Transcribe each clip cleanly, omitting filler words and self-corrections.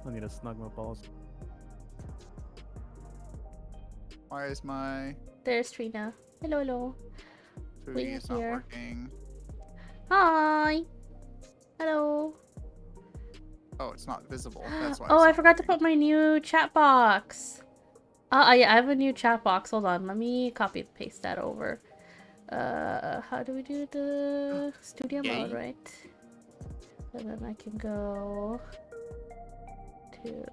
I need to snug my balls. Why is my There's Trina. Hello, hello. foodie is not here. working? Hi. Hello. Oh, it's not visible. That's why. Oh, it's I not forgot to working. put my new chat box. Yeah, I have a new chat box. Hold on. Let me copy and paste that over. How do we do the studio mode, right? And then I can go to...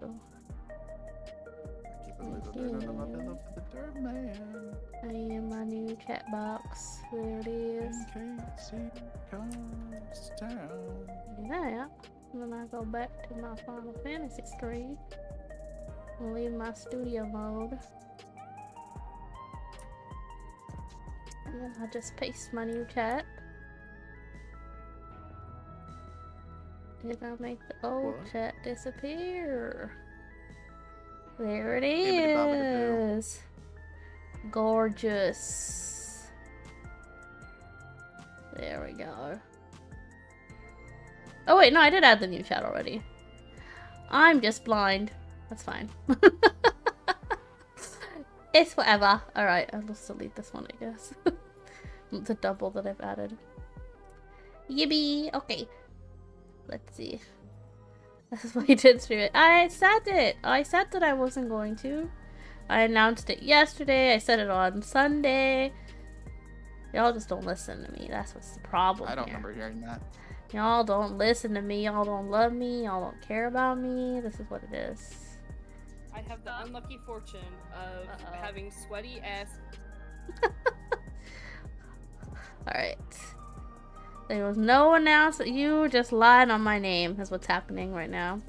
I am my new chat box. There it is. In case he comes down. Yeah. And then I go back to my Final Fantasy screen. I'll leave my studio mode. And then I'll just paste my new chat. And I'll make the old chat disappear. There it is. Gorgeous. There we go. Oh wait, no, I did add the new chat already. I'm just blind. That's fine. It's whatever. Alright, I'll just delete this one, I guess. The double that I've added. Yippee! Okay. Let's see. This is why you did stream it. I said it! I said that I wasn't going to. I announced it yesterday. I said it on Sunday. Y'all just don't listen to me. That's what's the problem. I don't remember hearing that. Y'all don't listen to me. Y'all don't love me. Y'all don't care about me. This is what it is. I have the unlucky fortune of having sweaty ass. Alright. There was no announcement. You just lied on my name. That's what's happening right now.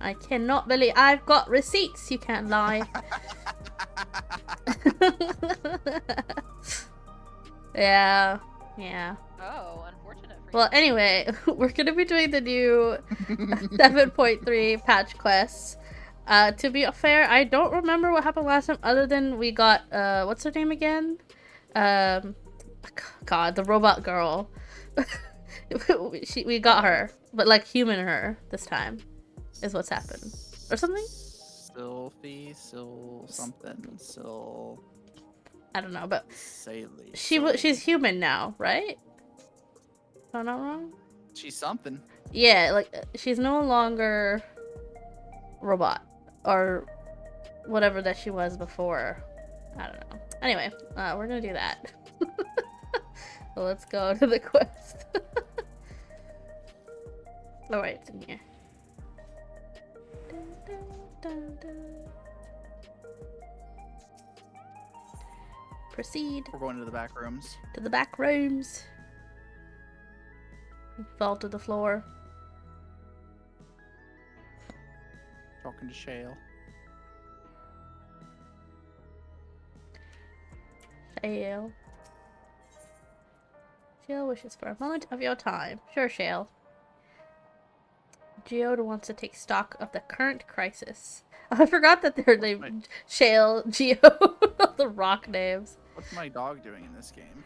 I cannot believe I've got receipts. You can't lie. Yeah. Oh, unfortunate for you. Well, anyway, we're gonna be doing the new 7.3 patch quests. To be fair, I don't remember what happened last time other than we got, what's her name again? God, the robot girl. We got her, but like human her this time is what's happened. Or something? I don't know, but she's human now, right? If I'm not wrong? She's something. Yeah, like, she's no longer robot. Or whatever that she was before. I don't know. Anyway, we're gonna do that. So let's go to the quest. Alright, it's in here. Proceed. We're going to the back rooms. To the back rooms. Fall to the floor. Talking to Shale. Shale. Shale wishes for a moment of your time. Sure, Shale. Geode wants to take stock of the current crisis. I forgot that they're named Shale, Geo, the rock names. What's my dog doing in this game?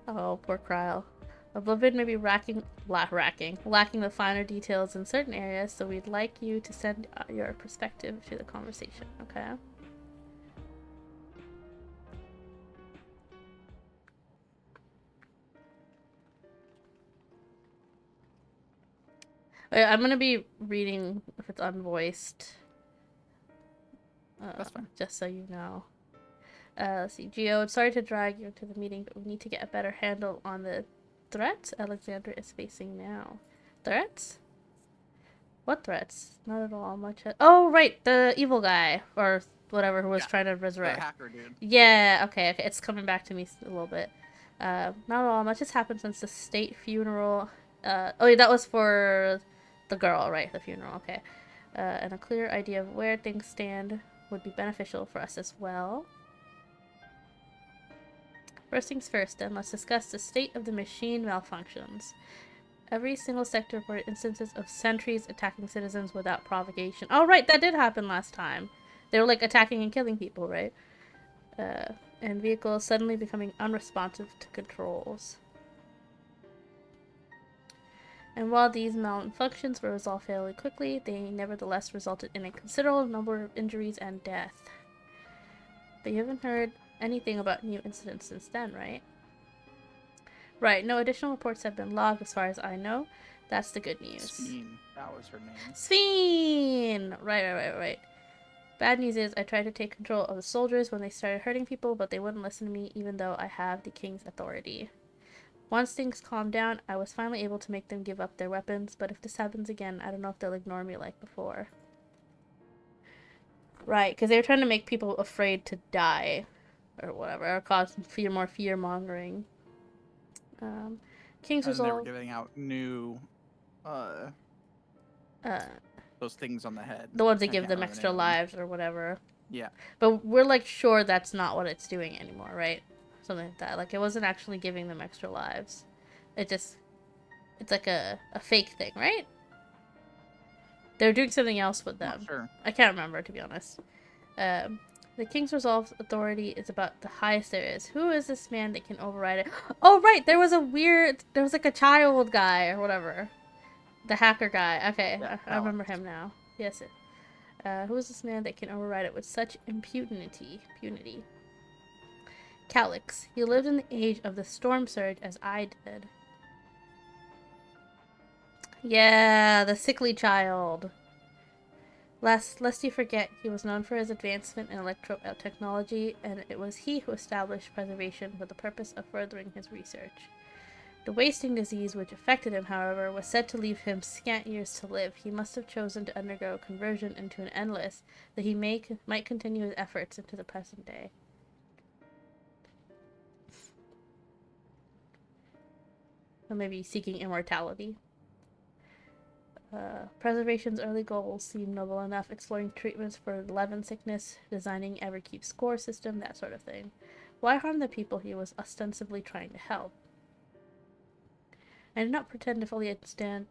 Oh, poor Kryle. Oblivion may be lacking the finer details in certain areas, so we'd like you to send your perspective to the conversation, okay? I'm gonna be reading if it's unvoiced. That's fine. Just so you know. Let's see. Geode, sorry to drag you into the meeting, but we need to get a better handle on the threats Alexandria is facing now. Threats? What threats? Not at all much. Oh, right, the evil guy. Or whatever who was Yeah, trying to The resurrect. hacker dude. Yeah, okay, it's coming back to me a little bit. Not all much has happened since the state funeral. Oh yeah, that was for the girl, right? The funeral, okay. And a clear idea of where things stand would be beneficial for us as well. First things first, then, let's discuss the state of the machine malfunctions. Every single sector reported instances of sentries attacking citizens without provocation. Oh, right, that did happen last time. They were, like, attacking and killing people, right? And vehicles suddenly becoming unresponsive to controls. And while these malfunctions were resolved fairly quickly, they nevertheless resulted in a considerable number of injuries and death. But you haven't heard anything about new incidents since then, right? Right, no additional reports have been logged as far as I know. That's the good news. Sveen, that was her name. Sveen! Right. Bad news is I tried to take control of the soldiers when they started hurting people, but they wouldn't listen to me even though I have the king's authority. Once things calmed down, I was finally able to make them give up their weapons, but if this happens again, I don't know if they'll ignore me like before. Right, because they were trying to make people afraid to die, or whatever, or cause more fear-mongering. King's And they were Resolve... giving out new, those things on the head. The ones that I give can't them remember the extra name of them. lives or whatever. Yeah. But we're, like, sure that's not what it's doing anymore, right? Something like that. Like, it wasn't actually giving them extra lives. It's like a fake thing, right? They're doing something else with them. Not sure. I can't remember, to be honest. The King's Resolve's authority is about the highest there is. Who is this man that can override it? Oh, right! There was like a child guy or whatever. The hacker guy. Okay, Yeah, I remember him now. Yes. Who is this man that can override it with such impunity? Calyx. He lived in the age of the Storm Surge as I did. Yeah, the sickly child. Lest you forget, he was known for his advancement in electro-technology, and it was he who established preservation for the purpose of furthering his research. The wasting disease which affected him, however, was said to leave him scant years to live. He must have chosen to undergo conversion into an endless, that he might continue his efforts into the present day. Or maybe seeking immortality. Preservation's early goals seem noble enough, exploring treatments for Levin sickness, designing Everkeep score system, that sort of thing. Why harm the people he was ostensibly trying to help? I did not pretend to fully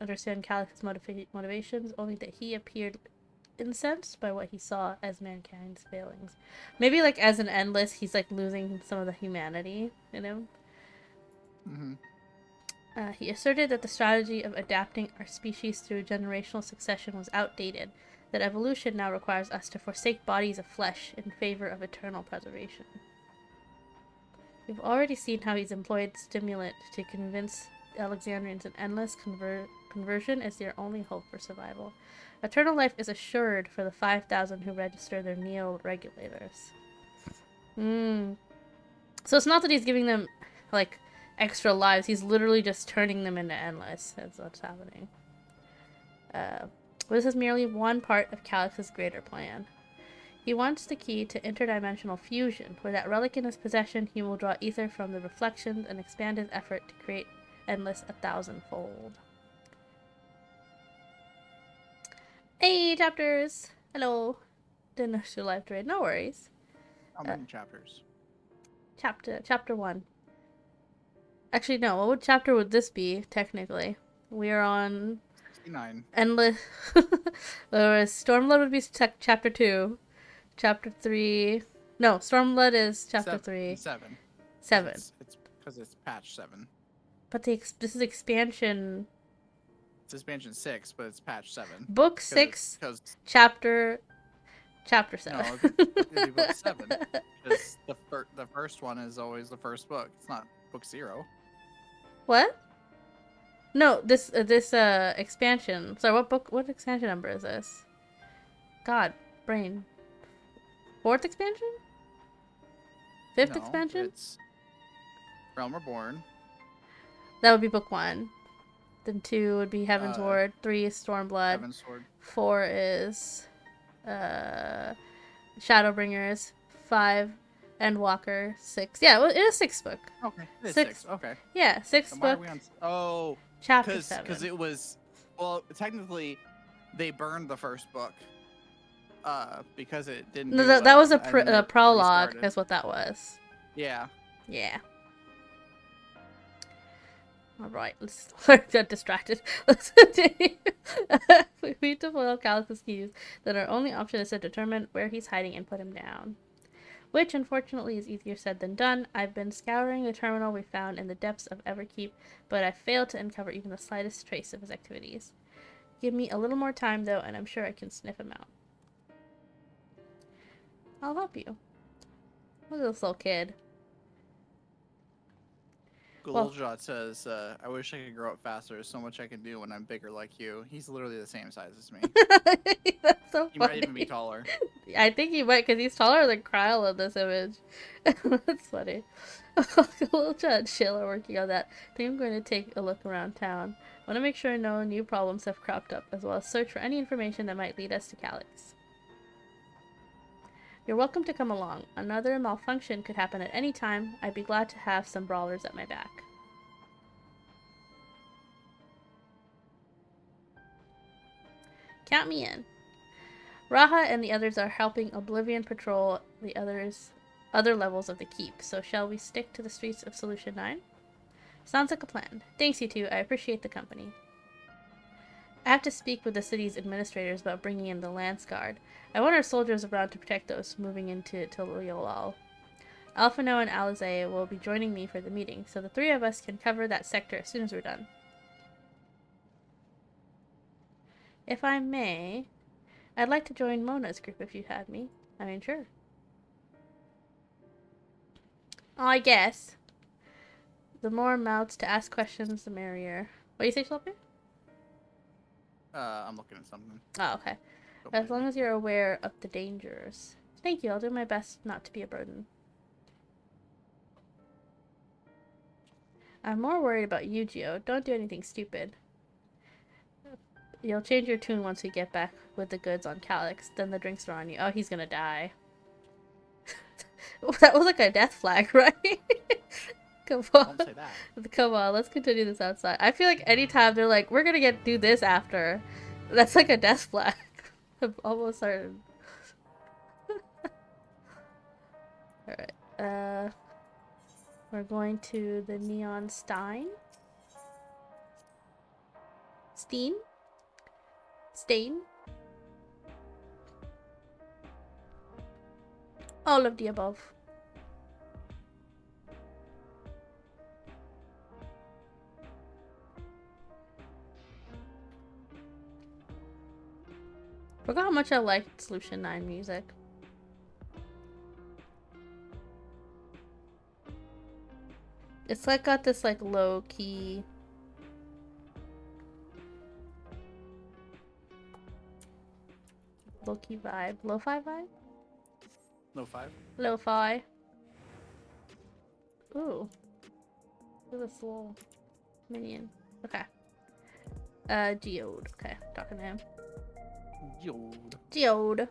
understand Calyx's motivations, only that he appeared incensed by what he saw as mankind's failings. Maybe, like, as an endless, he's, like, losing some of the humanity in him. Mm-hmm. He asserted that the strategy of adapting our species through generational succession was outdated, that evolution now requires us to forsake bodies of flesh in favor of eternal preservation. We've already seen how he's employed stimulant to convince Alexandrians an endless conversion is their only hope for survival. Eternal life is assured for the 5,000 who register their neo-regulators. So it's not that he's giving them, like, extra lives. He's literally just turning them into endless. That's what's happening. This is merely one part of Calyx's greater plan. He wants the key to interdimensional fusion. With that relic in his possession, he will draw ether from the reflections and expand his effort to create endless 1,000-fold. Hey, chapters! Hello. Didn't know your live trade. No worries. How many chapters? Chapter 1. Actually, no. What chapter would this be, technically? We're on... 69. Endless... Stormblood would be chapter 2. Chapter 3... No, Stormblood is chapter 3. 7. 7. It's because it's patch 7. But this is expansion... It's expansion 6, but it's patch 7. Book 6, chapter 7. No, it'd be book 7. Because the first one is always the first book. It's not book 0. What? No, this expansion. Sorry, what expansion number is this? God, brain. 4th expansion? 5th No, expansion? It's Realm Reborn. That would be book 1. Then 2 would be Heaven's Ward. 3 is Stormblood. Heaven's Sword. 4 is Shadowbringers 5, Endwalker 6. Yeah, well, it is 6th book. Okay, it's Six. 6. Okay. Yeah, 6th Then why are book, we on? Oh, chapter 7. because it was. Well, technically, they burned the first book. Because it didn't No, do that well, was a and then they prologue, restarted. is what that was. Yeah. Yeah. Alright, let's get distracted. Let's continue. We need to foil Calix's keys. Then our only option is to determine where he's hiding and put him down. Which, unfortunately, is easier said than done. I've been scouring the terminal we found in the depths of Everkeep, but I failed to uncover even the slightest trace of his activities. Give me a little more time, though, and I'm sure I can sniff him out. I'll help you. Look at this little kid. Gul'jot says, I wish I could grow up faster. There's so much I can do when I'm bigger like you. He's literally the same size as me. That's so funny. He might even be taller. I think he might, because he's taller than Kryle in this image. That's funny. Gul'jot and Shill are working on that. I think I'm going to take a look around town. I want to make sure no new problems have cropped up, as well as search for any information that might lead us to Calix. You're welcome to come along. Another malfunction could happen at any time. I'd be glad to have some brawlers at my back. Count me in. Raha and the others are helping Oblivion patrol the other levels of the keep, so shall we stick to the streets of Solution 9? Sounds like a plan. Thanks, you two. I appreciate the company. I have to speak with the city's administrators about bringing in the Lance Guard. I want our soldiers around to protect those moving into Tiliolal. Alphino and Alizé will be joining me for the meeting, so the three of us can cover that sector as soon as we're done. If I may, I'd like to join Mona's group if you had me. I mean, sure. I guess. The more mouths to ask questions, the merrier. What do you say, Sloppy? I'm looking at something. Oh, okay. Don't As mind long me. as you're aware of the dangers. Thank you, I'll do my best not to be a burden. I'm more worried about you, Gio. Don't do anything stupid. You'll change your tune once we get back with the goods on Calix. Then the drinks are on you. Oh, he's gonna die. That was like a death flag, right? Come on. Don't say that. Come on, let's continue this outside. I feel like anytime they're like, we're gonna do this after, that's like a death flag. I'm almost certain. Alright, we're going to the Neon Stein? Steen? Stain? All of the above. Forgot how much I liked Solution 9 music. It's like got this like low-key vibe. Lo-fi vibe? No 5. Lo-fi. Ooh. Look at this little minion. Okay. Geode. Okay, talking to him. Geode.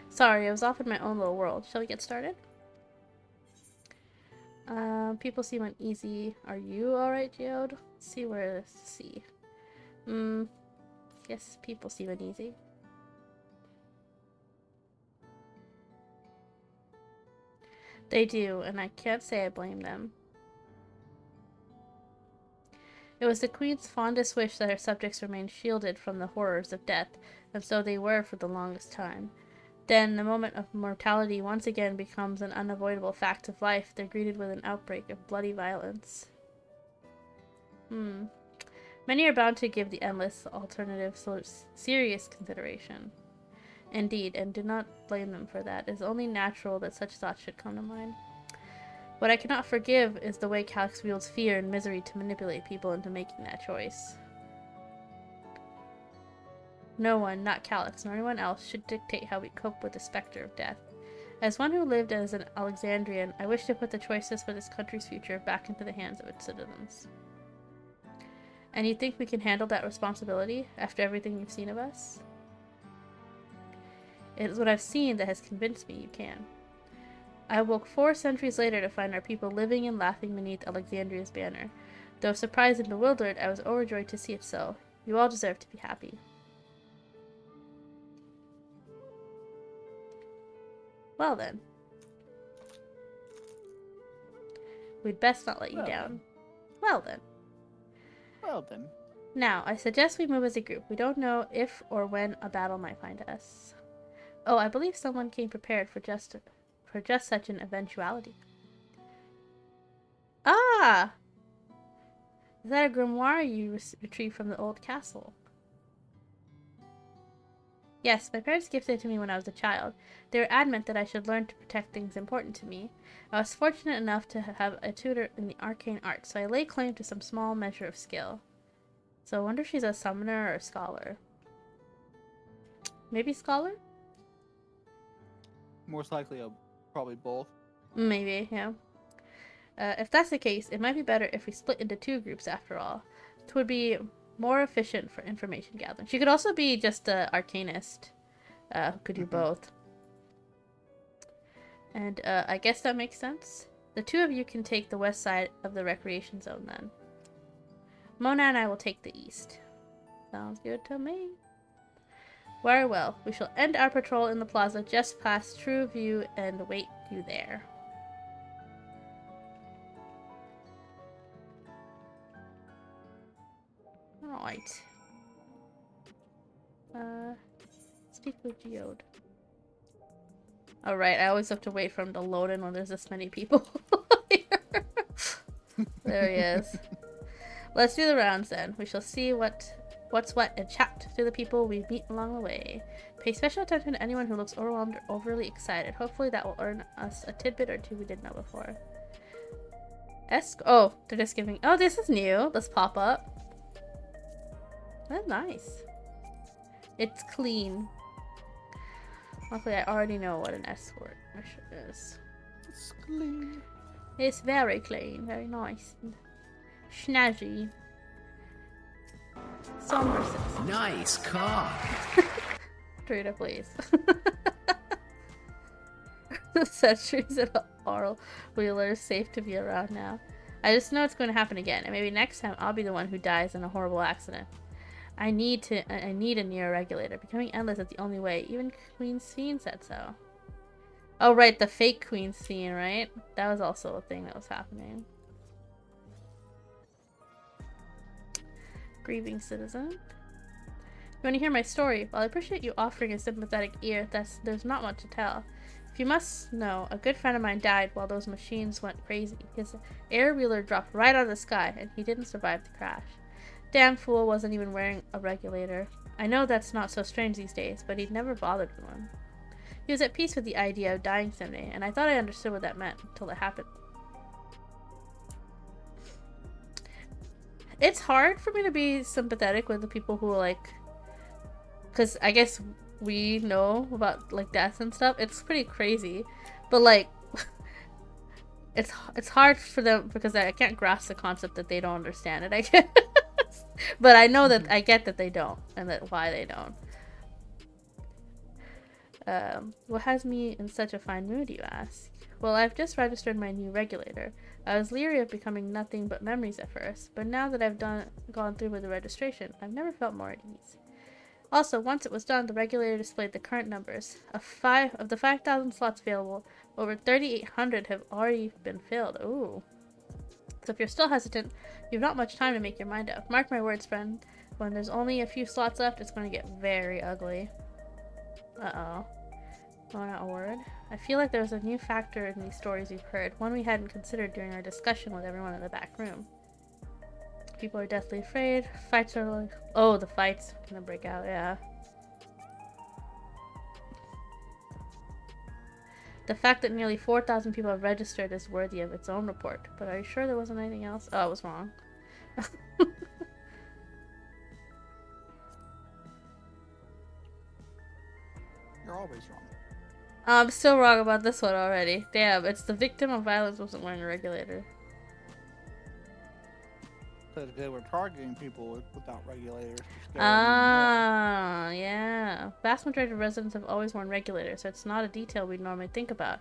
Sorry, I was off in my own little world. Shall we get started? People seem uneasy. Are you alright, Geode? Let's see where to see. Yes, people seem uneasy. They do, and I can't say I blame them. It was the Queen's fondest wish that her subjects remain shielded from the horrors of death, and so they were for the longest time. Then, the moment of mortality once again becomes an unavoidable fact of life, they're greeted with an outbreak of bloody violence. Many are bound to give the endless alternative serious consideration. Indeed, and do not blame them for that. It is only natural that such thoughts should come to mind. What I cannot forgive is the way Calix wields fear and misery to manipulate people into making that choice. No one, not Calix, nor anyone else, should dictate how we cope with the specter of death. As one who lived as an Alexandrian, I wish to put the choices for this country's future back into the hands of its citizens. And you think we can handle that responsibility after everything you've seen of us? It is what I've seen that has convinced me you can. I awoke 4 centuries later to find our people living and laughing beneath Alexandria's banner. Though surprised and bewildered, I was overjoyed to see it so. You all deserve to be happy. Well then. We'd best not let you down. Well then. Well then. Now, I suggest we move as a group. We don't know if or when a battle might find us. Oh, I believe someone came prepared for just such an eventuality. Ah! Is that a grimoire you retrieved from the old castle? Yes, my parents gifted it to me when I was a child. They were adamant that I should learn to protect things important to me. I was fortunate enough to have a tutor in the arcane arts, so I lay claim to some small measure of skill. So I wonder if she's a summoner or a scholar. Maybe scholar? Most likely, probably both. Maybe, yeah. If that's the case, it might be better if we split into 2 groups after all. It would be more efficient for information gathering. She could also be just an arcanist who could do both. And I guess that makes sense. The 2 of you can take the west side of the recreation zone then. Mona and I will take the east. Sounds good to me. Very well. We shall end our patrol in the plaza just past True View and wait you there. Alright. Speak with Geode. Alright, I always have to wait for him to load in when there's this many people here. There he is. Let's do the rounds then. We shall see what's what and chat to the people we meet along the way. Pay special attention to anyone who looks overwhelmed or overly excited. Hopefully that will earn us a tidbit or 2 we didn't know before. Oh, they're just giving... Oh, this is new. This pop-up. That's nice. It's clean. Luckily, I already know what an escort mission is. It's clean. It's very clean. Very nice. Snazzy. Somber says. Nice car. Trina, please. The sentries and Arl Wheeler safe to be around now. I just know it's going to happen again, and maybe next time I'll be the one who dies in a horrible accident. I need a Neo regulator. Becoming endless is the only way. Even Queen Scene said so. Oh right, the fake Queen Scene, right? That was also a thing that was happening. Grieving citizen. You want to hear my story? While I appreciate you offering a sympathetic ear, there's not much to tell. If you must know, a good friend of mine died while those machines went crazy. His air wheeler dropped right out of the sky, and he didn't survive the crash. Damn fool wasn't even wearing a regulator. I know that's not so strange these days, but he'd never bothered with one. He was at peace with the idea of dying someday, and I thought I understood what that meant until it happened. It's hard for me to be sympathetic with the people who like, because I guess we know about like death and stuff. It's pretty crazy, but like it's hard for them because I can't grasp the concept that they don't understand it, I guess. But I know that I get that they don't, and that why they don't. What has me in such a fine mood, you ask? Well, I've just registered my new regulator. I was leery of becoming nothing but memories at first, but now that I've gone through with the registration, I've never felt more at ease. Also, once it was done, the regulator displayed the current numbers. Of the 5,000 slots available, over 3,800 have already been filled. Ooh. So if you're still hesitant, you've not much time to make your mind up. Mark my words, friend. When there's only a few slots left, it's going to get very ugly. Uh-oh. Oh, not a word. I feel like there's a new factor in these stories we've heard, one we hadn't considered during our discussion with everyone in the back room. People are deathly afraid. Fights are like... Oh, the fight's gonna break out, yeah. The fact that nearly 4,000 people have registered is worthy of its own report. But are you sure there wasn't anything else? Oh, I was wrong. always wrong. I'm still wrong about this one already. Damn, it's the victim of violence wasn't wearing a regulator. Because they were targeting people without regulators. Ah, yeah. Vast majority of residents have always worn regulators, so it's not a detail we'd normally think about.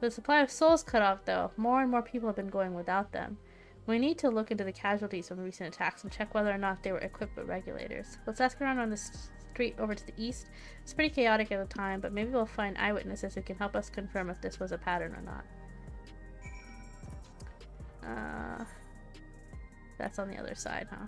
With the supply of souls cut off, though, more and more people have been going without them. We need to look into the casualties from recent attacks and check whether or not they were equipped with regulators. Let's ask around on the street over to the east. It's pretty chaotic at the time, but maybe we'll find eyewitnesses who can help us confirm if this was a pattern or not. That's on the other side, huh?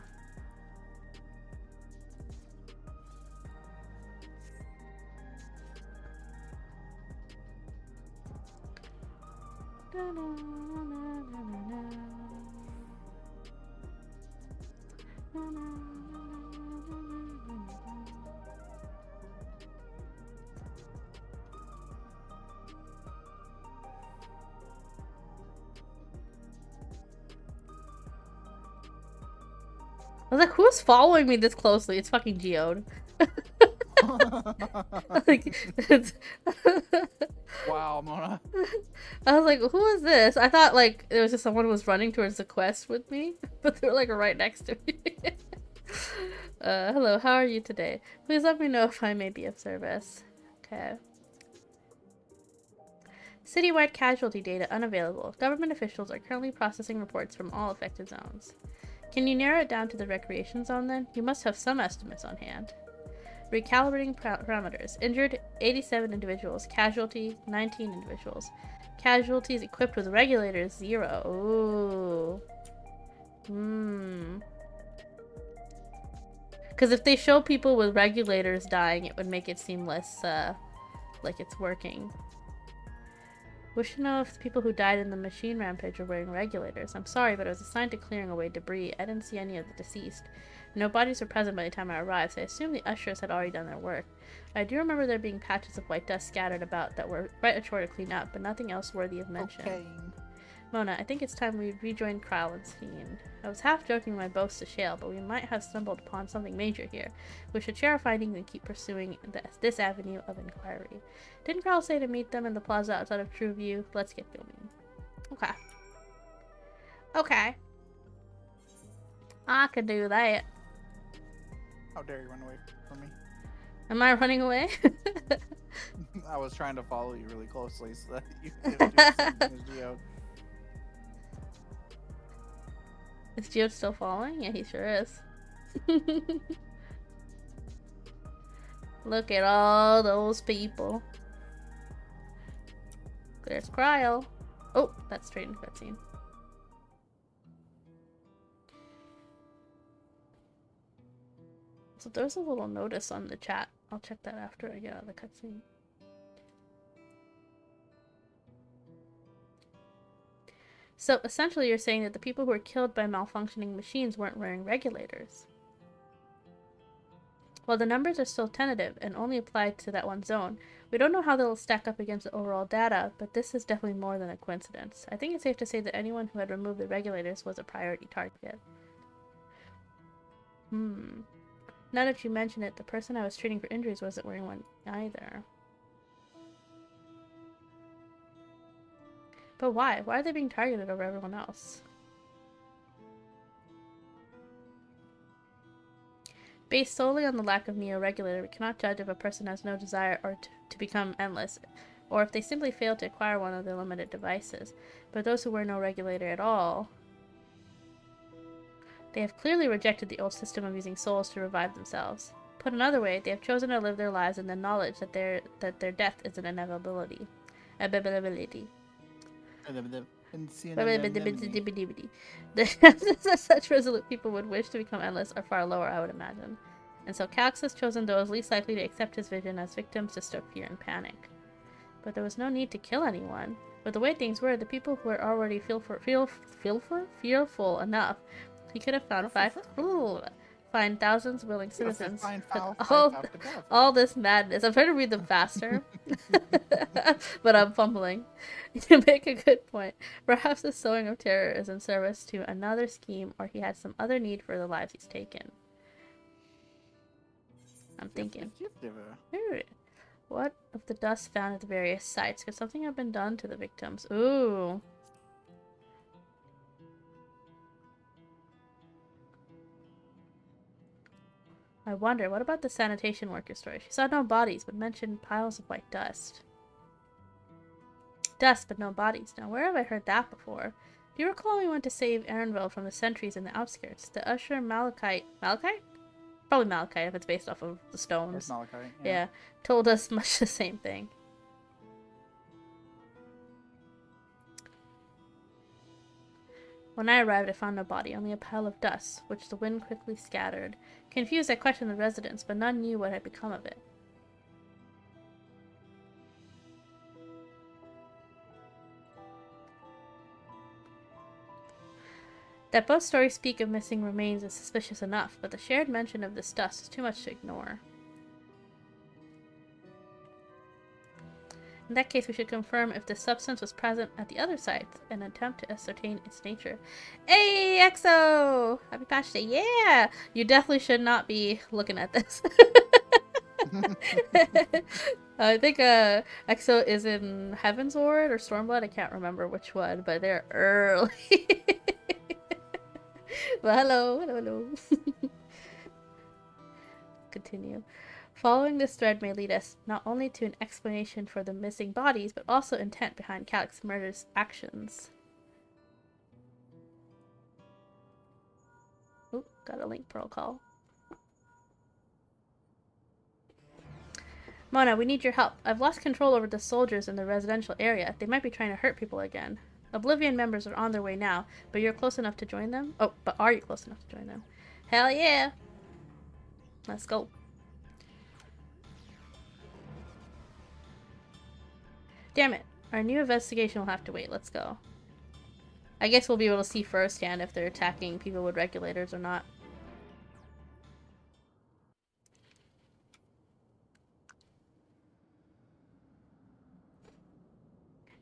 I was like, who's following me this closely? It's fucking Geode. Like, Wow, Mona. I was like, who is this? I thought like it was just someone who was running towards the quest with me, but they were like right next to me. Hello, how are you today? Please let me know if I may be of service. Okay. Citywide casualty data unavailable. Government officials are currently processing reports from all affected zones. Can you narrow it down to the recreation zone then? You must have some estimates on hand. Recalibrating parameters. Injured 87 individuals. Casualty 19 individuals. Casualties equipped with regulators 0. Ooh. Because if they show people with regulators dying, it would make it seem less like it's working. Wish to know if the people who died in the machine rampage were wearing regulators. I'm sorry, but I was assigned to clearing away debris. I didn't see any of the deceased. No bodies were present by the time I arrived, so I assume the ushers had already done their work. I do remember there being patches of white dust scattered about that were right a chore to clean up, but nothing else worthy of mention. Okay. Mona, I think it's time we rejoined Kryle and Fiend. I was half joking my boast to Shale, but we might have stumbled upon something major here. We should share our findings and keep pursuing this avenue of inquiry. Didn't Kryle say to meet them in the plaza outside of True View? Let's get filming. Okay. Okay. I could do that. How dare you run away from me? Am I running away? I was trying to follow you really closely so that you could do the same thing as Geode. Is Geode still falling? Yeah, he sure is. Look at all those people. There's Kryle. Oh, that's straight into cutscene. So there's a little notice on the chat. I'll check that after I get out of the cutscene. So essentially you're saying that the people who were killed by malfunctioning machines weren't wearing regulators. While the numbers are still tentative and only apply to that one zone, we don't know how they'll stack up against the overall data, but this is definitely more than a coincidence. I think it's safe to say that anyone who had removed the regulators was a priority target. Now that you mention it, the person I was treating for injuries wasn't wearing one either. But why? Why are they being targeted over everyone else? Based solely on the lack of neo-regulator, we cannot judge if a person has no desire or to become endless, or if they simply fail to acquire one of their limited devices. But those who wear no regulator at all, they have clearly rejected the old system of using souls to revive themselves. Put another way, they have chosen to live their lives in the knowledge that their death is an inevitability. The chances that such resolute people would wish to become endless are far lower, I would imagine. And so Calx has chosen those least likely to accept his vision as victims to stoke fear and panic. But there was no need to kill anyone. But the way things were, the people who were already fearful enough, he could have found find thousands of willing citizens. All this madness. I'm trying to read them faster, but I'm fumbling. You make a good point. Perhaps the sowing of terror is in service to another scheme, or he had some other need for the lives he's taken. I'm thinking. What of the dust found at the various sites? Could something have been done to the victims? Ooh. I wonder, what about the sanitation worker story? She saw no bodies, but mentioned piles of white dust. Dust, but no bodies. Now, where have I heard that before? Do you recall we went to save Aaronville from the sentries in the outskirts? The usher Malachite... Malachite? Probably Malachite if it's based off of the stones. It's Malachite, Yeah. Told us much the same thing. When I arrived, I found no body, only a pile of dust, which the wind quickly scattered. Confused, I questioned the residents, but none knew what had become of it. That both stories speak of missing remains is suspicious enough, but the shared mention of this dust is too much to ignore. In that case, we should confirm if this substance was present at the other sites and attempt to ascertain its nature. Hey, EXO! Happy Patch Day, yeah! You definitely should not be looking at this. I think EXO is in Heaven's Ward or Stormblood, I can't remember which one, but they're early. Well, hello. Continue. Following this thread may lead us not only to an explanation for the missing bodies, but also intent behind Calyx's murderous actions. Ooh, got a link protocol. Mona, we need your help. I've lost control over the soldiers in the residential area. They might be trying to hurt people again. Oblivion members are on their way now, but you're close enough to join them? Oh, but are you close enough to join them? Hell yeah! Let's go. Damn it. Our new investigation will have to wait. Let's go. I guess we'll be able to see firsthand if they're attacking people with regulators or not.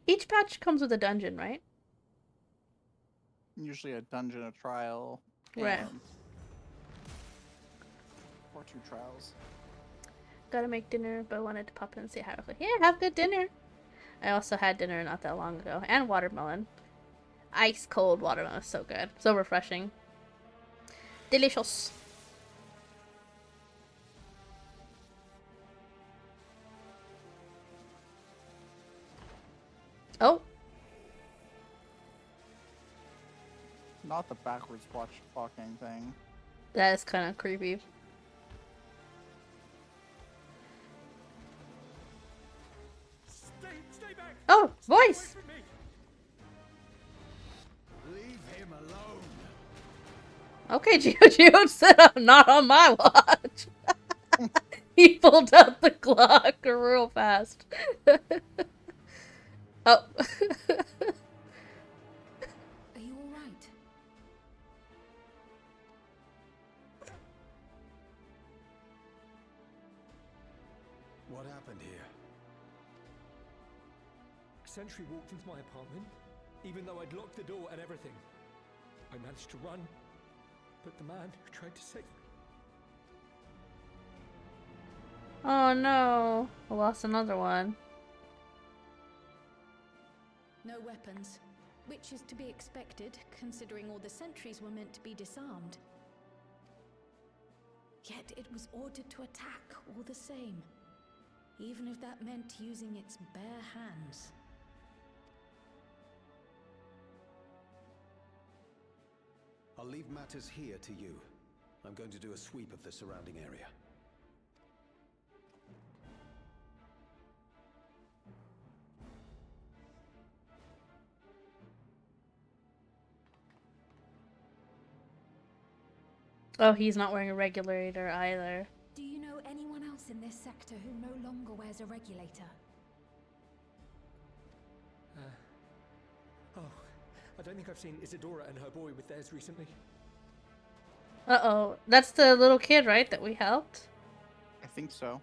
Each patch comes with a dungeon, right? Usually a dungeon, a trial, Right. or 2 trials. Gotta make dinner, but wanted to pop in and say hi. Yeah, have good dinner. I also had dinner not that long ago. And watermelon. Ice cold watermelon. So good. So refreshing. Delicious. Oh. Not the backwards walking thing. That is kind of creepy. Stay back. Oh, voice! Leave him alone. Okay, Geo said I'm not on my watch. He pulled out the clock real fast. Oh. Are you all right? What happened here? Sentry walked into my apartment, even though I'd locked the door and everything. I managed to run, but the man who tried to save me... Oh no. I lost another one. No weapons, which is to be expected, considering all the sentries were meant to be disarmed. Yet it was ordered to attack all the same, even if that meant using its bare hands. I'll leave matters here to you. I'm going to do a sweep of the surrounding area. Oh, he's not wearing a regulator either. Do you know anyone else in this sector who no longer wears a regulator? Oh, I don't think I've seen Isadora and her boy with theirs recently. Uh-oh. That's the little kid, right, that we helped? I think so.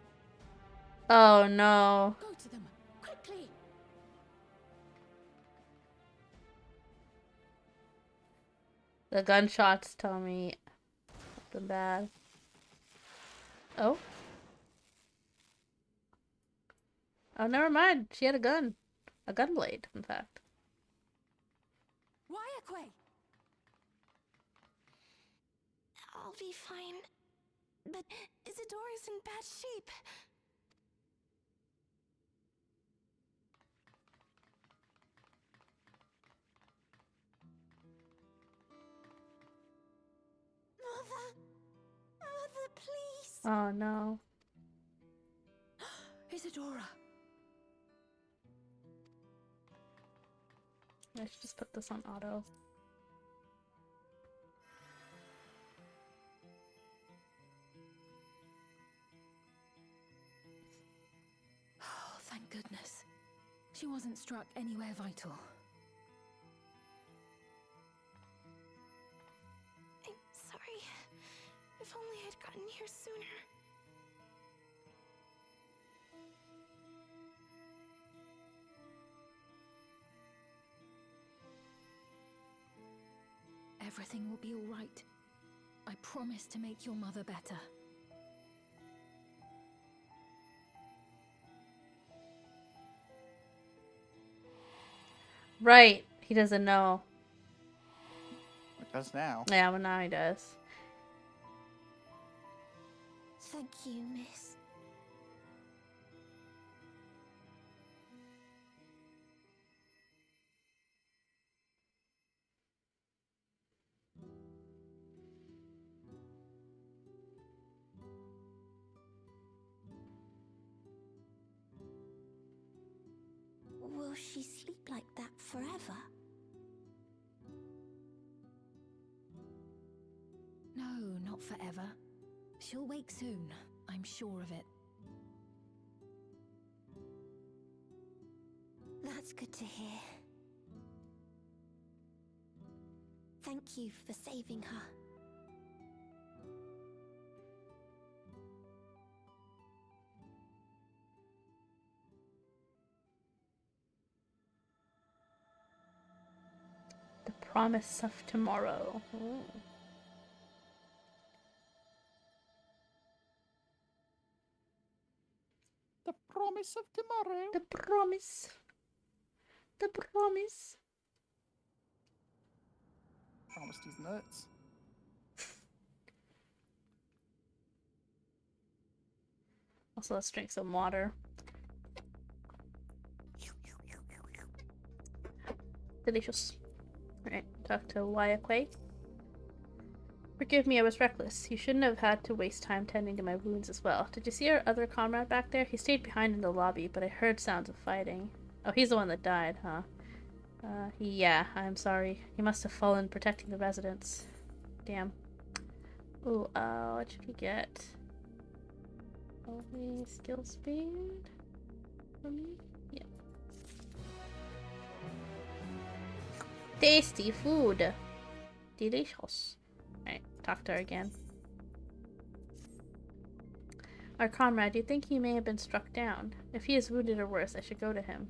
Oh, no. Go to them, quickly! The gunshots tell me something bad. Oh? Oh, never mind. She had a gun. A gun blade, in fact. Wyaquay! I'll be fine. But Isadora's in bad shape. Mother, please. Oh, no. Isadora. I should just put this on auto. Oh, thank goodness. She wasn't struck anywhere vital. I'm sorry. If only I'd gotten here sooner. Everything will be all right. I promise to make your mother better. Right. He doesn't know. It does now. Yeah, well, now he does. Thank you, miss. Will she sleep like that forever? No, not forever. She'll wake soon, I'm sure of it. That's good to hear. Thank you for saving her. The promise of tomorrow. Ooh. The promise of tomorrow. The promise. The promise. Promised he's nuts. Also, let's drink some water. Delicious. Alright, talk to Wyaquay. Forgive me, I was reckless. You shouldn't have had to waste time tending to my wounds as well. Did you see our other comrade back there? He stayed behind in the lobby, but I heard sounds of fighting. Oh, he's the one that died, huh? Yeah, I'm sorry. He must have fallen protecting the residents. Damn. Ooh, what should we get? Only skill speed? For me? Yeah. Tasty food! Delicious. Alright, talk to her again. Our comrade, do you think he may have been struck down? If he is wounded or worse, I should go to him.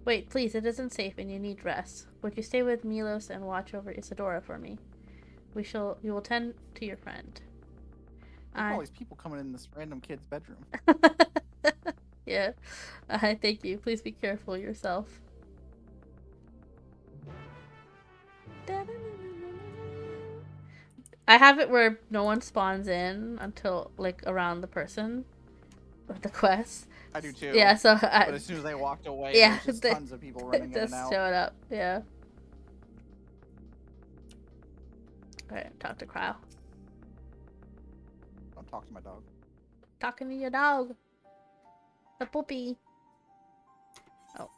Wait, please, it isn't safe and you need rest. Would you stay with Milos and watch over Isadora for me? We will tend to your friend. Look at all these people coming in this random kid's bedroom. Yeah. Thank you. Please be careful yourself. I have it where no one spawns in until, like, around the person with the quest. I do too. Yeah, so but as soon as I walked away, yeah, there's just tons of people running in and out. Just showed up, yeah. Alright, talk to Cryo. Don't talk to my dog. Talking to your dog. The puppy. Oh.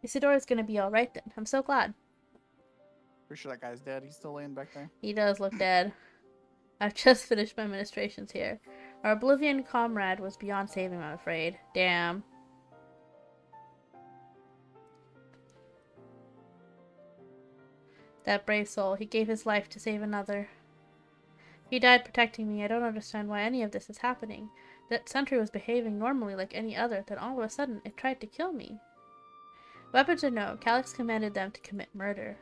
Isadora's gonna be alright then. I'm so glad. Pretty sure that guy's dead. He's still laying back there. He does look dead. I've just finished my ministrations here. Our Oblivion comrade was beyond saving, I'm afraid. Damn. That brave soul. He gave his life to save another. He died protecting me. I don't understand why any of this is happening. That sentry was behaving normally like any other, then all of a sudden it tried to kill me. Weapons or no, Calyx commanded them to commit murder.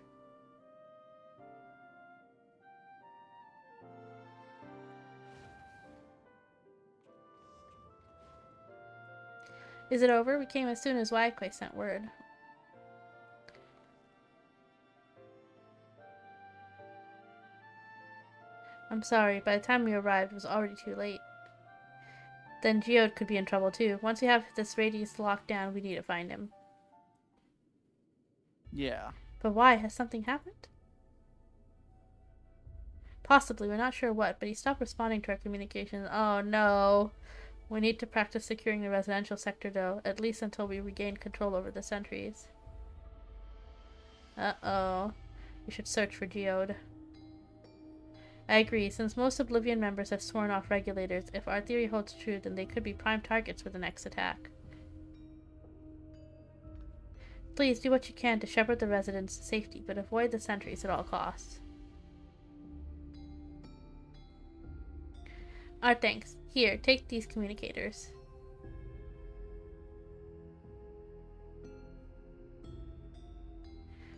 Is it over? We came as soon as Waikwe sent word. I'm sorry, by the time we arrived, it was already too late. Then Geode could be in trouble too. Once we have this radius locked down, we need to find him. Yeah. But why? Has something happened? Possibly, we're not sure what, but he stopped responding to our communications. Oh no. We need to practice securing the residential sector though, at least until we regain control over the sentries. Uh-oh. We should search for Geode. I agree. Since most Oblivion members have sworn off regulators, if our theory holds true, then they could be prime targets for the next attack. Please do what you can to shepherd the residents to safety, but avoid the sentries at all costs. Our thanks. Here, take these communicators.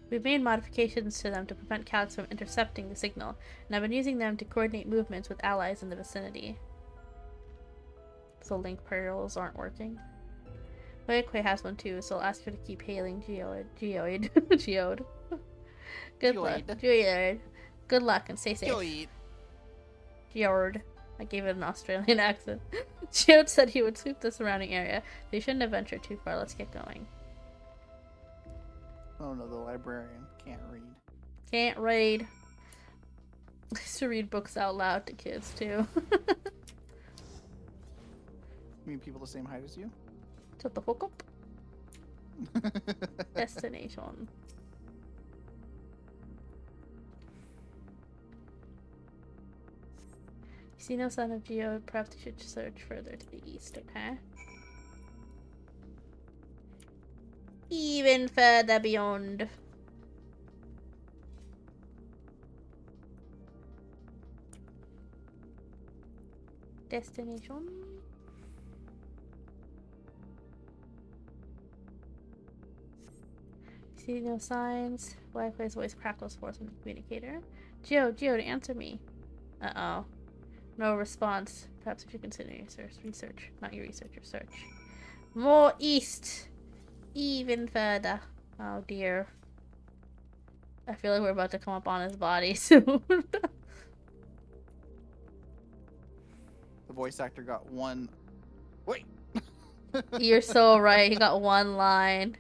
We've made modifications to them to prevent Calix from intercepting the signal, and I've been using them to coordinate movements with allies in the vicinity. So link pearls aren't working. Waikwe has one too, so I'll ask her to keep hailing Geode. Good luck. Geode. Good luck and stay safe. Geode. I gave it an Australian accent. Geode said he would sweep the surrounding area, but he shouldn't have ventured too far. Let's get going. Oh no, the librarian can't read. Can't read. I used to read books out loud to kids too. You mean people the same height as you? Shut the fuck up. Destination. You see no sign of Geode, perhaps you should search further to the east, okay? Even further beyond. Destination. See no signs. Waikwe's voice crackles forth from the communicator. Geode, answer me. Uh-oh. No response. Perhaps we should consider your research. Not your research, your search. More east. Even further. Oh dear. I feel like we're about to come up on his body soon. The voice actor got one. Wait! You're so right. He got one line.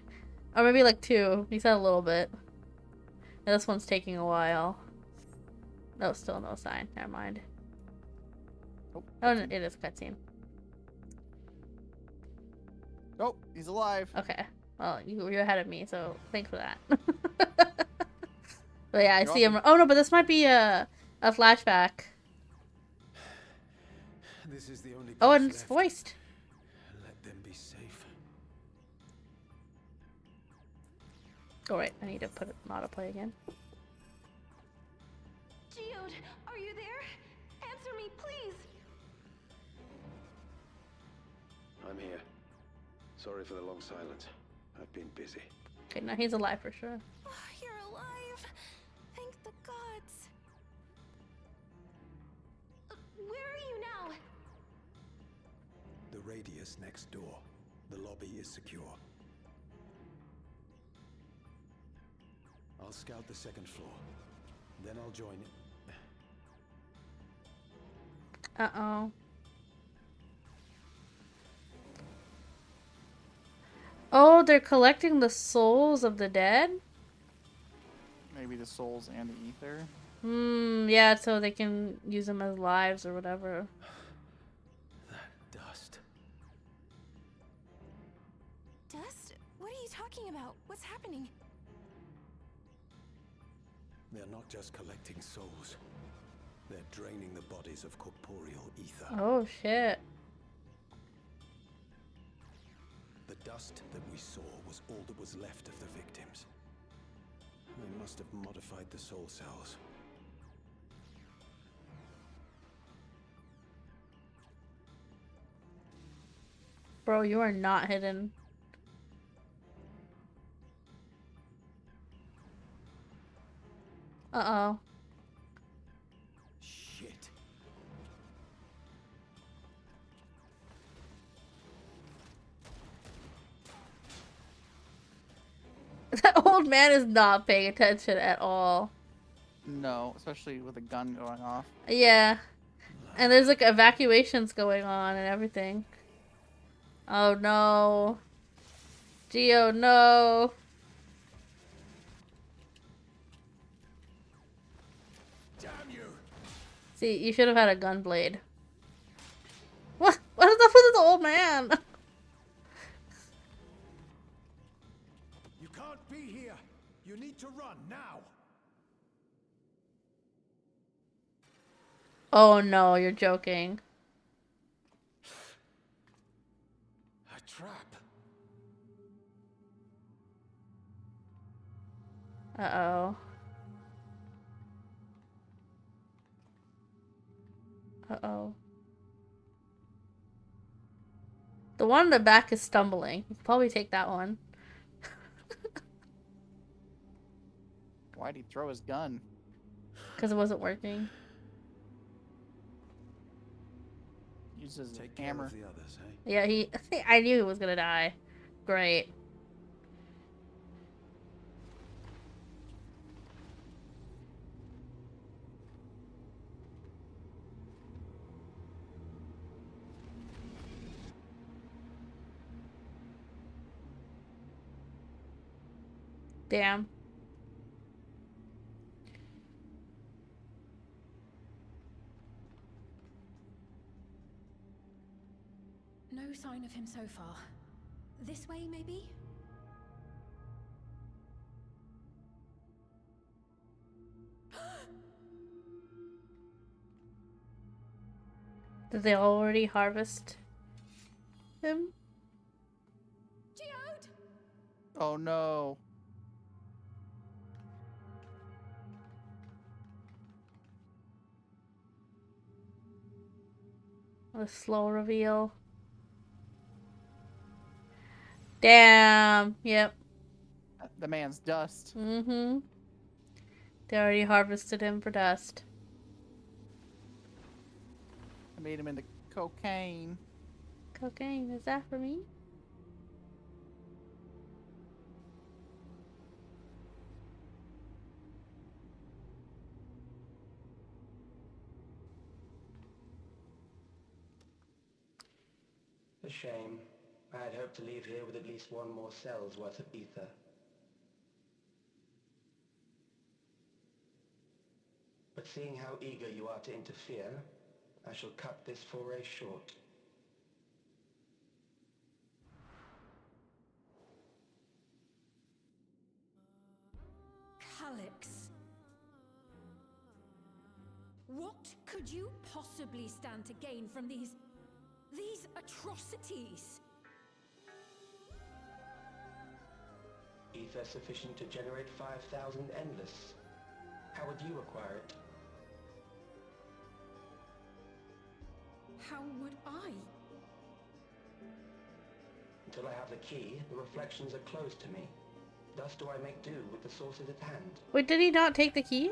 Or maybe like two. He said a little bit. And this one's taking a while. No, still no sign. Never mind. Oh, no, it is a cutscene. Oh, he's alive. Okay. Well, you're ahead of me, so thanks for that. But yeah, I see him. Oh no, but this might be a flashback. This is the only Oh, place and it's left. voiced. Let them be safe. Oh wait, I need to put it on autoplay again. Geode, are you there? Answer me, please. I'm here. Sorry for the long silence. I've been busy. Okay, now he's alive for sure. Oh, you're alive. Thank the gods. Where are you now? The radius next door. The lobby is secure. I'll scout the second floor. Then I'll join it. Uh-oh. Oh, they're collecting the souls of the dead? Maybe the souls and the ether. Yeah, so they can use them as lives or whatever. That dust. Dust? What are you talking about? What's happening? They're not just collecting souls. They're draining the bodies of corporeal ether. Oh, shit. The dust that we saw was all that was left of the victims. They must have modified the soul cells. Bro, you are not hidden. Uh-oh. Shit. That old man is not paying attention at all. No, especially with a gun going off. Yeah. And there's like evacuations going on and everything. Oh no. Geo, no. Damn you! See, you should have had a gun blade. What? What is up with the old man? You can't be here. You need to run now. Oh no, you're joking. A trap. Uh-oh. Uh-oh. The one in the back is stumbling. You can probably take that one. Why'd he throw his gun? Because it wasn't working. Uses Take a care hammer. of the others, eh? Yeah, I knew he was gonna die. Great. Damn. No sign of him so far. This way, maybe? Did they already harvest him? Geode! Oh no. A slow reveal. Damn. Yep. The man's dust. Mm-hmm. They already harvested him for dust. I made him into cocaine. Cocaine, is that for me? A shame. I had hoped to leave here with at least one more cell's worth of ether. But seeing how eager you are to interfere, I shall cut this foray short. Calyx. What could you possibly stand to gain from these atrocities? Ether sufficient to generate 5,000 endless. How would you acquire it? How would I? Until I have the key, the reflections are closed to me. Thus do I make do with the sources at hand. Wait, did he not take the key?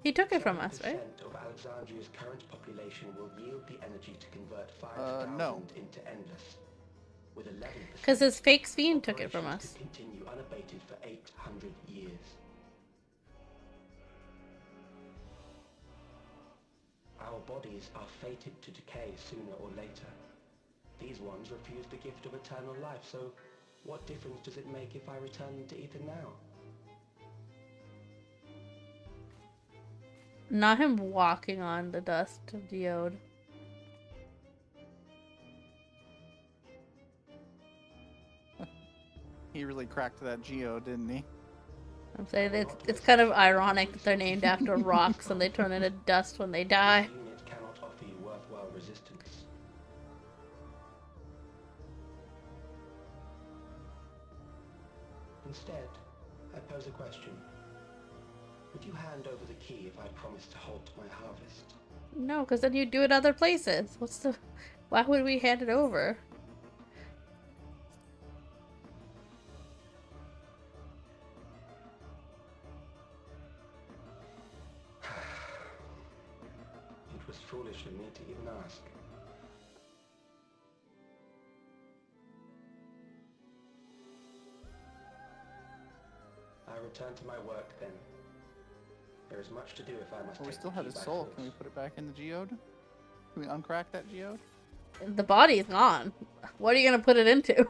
He took it from us, right? 7% of Alexandria's current population will yield the energy to convert 5,000 no. into endless. With 11%. Because his fake fiend took it from operations us. could continue unabated for 800 years. Our bodies are fated to decay sooner or later. These ones refuse the gift of eternal life, so what difference does it make if I return them to ether now? Not him walking on the dust of Geode. He really cracked that Geo, didn't he? I'm saying it's kind of ironic that they're named after rocks and they turn into dust when they die. This unit cannot offer you worthwhile resistance. Instead, I pose a question. Would you hand over the key if I promise to halt my harvest? No, because then you do it other places. What's the... Why would we hand it over? It was foolish of me to even ask. I return to my work then. There is much to do if I must Well, we take still the have key his by soul. force. Can we put it back in the geode? Can we uncrack that geode? The body's gone. What are you gonna put it into?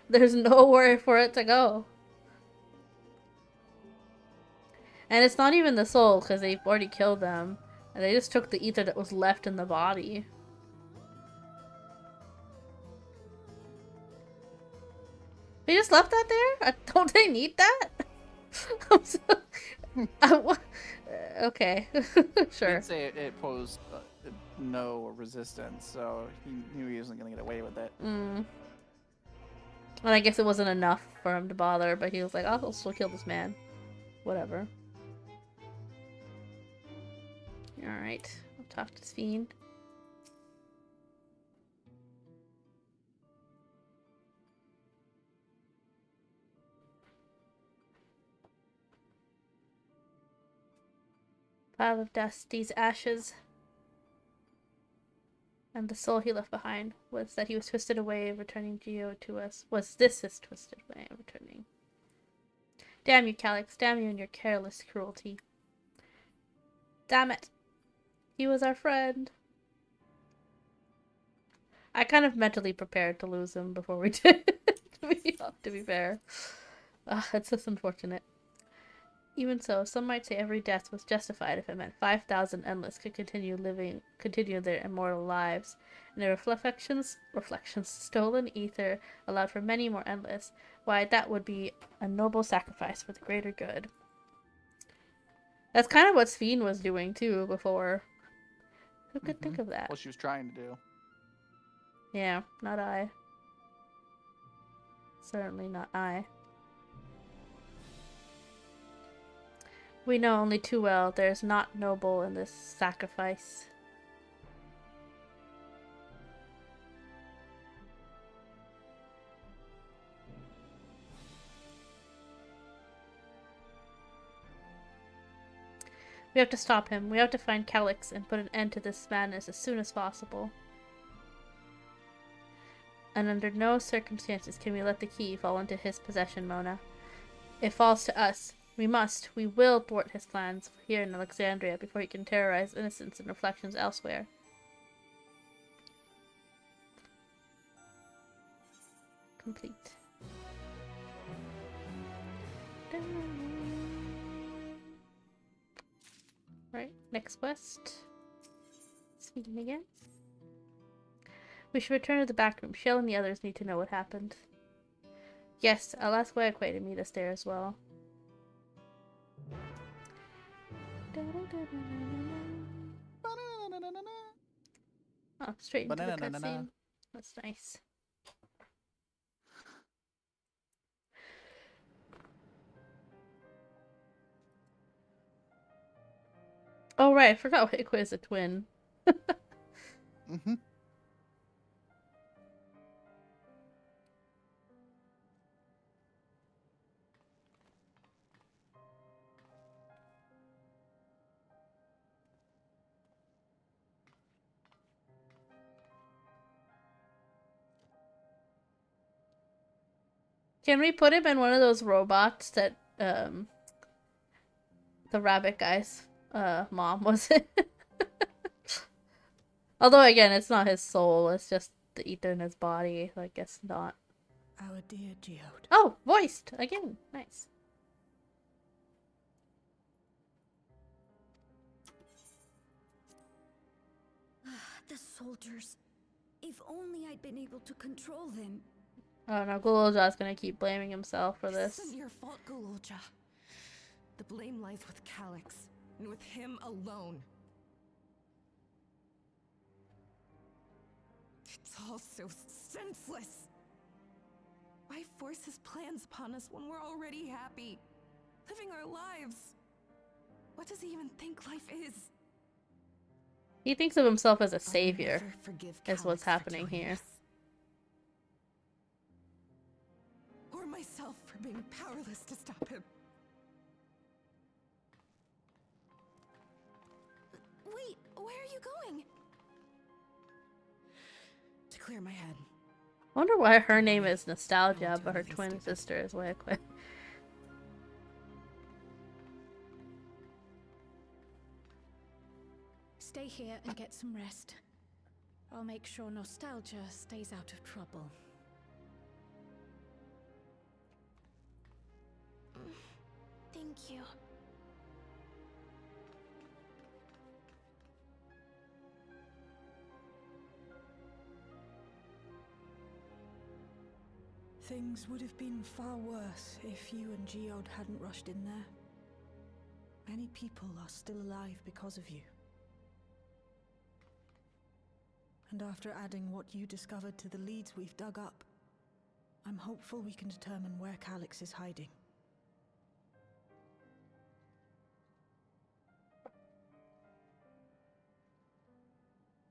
There's nowhere for it to go. And it's not even the soul, because they've already killed them. And they just took the ether that was left in the body. They just left that there? Don't they need that? I'm so... okay. Sure. He did say it posed no resistance, so he knew he wasn't going to get away with it. And I guess it wasn't enough for him to bother, but he was like, I'll still kill this man. Whatever. Alright, I'll talk to this fiend. Pile of dust, these ashes. And the soul he left behind was that he was twisted away, returning Geo to us. Was this his twisted way of returning? Damn you, Calyx. Damn you and your careless cruelty. Damn it. He was our friend. I kind of mentally prepared to lose him before we did, to be fair. It's just unfortunate. Even so, some might say every death was justified if it meant 5,000 endless could continue their immortal lives, and the reflections, stolen ether allowed for many more endless. Why, that would be a noble sacrifice for the greater good. That's kind of what Sphene was doing too before. Who could think of that? What she was trying to do. Yeah, not I. Certainly not I. We know only too well there is naught noble in this sacrifice. We have to stop him. We have to find Calyx and put an end to this madness as soon as possible. And under no circumstances can we let the key fall into his possession, Mona. It falls to us. We will thwart his plans here in Alexandria before he can terrorize innocents and reflections elsewhere. Complete. Right, next quest. Speaking again. We should return to the back room. Shell and the others need to know what happened. Yes, I'll ask Wayakwe to meet us there as well. Oh, straight into the cutscene. That's nice. Oh right, I forgot Wayakwe is a twin. Can we put him in one of those robots that the rabbit guy's mom was in? Although again, it's not his soul, it's just the ether in his body, so I guess not. Our dear Geode. Oh, voiced again. Nice. The soldiers. If only I'd been able to control them. Oh no, Gulolja's gonna keep blaming himself for this. This isn't your fault, Gulolja. The blame lies with Calyx, and with him alone. It's all so senseless. Why force his plans upon us when we're already happy, living our lives? What does he even think life is? He thinks of himself as a I'll savior, never forgive is what's Calyx for happening joining here. us. Or myself for being powerless to stop him. Wait, where are you going? To clear my head. I wonder why her name is Nostalgia, but her twin sister is Wayakwe. here and get some rest. I'll make sure nostalgia stays out of trouble. Thank you. Things would have been far worse if you and Geode hadn't rushed in there. Many people are still alive because of you. And after adding what you discovered to the leads we've dug up, I'm hopeful we can determine where Calyx is hiding.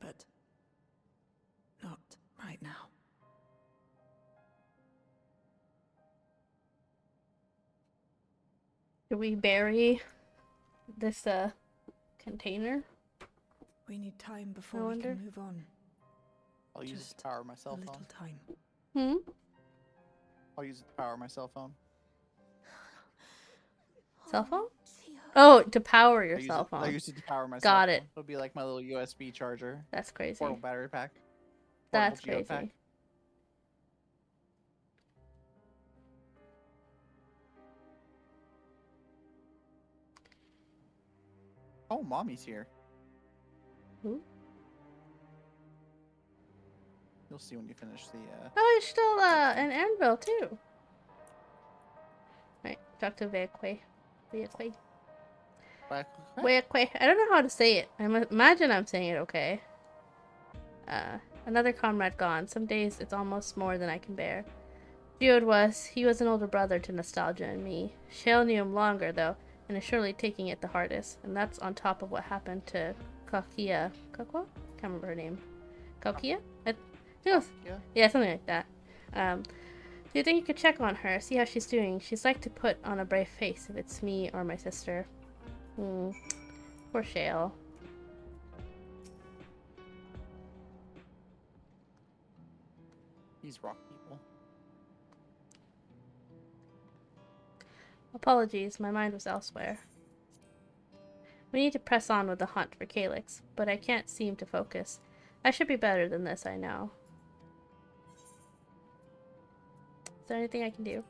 But not right now. Do we bury this container? We need time before we can move on. I'll use it to power my cell phone. A little time. Hmm? I'll use it to power my cell phone. Cell phone? Oh, to power your cell phone. I use it to power my cell Got phone. it. It'll be like my little USB charger. That's crazy. Portable battery pack. That's Portable crazy. geopack. Oh, Mommy's here. Who? You'll see when you finish the, Oh, he's still, in Anvil, too. Right, talk to Veakwe. Veakwe. Veakwe. I don't know how to say it. I imagine I'm saying it okay. Another comrade gone. Some days it's almost more than I can bear. Geode was. He was an older brother to Nostalgia and me. Shale knew him longer, though, and is surely taking it the hardest. And that's on top of what happened to Kakia. Kakwa? Can't remember her name. Kakia? Yeah, something like that. Do you think you could check on her, see how she's doing? She's like to put on a brave face if it's me or my sister. Poor Shale. These rock people. Apologies, my mind was elsewhere. We need to press on with the hunt for Calyx, but I can't seem to focus. I should be better than this, I know. Is there anything I can do?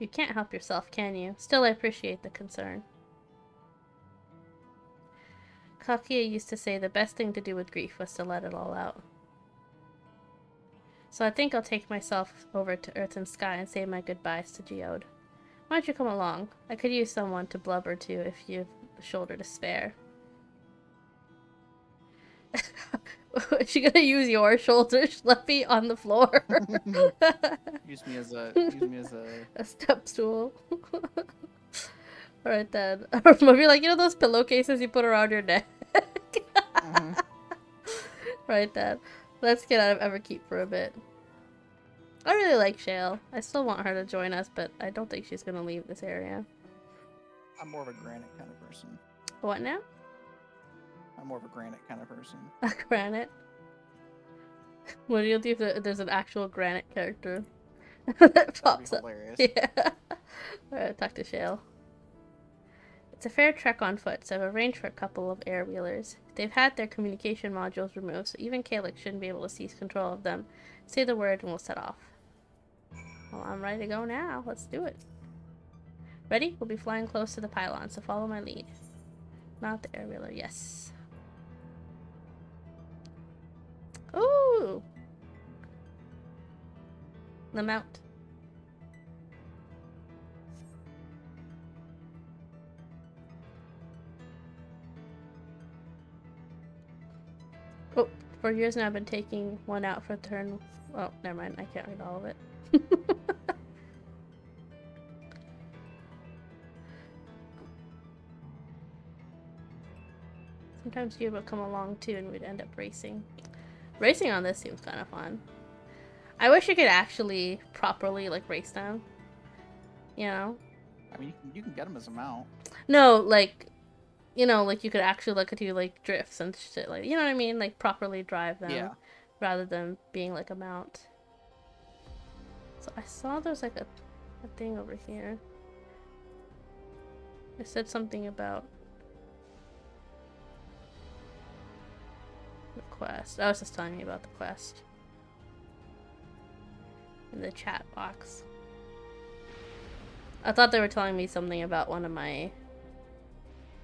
You can't help yourself, can you? Still, I appreciate the concern. Kakia used to say the best thing to do with grief was to let it all out. So I think I'll take myself over to Earth and Sky and say my goodbyes to Geode. Why don't you come along? I could use someone to blubber to if you've the shoulder to spare. Is she gonna use your shoulder, Schleppy, on the floor? Use me as a a step stool. Alright then. Or maybe like, you know those pillowcases you put around your neck? Right then. Let's get out of Everkeep for a bit. I really like Shale. I still want her to join us, but I don't think she's gonna leave this area. I'm more of a granite kind of person. What now? I'm more of a granite kind of person. A granite? What do you do if there's an actual granite character that pops up? Hilarious. Yeah. Alright, talk to Shale. It's a fair trek on foot, so I've arranged for a couple of air-wheelers. They've had their communication modules removed, so even Calyx shouldn't be able to seize control of them. Say the word and we'll set off. Well, I'm ready to go now. Let's do it. Ready? We'll be flying close to the pylon, so follow my lead. Not the air-wheeler, yes. Ooh! The mount. Oh, for years now I've been taking one out for a turn. Oh, never mind. I can't read all of it. Sometimes you would come along too and we'd end up racing. Racing on this seems kind of fun. I wish you could actually properly like race them. You know? I mean, you can get them as a mount. No, like, you know, like you could actually look at you like drifts and shit, like, you know what I mean? Like properly drive them. Yeah. Rather than being like a mount. So I saw there's like a a thing over here. It said something about the quest. Oh, it's just telling me about the quest in the chat box. I thought they were telling me something about one of my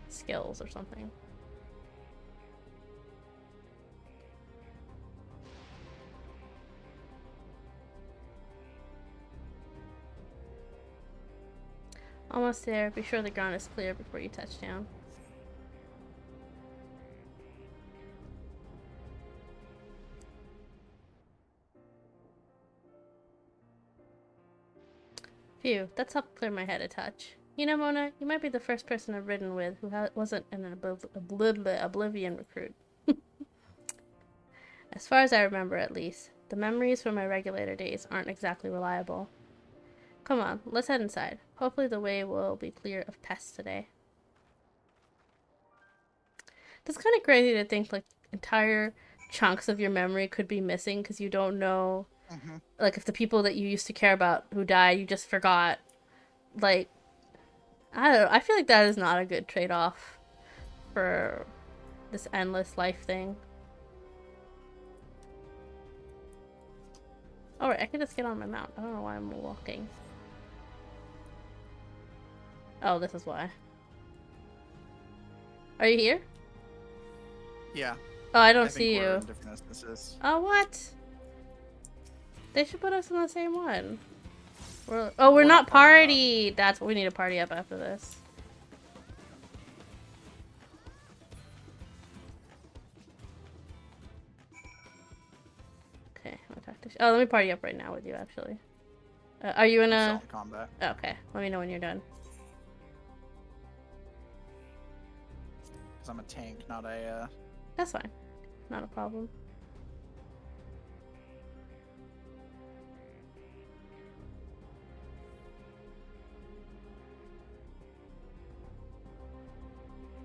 skills or something. Almost there. Be sure the ground is clear before you touch down. Phew, that's helped clear my head a touch. You know, Mona, you might be the first person I've ridden with who wasn't an Oblivion recruit. As far as I remember, at least, the memories from my regulator days aren't exactly reliable. Come on, let's head inside. Hopefully the way will be clear of pests today. It's kind of crazy to think, like, entire chunks of your memory could be missing because you don't know, like, if the people that you used to care about who died, you just forgot. Like, I don't know. I feel like that is not a good trade-off for this endless life thing. Alright, I can just get on my mount. I don't know why I'm walking. Oh, this is why. Are you here? Yeah. Oh, I don't see you. Different instances. Oh, what? They should put us in the same one. We're not party. That's what we need to party up after this. Okay, I'll talk to. Oh, let me party up right now with you. Actually, are you in a combat? Okay, let me know when you're done. Because I'm a tank, not a. That's fine. Not a problem.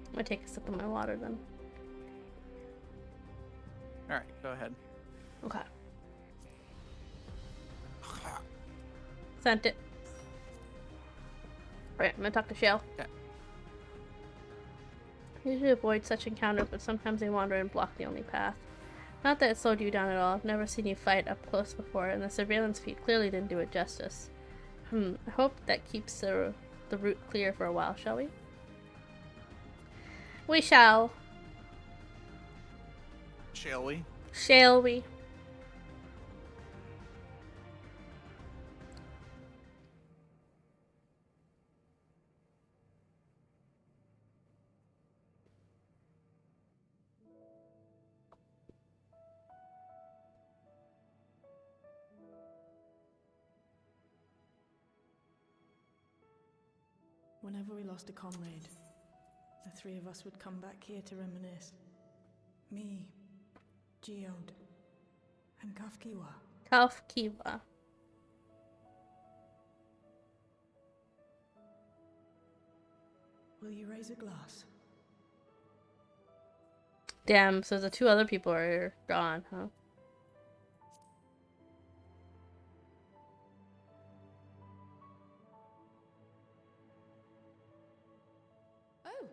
I'm gonna take a sip of my water then. Alright, go ahead. Okay. Sent it. Alright, I'm gonna talk to Shale. Okay. I usually avoid such encounters, but sometimes they wander and block the only path. Not that it slowed you down at all. I've never seen you fight up close before, and the surveillance feed clearly didn't do it justice. I hope that keeps the route clear for a while, shall we? We shall. Shall we? Shall we? Whenever we lost a comrade, the three of us would come back here to reminisce. Me, Geode, and Kafkiwa. Kafkiwa. Will you raise a glass? Damn, so the two other people are gone, huh? Oh.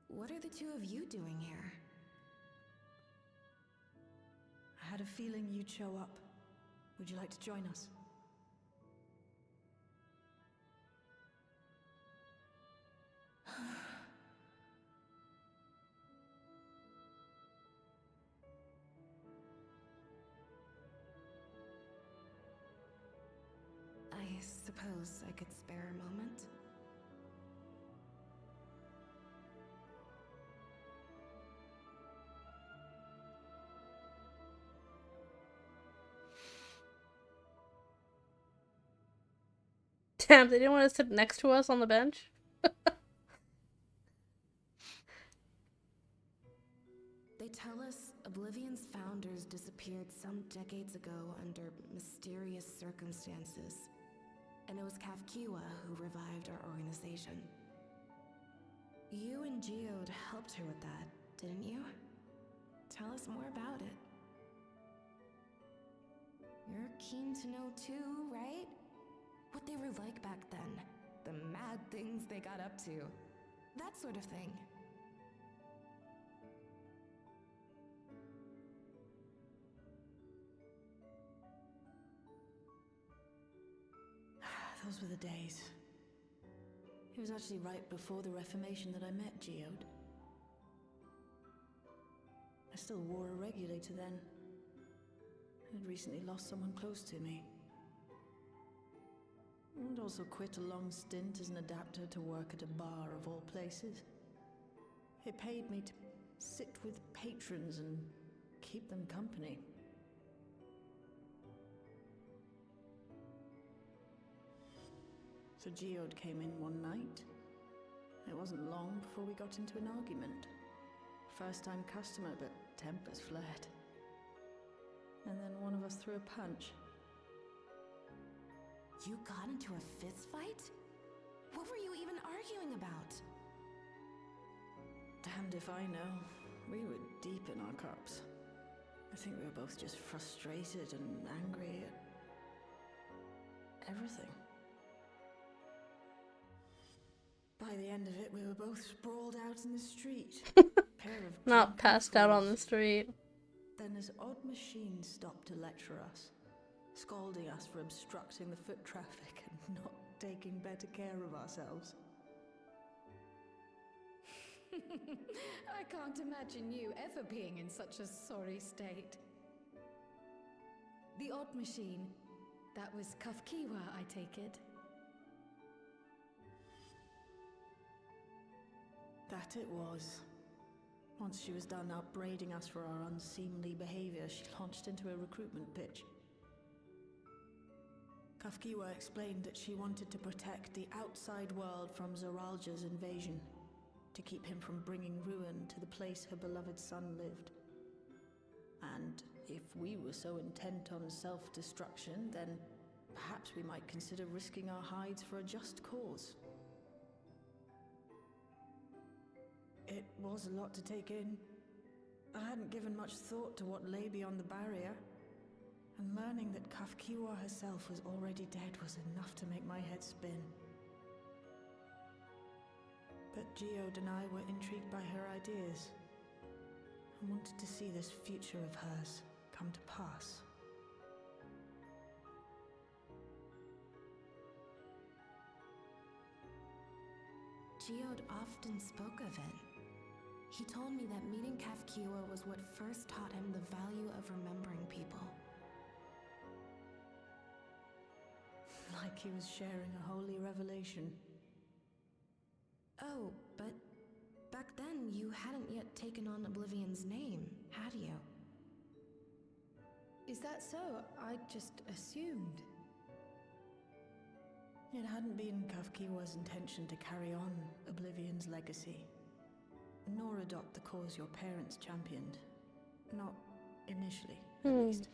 What are the two of you doing here? I had a feeling you'd show up. Would you like to join us? I suppose I could spare a moment. Damn, they didn't want to sit next to us on the bench? They tell us Oblivion's founders disappeared some decades ago under mysterious circumstances. And it was Kafkiwa who revived our organization. You and Geode helped her with that, didn't you? Tell us more about it. You're keen to know too, right? What they were like back then. The mad things they got up to. That sort of thing. Those were the days. It was actually right before the Reformation that I met Geode. I still wore a regulator then. I'd recently lost someone close to me. I'd also quit a long stint as an adapter to work at a bar of all places. It paid me to sit with patrons and keep them company. So Geode came in one night. It wasn't long before we got into an argument. First-time customer, but tempers flared. And then one of us threw a punch. You got into a fist fight? What were you even arguing about? Damned if I know. We were deep in our cups. I think we were both just frustrated and angry at everything. By the end of it, we were both sprawled out in the street. Not passed out on the street. Then this odd machine stopped to lecture us, scolding us for obstructing the foot traffic and not taking better care of ourselves. I can't imagine you ever being in such a sorry state. The odd machine, that was Kafkiwa, I take it. That it was. Once she was done upbraiding us for our unseemly behavior, she launched into a recruitment pitch. Kafkiwa explained that she wanted to protect the outside world from Zoralja's invasion, to keep him from bringing ruin to the place her beloved son lived. And if we were so intent on self-destruction, then perhaps we might consider risking our hides for a just cause. It was a lot to take in. I hadn't given much thought to what lay beyond the barrier, and learning that Kafkiwa herself was already dead was enough to make my head spin. But Geode and I were intrigued by her ideas, and wanted to see this future of hers come to pass. Geode often spoke of it. He told me that meeting Kafkiwa was what first taught him the value of remembering people. Like he was sharing a holy revelation. Oh, but back then you hadn't yet taken on Oblivion's name, had you? Is that so? I just assumed. It hadn't been Kafkiwa's intention to carry on Oblivion's legacy, nor adopt the cause your parents championed. Not initially, at least.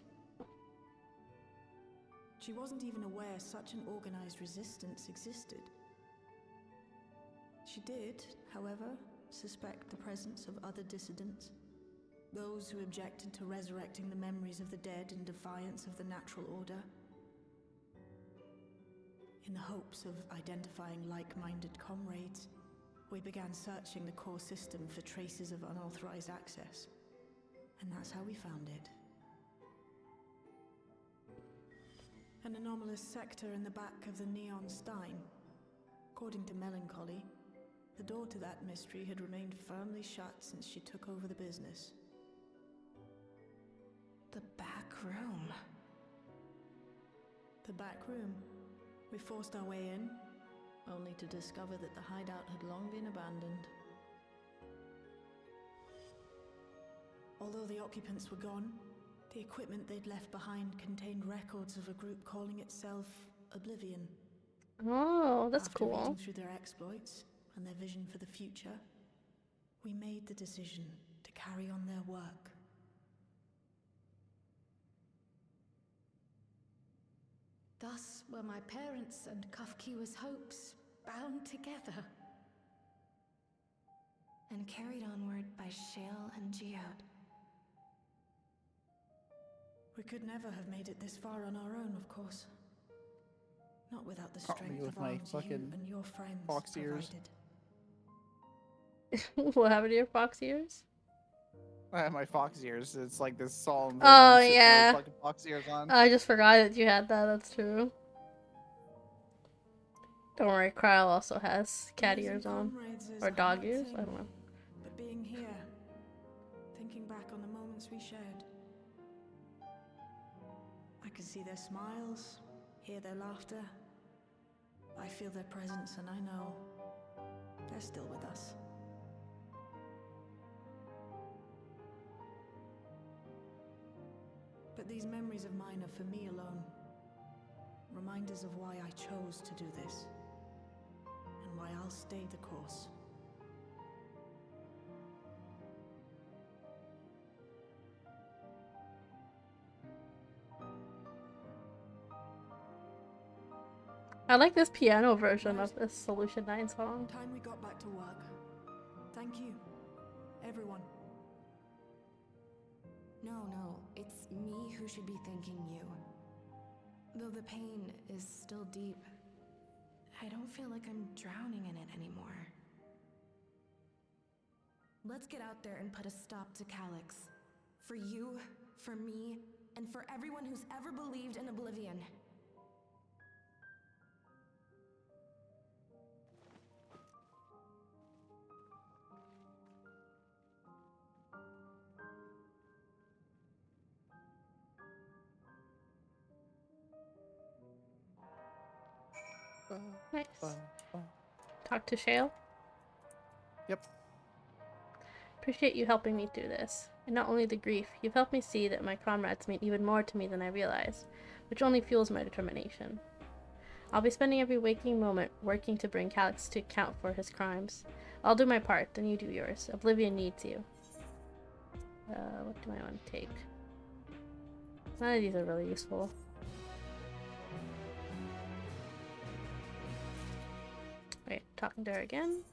She wasn't even aware such an organized resistance existed. She did, however, suspect the presence of other dissidents, those who objected to resurrecting the memories of the dead in defiance of the natural order. In the hopes of identifying like-minded comrades, we began searching the core system for traces of unauthorized access. And that's how we found it. An anomalous sector in the back of the Neon Stein. According to Melancholy, the door to that mystery had remained firmly shut since she took over the business. The back room. The back room. We forced our way in, only to discover that the hideout had long been abandoned. Although the occupants were gone, the equipment they'd left behind contained records of a group calling itself Oblivion. Oh, that's After cool. reading through their exploits and their vision for the future, we made the decision to carry on their work. Thus were my parents' and Kafkiwa's hopes bound together. And carried onward by Shale and Geode. We could never have made it this far on our own, of course. Not without the Caught me strength with of my arms you fucking and your friends fox ears. provided. What happened to your fox ears? I have my fox ears. It's like this solemn thing. Oh, I'm sitting there with yeah. fucking fox ears on. I just forgot that you had that. That's true. Don't worry, Kyle also has cat Losing ears on. comrades is Or a dog hard ears? I thing, don't know. But being here, thinking back on the moments we shared, I can see their smiles, hear their laughter. I feel their presence and I know they're still with us. But these memories of mine are for me alone. Reminders of why I chose to do this. And why I'll stay the course. I like this piano version of this Solution 9 song. Time we got back to work. Thank you, everyone. No, it's me who should be thanking you. Though the pain is still deep, I don't feel like I'm drowning in it anymore. Let's get out there and put a stop to Calyx. For you, for me, and for everyone who's ever believed in Oblivion. Nice. Talk to Shale? Yep. Appreciate you helping me through this. And not only the grief, you've helped me see that my comrades mean even more to me than I realized, which only fuels my determination. I'll be spending every waking moment working to bring Calyx to account for his crimes. I'll do my part, then you do yours. Oblivion needs you. What do I want to take? None of these are really useful. Wait, talking to her again.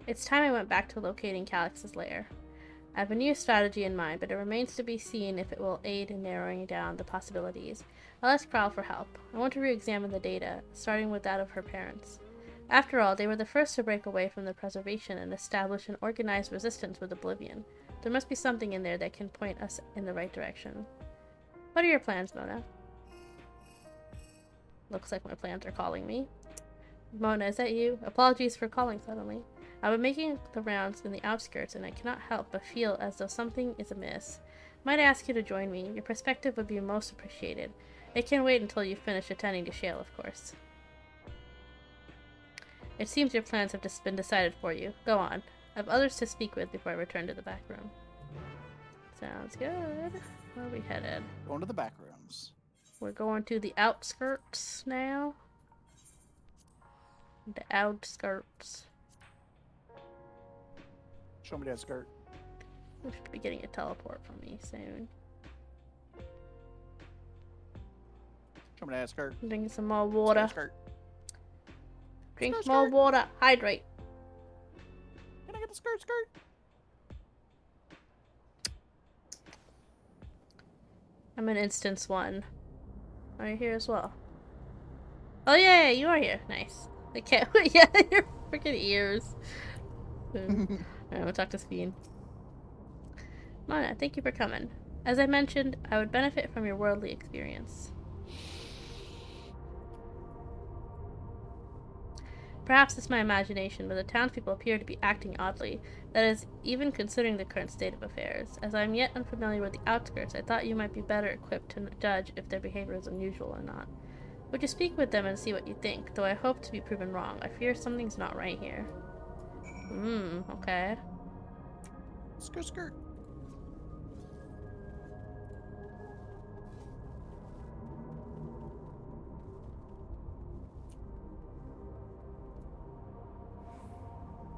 It's time I went back to locating Calyx's lair. I have a new strategy in mind, but it remains to be seen if it will aid in narrowing down the possibilities. I'll ask Prowl for help. I want to re-examine the data, starting with that of her parents. After all, they were the first to break away from the preservation and establish an organized resistance with Oblivion. There must be something in there that can point us in the right direction. What are your plans, Mona? Looks like my plans are calling me. Mona, is that you? Apologies for calling suddenly. I've been making the rounds in the outskirts, and I cannot help but feel as though something is amiss. Might I ask you to join me? Your perspective would be most appreciated. It can wait until you finish attending to Shale, of course. It seems your plans have just been decided for you. Go on. I have others to speak with before I return to the back room. Sounds good. Where are we headed? Going to the back rooms. We're going to the outskirts now. The outskirts. Show me that skirt. We should be getting a teleport from me soon. Show me that skirt. Drinking some more water. Skirt. Drink Skirt, more skirt. water. Hydrate. Can I get the skirt? I'm in instance 1. Are you here as well? Oh yeah, you are here. Nice. I can't wait. Yeah, your freaking ears. Alright, we'll talk to Sphene. Mona, thank you for coming. As I mentioned, I would benefit from your worldly experience. Perhaps it's my imagination, but the townspeople appear to be acting oddly. That is, even considering the current state of affairs. As I am yet unfamiliar with the outskirts, I thought you might be better equipped to judge if their behavior is unusual or not. Would you speak with them and see what you think? Though I hope to be proven wrong. I fear something's not right here. Okay. Skirt.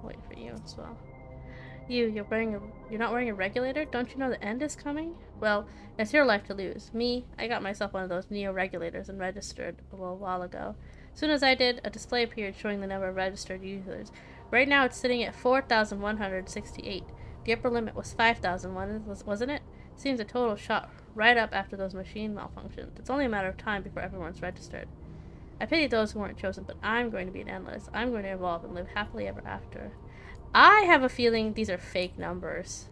Wait for you as well. You're not wearing a regulator? Don't you know the end is coming? Well, it's your life to lose. Me, I got myself one of those neo-regulators and registered a little while ago. As soon as I did, a display appeared showing the number of registered users. Right now it's sitting at 4,168. The upper limit was 5,000, wasn't it? Seems a total shot right up after those machine malfunctions. It's only a matter of time before everyone's registered. I pity those who weren't chosen, but I'm going to be an endless. I'm going to evolve and live happily ever after. I have a feeling these are fake numbers.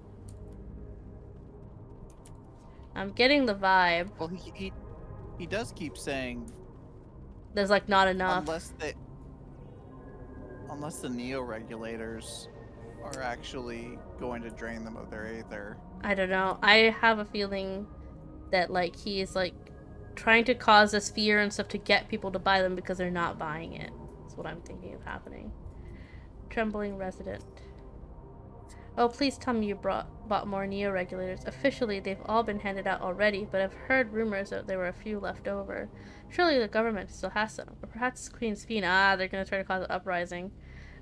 I'm getting the vibe. Well, he does keep saying there's like not enough. Unless the Neo regulators are actually going to drain them of their aether. I don't know. I have a feeling that like he is like trying to cause this fear and stuff to get people to buy them because they're not buying it. That's what I'm thinking of happening. Trembling resident. Oh, please tell me you bought more Neo regulators. Officially, they've all been handed out already, but I've heard rumors that there were a few left over. Surely the government still has some. Or perhaps Queen Spine. They're gonna try to cause an uprising.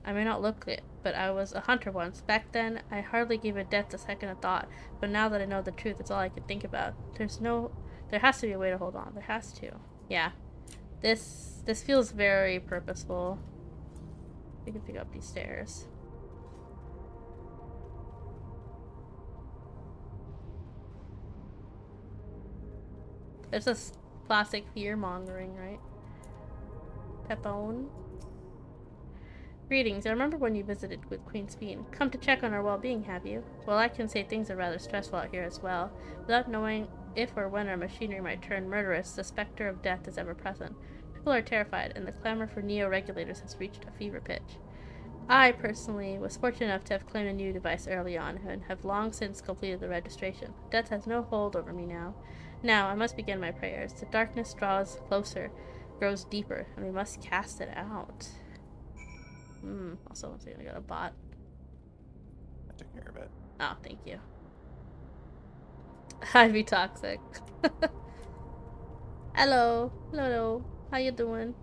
I may not look it, but I was a hunter once. Back then, I hardly gave a death a second of thought, but now that I know the truth, it's all I can think about. There has to be a way to hold on. There has to. Yeah. This feels very purposeful. We can pick up these stairs. There's this classic fear-mongering, right? Pepone. Greetings. I remember when you visited with Queen Spine. Come to check on our well-being, have you? Well, I can say things are rather stressful out here as well. Without knowing if or when our machinery might turn murderous, the specter of death is ever present. People are terrified, and the clamor for Neo-regulators has reached a fever pitch. I, personally, was fortunate enough to have claimed a new device early on, and have long since completed the registration. Death has no hold over me now. Now, I must begin my prayers. The darkness draws closer, grows deeper, and we must cast it out. Also, I'm saying I got a bot. I took care of it. Oh, thank you. I'd be toxic. Hello. Hello. How you doing?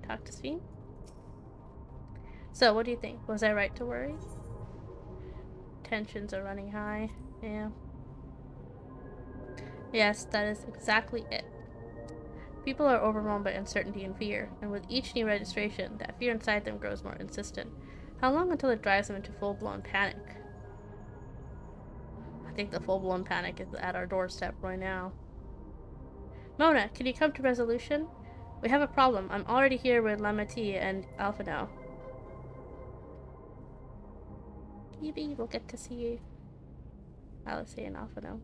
Talk to Spine. So, what do you think? Was I right to worry? Tensions are running high. Yeah. Yes, that is exactly it. People are overwhelmed by uncertainty and fear, and with each new registration, that fear inside them grows more insistent. How long until it drives them into full-blown panic? I think the full-blown panic is at our doorstep right now. Mona, can you come to resolution? We have a problem. I'm already here with Lamati and Alphino. Maybe we'll get to see Alice and Alphino.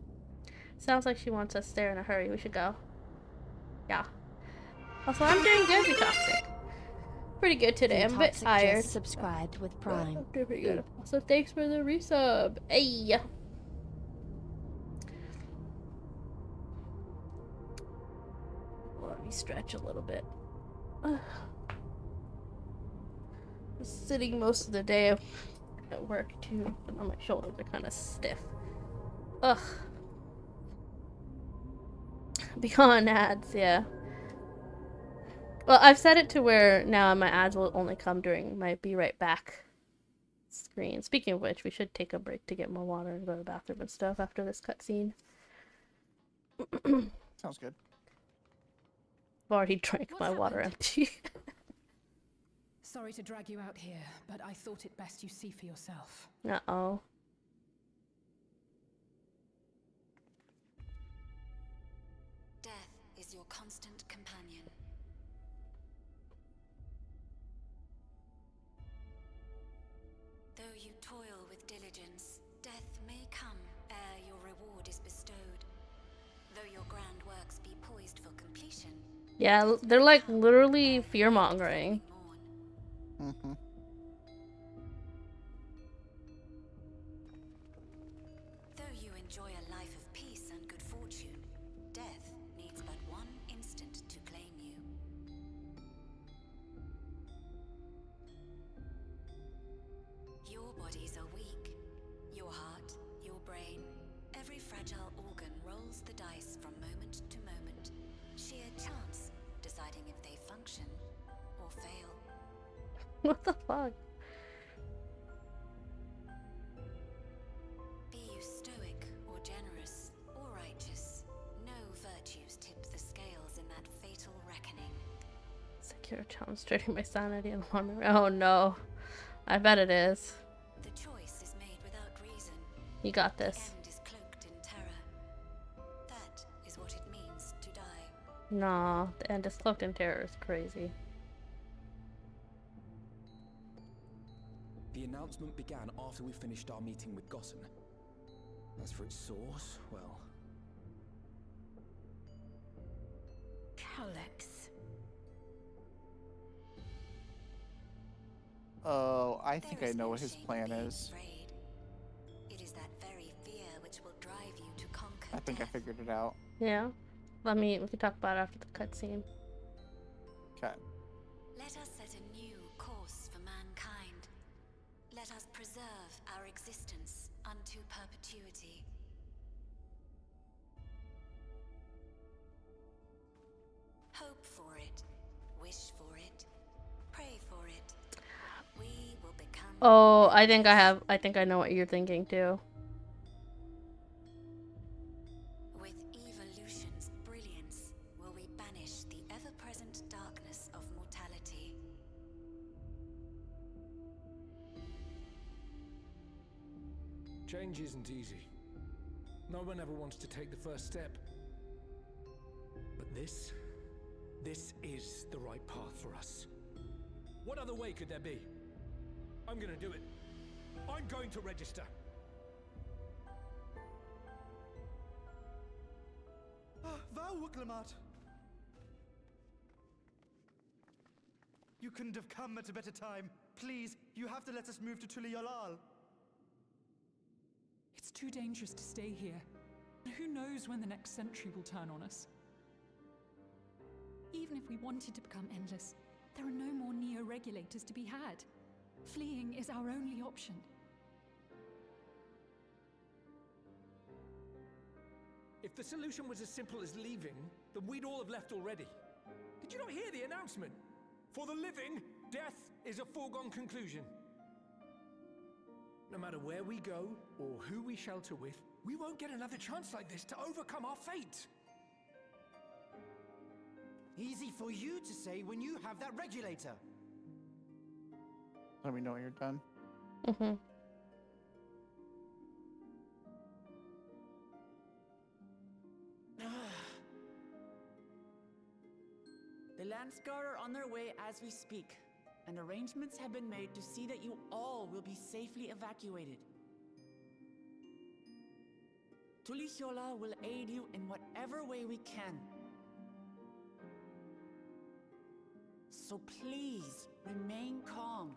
Sounds like she wants us there in a hurry. We should go. Yeah. Also, I'm doing good, you toxic. Pretty good today. I'm a bit tired. Just subscribed with Prime. I'm doing pretty good. So thanks for the resub. Hey. Let me stretch a little bit. Sitting most of the day at work too, and my shoulders are kind of stiff. Ugh. Beyond ads, yeah. Well, I've set it to where now my ads will only come during my be right back screen. Speaking of which, we should take a break to get more water and go to the bathroom and stuff after this cutscene. Sounds good. I've already drank my water empty. Sorry to drag you out here, but I thought it best you see for yourself. Uh-oh. Death is your constant companion. Though you toil with diligence, death may come ere your reward is bestowed. Though your grand works be poised for completion. Yeah, they're like literally fear-mongering. Mm-hmm. Though you enjoy a life of peace and good fortune, death needs but one instant to claim you. Your bodies are weak. Your heart, your brain, every fragile organ rolls the dice from moment to moment. Sheer chance deciding if they function or fail. What the fuck? Be you stoic or generous or righteous, know You're demonstrating my sanity and harming. Oh no. I bet it is. The choice is made without reason. You got this. The end is cloaked in terror. That is what it means to die. No, the end is cloaked in terror is crazy. The announcement began after we finished our meeting with Gossen. As for its source, well... Alex. Oh, I think I know what his plan is. It is that very fear which will drive you to conquer I think I figured it out. Yeah. We can talk about it after the cutscene. Okay. Let us set a new course for mankind. Let us preserve our existence unto perpetuity. Hope for it, wish for it, pray for it. We will become... Oh, I think I know what you're thinking too. With evolution's brilliance will we banish the ever-present darkness of mortality. Change isn't easy. No one ever wants to take the first step. But this is the right path for us. What other way could there be? I'm gonna do it. I'm going to register. Vauwuklamat! You couldn't have come at a better time. Please, you have to let us move to Tuliolal. It's too dangerous to stay here. Who knows when the next century will turn on us? Even if we wanted to become endless, there are no more neo-regulators to be had. Fleeing is our only option. If the solution was as simple as leaving, then we'd all have left already. Did you not hear the announcement? For the living, death is a foregone conclusion. No matter where we go, or who we shelter with, we won't get another chance like this to overcome our fate. Easy for you to say when you have that regulator. Let me know when you're done. Mm-hmm. The Landsguard are on their way as we speak, and arrangements have been made to see that you all will be safely evacuated. Tulichola will aid you in whatever way we can. So please, remain calm.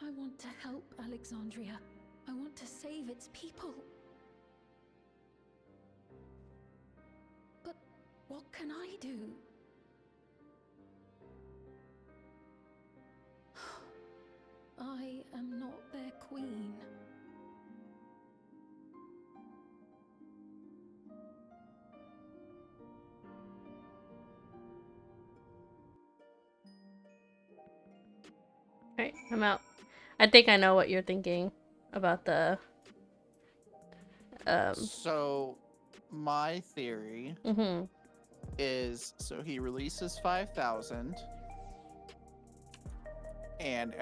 I want to help Alexandria. I want to save its people. But what can I do? I am not their queen. Alright, I'm out. I think I know what you're thinking about the So my theory is, so he releases 5,000 and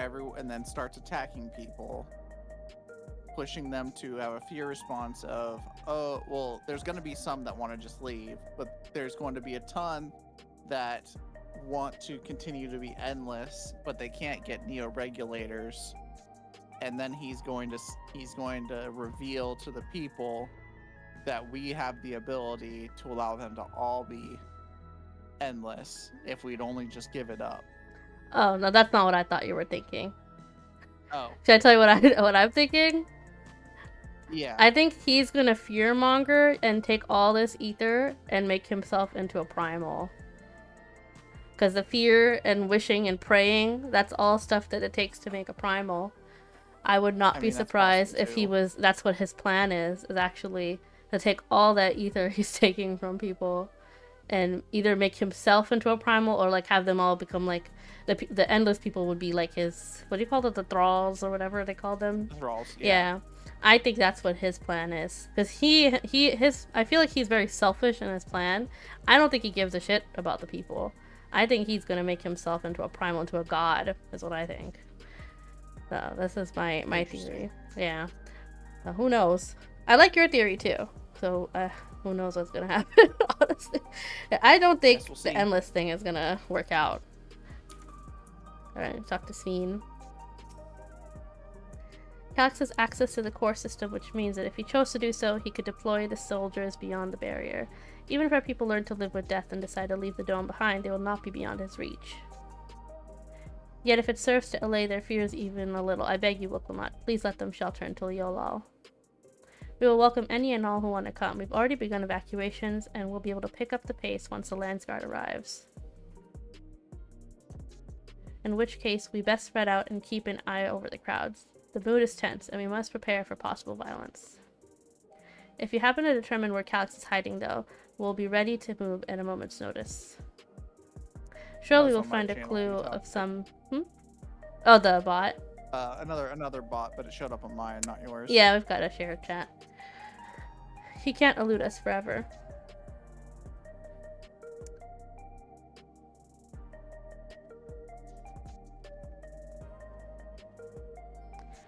then starts attacking people, pushing them to have a fear response of, oh well, there's going to be some that want to just leave, but there's going to be a ton that want to continue to be endless, but they can't get neo-regulators. And then he's going to reveal to the people that we have the ability to allow them to all be endless if we'd only just give it up. Oh no, that's not what I thought you were thinking. Oh. Should I tell you what I'm thinking? Yeah. I think he's gonna fearmonger and take all this ether and make himself into a primal. Because the fear and wishing and praying, that's all stuff that it takes to make a primal. I would not be surprised if he was, that's what his plan is actually to take all that ether he's taking from people and either make himself into a primal or like have them all become like, the endless people would be like his, what do you call it, the thralls or whatever they call them? Thralls, yeah. I think that's what his plan is. Because I feel like he's very selfish in his plan. I don't think he gives a shit about the people. I think he's going to make himself into a primal, into a god, is what I think. So this is my theory. Yeah. Who knows? I like your theory too. So who knows what's going to happen, honestly. I don't think the endless thing is going to work out. Alright, talk to Sven. Calix has access to the core system, which means that if he chose to do so, he could deploy the soldiers beyond the barrier. Even if our people learn to live with death and decide to leave the dome behind, they will not be beyond his reach. Yet if it serves to allay their fears even a little, I beg you, Wuklamot, please let them shelter until Yolal. We will welcome any and all who want to come. We've already begun evacuations, and we'll be able to pick up the pace once the Landsguard arrives. In which case, we best spread out and keep an eye over the crowds. The mood is tense, and we must prepare for possible violence. If you happen to determine where Calix is hiding, though, we'll be ready to move at a moment's notice. Surely we'll find a clue of some... Oh, the bot? Another bot, but it showed up on mine, not yours. Yeah, we've got a shared chat. He can't elude us forever.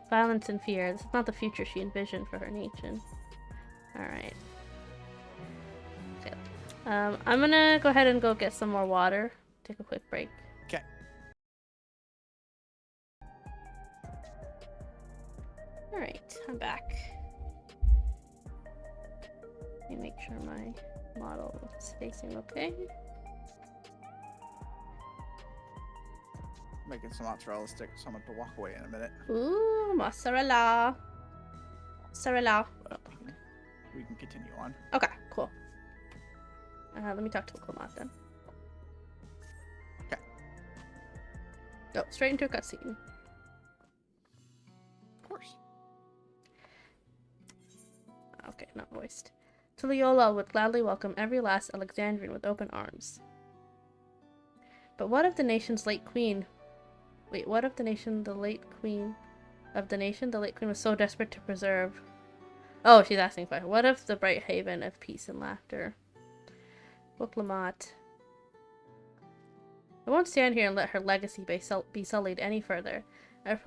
Violence and fear. This is not the future she envisioned for her nation. Alright. Okay. I'm gonna go ahead and go get some more water. Take a quick break. Okay. Alright, I'm back. Let me make sure my model is facing okay. Making some mozzarella sticks, so I'm going to walk away in a minute. Ooh, mozzarella. Mozzarella. We can continue on. Okay, cool. Let me talk to Wuklamot then. Okay. Go straight into a cutscene. Of course. Okay, not voiced. Tuliyola would gladly welcome every last Alexandrian with open arms. But what if the nation's late queen... Wait, what if the late queen was so desperate to preserve... Oh, she's asking a question. What if the bright haven of peace and laughter? Wuklamot. I won't stand here and let her legacy be sullied any further.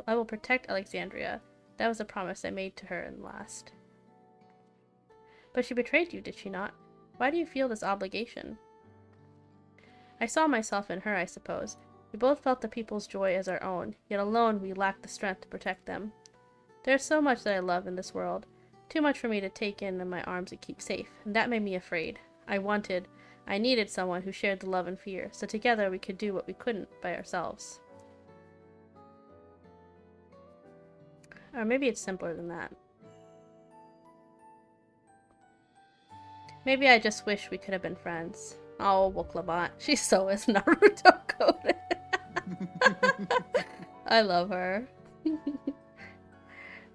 I will protect Alexandria. That was a promise I made to her in last. But she betrayed you, did she not? Why do you feel this obligation? I saw myself in her, I suppose. We both felt the people's joy as our own, yet alone we lacked the strength to protect them. There is so much that I love in this world. Too much for me to take in my arms and keep safe, and that made me afraid. I needed someone who shared the love and fear, so together we could do what we couldn't by ourselves. Or maybe it's simpler than that. Maybe I just wish we could have been friends. Oh, Wuklamot. She so is Naruto coded. I love her.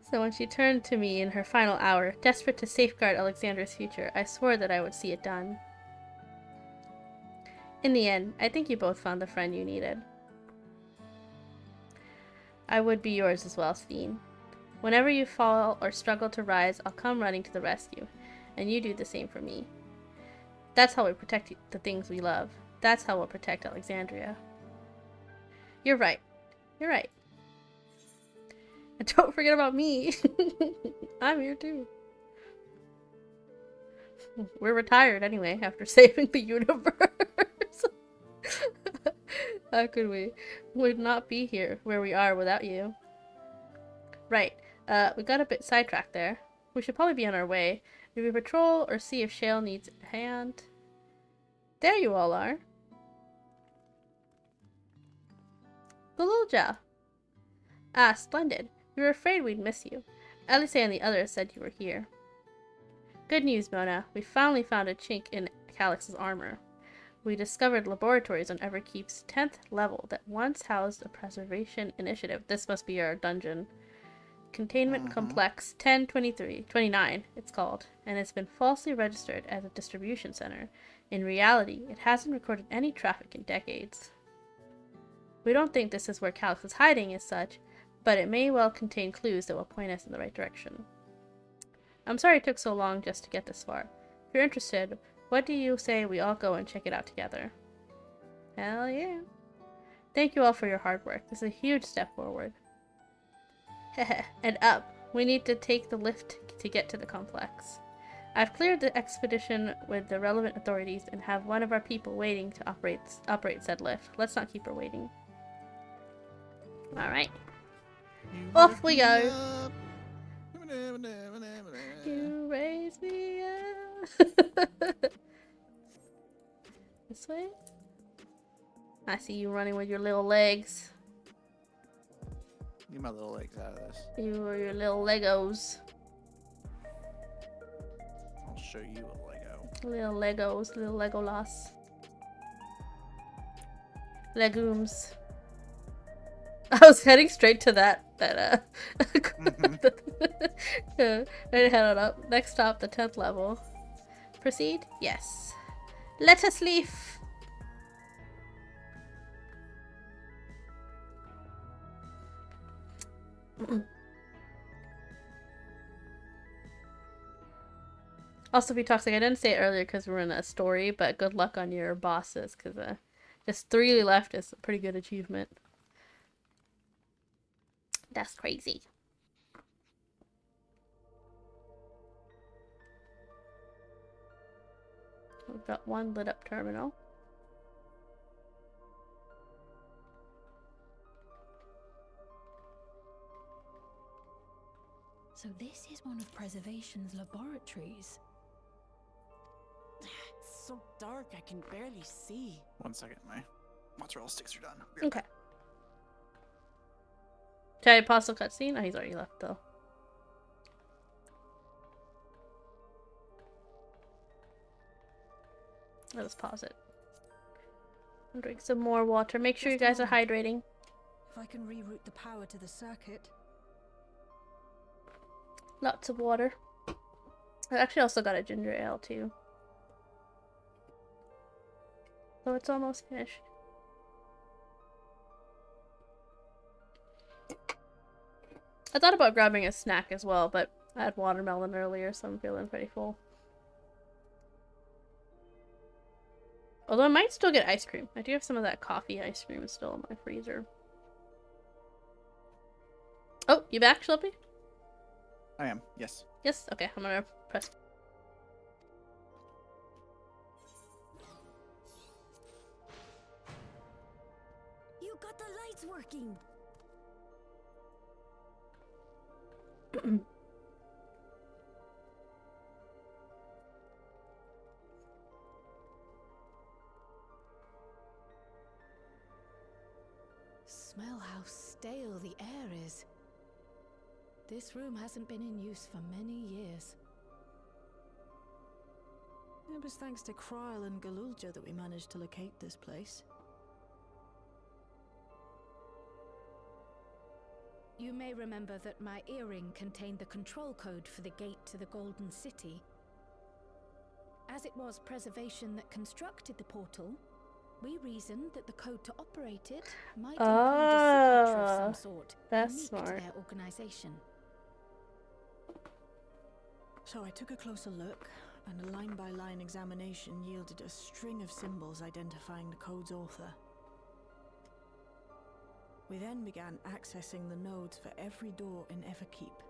So when she turned to me in her final hour, desperate to safeguard Alexandra's future, I swore that I would see it done. In the end, I think you both found the friend you needed. I would be yours as well, Sven. Whenever you fall or struggle to rise, I'll come running to the rescue, and you do the same for me. That's how we protect the things we love. That's how we'll protect Alexandria. You're right. You're right. And don't forget about me. I'm here too. We're retired anyway after saving the universe. How could we? We'd not be here where we are without you. Right. We got a bit sidetracked there. We should probably be on our way. Maybe patrol or see if Shale needs a hand. There you all are. Galulja. Ah, splendid. We were afraid we'd miss you. Elise and the others said you were here. Good news, Mona. We finally found a chink in Calix's armor. We discovered laboratories on Everkeep's 10th level that once housed a preservation initiative. This must be our dungeon. Containment Complex 1029, it's called, and it's been falsely registered as a distribution center. In reality, it hasn't recorded any traffic in decades. We don't think this is where Calix is hiding as such, but it may well contain clues that will point us in the right direction. I'm sorry it took so long just to get this far. If you're interested, what do you say we all go and check it out together? Hell yeah. Thank you all for your hard work. This is a huge step forward. And up. We need to take the lift to get to the complex. I've cleared the expedition with the relevant authorities and have one of our people waiting to operate said lift. Let's not keep her waiting. Alright. Off we go! You raise me up. This way? I see you running with your little legs. Get my little legs out of this. You or your little Legos. I'll show you a Lego. Little Legos, little Legolas. Legumes. I was heading straight to that. Right, head on up. Next stop, the 10th level. Proceed? Yes. Let us leave. Also, be toxic. I didn't say it earlier because we're in a story, but good luck on your bosses because just 3 left is a pretty good achievement. That's crazy. We've got 1 lit up terminal. So this is one of Preservation's laboratories. It's so dark I can barely see. 1 second, my mozzarella sticks are done. Okay. Did I pause the cutscene? Oh, he's already left though. Let's pause it. I'll drink some more water. Make sure you guys are hydrating. If I can reroute the power to the circuit. Lots of water. I actually also got a ginger ale too. So it's almost finished. I thought about grabbing a snack as well, but I had watermelon earlier, so I'm feeling pretty full. Although I might still get ice cream. I do have some of that coffee ice cream still in my freezer. Oh, you back, Shelby? I am, yes. Yes? Okay, I'm gonna press. You got the lights working! Smell how stale the air is. This room hasn't been in use for many years. It was thanks to Kryl and Galulja that we managed to locate this place. You may remember that my earring contained the control code for the gate to the Golden City. As it was Preservation that constructed the portal, we reasoned that the code to operate it might include a signature of some sort, that's unique smart. to their organization. So I took a closer look, and a line-by-line examination yielded a string of symbols identifying the code's author. We then began accessing the nodes for every door in Everkeep,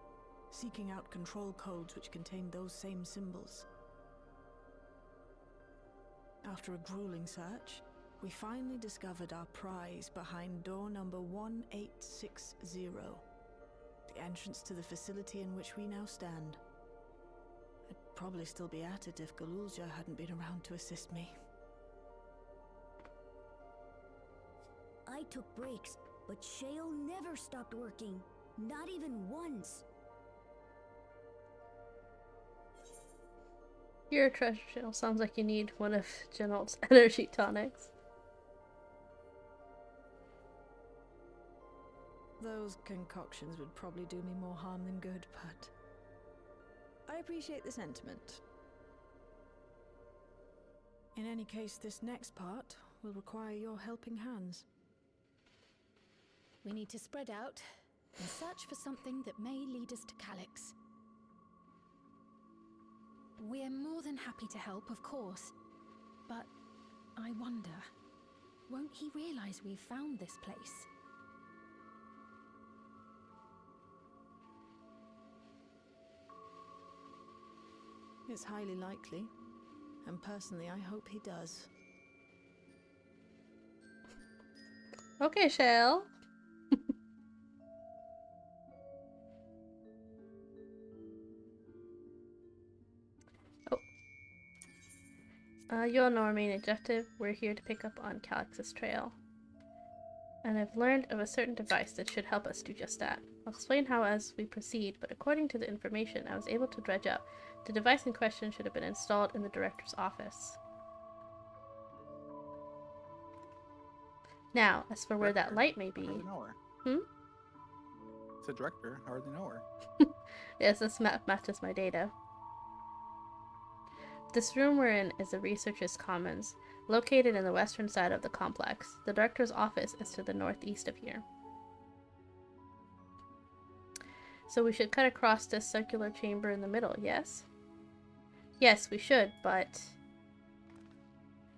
seeking out control codes which contained those same symbols. After a grueling search, we finally discovered our prize behind door number 1860, the entrance to the facility in which we now stand. I'd probably still be at it if Galulja hadn't been around to assist me. I took breaks, but Shale never stopped working. Not even once. Your treasure chest sounds like you need one of Genalt's energy tonics. Those concoctions would probably do me more harm than good, but I appreciate the sentiment. In any case, this next part will require your helping hands. We need to spread out and search for something that may lead us to Calyx. We're more than happy to help, of course. But I wonder, won't he realize we've found this place? It's highly likely. And personally, I hope he does. Okay, Shale. You'll know our main objective. We're here to pick up on Calyx's trail. And I've learned of a certain device that should help us do just that. I'll explain how as we proceed, but according to the information I was able to dredge up, the device in question should have been installed in the director's office. Now, as for where that light may be... How do they know her? Hmm? It's a director. How do they know her? Yes, this map matches my data. This room we're in is the Researchers' Commons, located in the western side of the complex. The director's office is to the northeast of here. So we should cut across this circular chamber in the middle, yes? Yes, we should, but...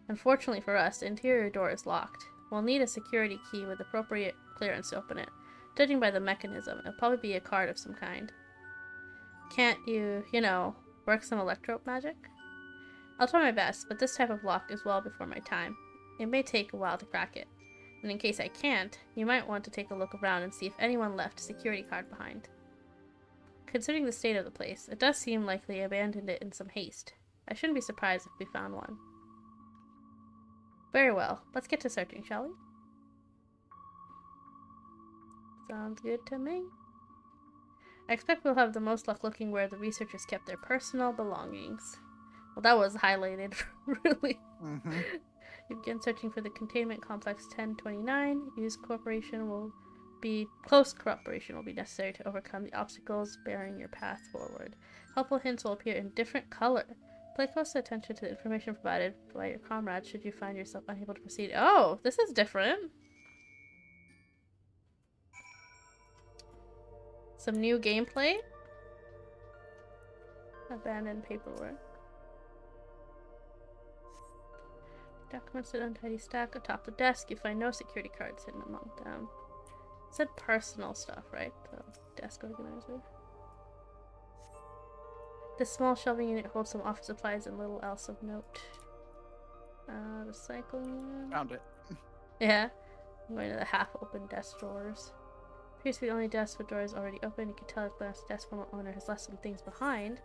Unfortunately for us, the interior door is locked. We'll need a security key with appropriate clearance to open it. Judging by the mechanism, it'll probably be a card of some kind. Can't you, work some electro magic? I'll try my best, but this type of lock is well before my time. It may take a while to crack it. And in case I can't, you might want to take a look around and see if anyone left a security card behind. Considering the state of the place, it does seem like they abandoned it in some haste. I shouldn't be surprised if we found one. Very well, let's get to searching, shall we? Sounds good to me. I expect we'll have the most luck looking where the researchers kept their personal belongings. Well, that was highlighted, really. Mm-hmm. You begin searching for the containment complex 1029. Close cooperation will be necessary to overcome the obstacles barring your path forward. Helpful hints will appear in different color. Pay close attention to the information provided by your comrades should you find yourself unable to proceed. Oh, this is different. Some new gameplay. Abandoned paperwork. Documents in untidy stack atop the desk. You find no security cards hidden among them. It said personal stuff, right? The desk organizer. This small shelving unit holds some office supplies and little else of note. Recycling. Found it. Yeah. I'm going to the half-open desk drawers. Appears to be the only desk with doors already open. You can tell if the desk former owner has left some things behind.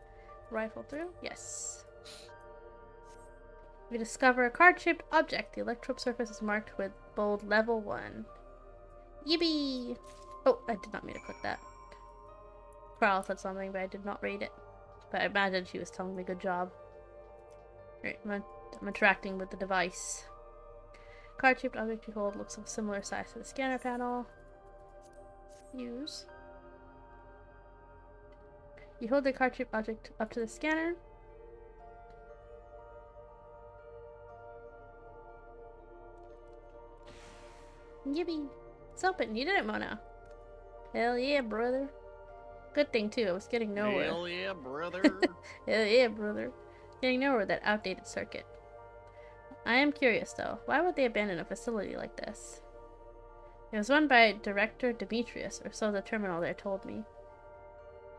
Rifle through? Yes. We discover a card-shaped object. The electrode surface is marked with bold level 1. Yippee! Oh, I did not mean to click that. Carl said something, but I did not read it. But I imagine she was telling me good job. Right, I'm interacting with the device. Card-shaped object you hold looks of similar size to the scanner panel. Use. You hold the card-shaped object up to the scanner. Yippee! It's open. You did it, Mona. Hell yeah, brother. Good thing, too. I was getting nowhere. Hell yeah, brother. Hell yeah, brother. Getting nowhere with that outdated circuit. I am curious, though. Why would they abandon a facility like this? It was run by Director Demetrius, or so the terminal there told me.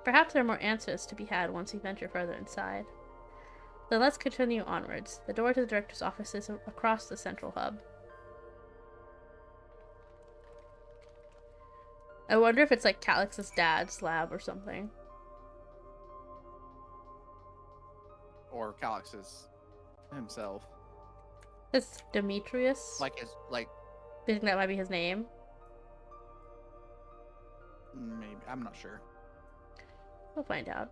Perhaps there are more answers to be had once we venture further inside. Then let's continue onwards. The door to the director's office is across the central hub. I wonder if it's like Calyx's dad's lab or something. Or Calyx's himself. It's Demetrius? Like his, like... Do you think that might be his name? Maybe. I'm not sure. We'll find out.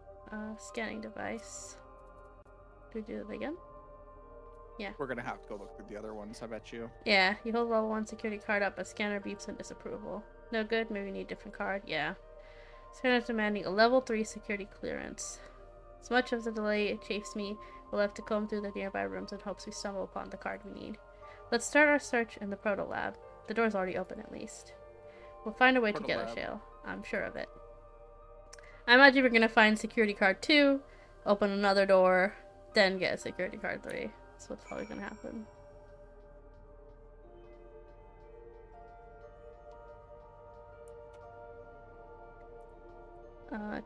Scanning device. Do we do that again? Yeah. We're gonna have to go look through the other ones, I bet you. Yeah, you hold level 1 security card up, a scanner beeps in disapproval. No good, maybe we need a different card. Yeah. Scanner's demanding a level 3 security clearance. As much as the delay chafes me, we'll have to comb through the nearby rooms in hopes we stumble upon the card we need. Let's start our search in the proto lab. The door's already open at least. We'll find a way together, Shale. I'm sure of it. I imagine we're gonna find security card 2, open another door, then get a security card 3. That's what's probably gonna happen.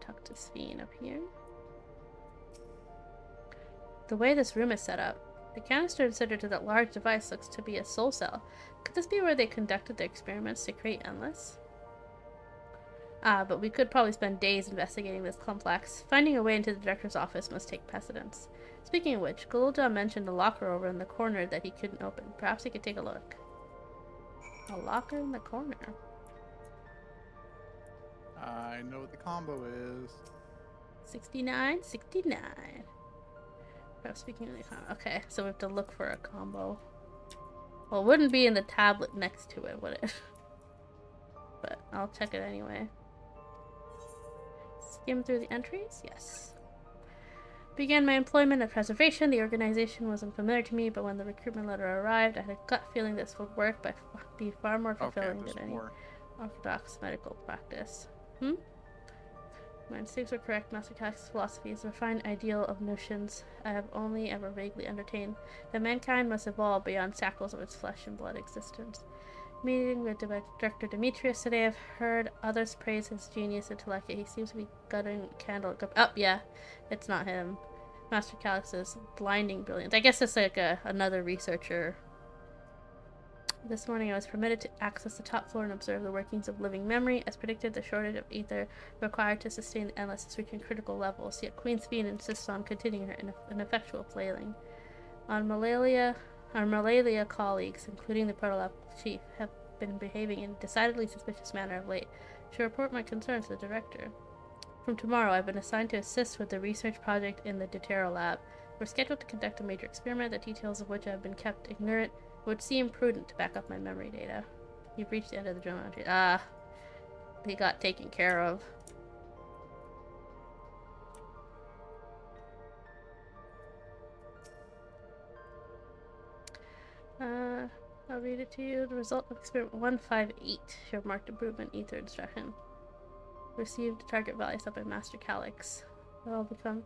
Talk to Sveen up here. The way this room is set up, the canister inserted to that large device looks to be a soul cell. Could this be where they conducted their experiments to create Endless? But we could probably spend days investigating this complex. Finding a way into the director's office must take precedence. Speaking of which, Gulja mentioned a locker over in the corner that he couldn't open. Perhaps he could take a look. A locker in the corner. I know what the combo is. 69, 69. Perhaps speaking of the combo. Okay, so we have to look for a combo. Well, it wouldn't be in the tablet next to it, would it? But I'll check it anyway. Skim through the entries? Yes. Began my employment at Preservation. The organization was unfamiliar to me, but when the recruitment letter arrived, I had a gut feeling this would work, but be far more fulfilling than any orthodox medical practice. My instincts were correct. Master Calic's philosophy is a refined ideal of notions I have only ever vaguely entertained, that mankind must evolve beyond shackles of its flesh and blood existence. Meeting with Director Demetrius today, I've heard others praise his genius intellect. He seems to be gutting candle. Oh, yeah, it's not him. Master Calix is blinding brilliance. I guess it's like another researcher. This morning I was permitted to access the top floor and observe the workings of living memory. As predicted, the shortage of ether required to sustain the Endless is reaching critical levels, yet Queen Sveen insists on continuing her ineffectual flailing. Our Malalia colleagues, including the Protolab chief, have been behaving in a decidedly suspicious manner of late. I should report my concerns to the director. From tomorrow, I've been assigned to assist with the research project in the Dawntrail lab. We're scheduled to conduct a major experiment, the details of which have been kept ignorant. It would seem prudent to back up my memory data. You've reached the end of the journal entry. They got taken care of. I'll read it to you. The result of experiment 158 showed marked improvement in ether instruction. Received target values up by Master Calix. They'll all become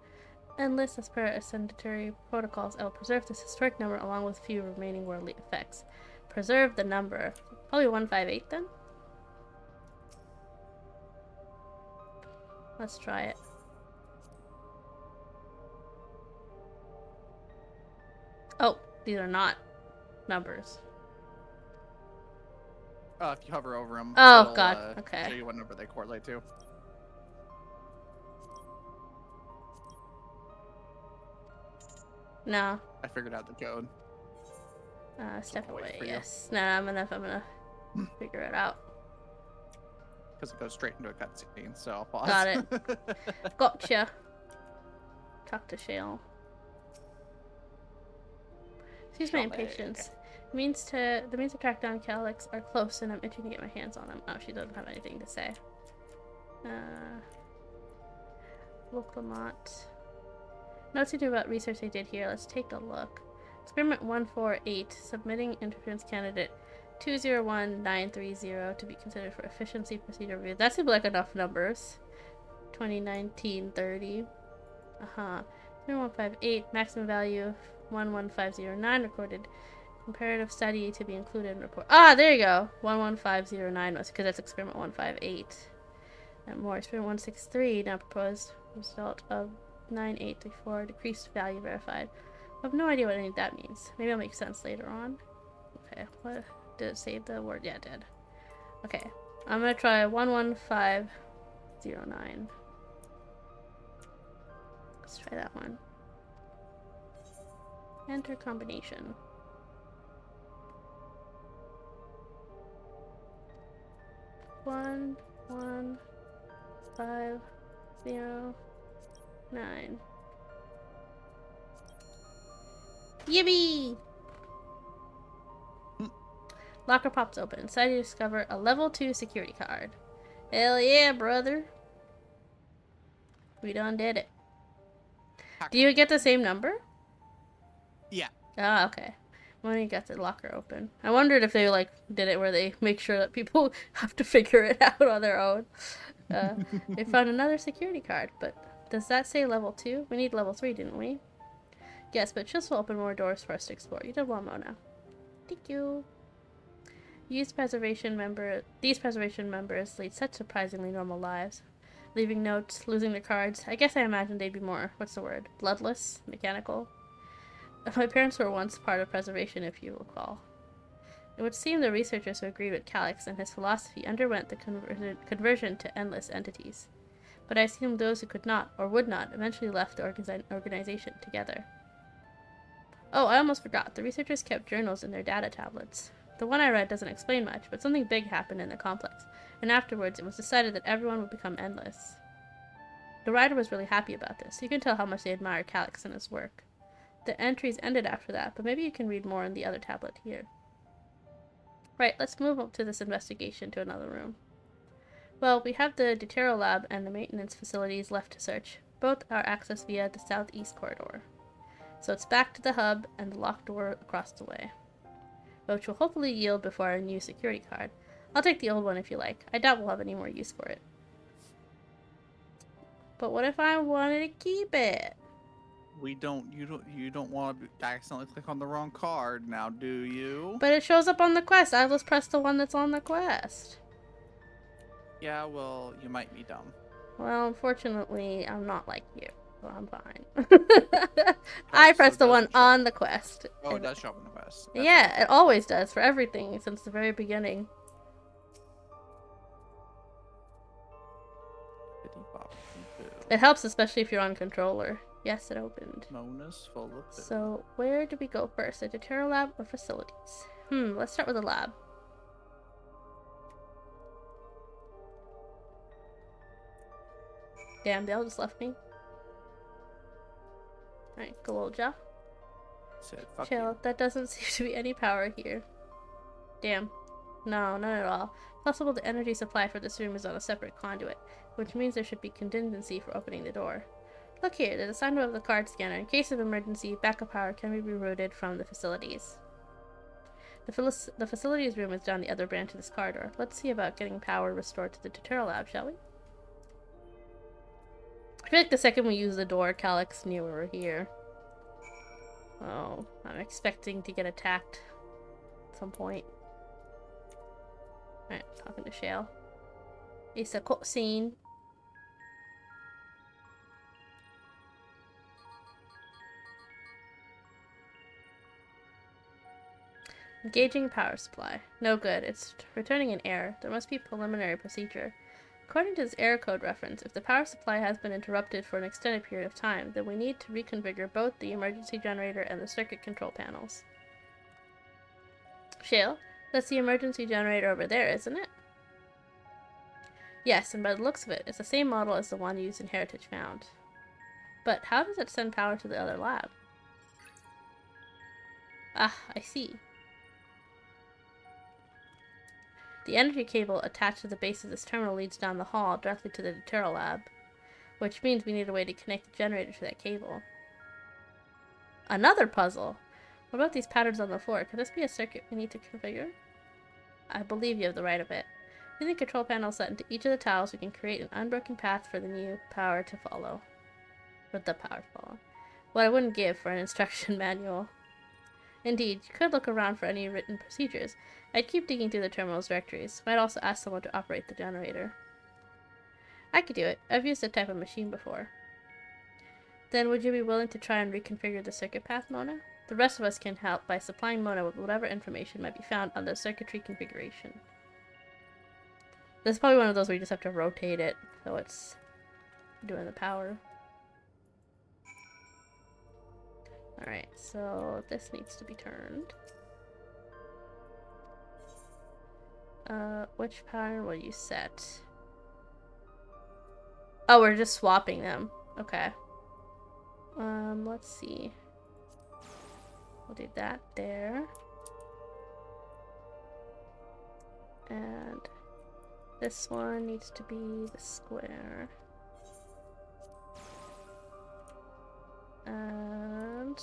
endless as per ascendatory protocols. I will preserve this historic number along with few remaining worldly effects. Preserve the number. Probably 158 then? Let's try it. Oh, these are not numbers. If you hover over them, oh god, okay. Show you what number they correlate to. No. I figured out the code. Step away, yes. No, I'm gonna figure it out. Because it goes straight into a cutscene, so I'll pause. Got it. Gotcha. Talk to Shale. Excuse my impatience. The means to track down Calix are close, and I'm itching to get my hands on them. Oh, she doesn't have anything to say. Loclamont. Notes to do about research they did here. Let's take a look. Experiment 148. Submitting interference candidate 201930 to be considered for efficiency procedure review. That seems like enough numbers. 2019-30. 3158. Maximum value 11509 recorded. Comparative study to be included in report. There you go. 11509 was because that's experiment 158. And more. Experiment 163. Now proposed result of 9834. Decreased value verified. I have no idea what any of that means. Maybe it'll make sense later on. Okay. What did it save the word? Yeah, it did. Okay. I'm gonna try 11509. Let's try that one. Enter combination. 11509. Yippee! Locker pops open. Inside you discover a level 2 security card. Hell yeah, brother. We done did it. Do you get the same number? Yeah. Okay. When you got the locker open. I wondered if they did it where they make sure that people have to figure it out on their own. They found another security card, but Does that say level 2? We need level 3, didn't we? Yes, but just will open more doors for us to explore. You did well, Mona. Thank you. These preservation members lead such surprisingly normal lives. Leaving notes, losing their cards. I guess I imagined they'd be more, what's the word? Bloodless? Mechanical? My parents were once part of preservation, if you recall. It would seem the researchers who agreed with Calix and his philosophy underwent the conversion to endless entities. But I assume those who could not, or would not, eventually left the organization together. Oh, I almost forgot. The researchers kept journals in their data tablets. The one I read doesn't explain much, but something big happened in the complex, and afterwards it was decided that everyone would become endless. The writer was really happy about this. You can tell how much they admire Calix and his work. The entries ended after that, but maybe you can read more in the other tablet here. Right, let's move up to this investigation to another room. Well, we have the Dawntrail lab and the maintenance facilities left to search. Both are accessed via the southeast corridor. So it's back to the hub and the locked door across the way, which will hopefully yield before our new security card. I'll take the old one if you like. I doubt we'll have any more use for it. But what if I wanted to keep it? You don't want to accidentally click on the wrong card now, do you? But it shows up on the quest. I just pressed the one that's on the quest. Yeah, well, you might be dumb. Well, unfortunately, I'm not like you, so I'm fine. I pressed the one on the quest. Oh, it does show up on the quest. Yeah, it always does for everything since the very beginning. It helps, especially if you're on controller. Yes, it opened. Mona's full of food. So, where do we go first? The Dawntrail lab or facilities? Let's start with the lab. Damn, they all just left me. Alright, Goloja. Chill, that doesn't seem to be any power here. Damn. No, none at all. Possible the energy supply for this room is on a separate conduit, which means there should be contingency for opening the door. Look here, there's a sign above the card scanner. In case of emergency, backup power can be rerouted from the facilities. The facilities room is down the other branch of this corridor. Let's see about getting power restored to the Dawntrail lab, shall we? I feel like the second we use the door, Calix knew we were here. Oh, I'm expecting to get attacked at some point. Alright, talking to Shale. It's a cutscene. Engaging power supply. No good. It's returning an error. There must be preliminary procedure. According to this error code reference, if the power supply has been interrupted for an extended period of time, then we need to reconfigure both the emergency generator and the circuit control panels. Shale, that's the emergency generator over there, isn't it? Yes, and by the looks of it, it's the same model as the one used in Heritage Found. But how does it send power to the other lab? Ah, I see. The energy cable attached to the base of this terminal leads down the hall directly to the Dawntrail lab, which means we need a way to connect the generator to that cable. Another puzzle! What about these patterns on the floor? Could this be a circuit we need to configure? I believe you have the right of it. Using the control panel set into each of the tiles, we can create an unbroken path for the new power to follow. For the power to follow. What I wouldn't give for an instruction manual. Indeed, you could look around for any written procedures. I'd keep digging through the terminal's directories. Might also ask someone to operate the generator. I could do it. I've used that type of machine before. Then would you be willing to try and reconfigure the circuit path, Mona? The rest of us can help by supplying Mona with whatever information might be found on the circuitry configuration. This is probably one of those where you just have to rotate it, so it's doing the power. Alright, so this needs to be turned. Which pattern will you set? Oh, we're just swapping them. Okay. Let's see. We'll do that there. And this one needs to be the square. And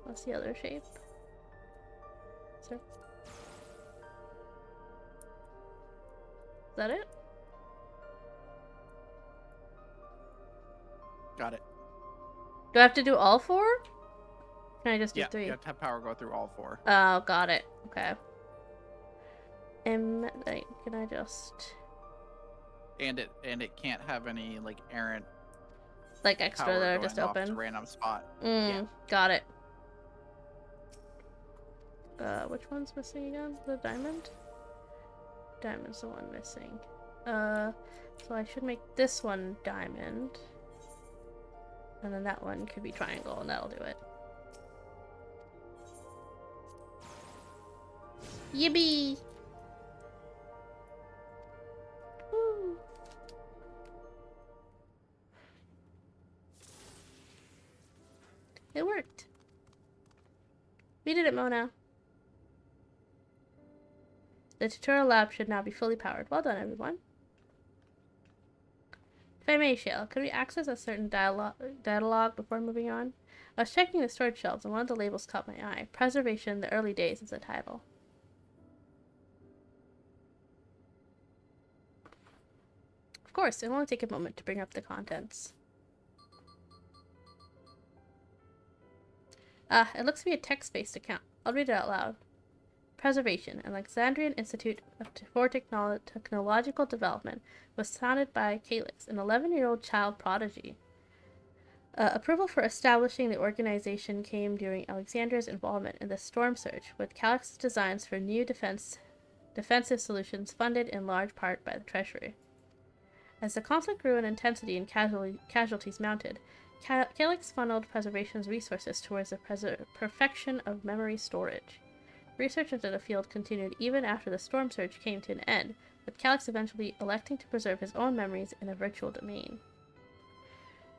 what's the other shape? Is that it? Got it. Do I have to do all 4? Can I just do 3? You have to have power go through all 4. Oh, got it. Okay. Like, can I just... And it can't have any like errant like extra that are just off to open. random spot. Yeah. Got it. Which one's missing again? The diamond? Diamond's the one missing. So I should make this one diamond. And then that one could be triangle, and that'll do it. Yippee! Woo! It worked. We did it, Mona. The tutorial lab should now be fully powered. Well done, everyone. If I may, Shale, could we access a certain dialogue before moving on? I was checking the storage shelves, and one of the labels caught my eye. Preservation, the early days is the title. Of course, it'll only take a moment to bring up the contents. It looks to be a text-based account. I'll read it out loud. Preservation, an Alexandrian Institute for Technological Development, was founded by Calyx, an 11-year-old child prodigy. Approval for establishing the organization came during Alexandria's involvement in the Storm Surge, with Calyx's designs for new defensive solutions funded in large part by the Treasury. As the conflict grew in intensity and casualties mounted, Calyx funneled Preservation's resources towards the perfection of memory storage. Research into the field continued even after the Storm Surge came to an end, with Calyx eventually electing to preserve his own memories in a virtual domain.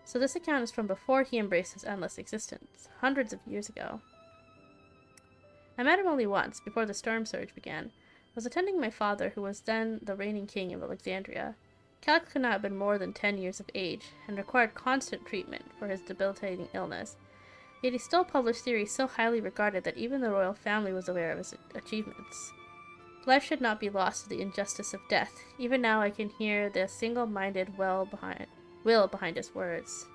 So this account is from before he embraced his endless existence, hundreds of years ago. I met him only once, before the Storm Surge began. I was attending my father, who was then the reigning king of Alexandria. Calyx could not have been more than 10 years of age, and required constant treatment for his debilitating illness. Yet he still published theories so highly regarded that even the royal family was aware of his achievements. Life should not be lost to the injustice of death. Even now I can hear the single-minded will behind his words.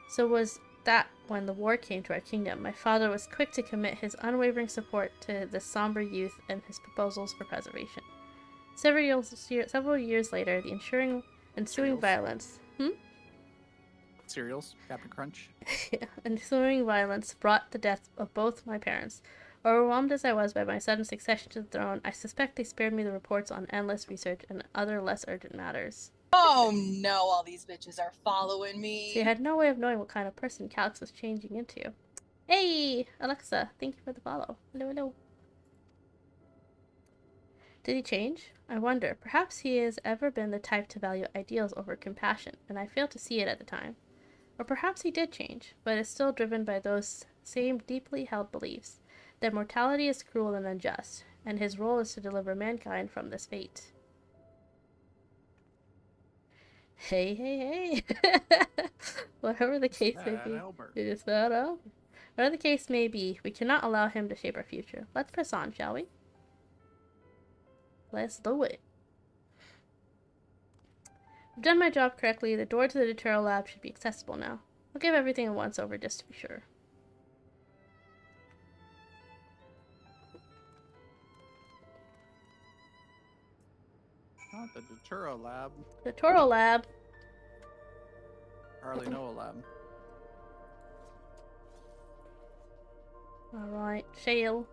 So was that when the war came to our kingdom, my father was quick to commit his unwavering support to the somber youth and his proposals for preservation. Several years later, the ensuing violence... Cereals, Captain Crunch. Yeah, ensuing violence brought the death of both my parents. Overwhelmed as I was by my sudden succession to the throne, I suspect they spared me the reports on endless research and other less urgent matters. Oh no, all these bitches are following me. So you had no way of knowing what kind of person Calyx was changing into. Hey, Alexa, thank you for the follow. Hello, hello. Did he change? I wonder. Perhaps he has ever been the type to value ideals over compassion, and I failed to see it at the time. Or perhaps he did change, but is still driven by those same deeply held beliefs, that mortality is cruel and unjust, and his role is to deliver mankind from this fate. Hey, hey, hey! Whatever the case may be, it is bad over. Whatever the case may be, we cannot allow him to shape our future. Let's press on, shall we? Let's do it. I've done my job correctly. The door to the Dawntrail lab should be accessible now. I'll give everything a once over just to be sure. Not the Dawntrail lab. The Dawntrail lab. I hardly know a lab. Alright, Shale.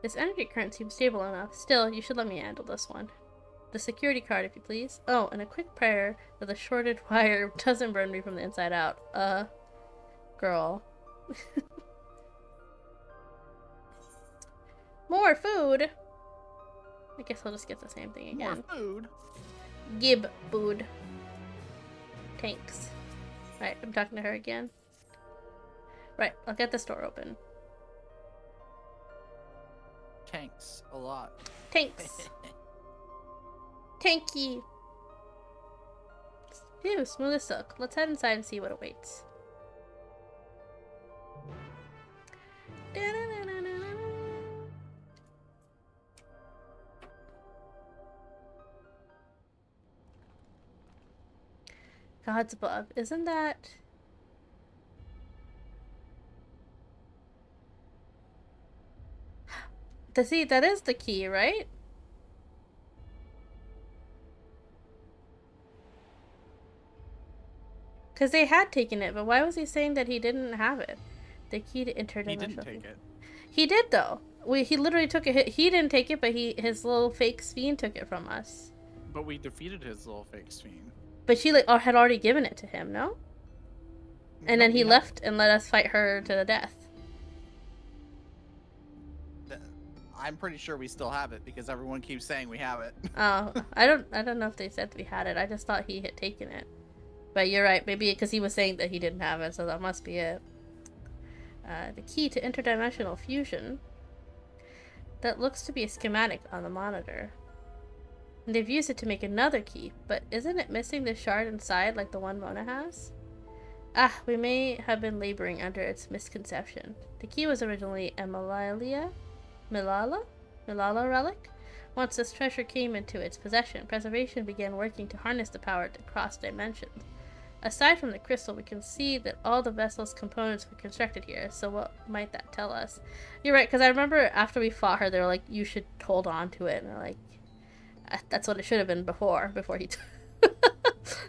This energy current seems stable enough. Still, you should let me handle this one. The security card, if you please. Oh, and a quick prayer that the shorted wire doesn't burn me from the inside out. Girl. More food! I guess I'll just get the same thing again. More food? Gib food. Thanks. Right, I'm talking to her again. Right, I'll get this door open. Tanks a lot. Tanks. Tanky. Phew, smooth as silk. Let's head inside and see what awaits. Gods above. Isn't that... See, that is the key, right? Because they had taken it, but why was he saying that he didn't have it? The key to interdimensional. He didn't take it. He did, though. He literally took it. He didn't take it, but his little fake Sphene took it from us. But we defeated his little fake Sphene. But she had already given it to him, no? And then he left and let us fight her to the death. I'm pretty sure we still have it because everyone keeps saying we have it. Oh, I don't know if they said we had it. I just thought he had taken it. But you're right, maybe because he was saying that he didn't have it, so that must be it. The key to interdimensional fusion. That looks to be a schematic on the monitor. And they've used it to make another key, but isn't it missing the shard inside like the one Mona has? Ah, we may have been laboring under its misconception. The key was originally a Milala relic? Once this treasure came into its possession, preservation began working to harness the power to cross dimensions. Aside from the crystal, we can see that all the vessel's components were constructed here, so what might that tell us? You're right, because I remember after we fought her, they were like, you should hold on to it, and they're like, that's what it should have been before he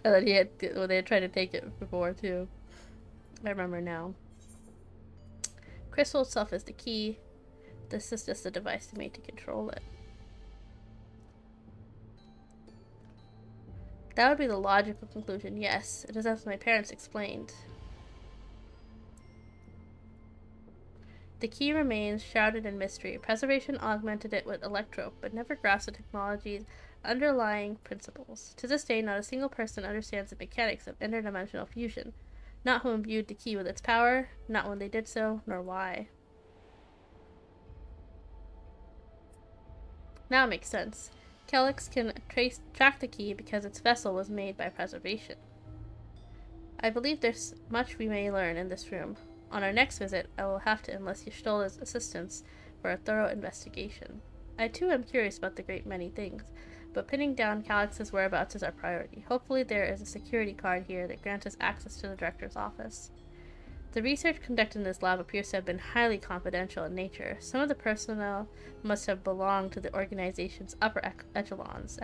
and then they had tried to take it before, too. I remember now. Crystal itself is the key. This is just a device they made to control it. That would be the logical conclusion, yes. It is as my parents explained. The key remains shrouded in mystery. Preservation augmented it with electrope, but never grasped the technology's underlying principles. To this day, not a single person understands the mechanics of interdimensional fusion. Not who imbued the key with its power, not when they did so, nor why. Now it makes sense. Calyx can track the key because its vessel was made by preservation. I believe there's much we may learn in this room. On our next visit, I will have to enlist Y'shtola's assistance for a thorough investigation. I too am curious about the great many things, but pinning down Calyx's whereabouts is our priority. Hopefully there is a security card here that grants us access to the director's office. The research conducted in this lab appears to have been highly confidential in nature. Some of the personnel must have belonged to the organization's upper echelons,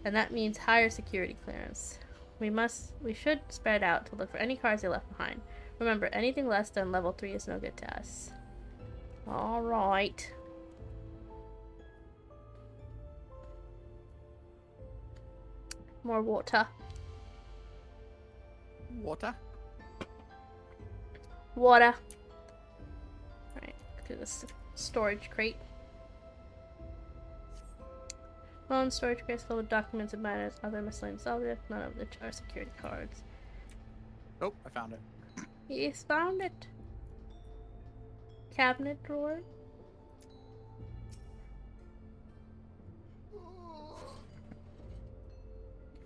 and that means higher security clearance. We should spread out to look for any cards they left behind. Remember, anything less than level 3 is no good to us. Alright. More water. Water? Water. Alright, look at this storage crate. Phone storage crates filled with documents and matters, other miscellaneous objects, none of which are security cards. Oh, I found it. He's found it. Cabinet drawer.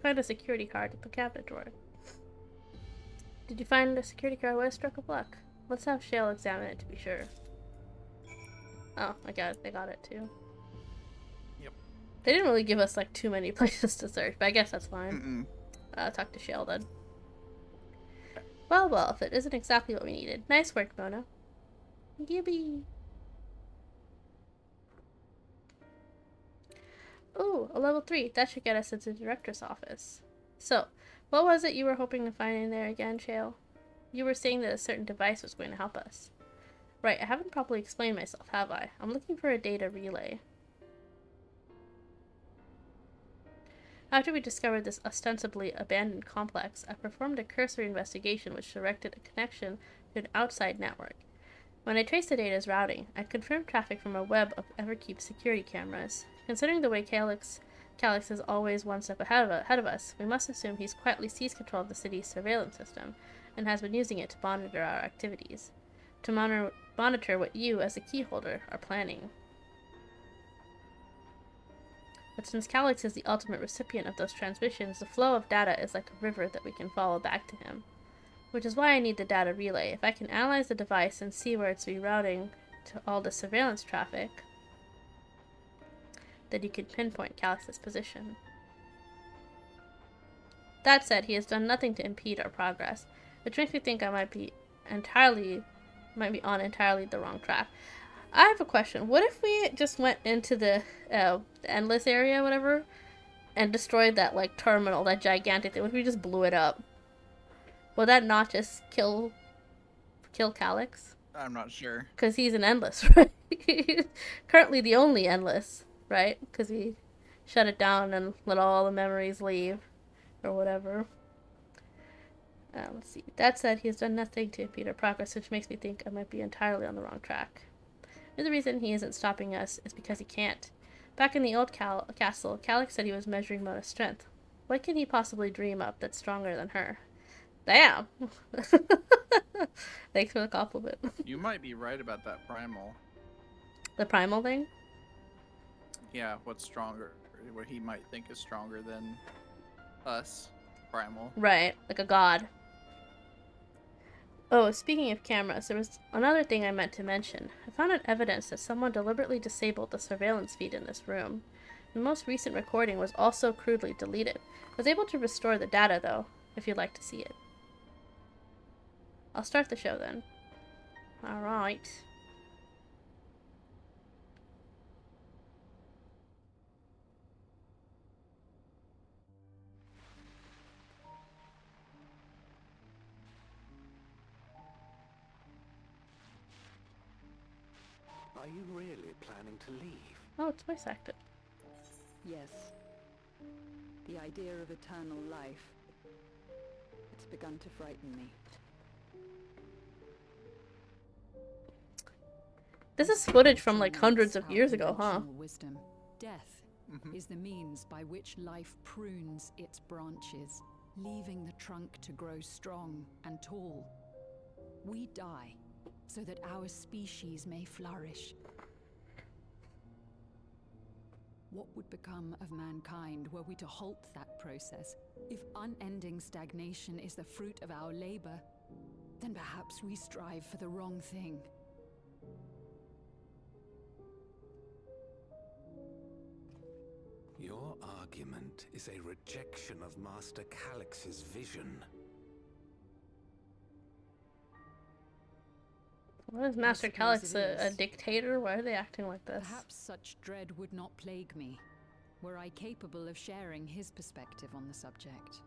Find a security card at the cabinet drawer. Did you find a security card with a stroke of luck? Let's have Shale examine it to be sure. Oh, I got it. They got it too. Yep. They didn't really give us like too many places to search, but I guess that's fine. Talk to Shale then. Well, if it isn't exactly what we needed. Nice work, Mona. Yippee! Ooh, a level 3. That should get us into the director's office. So, what was it you were hoping to find in there again, Shale? You were saying that a certain device was going to help us. Right, I haven't properly explained myself, have I? I'm looking for a data relay. After we discovered this ostensibly abandoned complex, I performed a cursory investigation which directed a connection to an outside network. When I traced the data's routing, I confirmed traffic from a web of Everkeep's security cameras. Considering the way Calyx is always one step ahead of us, we must assume he's quietly seized control of the city's surveillance system and has been using it to monitor our activities. To monitor what you, as the keyholder, are planning. But since Calyx is the ultimate recipient of those transmissions, the flow of data is like a river that we can follow back to him. Which is why I need the data relay. If I can analyze the device and see where it's rerouting to all the surveillance traffic, then you can pinpoint Calyx's position. That said, he has done nothing to impede our progress, which makes me think I might be on entirely the wrong track. I have a question. What if we just went into the endless area, whatever, and destroyed that, like, terminal, that gigantic thing? What if we just blew it up? Would that not just kill Calyx? I'm not sure. Because he's an endless, right? Currently the only endless, right? Because he shut it down and let all the memories leave, or whatever. Let's see. That said, he has done nothing to impede our progress, which makes me think I might be entirely on the wrong track. And the reason he isn't stopping us is because he can't. Back in the old castle, Calyx said he was measuring Mona's strength. What can he possibly dream up that's stronger than her? Damn! Thanks for the compliment. You might be right about that primal. The primal thing? Yeah, what's stronger? What he might think is stronger than us, primal. Right, like a god. Oh, speaking of cameras, there was another thing I meant to mention. I found evidence that someone deliberately disabled the surveillance feed in this room. The most recent recording was also crudely deleted. I was able to restore the data, though, if you'd like to see it. I'll start the show then. Alright. Are you really planning to leave? Oh, it's voice acted. Yes. The idea of eternal life. It's begun to frighten me. This is footage from like hundreds of years ago, huh? Wisdom. Death is the means by which life prunes its branches, leaving the trunk to grow strong and tall. We die so that our species may flourish. What would become of mankind were we to halt that process? If unending stagnation is the fruit of our labor, then perhaps we strive for the wrong thing. Your argument is a rejection of Master Calyx's vision. What is Master Calyx, a dictator? Why are they acting like this? Perhaps such dread would not plague me, were I capable of sharing his perspective on the subject.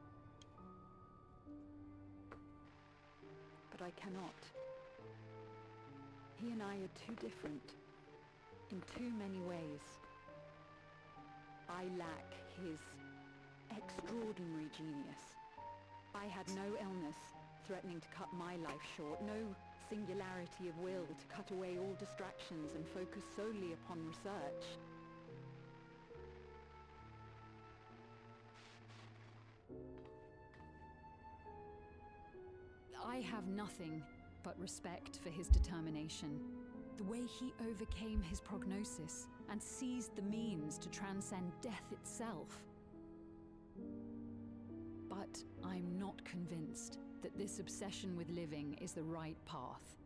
But I cannot. He and I are too different, in too many ways. I lack his extraordinary genius. I had no illness threatening to cut my life short, no singularity of will to cut away all distractions and focus solely upon research. I have nothing but respect for his determination. The way he overcame his prognosis and seized the means to transcend death itself. But I'm not convinced that this obsession with living is the right path.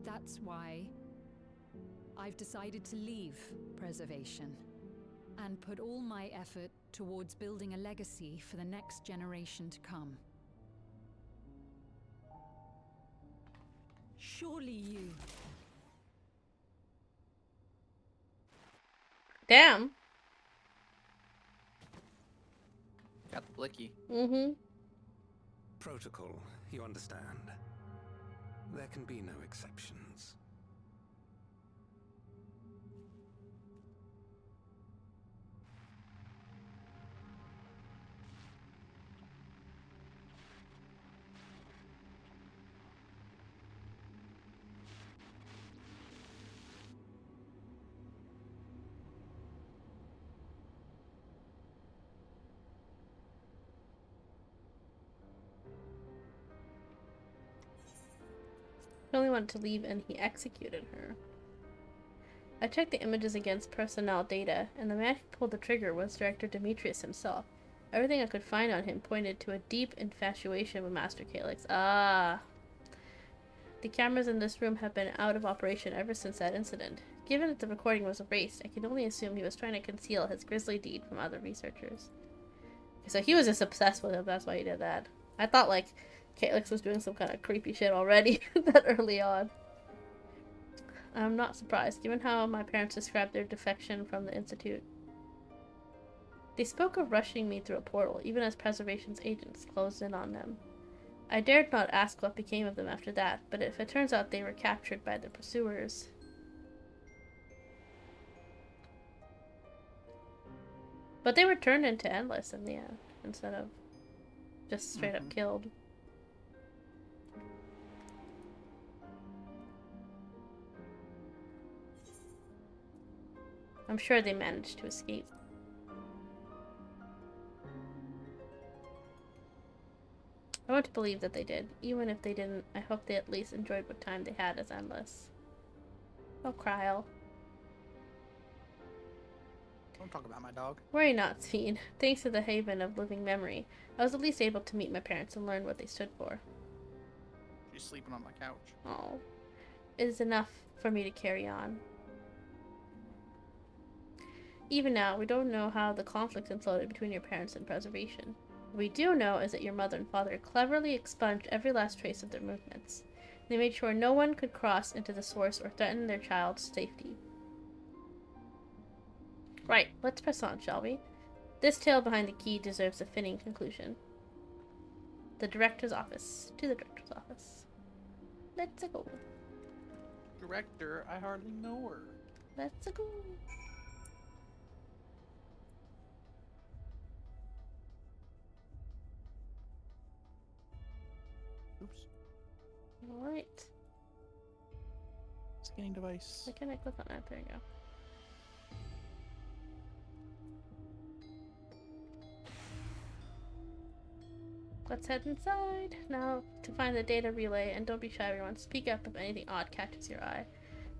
That's why I've decided to leave preservation and put all my effort towards building a legacy for the next generation to come. Surely you... Damn. Got the blicky. Protocol, you understand. There can be no exceptions. He only wanted to leave and he executed her. I checked the images against personnel data, and the man who pulled the trigger was Director Demetrius himself. Everything I could find on him pointed to a deep infatuation with Master Calyx. Ah. The cameras in this room have been out of operation ever since that incident. Given that the recording was erased, I can only assume he was trying to conceal his grisly deed from other researchers. So he was just obsessed with him, that's why he did that. I thought, like, Calyx was doing some kind of creepy shit already that early on. I'm not surprised, given how my parents described their defection from the Institute. They spoke of rushing me through a portal, even as Preservation's agents closed in on them. I dared not ask what became of them after that, but if it turns out they were captured by the pursuers... But they were turned into Endless in the end, instead of just straight up killed. I'm sure they managed to escape. I want to believe that they did. Even if they didn't, I hope they at least enjoyed what time they had as Endless. Oh, Kryl. Don't talk about my dog. Worry not, Sphene. Thanks to the Haven of Living Memory, I was at least able to meet my parents and learn what they stood for. She's sleeping on my couch. Oh. It is enough for me to carry on. Even now, we don't know how the conflict imploded between your parents and Preservation. What we do know is that your mother and father cleverly expunged every last trace of their movements. They made sure no one could cross into the source or threaten their child's safety. Right, let's press on, shall we? This tale behind the key deserves a fitting conclusion. The director's office. To the director's office. Let's go. Director, I hardly know her. Let's go. Oops. Alright. Scanning device. Why can't I click on that? There you go. Let's head inside. Now, to find the data relay, and don't be shy everyone, speak up if anything odd catches your eye.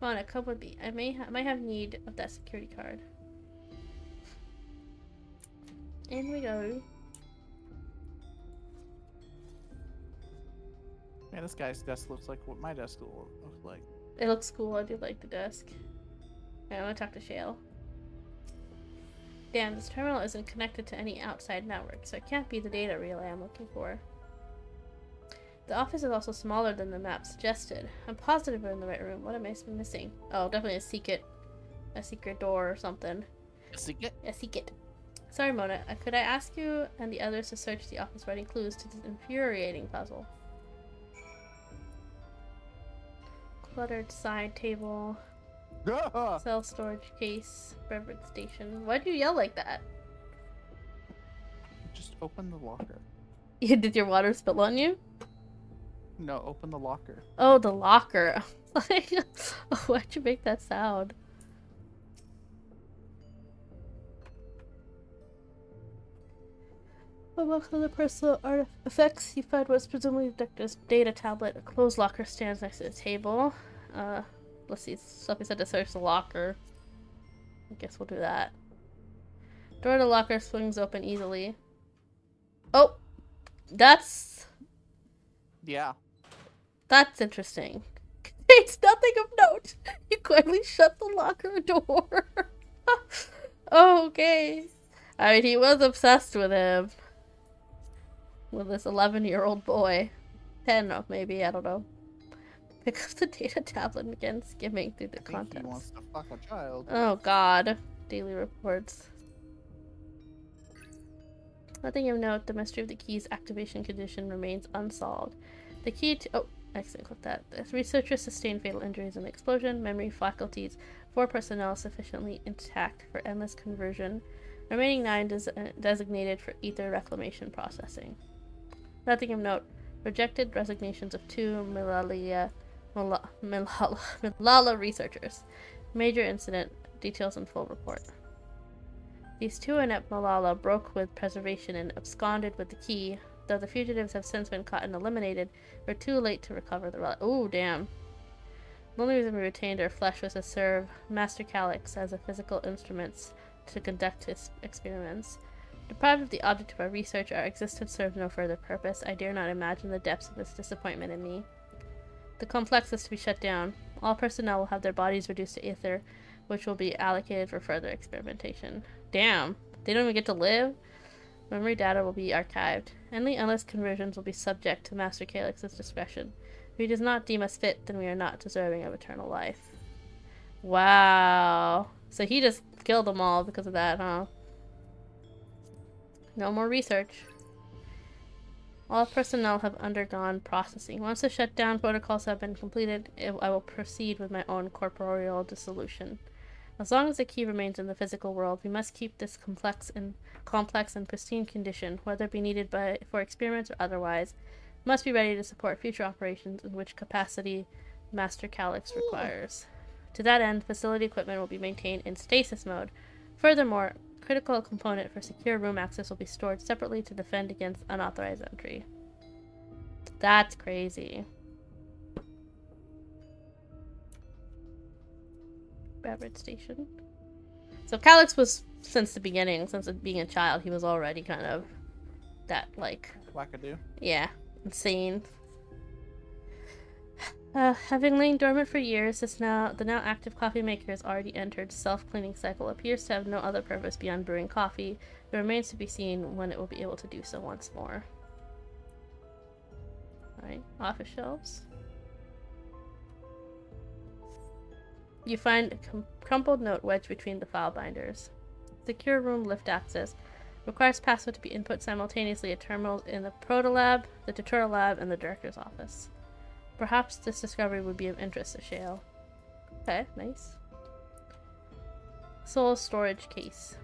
Mona, come with me. I might have need of that security card. In we go. Man, this guy's desk looks like what my desk will look like. It looks cool. I do like the desk. Okay, I want to talk to Shale. Damn, this terminal isn't connected to any outside network, so it can't be the data relay I'm looking for. The office is also smaller than the map suggested. I'm positive we're in the right room. What am I missing? Oh, definitely a secret door or something. A secret? A secret. Sorry, Mona. Could I ask you and the others to search the office writing clues to this infuriating puzzle? Cluttered side table. Cell storage case. Beverage station. Why'd you yell like that? Just open the locker. Did your water spill on you? No, open the locker. Oh, the locker. Why'd you make that sound? Amongst other personal artifacts, you find what's presumably the doctor's data tablet. A closed locker stands next to the table. Let's see. Sophie said to search the locker. I guess we'll do that. Door to the locker swings open easily. Oh! That's... Yeah. That's interesting. It's nothing of note. You quietly shut the locker door. Oh, okay. I mean, he was obsessed with him. With this 11-year-old boy. 10, maybe, I don't know. Pick up the data tablet and begin skimming through the contents. He wants to fuck a child. Oh god. Daily reports. Nothing of note, the mystery of the key's activation condition remains unsolved. The key to... Oh, accidentally clicked that. The researchers sustained fatal injuries in the explosion. Memory faculties 4 personnel sufficiently intact for endless conversion. Remaining 9 designated for ether reclamation processing. Nothing of note. Rejected resignations of 2 Malala researchers. Major incident. Details in full report. These 2 inept Malala broke with Preservation and absconded with the key. Though the fugitives have since been caught and eliminated, we're too late to recover the relic. Oh, damn. The only reason we retained our flesh was to serve Master Calyx as a physical instrument to conduct his experiments. Deprived of the object of our research, our existence serves no further purpose. I dare not imagine the depths of this disappointment in me. The complex is to be shut down. All personnel will have their bodies reduced to ether, which will be allocated for further experimentation. Damn. They don't even get to live? Memory data will be archived. Any endless conversions will be subject to Master Calyx's discretion. If he does not deem us fit, then we are not deserving of eternal life. Wow. So he just killed them all because of that, huh? No more research. All personnel have undergone processing. Once the shutdown protocols have been completed, I will proceed with my own corporeal dissolution. As long as the key remains in the physical world, we must keep this complex and pristine condition, whether it be needed for experiments or otherwise. We must be ready to support future operations in which capacity Master Calyx requires. To that end, facility equipment will be maintained in stasis mode. Furthermore, critical component for secure room access will be stored separately to defend against unauthorized entry. That's crazy. Beverage station. So Calyx was, since the beginning, since being a child, he was already kind of that, like... wackadoo? Yeah. Insane. Having lain dormant for years, the now active coffee maker has already entered self-cleaning cycle. Appears to have no other purpose beyond brewing coffee. It remains to be seen when it will be able to do so once more. Alright, office shelves. You find a crumpled note wedged between the file binders. Secure room lift access. Requires password to be input simultaneously at terminals in the Protolab, the Tutorial Lab, and the Director's Office. Perhaps this discovery would be of interest to Shale. Okay, nice. Soul storage case.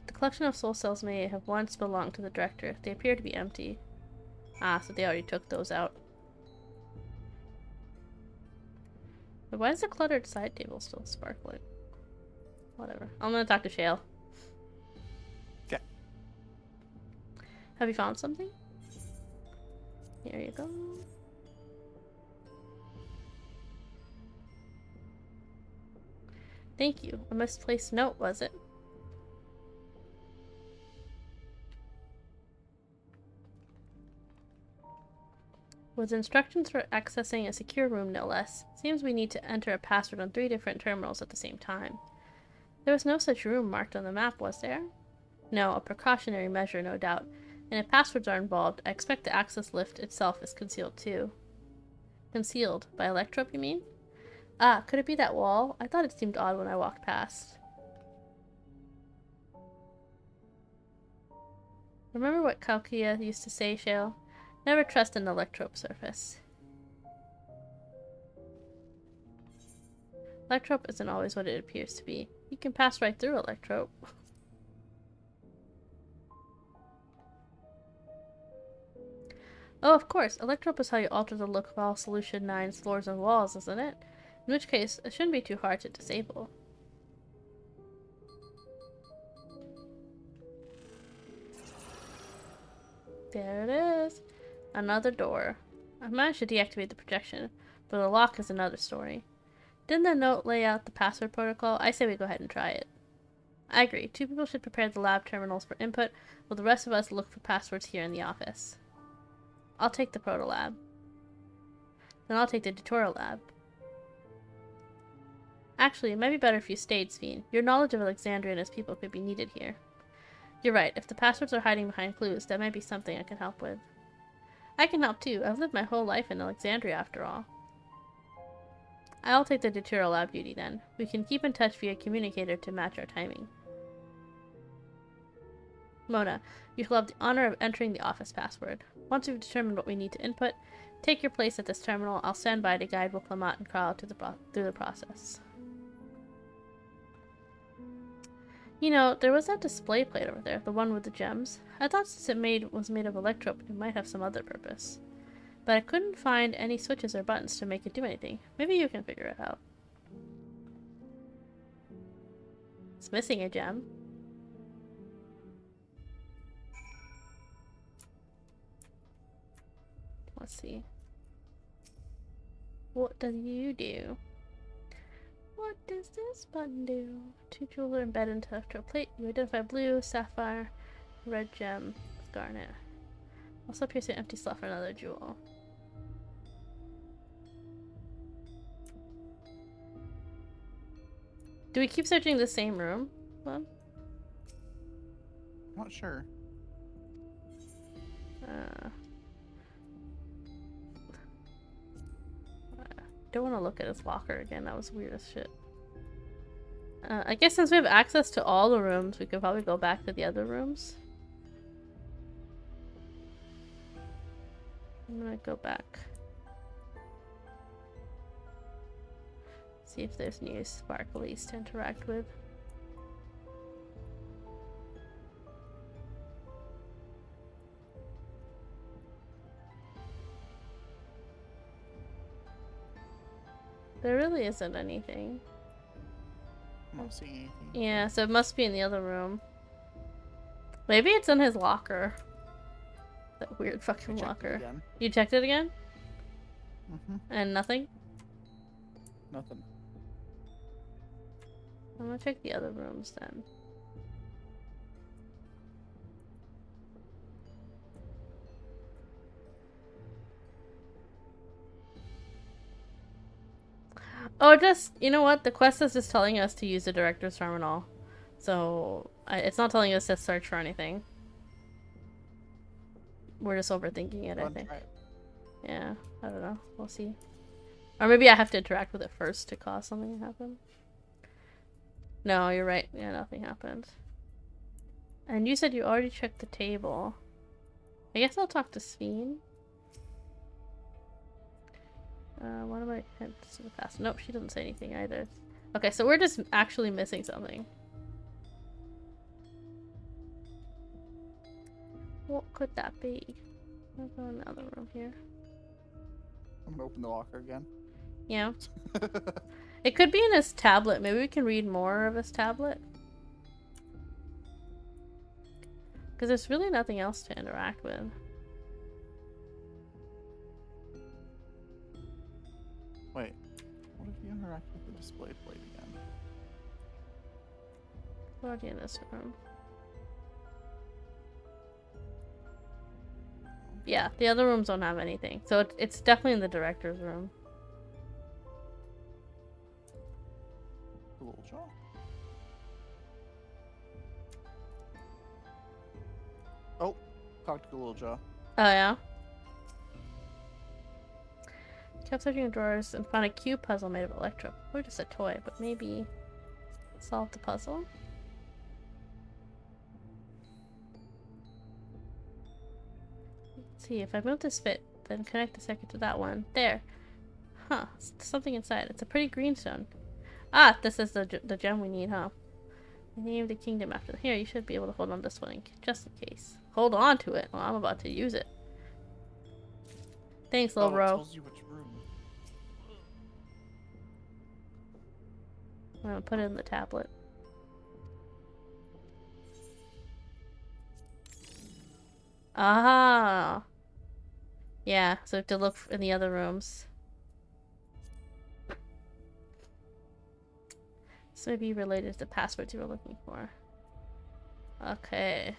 The collection of soul cells may have once belonged to the Director. They appear to be empty. Ah, so they already took those out. But why is the cluttered side table still sparkling? Whatever. I'm gonna talk to Shale. Okay. Have you found something? Here you go. Thank you. A misplaced note, was it? With instructions for accessing a secure room, no less. Seems we need to enter a password on 3 different terminals at the same time. There was no such room marked on the map, was there? No, a precautionary measure, no doubt. And if passwords are involved, I expect the access lift itself is concealed too. Concealed? By electrope, you mean? Ah, could it be that wall? I thought it seemed odd when I walked past. Remember what Kalkia used to say, Shale? Never trust an electrope surface. Electrope isn't always what it appears to be. You can pass right through electrope. Oh, of course. Electrope is how you alter the look of all Solution 9's floors and walls, isn't it? In which case, it shouldn't be too hard to disable. There it is. Another door. I managed to deactivate the projection, but the lock is another story. Didn't the note lay out the password protocol? I say we go ahead and try it. I agree. 2 people should prepare the lab terminals for input, while the rest of us look for passwords here in the office. I'll take the Proto Lab. Then I'll take the Tutorial Lab. Actually, it might be better if you stayed, Sphene. Your knowledge of Alexandria and its people could be needed here. You're right. If the passwords are hiding behind clues, that might be something I can help with. I can help too. I've lived my whole life in Alexandria after all. I'll take the Tutorial Lab duty then. We can keep in touch via communicator to match our timing. Mona, you shall have the honor of entering the office password. Once we've determined what we need to input, take your place at this terminal. I'll stand by to guide Wilclamot and Carl through the process. You know, there was that display plate over there, the one with the gems. I thought since it was made of electrope, it might have some other purpose. But I couldn't find any switches or buttons to make it do anything. Maybe you can figure it out. It's missing a gem. Let's see. What does you do? What does this button do? 2 jeweler embedded into electro plate. You identify blue, sapphire, red gem, garnet. Also appears to be an empty slot for another jewel. Do we keep searching the same room? Well, Not sure. Don't want to look at his locker again. That was weird as shit. I guess since we have access to all the rooms, we could probably go back to the other rooms. I'm gonna go back. See if there's new sparklies to interact with. There really isn't anything. I'm not seeing anything. Yeah, so it must be in the other room. Maybe it's in his locker. That weird fucking locker. You checked it again? And nothing? Nothing. I'm gonna check the other rooms then. Oh, just, you know what? The quest is just telling us to use the director's terminal. So, it's not telling us to search for anything. We're just overthinking it, I think. Yeah, I don't know. We'll see. Or maybe I have to interact with it first to cause something to happen. No, you're right. Yeah, nothing happened. And you said you already checked the table. I guess I'll talk to Sveen. What am I head to the past? Nope, she doesn't say anything either. Okay, so we're just actually missing something. What could that be? I'll go in the other room here. I'm gonna open the locker again. Yeah. It could be in his tablet. Maybe we can read more of his tablet. Because there's really nothing else to interact with. Wait, what if you interact with the display plate again? We're already in this room. Yeah, the other rooms don't have anything. So it's definitely in the director's room. The little jaw. Oh, talk to the little jaw. Oh, yeah? Kept searching in drawers and found a cube puzzle made of electro. Or just a toy, but maybe solve the puzzle? Let's see, if I move this bit, then connect the second to that one. There. Huh, something inside. It's a pretty greenstone. Ah, this is the gem we need, huh? I named the kingdom after the... Here, you should be able to hold on to this one just in case. Hold on to it. Well, I'm about to use it. Thanks, little bro. It tells you which room. I'm gonna put it in the tablet. Ah. Yeah, so I have to look in the other rooms. This may be related to the passwords you were looking for. Okay.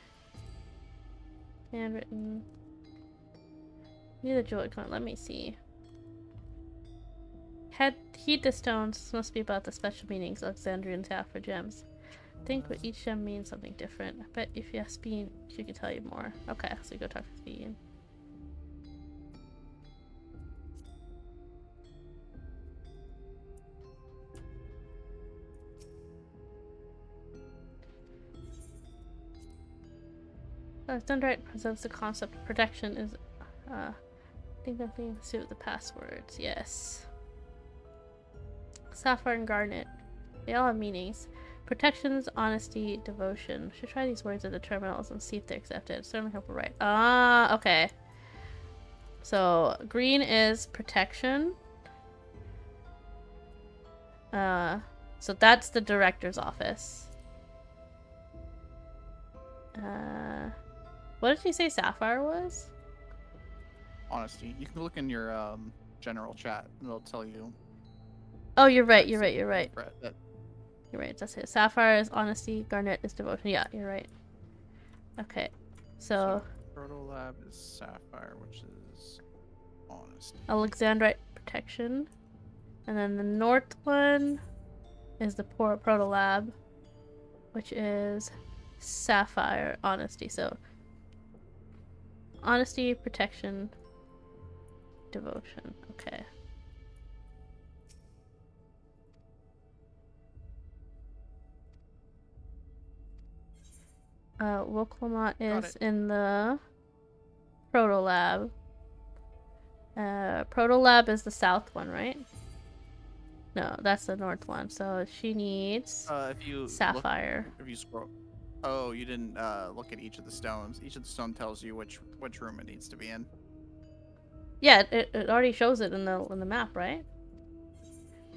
Handwritten. Need a Joy-Con. Let me see. Heed the stones. This must be about the special meanings Alexandrians have for gems. Think what each gem means something different. I bet if you ask Bean, she can tell you more. Okay, so go talk to Bean. Dawntrail presents the concept of protection is I think that thing to suit with the passwords. Yes. Sapphire and Garnet. They all have meanings. Protections, honesty, devotion. Should try these words at the terminals and see if they're accepted. Certainly hope we're right. Ah, okay. So green is protection. So that's the director's office. What did she say Sapphire was? Honesty. You can look in your general chat and it'll tell you. Oh, you're right. You're right. You're right. You're right. That's it. Sapphire is honesty. Garnet is devotion. Yeah, you're right. Okay. So Proto Lab is Sapphire, which is honesty. Alexandrite protection, and then the north one is the Proto Lab, which is sapphire, honesty. So honesty, protection, devotion. Okay. Woklamont is in the Proto Lab. Proto Lab is the south one, right? No, that's the north one. So she needs if you sapphire. If you scroll, oh, you didn't look at each of the stones. Each of the stone tells you which room it needs to be in. Yeah, it already shows it in the map, right?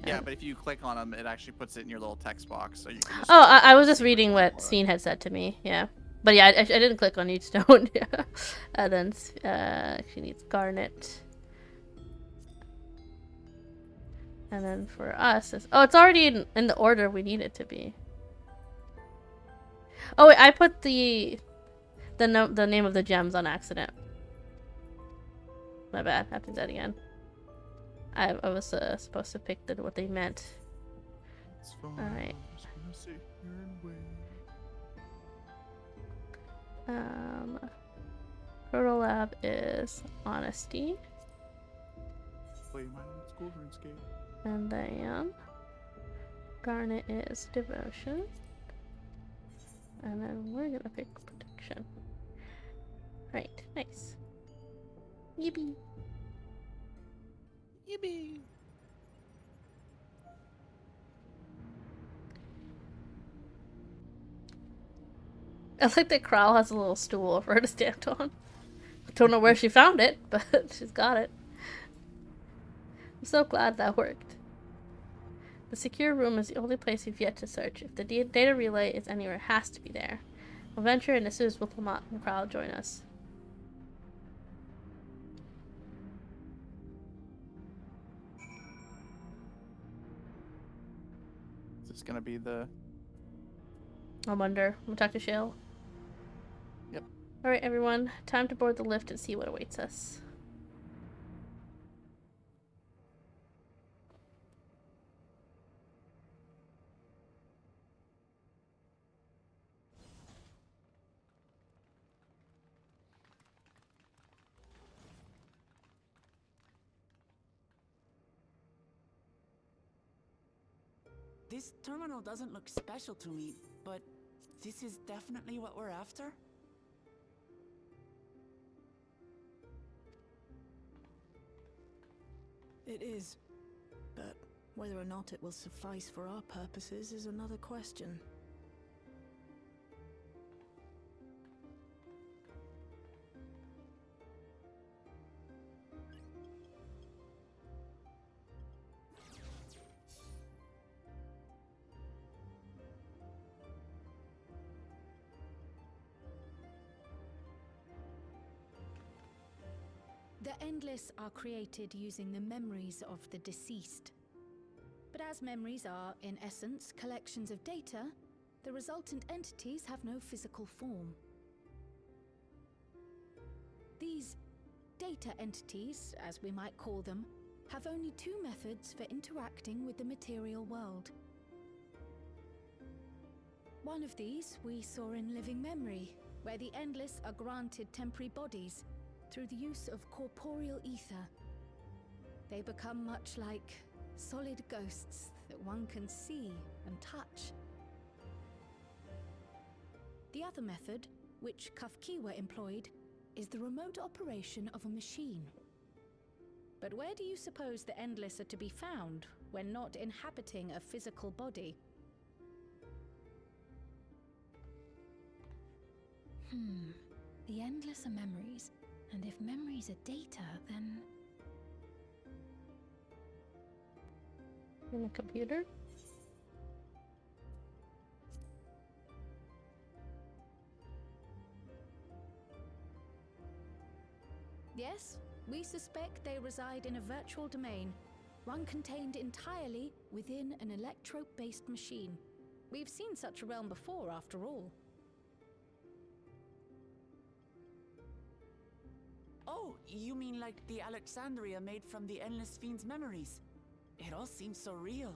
Yeah, but if you click on them, it actually puts it in your little text box, so you can just. Oh, I was just reading what Scene had said to me. Yeah, but yeah, I didn't click on each stone. Yeah, and then she needs garnet. And then for us, it's already in the order we need it to be. Oh wait, I put the name of the gems on accident. My bad. I have to do that again. I was supposed to pick what they meant. All right. Proto Lab is honesty. Play my old school RuneScape. And then garnet is devotion. And then we're gonna pick protection. Right, nice. Yippee. Yippee. I like that Krau has a little stool for her to stand on. Don't know where she found it, but she's got it. I'm so glad that worked. The secure room is the only place we've yet to search. If the data relay is anywhere, it has to be there. We'll venture in as soon as Woklamont and Krau join us. Is this gonna be the... I wonder. We'll talk to Shale. Yep. Alright, everyone. Time to board the lift and see what awaits us. This terminal doesn't look special to me, but this is definitely what we're after? It is. But whether or not it will suffice for our purposes is another question. The Endless are created using the memories of the deceased. But as memories are, in essence, collections of data, the resultant entities have no physical form. These data entities, as we might call them, have only two methods for interacting with the material world. One of these we saw in Living Memory, where the Endless are granted temporary bodies through the use of corporeal ether. They become much like solid ghosts that one can see and touch. The other method, which Kafkiwa employed, is the remote operation of a machine. But where do you suppose the Endless are to be found when not inhabiting a physical body? The Endless are memories. And if memories are data, then... In a computer? Yes, we suspect they reside in a virtual domain, one contained entirely within an electrope-based machine. We've seen such a realm before, after all. Oh, you mean like the Alexandria made from the Endless Fiend's memories? It all seems so real.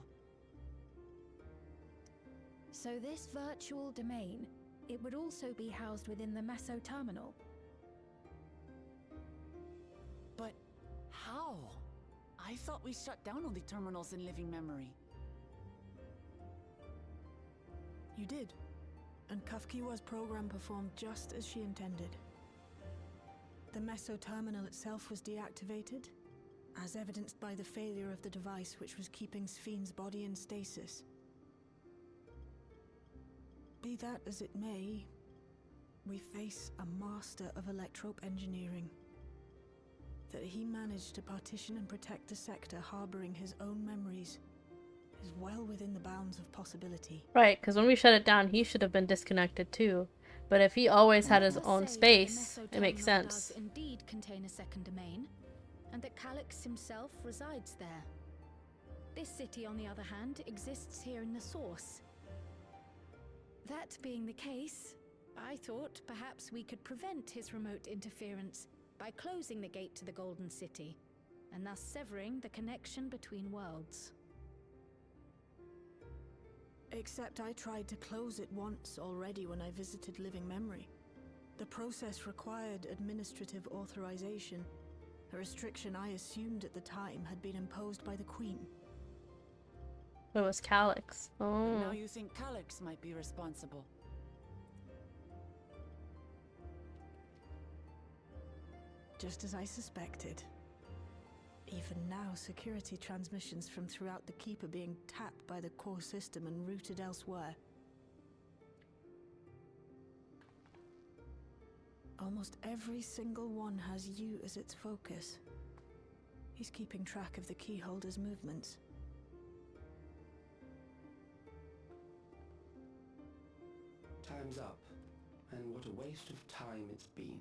So this virtual domain it would also be housed within the Meso terminal. But how? I thought we shut down all the terminals in living memory. You did. And Kafkiwa's program performed just as she intended. The Meso terminal itself was deactivated, as evidenced by the failure of the device which was keeping Sphne's body in stasis. Be that as it may, we face a master of electrope engineering. That he managed to partition and protect the sector harboring his own memories is well within the bounds of possibility. Right, because when we shut it down, he should have been disconnected too. But if he always had his own space, it makes sense. Does indeed contain a second domain, and that Calyx himself resides there. This city, on the other hand, exists here in the source. That being the case, I thought perhaps we could prevent his remote interference by closing the gate to the Golden City, and thus severing the connection between worlds. Except I tried to close it once already when I visited living memory. The process required administrative authorization, a restriction I assumed at the time had been imposed by the Queen. It was Calyx. Oh. Now you think Calyx might be responsible. Just as I suspected. Even now, security transmissions from throughout the keep are being tapped by the core system and routed elsewhere. Almost every single one has you as its focus. He's keeping track of the keyholder's movements. Time's up, and what a waste of time it's been.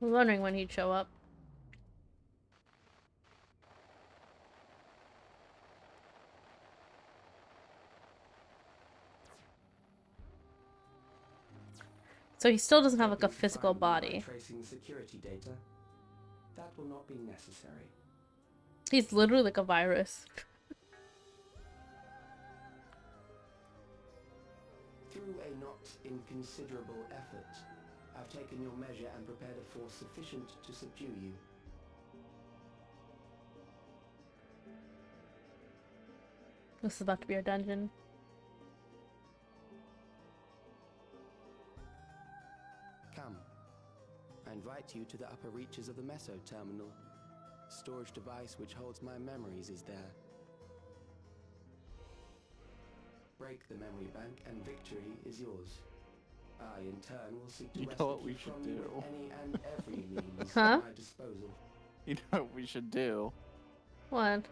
I was wondering when he'd show up. So he still doesn't have like a physical body. Tracing security data. That will not be necessary. He's literally like a virus. Through a not inconsiderable effort, I've taken your measure and prepared a force sufficient to subdue you. This is about to be our dungeon. Come. I invite you to the upper reaches of the Meso terminal. Storage device which holds my memories is there. Break the memory bank and victory is yours. I, in turn, will seek to rescue what we you should from do? any and every means Huh? at my disposal. You know what we should do? What?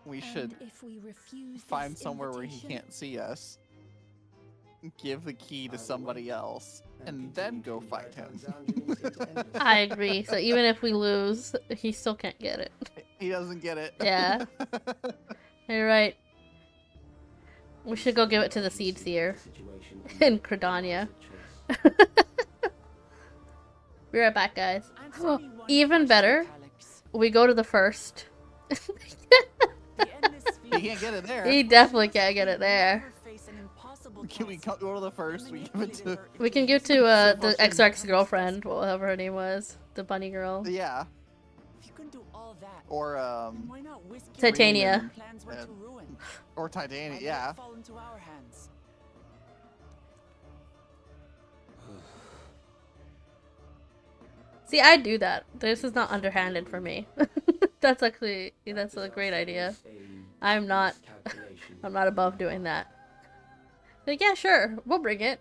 We should if we refuse find this somewhere where he invitation? can't see us, give the key to somebody else, and then go fight him. I agree. So even if we lose, he still can't get it. He doesn't get it. Yeah. You're right. We should go give it to the Seed Seer in Credania. Be right back, guys. Even better, we go to the first. He can't get it there. He definitely can't get it there. Can we go to the first? We give it to. We can give to the ex girlfriend, whatever her name was, the bunny girl. Yeah. Or Titania. Or Titania, yeah. See, I do that. This is not underhanded for me. That's a great idea. I'm not above doing that. Like, yeah, sure, we'll bring it.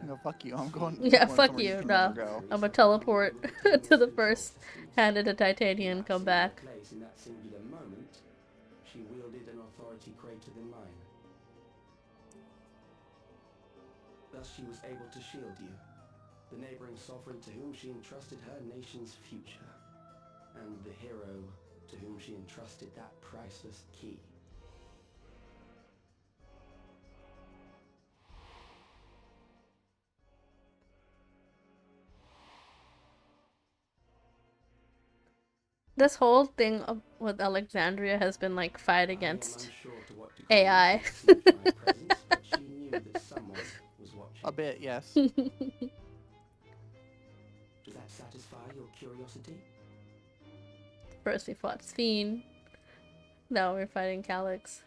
No, fuck you. I'm going. Yeah, going fuck somewhere you. can No, never go. I'm gonna teleport to the first, hand it to Titania, and come back. Place in that singular moment, she wielded an authority greater than mine. Thus she was able to shield you, the neighboring sovereign to whom she entrusted her nation's future, and the hero to whom she entrusted that priceless key. This whole thing with Alexandria has been like fight against AI. A bit, yes. Does that satisfy your curiosity? First we fought Sphene. Now we're fighting Calyx.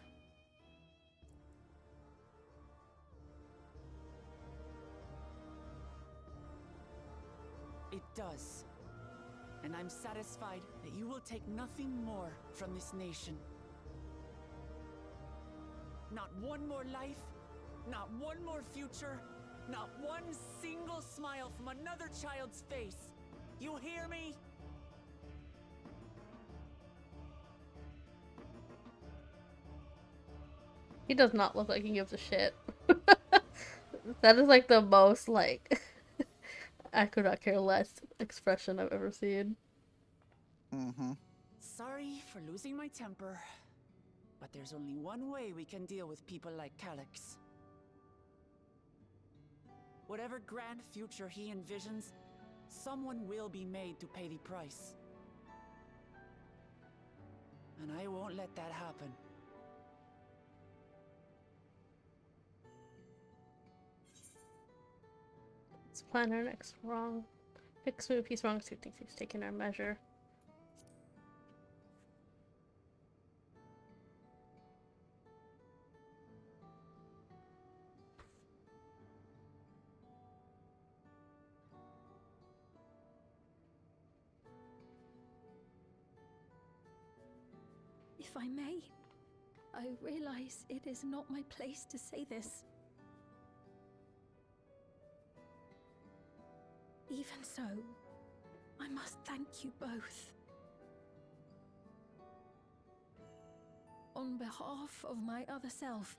It does. And I'm satisfied that you will take nothing more from this nation. Not one more life, not one more future, not one single smile from another child's face. You hear me? He does not look like he gives a shit. That is like the most like I could not care less expression I've ever seen. Mm-hmm. Sorry for losing my temper, but there's only one way we can deal with people like Calyx. Whatever grand future he envisions, someone will be made to pay the price. And I won't let that happen. Let's plan our next move. He's wrong, so he thinks he's taking our measure. If I may, I realize it is not my place to say this. Even so, I must thank you both. On behalf of my other self,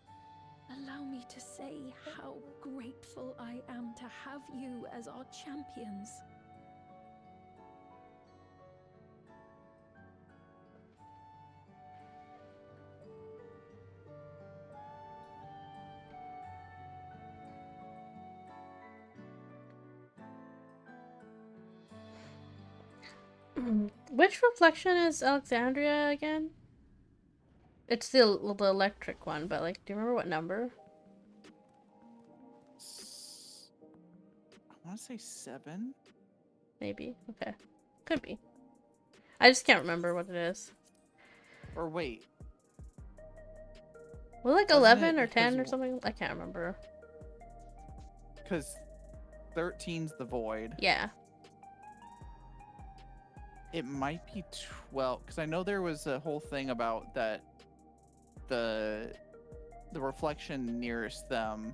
allow me to say how grateful I am to have you as our champions. Which reflection is Alexandria again? It's the electric one, but like, do you remember what number? I want to say 7. Maybe. Okay. Could be. I just can't remember what it is. Or wait. Was it like 11 or 10 or something? I can't remember. Because 13's the void. Yeah. It might be 12, because I know there was a whole thing about that the reflection nearest them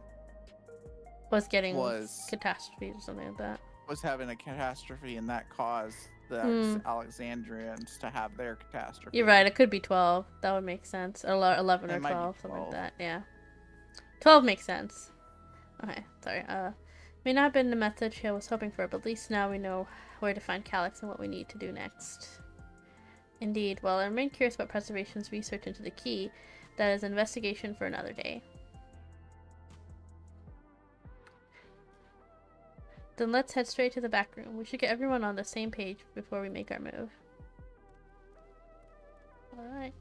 was getting catastrophes or something like that. Was having a catastrophe, and that caused the Alexandrians to have their catastrophe. You're right, it could be 12. That would make sense. Or 11 or 12, something like that. Yeah. 12 makes sense. Okay, sorry. May not have been the message I was hoping for, but at least now we know where to find Calyx and what we need to do next. Indeed, while I remain curious about Preservation's research into the key, that is investigation for another day. Then let's head straight to the back room. We should get everyone on the same page before we make our move. Alright.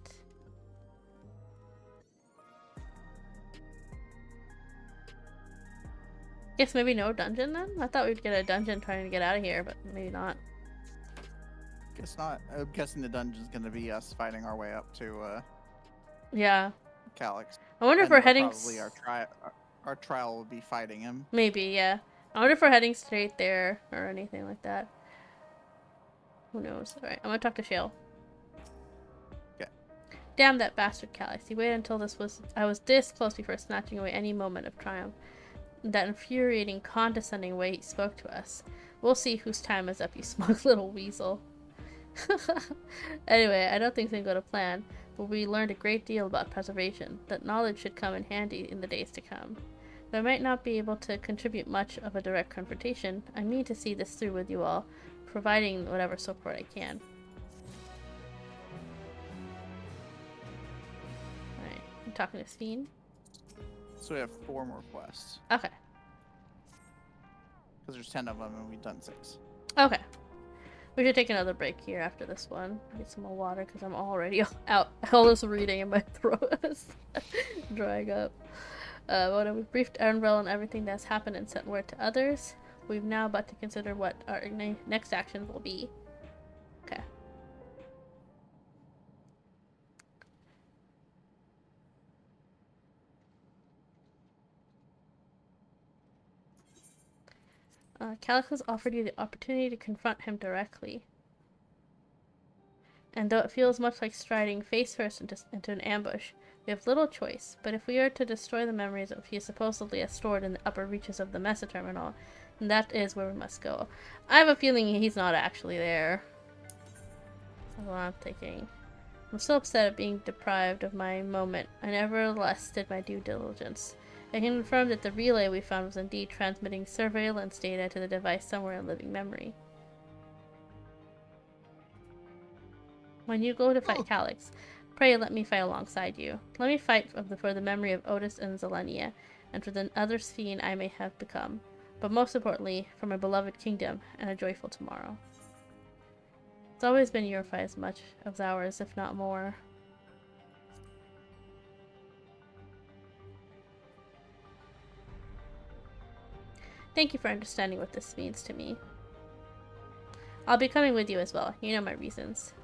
Guess maybe no dungeon then? I thought we'd get a dungeon trying to get out of here, but maybe not. Guess not. I'm guessing the dungeon's gonna be us fighting our way up to yeah, Calyx. I wonder if we're heading probably our trial will be fighting him. Maybe, yeah. I wonder if we're heading straight there or anything like that. Who knows? Alright, I'm gonna talk to Shale. Okay. Damn that bastard Calyx. He waited until I was this close before snatching away any moment of triumph. That infuriating, condescending way he spoke to us. We'll see whose time is up, you smug little weasel. Anyway, I don't think things go to plan, but we learned a great deal about preservation. That knowledge should come in handy in the days to come. Though I might not be able to contribute much of a direct confrontation, I mean to see this through with you all, providing whatever support I can. Alright, I'm talking to Sphene. So we have 4 more quests. Okay. Because there's 10 of them and we've done 6. Okay. We should take another break here after this one. Get some more water because I'm already out. All this reading in my throat is drying up. When we've briefed Ernville on everything that's happened and sent word to others, we've now but to consider what our next actions will be. Okay. Calix has offered you the opportunity to confront him directly. And though it feels much like striding face first into an ambush, we have little choice. But if we are to destroy the memories of he supposedly has stored in the upper reaches of the Mesa Terminal, then that is where we must go. I have a feeling he's not actually there. That's what I'm thinking. I'm so upset at being deprived of my moment. I nevertheless did my due diligence. I can confirm that the relay we found was indeed transmitting surveillance data to the device somewhere in living memory. When you go to fight Calix, pray let me fight alongside you. Let me fight for the memory of Otis and Zelenia, and for the other fiend I may have become. But most importantly, for my beloved kingdom and a joyful tomorrow. It's always been your fight as much as ours, if not more. Thank you for understanding what this means to me. I'll be coming with you as well. You know my reasons.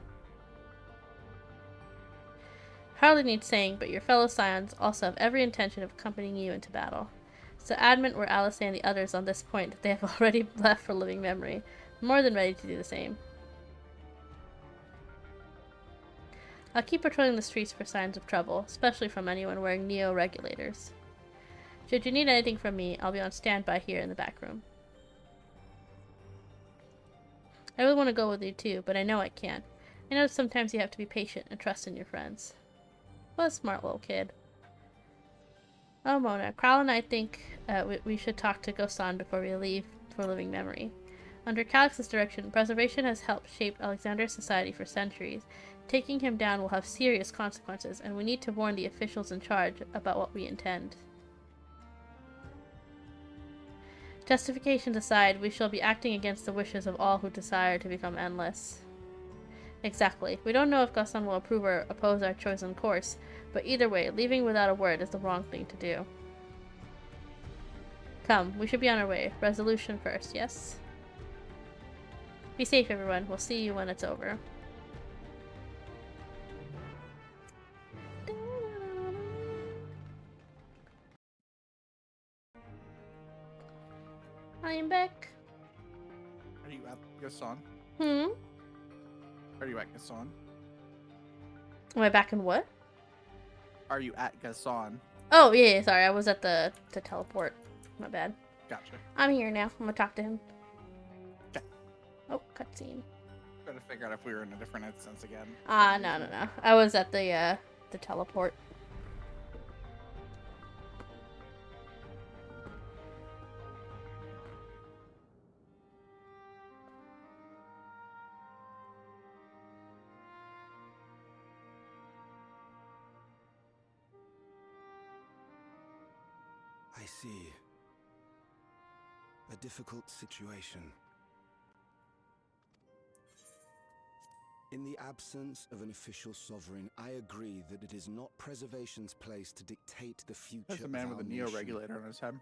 Hardly needs saying, but your fellow scions also have every intention of accompanying you into battle. So adamant were Alice and the others on this point that they have already left for living memory, more than ready to do the same. I'll keep patrolling the streets for signs of trouble, especially from anyone wearing neo-regulators. Should you need anything from me, I'll be on standby here in the back room. I really want to go with you too, but I know I can't. I know sometimes you have to be patient and trust in your friends. What a smart little kid. Oh, Mona, Kral and I think we should talk to Gosan before we leave for living memory. Under Calix's direction, preservation has helped shape Alexander's society for centuries. Taking him down will have serious consequences, and we need to warn the officials in charge about what we intend. Justifications aside, we shall be acting against the wishes of all who desire to become endless. Exactly. We don't know if Gosan will approve or oppose our chosen course, but either way, leaving without a word is the wrong thing to do. Come, we should be on our way. Resolution first, yes? Be safe, everyone. We'll see you when it's over. I am back. Are you at Gasson? Are you at Gasson? Am I back in what? Are you at Gasson? Oh, yeah, sorry. I was at the teleport. My bad. Gotcha. I'm here now. I'm gonna talk to him. Okay. Oh, cutscene. Trying to figure out if we were in a different instance again. No. I was at the teleport. I see. A difficult situation. In the absence of an official sovereign, I agree that it is not preservation's place to dictate the future There's a man with a neo-regulator on his head.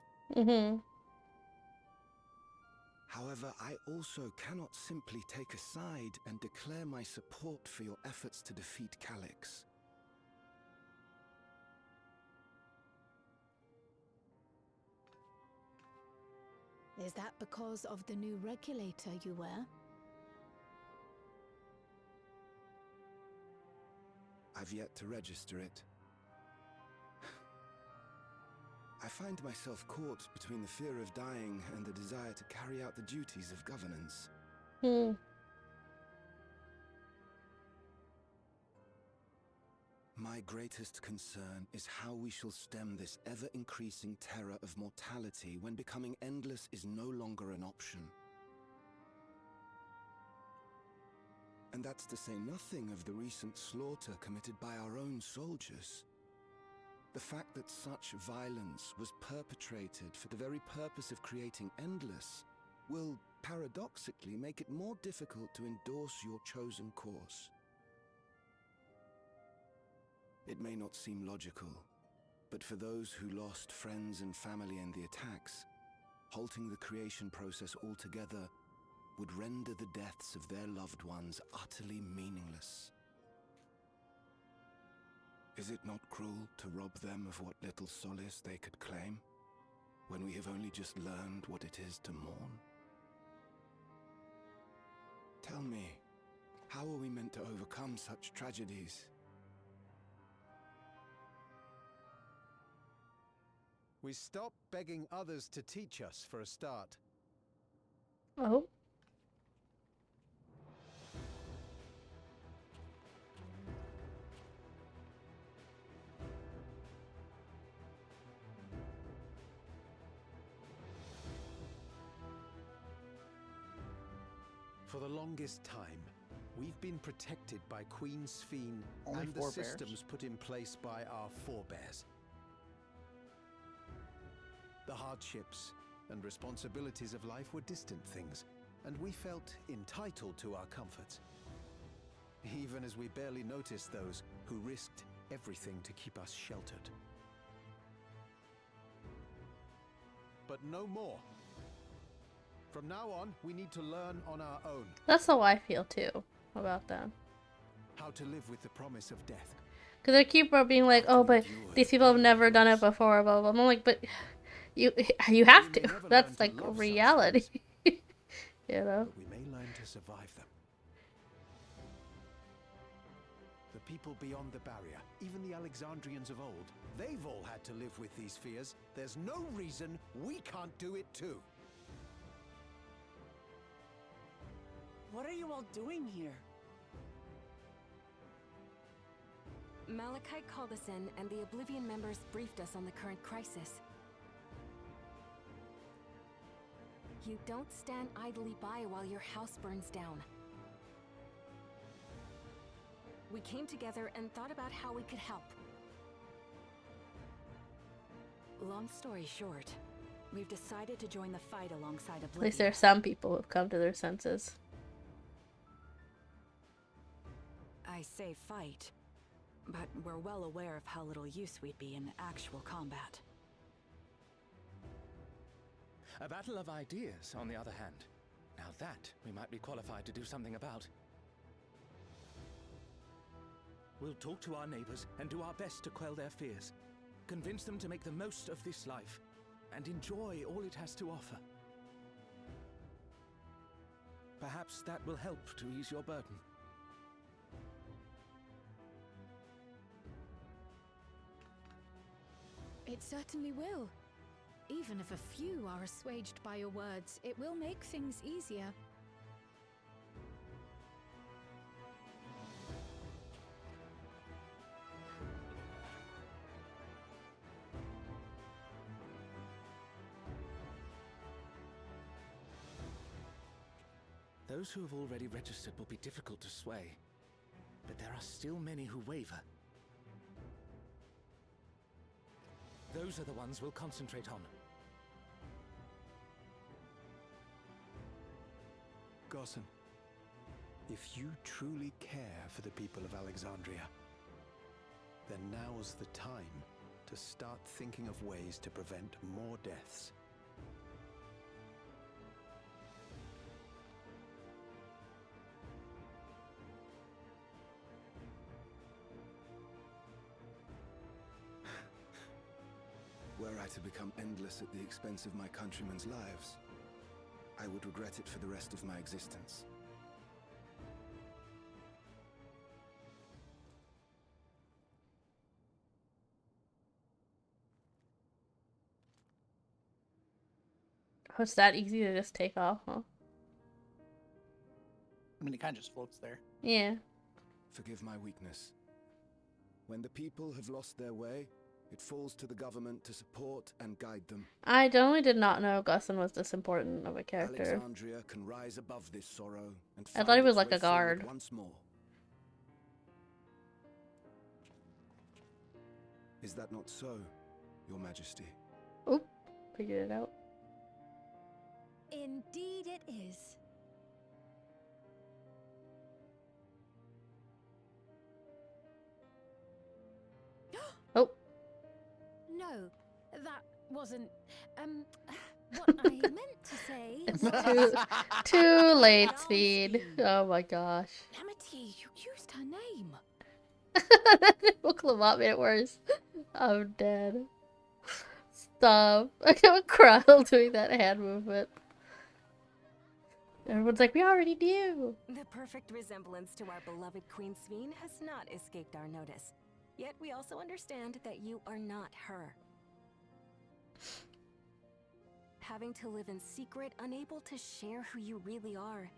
However, I also cannot simply take a side and declare my support for your efforts to defeat Calix. Is that because of the new regulator you wear? I've yet to register it. I find myself caught between the fear of dying and the desire to carry out the duties of governance. My greatest concern is how we shall stem this ever-increasing terror of mortality when becoming endless is no longer an option. And that's to say nothing of the recent slaughter committed by our own soldiers. The fact that such violence was perpetrated for the very purpose of creating endless will paradoxically make it more difficult to endorse your chosen course. It may not seem logical, but for those who lost friends and family in the attacks, halting the creation process altogether would render the deaths of their loved ones utterly meaningless. Is it not cruel to rob them of what little solace they could claim, when we have only just learned what it is to mourn? Tell me, how are we meant to overcome such tragedies? We stop begging others to teach us for a start. Oh. For the longest time, we've been protected by Queen Sphene Only and the forebears? systems put in place by our forebears. The hardships and responsibilities of life were distant things, and we felt entitled to our comforts, even as we barely noticed those who risked everything to keep us sheltered. But no more. From now on, we need to learn on our own. That's how I feel too about them. How to live with the promise of death. Because they keep being like, oh, but these people have never done it before, blah, blah, blah. I'm like, but you have to. That's like reality. You know? But we may learn to survive them. The people beyond the barrier, even the Alexandrians of old, they've all had to live with these fears. There's no reason we can't do it too. What are you all doing here? Malachite called us in, and the Oblivion members briefed us on the current crisis. You don't stand idly by while your house burns down. We came together and thought about how we could help. Long story short, we've decided to join the fight alongside Oblivion. At least there are some people who've come to their senses. I say fight, but we're well aware of how little use we'd be in actual combat. A battle of ideas, on the other hand. Now that we might be qualified to do something about. We'll talk to our neighbors and do our best to quell their fears. Convince them to make the most of this life and enjoy all it has to offer. Perhaps that will help to ease your burden. It certainly will. Even if a few are assuaged by your words, it will make things easier. Those who have already registered will be difficult to sway, but there are still many who waver. Those are the ones we'll concentrate on. Gossen, if you truly care for the people of Alexandria, then now's the time to start thinking of ways to prevent more deaths. Were I to become endless at the expense of my countrymen's lives, I would regret it for the rest of my existence. Oh, it's that easy to just take off, huh? I mean, it kind of just floats there. Yeah. Forgive my weakness. When the people have lost their way, it falls to the government to support and guide them. I genuinely did not know Gussin was this important of a character. Alexandria can rise above this sorrow and I thought he was like a its way forward guard. once more. Is that not so, Your Majesty? Oop, figured it out. Indeed it is. Oh. No, that wasn't, what I meant to say It's too late, Speed. Oh my gosh. Amity, you used her name. Clamont made it worse. I'm dead. Stop. I got cry while doing that hand movement. Everyone's like, we already knew. The perfect resemblance to our beloved Queen Sveen has not escaped our notice. Yet we also understand that you are not her. Having to live in secret, unable to share who you really are.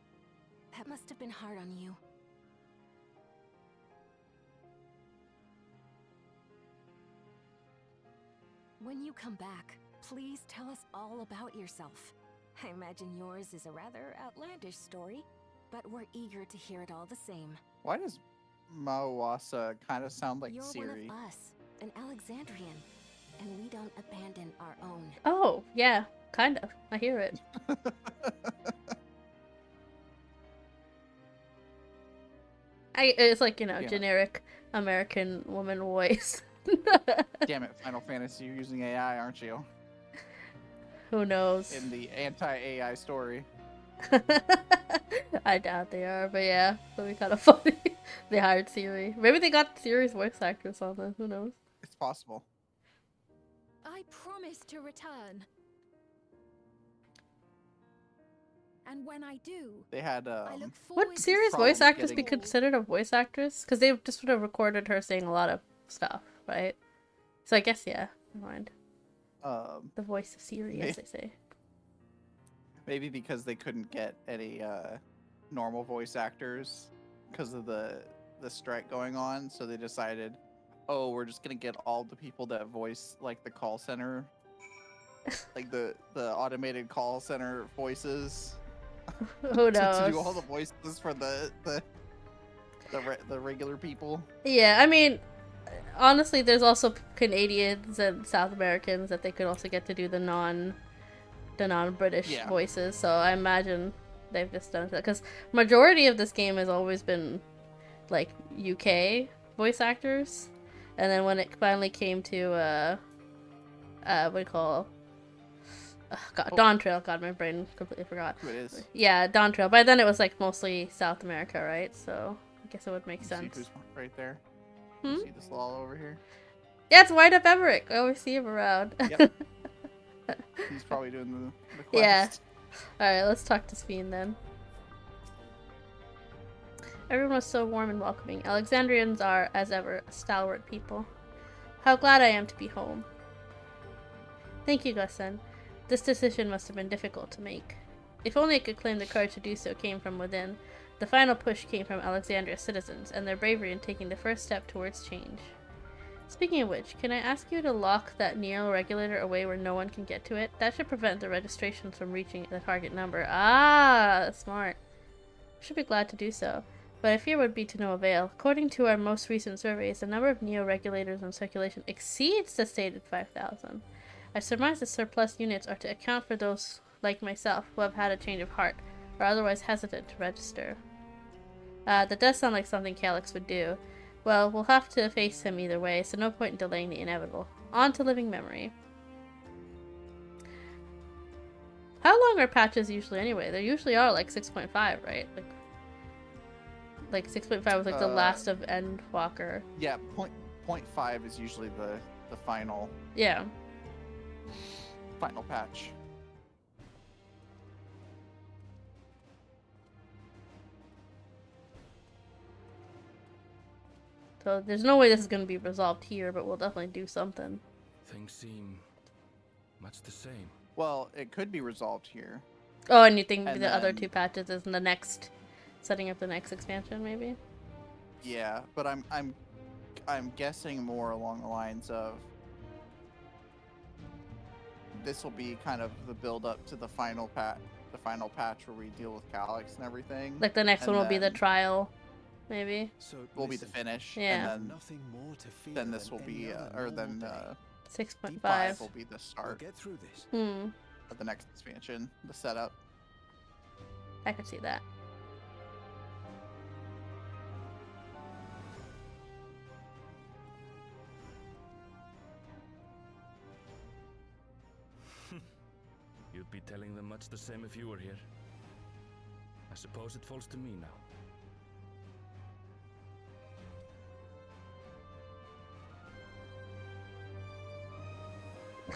That must have been hard on you. When you come back, please tell us all about yourself. I imagine yours is a rather outlandish story, but we're eager to hear it all the same. Why does Mawasa kind of sound like You're Siri? one of us, an Alexandrian, and we don't abandon our own. Oh, yeah. Kind of. I hear it. It's like, you know, generic American woman voice. Damn it, Final Fantasy, you're using AI, aren't you? Who knows? In the anti-AI story. I doubt they are, but yeah, that'd be kind of funny. They hired Siri. Maybe they got Siri's voice actress on this. Who knows? It's possible. I promise to return. And when I do, they had would Siri's voice actress be considered a voice actress? Because they just would have recorded her saying a lot of stuff, right? So I guess yeah. Never mind. The voice of Siri, as they say. Maybe because they couldn't get any normal voice actors because of the strike going on, so they decided, oh, we're just gonna get all the people that voice like the call center, like the automated call center voices. Who knows? To do all the voices for the regular people. Yeah, I mean, honestly, there's also Canadians and South Americans that they could also get to do the non-British voices. So I imagine they've just done that because majority of this game has always been like UK voice actors, and then when it finally came to what do you call? Dawntrail. God, my brain completely forgot. It is. Yeah, Dawntrail. By then it was like mostly South America, right? So I guess it would make sense. See who's right there? Hmm? See this law over here? Yeah, it's White Up Everett. I always see him around. Yep. He's probably doing the quest. Yeah. Alright, let's talk to Sveen then. Everyone was so warm and welcoming. Alexandrians are, as ever, a stalwart people. How glad I am to be home. Thank you, Gussen. This decision must have been difficult to make. If only I could claim the courage to do so came from within. The final push came from Alexandria's citizens, and their bravery in taking the first step towards change. Speaking of which, can I ask you to lock that Neo regulator away where no one can get to it? That should prevent the registrations from reaching the target number. Ah, smart. Should be glad to do so, but I fear would be to no avail. According to our most recent surveys, the number of Neo regulators in circulation exceeds the stated 5,000. I surmise the surplus units are to account for those like myself who have had a change of heart, or otherwise hesitant to register. That does sound like something Calyx would do. Well, we'll have to face him either way, so no point in delaying the inevitable. On to living memory. How long are patches usually anyway? They usually are like 6.5, right? Like 6.5 was like the last of Endwalker. Yeah, 0.5 is usually the final. Yeah. Final patch. So there's no way this is going to be resolved here, but we'll definitely do something. Things seem much the same. Well, it could be resolved here. Oh, and you think the other two patches is in the next, setting up the next expansion, maybe? Yeah, but I'm guessing more along the lines of this will be kind of the build up to the final patch where we deal with Calyx and everything. Like the next one will be the trial, maybe. So will be the finish. Yeah. And then this will be 6.5 6.5 will be the start. We'll get through this. Hmm. of the next expansion, the setup. I could see that. You'd be telling them much the same if you were here. I suppose it falls to me now.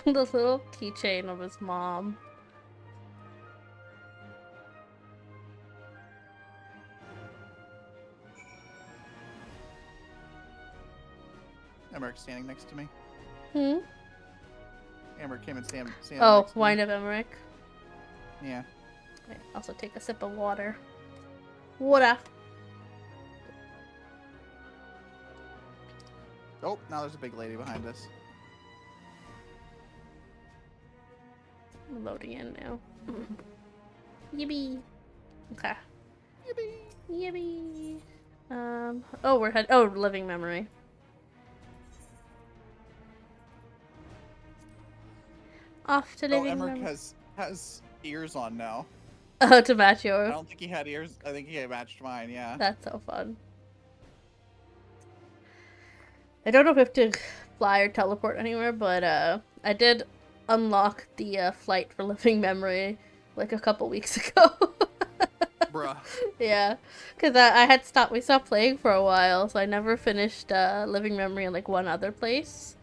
This little keychain of his mom. Emmerich standing next to me. Hmm? Emmerich came and standing Oh, next to wind me. up Emmerich. Yeah. Right, also take a sip of water. Water! Oh, now there's a big lady behind us. I'm loading in now. Yippee! Okay. Yippee! Yippee! Oh, living memory. Off to living Emmerich memory. has ears on now. Oh, to match yours. I don't think he had ears. I think he had matched mine, yeah. That's so fun. I don't know if we have to fly or teleport anywhere, but I did unlock the flight for living memory like a couple weeks ago. Bruh. Yeah, because we stopped playing for a while, so I never finished living memory in like one other place,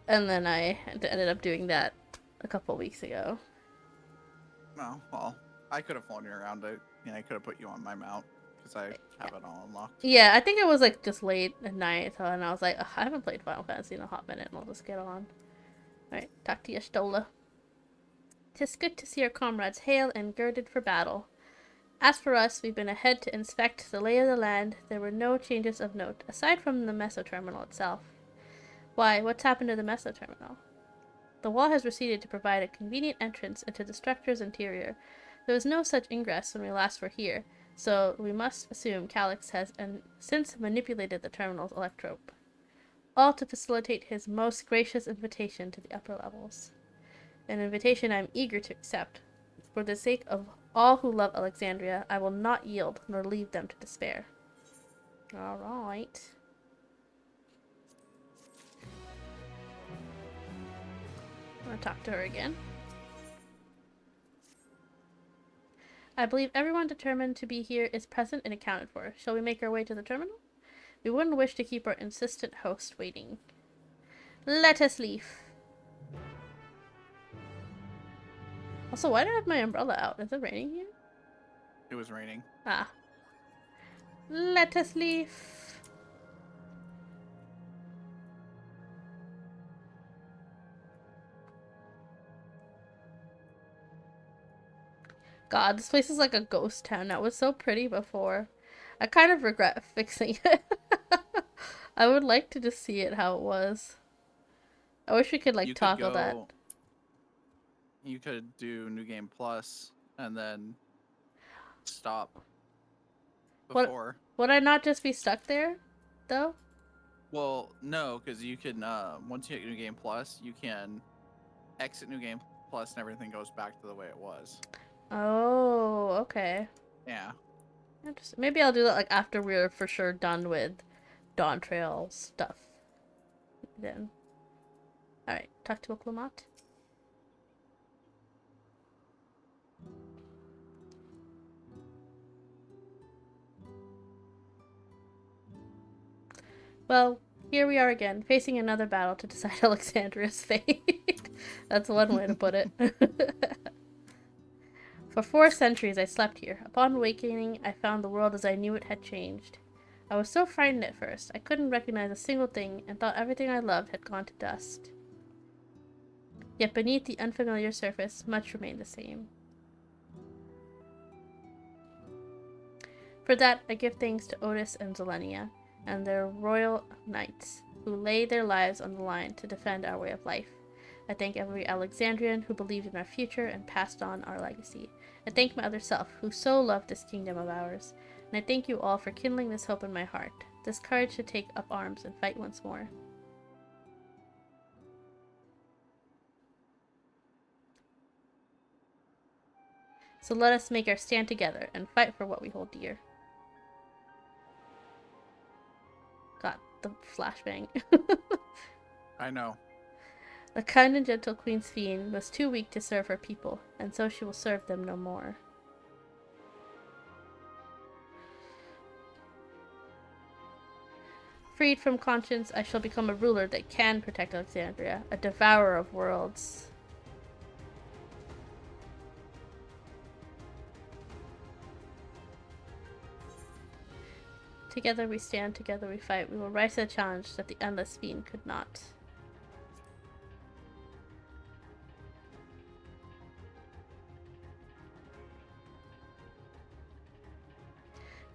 and then I ended up doing that a couple weeks ago. Oh, well, I could have flown you around it. I could have put you on my mount because I have it all unlocked. Yeah, I think it was like just late at night, and I was like, I haven't played Final Fantasy in a hot minute, and I'll just get on. Alright, talk to you, Stola. 'Tis good to see our comrades hale and girded for battle. As for us, we've been ahead to inspect the lay of the land. There were no changes of note, aside from the meso terminal itself. Why, what's happened to the meso terminal? The wall has receded to provide a convenient entrance into the structure's interior. There was no such ingress when we last were here, so we must assume Calyx has since manipulated the terminal's electrope. All to facilitate his most gracious invitation to the upper levels. An invitation I am eager to accept. For the sake of all who love Alexandria, I will not yield nor leave them to despair. Alright. I'm gonna talk to her again. I believe everyone determined to be here is present and accounted for. Shall we make our way to the terminal? We wouldn't wish to keep our insistent host waiting. Let us leave. Also, why do I have my umbrella out? Is it raining here? It was raining. Ah. Let us leave. God, this place is like a ghost town. That was so pretty before. I kind of regret fixing it. I would like to just see it how it was. I wish we could like toggle that. You could do New Game Plus and then stop before. Would I not just be stuck there, though? Well, no, because you can, once you hit New Game Plus, you can exit New Game Plus and everything goes back to the way it was. Oh, okay. Yeah. Interesting. Maybe I'll do that like after we're for sure done with Dawntrail stuff. Then. Alright, talk to Oklamat. Well, here we are again, facing another battle to decide Alexandria's fate. That's one way to put it. For 4 centuries I slept here. Upon awakening, I found the world as I knew it had changed. I was so frightened at first, I couldn't recognize a single thing and thought everything I loved had gone to dust. Yet beneath the unfamiliar surface, much remained the same. For that, I give thanks to Otis and Zelenia, and their royal knights, who laid their lives on the line to defend our way of life. I thank every Alexandrian who believed in our future and passed on our legacy. I thank my other self, who so loved this kingdom of ours. And I thank you all for kindling this hope in my heart, this courage to take up arms and fight once more. So let us make our stand together and fight for what we hold dear. Got the flashbang. I know. The kind and gentle Queen Sphene was too weak to serve her people, and so she will serve them no more. Freed from conscience, I shall become a ruler that can protect Alexandria, a devourer of worlds. Together we stand, together we fight. We will rise to the challenge that the endless fiend could not.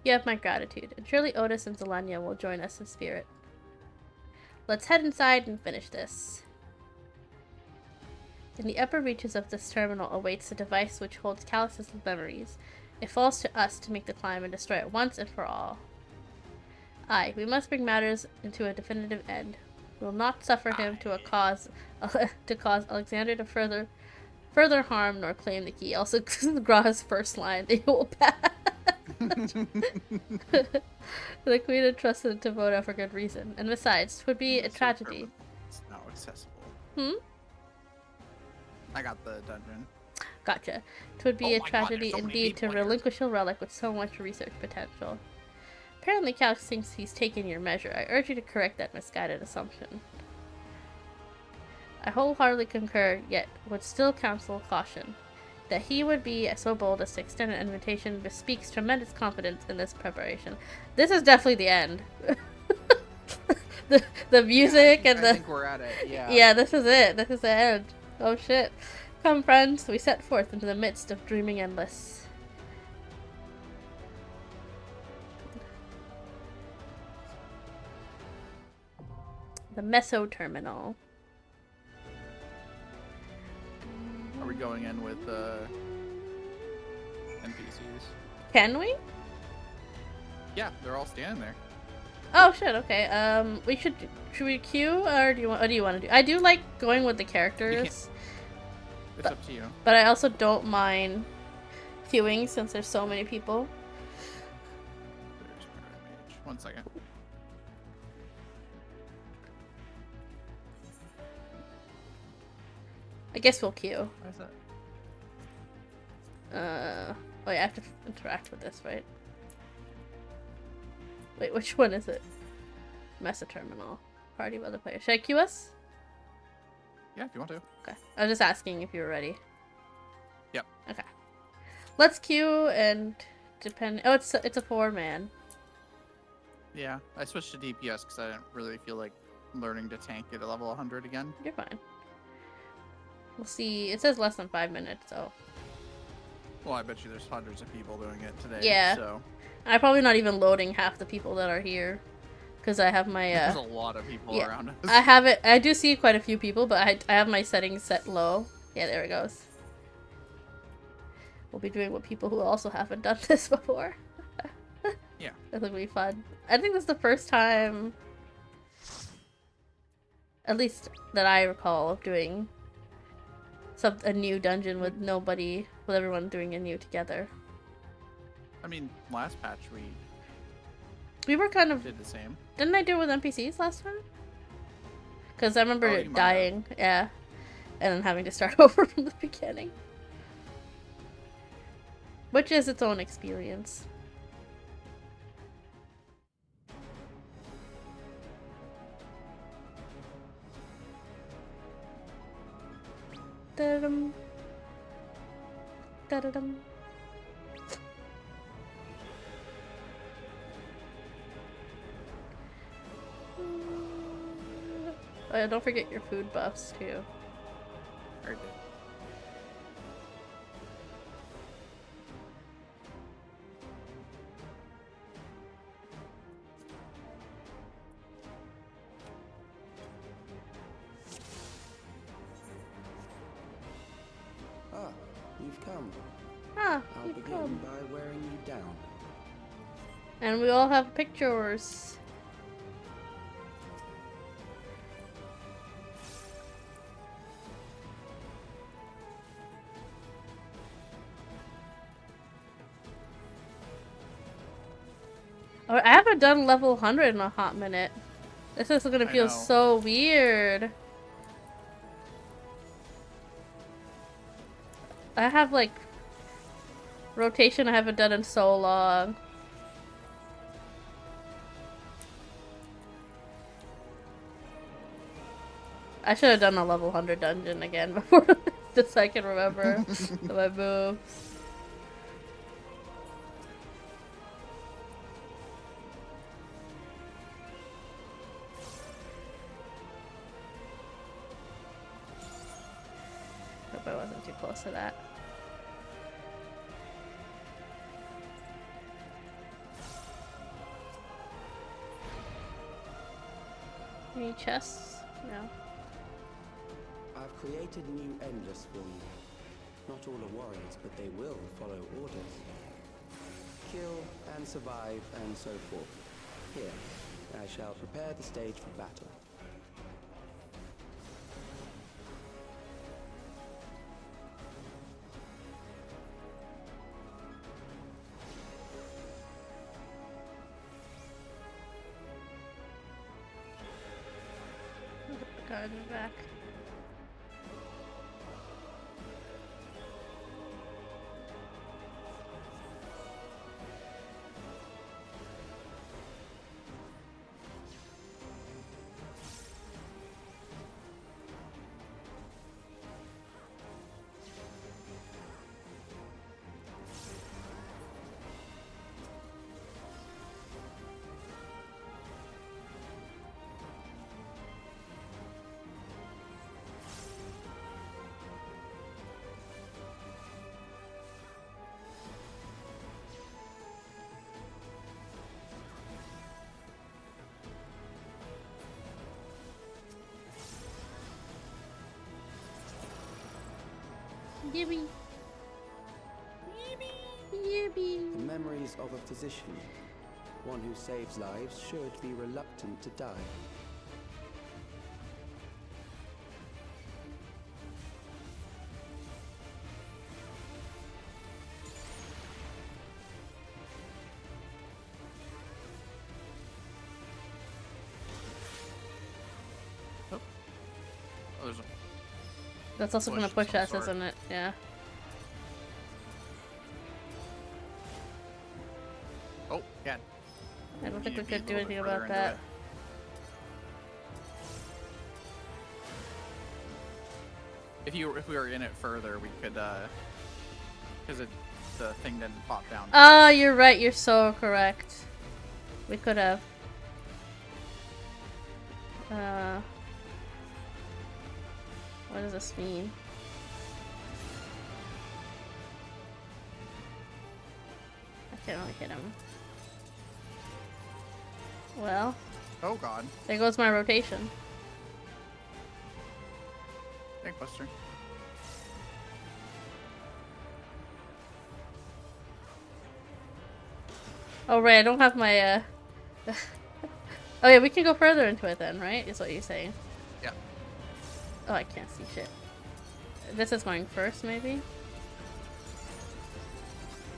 You have my gratitude, and surely Otis and Zelania will join us in spirit. Let's head inside and finish this. In the upper reaches of this terminal awaits the device which holds Callus's memories. It falls to us to make the climb and destroy it once and for all. Aye, we must bring matters into a definitive end. We will not suffer him to cause Alexander to further harm nor claim the key. Also, Graha's first line, they will pass. The queen entrusted to vote out for good reason, and besides, 'twould be a tragedy. It's not accessible. I got the dungeon. Gotcha. 'Twould be a tragedy indeed to relinquish a relic with so much research potential. Apparently Callus thinks he's taken your measure. I urge you to correct that misguided assumption. I wholeheartedly concur, yet would still counsel caution. That he would be so bold as to extend an invitation bespeaks tremendous confidence in this preparation. This is definitely the end. the music and the... I think we're at it, yeah. Yeah, this is it. This is the end. Oh shit. Come, friends, we set forth into the midst of dreaming endless. The Meso Terminal. Are we going in with NPCs? Can we? Yeah, they're all standing there. Oh shit, okay. We should we queue, or do you want, what do you want to do? I do like going with the characters. It's up to you. But I also don't mind queuing since there's so many people. There's my image. 1 second. I guess we'll queue. Why is that? Oh yeah, I have to interact with this, right? Wait, which one is it? Mesa Terminal. Party of other players. Should I queue us? Yeah, if you want to. Okay. I was just asking if you were ready. Yep. Okay. Let's queue and depend. Oh, it's a 4-man. Yeah, I switched to DPS because I didn't really feel like learning to tank at a level 100 again. You're fine. We'll see. It says less than 5 minutes, so. Well, I bet you there's hundreds of people doing it today. Yeah. So. I'm probably not even loading half the people that are here, because I have my. There's a lot of people around us. I have it. I do see quite a few people, but I have my settings set low. Yeah, there it goes. We'll be doing with people who also haven't done this before. Yeah. That'll be fun. I think this is the first time, at least that I recall, of doing a new dungeon with everyone doing a new together. I mean, last patch we were kind of did the same. Didn't I do it with NPCs last time? Because I remember dying, yeah, and then having to start over from the beginning, which is its own experience. Da-dum. Da-da-dum. Oh yeah, don't forget your food buffs too. Very good. Ah, you've come. Ah, I'll you've begin come. by wearing you down. And we all have pictures. Or I haven't done level 100 in a hot minute. This is gonna feel so weird. I have like rotation I haven't done in so long. I should have done a level 100 dungeon again before just so I can remember my moves. Hope I wasn't too close to that. Any chests? No. I've created new endless for you. Not all are warriors, but they will follow orders. Kill and survive and so forth. Here, I shall prepare the stage for battle. Guard back. Yippee. Yippee. The memories of a physician. One who saves lives should be reluctant to die. That's also gonna push us, isn't it? Yeah. Oh, yeah. I don't think we could do anything about that. If we were in it further, we could, because the thing didn't pop down. Oh, you're right. You're so correct. We could have. What does this mean? I can't really hit him. Well. Oh god. There goes my rotation. Bankbuster. Oh right, I don't have my Oh yeah, we can go further into it then, right? Is what you're saying. Yeah. Oh, I can't see shit. This is going first, maybe?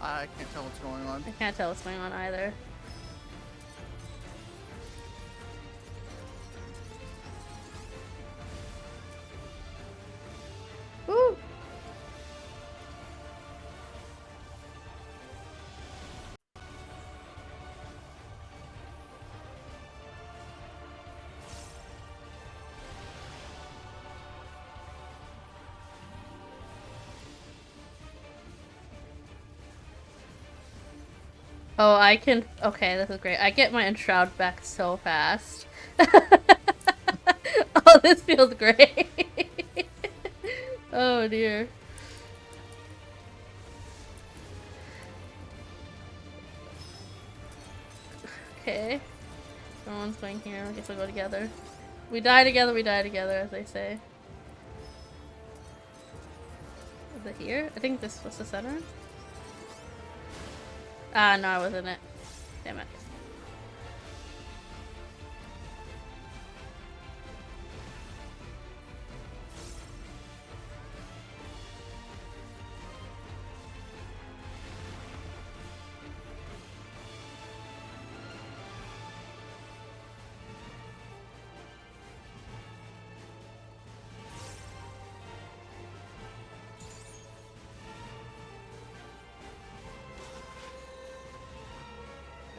I can't tell what's going on. I can't tell what's going on either. Woo! Oh, I can. Okay, this is great. I get my enshroud back so fast. Oh, this feels great. Oh dear. Okay. Someone's going here. I guess we'll go together. We die together, as they say. Is it here? I think this was the center. Ah, no, I wasn't it. Damn it.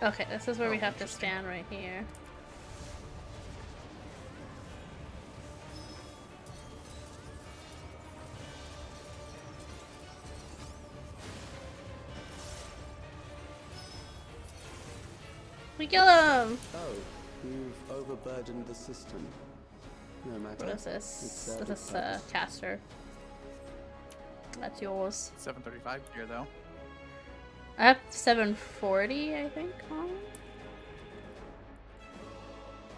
Okay, this is where we have to stand right here. We kill him! Oh, you've overburdened the system. No matter. What is this? This is caster. That's yours. 735 here though. I have 740, I think.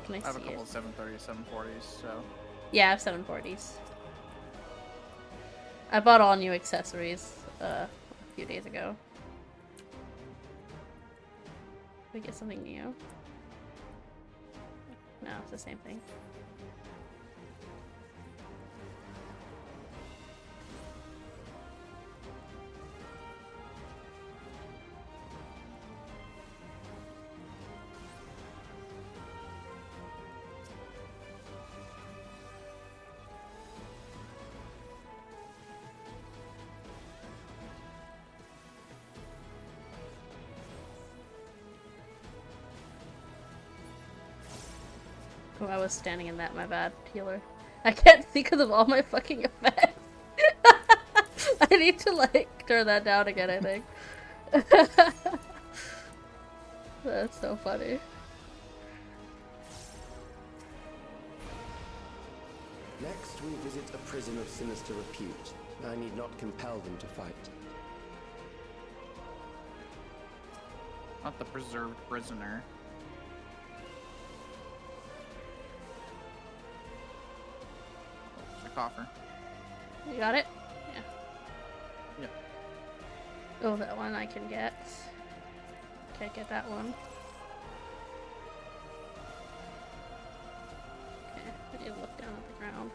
Can I see have a couple it? of 730s, 740s, so. Yeah, I have 740s. I bought all new accessories a few days ago. We get something new? No, it's the same thing. Oh, I was standing in that, my bad, healer. I can't think of all my fucking effects. I need to, like, turn that down again, I think. That's so funny. Next, we visit a prison of sinister repute. I need not compel them to fight. Not the preserved prisoner. Coffer. You got it? Yeah. Yep. Oh, that one I can get. Can't get that one. Okay, I need to look down at the ground.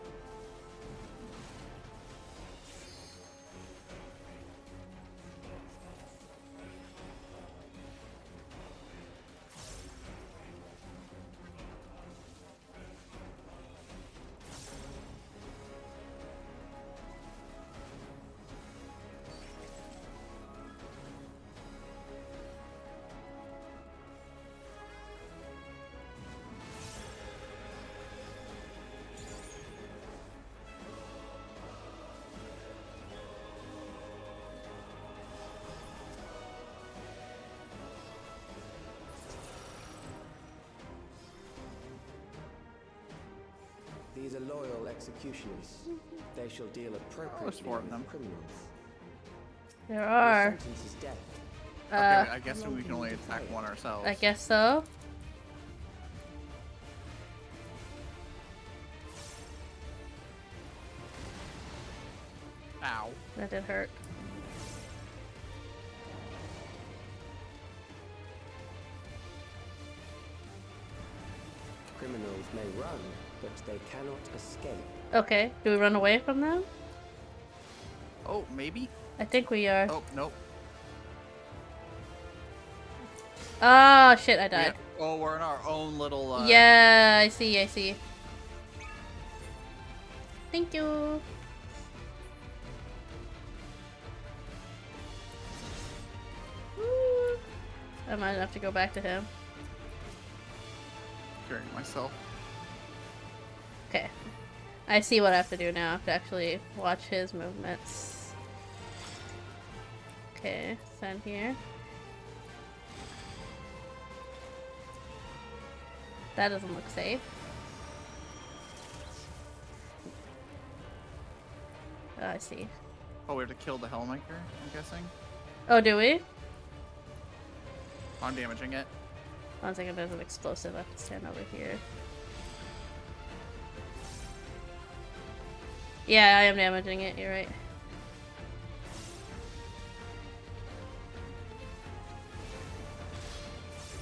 These are loyal executioners. They shall deal appropriately with criminals. There are. Your sentence is death. Okay, I guess we can only attack one ourselves. I guess so. Ow. That did hurt. Criminals may run, but they cannot escape. Okay, do we run away from them? Oh, maybe? I think we are. Oh, nope. Oh, shit, I died. Oh, we're in our own little, Yeah, I see, I see. Thank you. Woo. I might have to go back to him. Carrying myself. Okay. I see what I have to do now. I have to actually watch his movements. Okay, stand here. That doesn't look safe. Oh, I see. Oh, we have to kill the Hellmaker, I'm guessing? Oh, do we? I'm damaging it. One second, there's an explosive. I have to stand over here. Yeah, I am damaging it, you're right.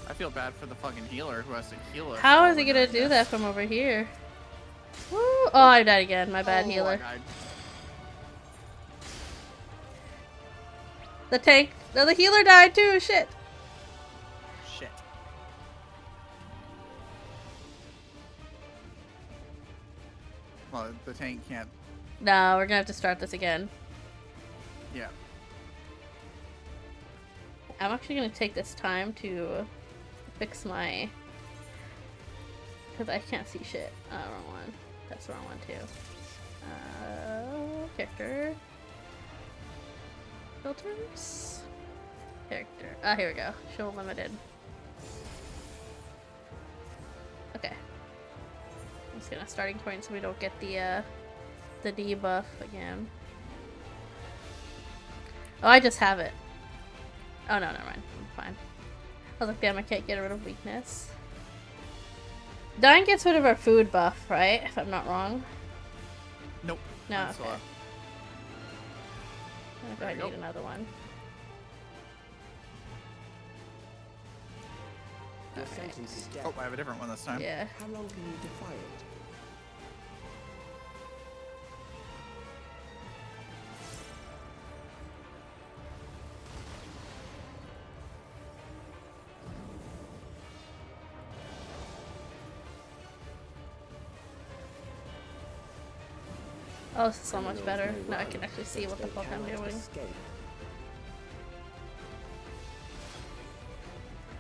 I feel bad for the fucking healer who has to heal us. How is he gonna do that from over here? Woo! Oh, I died again. My bad, healer. I died. The tank. No, the healer died too. Shit. Shit. Well, the tank can't. No, we're gonna have to start this again. Yeah. I'm actually gonna take this time to fix my... Because I can't see shit. Wrong one. That's the wrong one too. Character. Filters? Character. Ah, here we go. Show limited. Okay. I'm just gonna starting point so we don't get the debuff again. Oh, I just have it. Oh no, never mind. I'm fine. I was like, damn, I can't get rid of weakness. Dying gets rid of our food buff, right? If I'm not wrong. Nope. No, That's okay. I There you need go. another one. Your sentence is death. Oh, I have a different one this time. Yeah. How long can you defy it? Oh, this is so much better. Now I can actually see what the fuck I'm doing.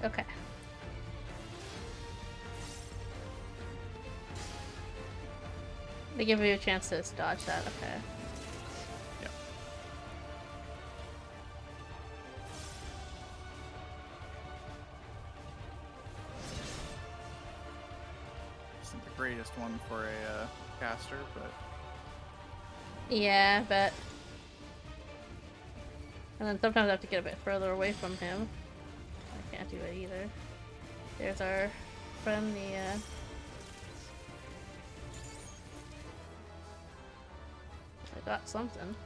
Okay. They give you a chance to dodge that, okay. Yep. Isn't the greatest one for a caster, but... Yeah, but... And then sometimes I have to get a bit further away from him. I can't do it either. There's our friend, the I got something.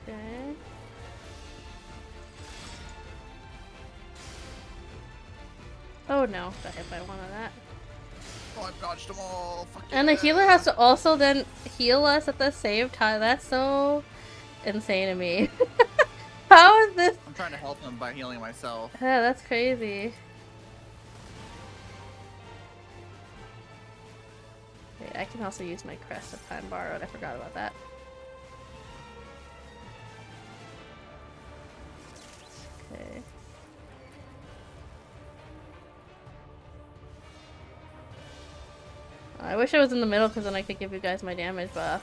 Okay. Oh no, got hit by one of that. Oh, I've dodged them all. Fuck And the healer has to also then heal us at the same time. That's so insane to me. How is this? I'm trying to help them by healing myself. Yeah, that's crazy. Wait, I can also use my crest of time borrowed. I forgot about that. Okay. I wish I was in the middle because then I could give you guys my damage buff.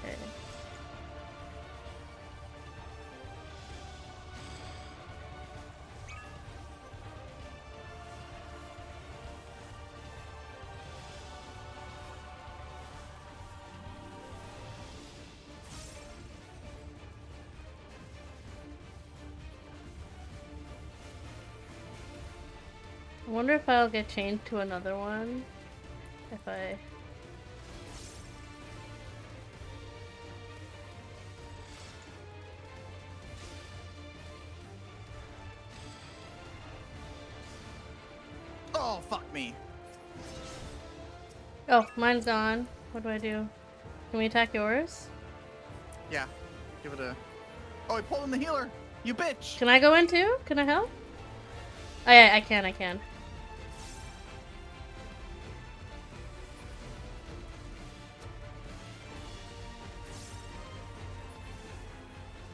Okay. I wonder if I'll get chained to another one. If I... Oh, fuck me. Oh, mine's gone. What do I do? Can we attack yours? Yeah. Give it a... Oh, I pulled in the healer! You bitch! Can I go in too? Can I help? Oh yeah, I can.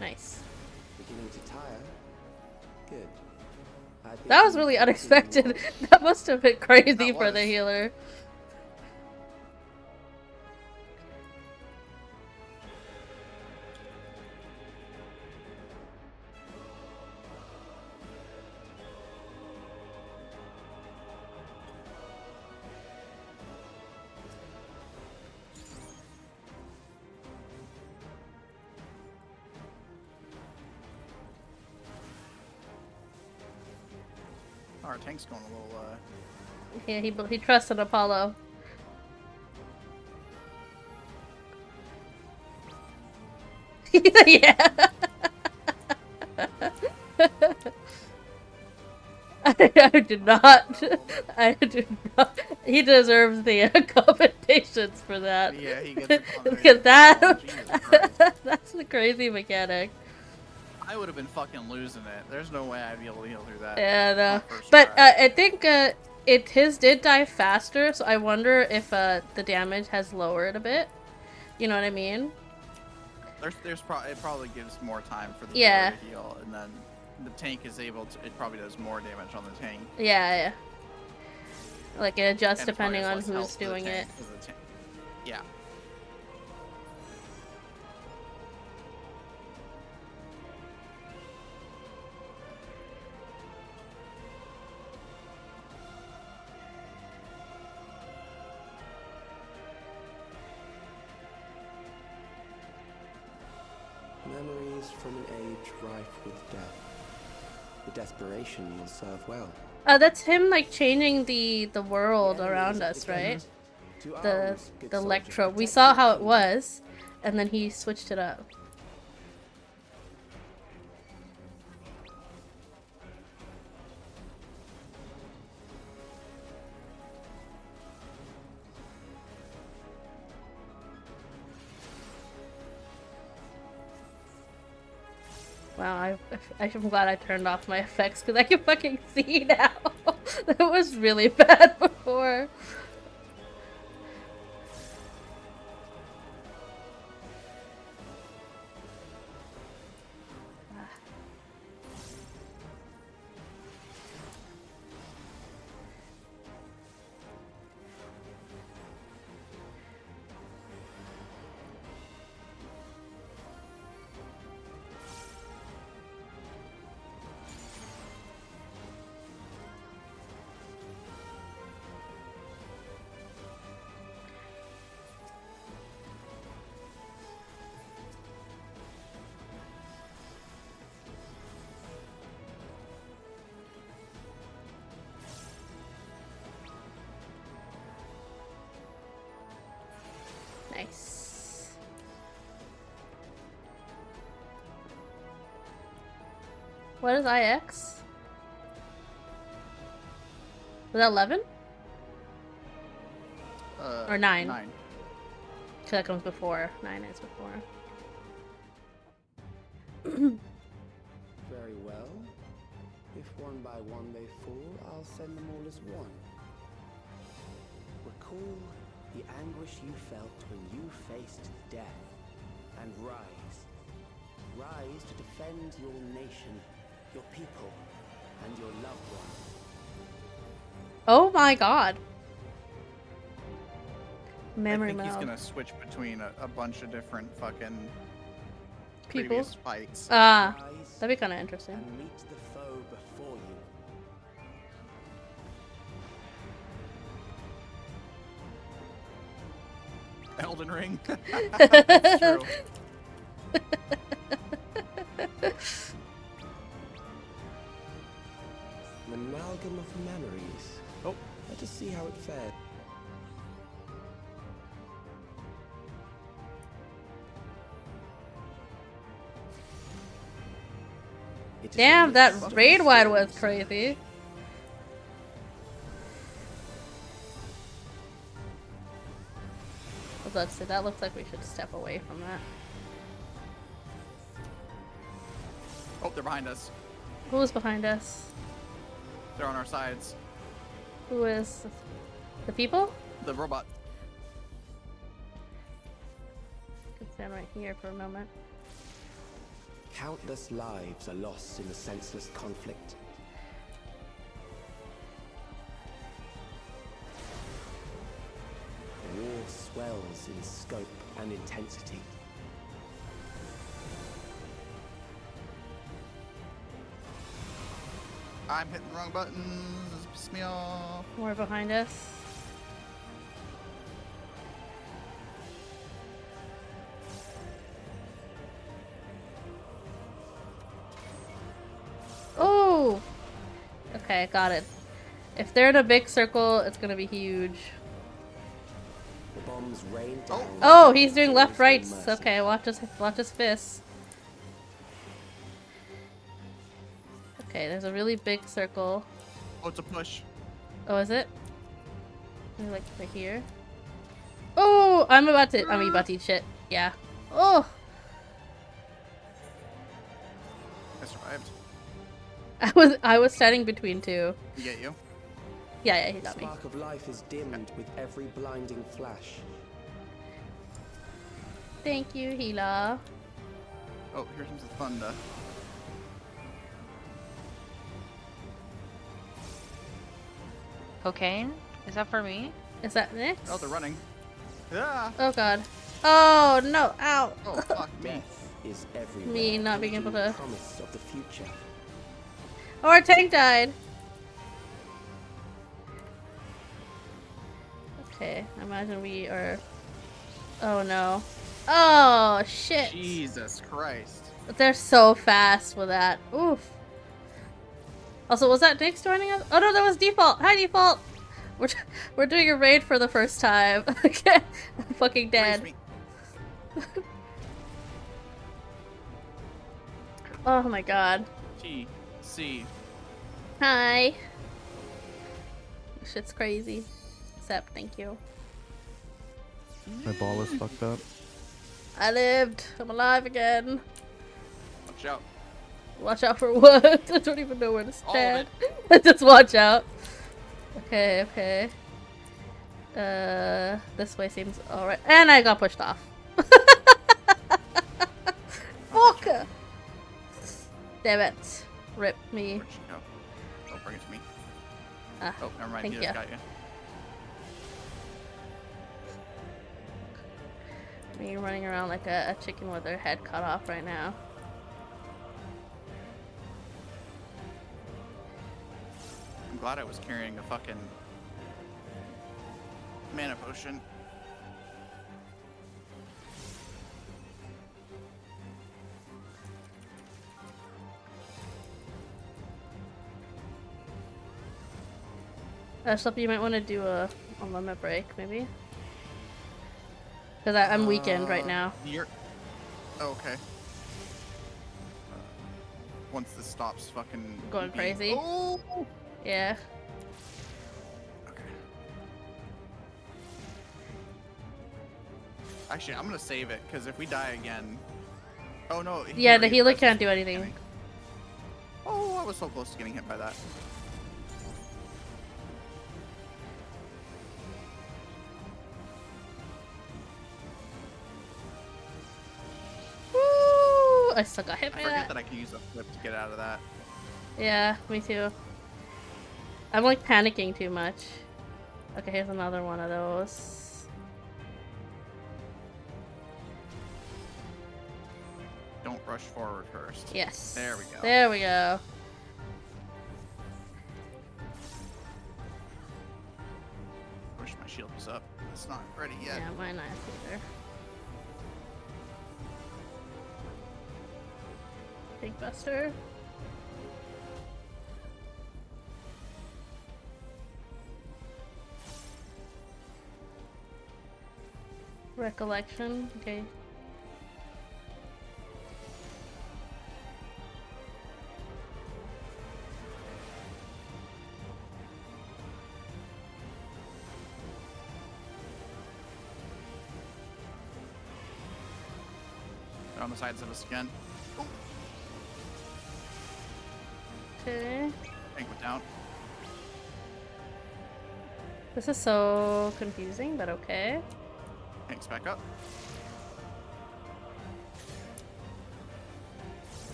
Nice. Beginning to tire. Good. That was really unexpected. That must have been crazy for the healer. Our tank's going a little, Yeah, he trusted Apollo. Yeah. I did not. I did not. He deserves the commendations for that. Yeah, he gets a Look at that. Oh, Jesus Christ. That's a crazy mechanic. I would have been fucking losing it. There's no way I'd be able to heal through that. Yeah, no. on first But try. I think his did die faster, so I wonder if the damage has lowered a bit. You know what I mean? It probably gives more time for the Yeah. healer to heal, and then the tank is able to. It probably does more damage on the tank. Yeah. Like it adjusts And it probably depending has on less who's health for the doing it. tank, 'cause the tank- Yeah. Memories from an age rife with death. The desperation will serve well. That's him like changing the world around us, right? The electro. We saw how it was, and then he switched it up. Wow, I'm glad I turned off my effects because I can fucking see now. That was really bad before. Nice. What is IX? Was that 11? Or 9? 9. So that comes before. 9 is before. Very well. If one by one they fall, I'll send them all as one. Recall the anguish you felt when you faced death, and rise. Rise to defend your nation, your people, and your loved ones. Oh my god. Memory I think meld. he's gonna switch between a bunch of different fucking People? previous fights. Ah, that'd be kind of interesting. And meet the foe before you. Elden Ring. That's true. An amalgam of memories. Oh, let us see how it fared. Damn, that raid wide was crazy. I was about to say, that looks like we should step away from that. Oh, they're behind us. Who is behind us? They're on our sides. Who is the people? The robot. I can stand right here for a moment. Countless lives are lost in the senseless conflict. The war swells in scope and intensity. I'm hitting the wrong buttons. This pisses me off. More behind us. Oh! Okay, got it. If they're in a big circle, it's gonna be huge. The bomb winds rain down. Oh, he's doing left rights. Okay, watch his fists. Okay, there's a really big circle. Oh, it's a push. Oh, is it? Maybe like right here. Oh, I'm about to eat shit. Yeah. Oh. I survived. I was standing between two. He get you? Yeah, he got The me. spark of life is dimmed with every blinding flash. Thank you, Hila. Oh, here comes the thunder. Cocaine? Is that for me? Is that next? Oh, they're running. Yeah. Oh god. Oh no! Ow! Oh fuck me. Death is everywhere. Me not being able to. Promise of the future. Oh, our tank died. Okay, imagine we are. Oh no. Oh shit. Jesus Christ. They're so fast with that. Oof. Also, was that Nick's joining us? Oh no, that was Default. Hi, Default. We're doing a raid for the first time. Okay, I'm fucking dead. Oh my god. T-C. Hi. Shit's crazy. Except, thank you. My ball is fucked up. I lived. I'm alive again. Watch out. Watch out for what? I don't even know where to stand. Just watch out. Okay, okay. This way seems alright. And I got pushed off. Fuck! Damn it. Rip me. Where'd you go? Oh, bring it to me. Ah, oh, never mind. thank He you. just got you. Me running around like a chicken with their head cut off right now. I'm glad I was carrying a fucking mana potion. Something you might want to do a limit break, maybe? Because I'm weakened right now. You're... Oh, okay. Once this stops fucking... Going being... crazy. Oh! Yeah. Okay. Actually, I'm gonna save it, because if we die again... Oh no. Yeah, the healer can't do anything. Oh, I was so close to getting hit by that. Woo! I still got hit by I forget that. that I can use a flip to get out of that. Yeah, me too. I'm like panicking too much. Okay, here's another one of those. Don't rush forward first. Yes. There we go. There we go. Wish my shield was up. It's not ready yet. Yeah, mine not either. Big Buster. Recollection. Okay. They're on the sides of us again. Okay. Tank went down. This is so confusing, but okay. Tank's back up.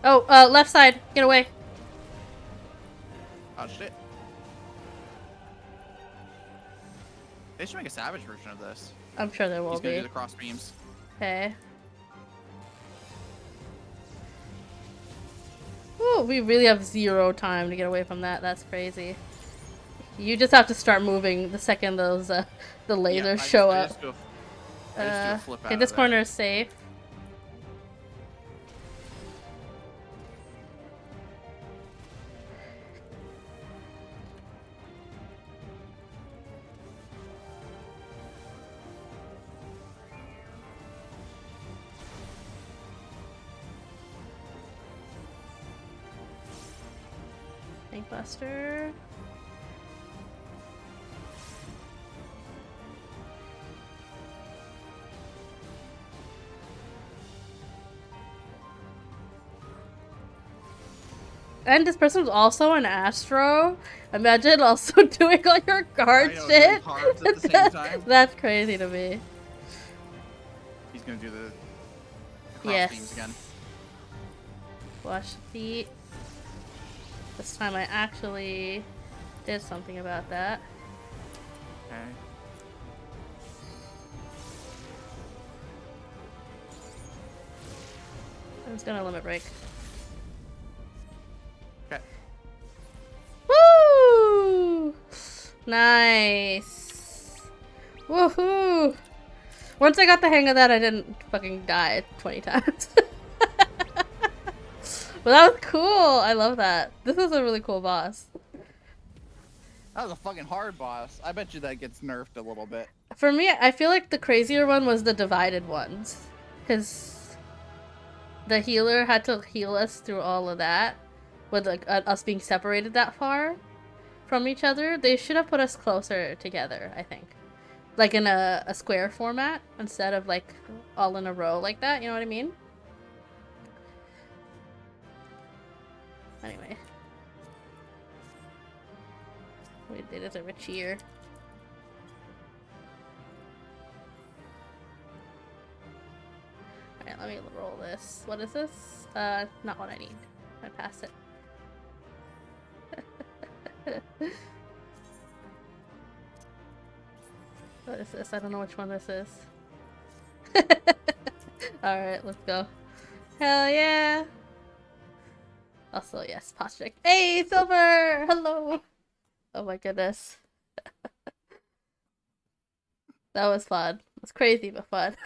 Oh, left side. Get away. Dodged it. They should make a savage version of this. I'm sure there will He's gonna be. do the cross beams. Okay. Ooh, we really have zero time to get away from that. That's crazy. You just have to start moving the second those the lasers show up. Okay, this corner is safe. Buster. And this person's also an Astro. Imagine also doing all your card shit. At the same time. That's crazy to me. He's gonna do the cross beams again. Wash feet. This time I actually did something about that. Okay. I'm just gonna limit break. Okay. Woo! Nice. Woohoo! Once I got the hang of that, I didn't fucking die 20 times. But that was cool. I love that. This was a really cool boss. That was a fucking hard boss. I bet you that gets nerfed a little bit. For me, I feel like the crazier one was the divided ones. Because the healer had to heal us through all of that. With like us being separated that far from each other. They should have put us closer together, I think. Like in a square format instead of like all in a row like that. You know what I mean? Anyway. Wait, they deserve a cheer. Alright, let me roll this. What is this? Not what I need. I pass it. What is this? I don't know which one this is. Alright, let's go. Hell yeah! Also, yes, posture. Hey, Silver! Hello! Oh my goodness. That was fun. It was crazy, but fun.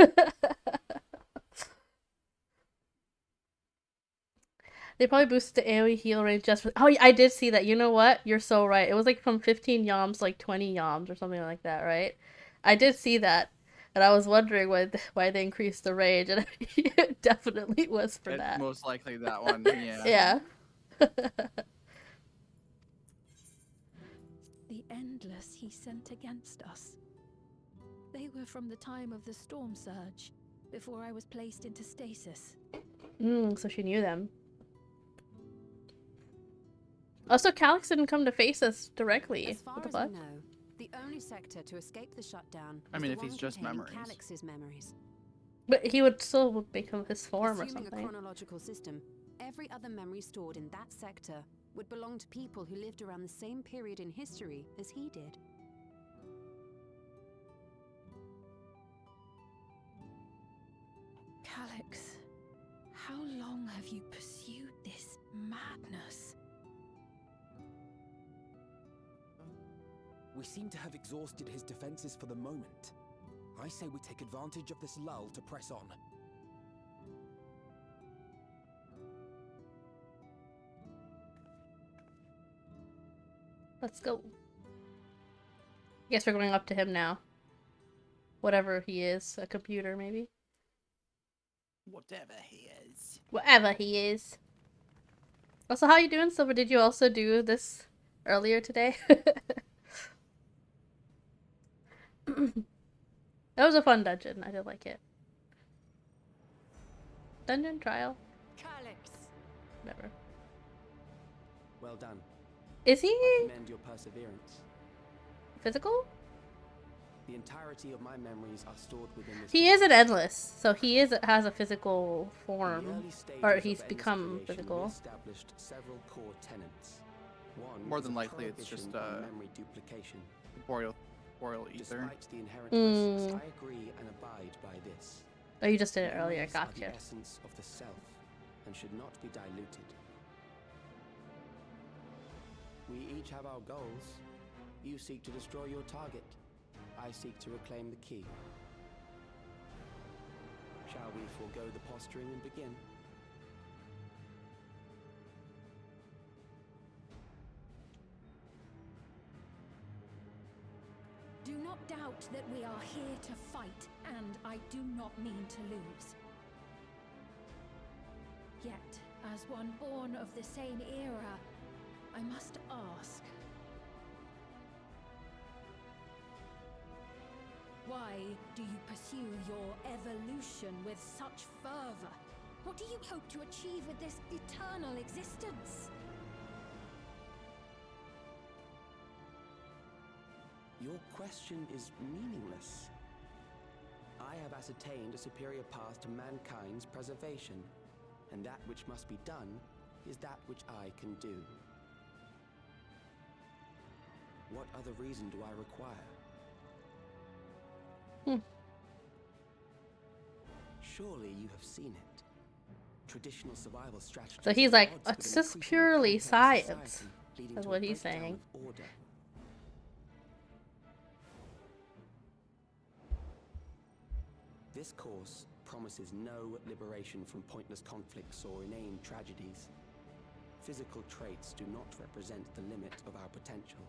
They probably boosted the AoE heal range just for— oh, I did see that. You know what? You're so right. It was like from 15 yalms to like 20 yalms or something like that, right? I did see that. And I was wondering why they increased the range, and it definitely was for that. Most likely that one, yeah. Yeah. The endless he sent against us. They were from the time of the storm surge, before I was placed into stasis. So she knew them. Also, Calyx didn't come to face us directly. As far What the as fuck? we know, the only sector to escape the shutdown I was mean, the if he's one just containing memories. Calyx's memories. But he would still become his form or Assuming something. a chronological system, every other memory stored in that sector would belong to people who lived around the same period in history as he did. Calyx, how long have you pursued this madness? We seem to have exhausted his defenses for the moment. I say we take advantage of this lull to press on. Let's go. Guess we're going up to him now. Whatever he is. A computer, maybe? Whatever he is. Whatever he is. Also, how you doing, Silver? Did you also do this earlier today? That was a fun dungeon. I did like it. Dungeon trial? Calyx! Whatever. Well done. Is he I commend your perseverance. physical? The entirety of my memories are stored within this. He is an endless, so he has a physical form, In the early stages or of he's Endless become creation, physical. We established several core tenets. One More was than a likely it's prohibition just, on memory duplication. Boreal ether. Despite the inherent risks, Mm. I agree and abide by this. Oh, you just did it earlier. Memories are Gotcha. the essence of the self and should not be diluted. We each have our goals. You seek to destroy your target. I seek to reclaim the key. Shall we forego the posturing and begin? Do not doubt that we are here to fight, and I do not mean to lose. Yet, as one born of the same era, I must ask, why do you pursue your evolution with such fervor? What do you hope to achieve with this eternal existence? Your question is meaningless. I have ascertained a superior path to mankind's preservation, and that which must be done is that which I can do. What other reason do I require? Surely you have seen it. Traditional survival strategies. So he's like, it's just purely science. That's what he's saying. This course promises no liberation from pointless conflicts or inane tragedies. Physical traits do not represent the limit of our potential.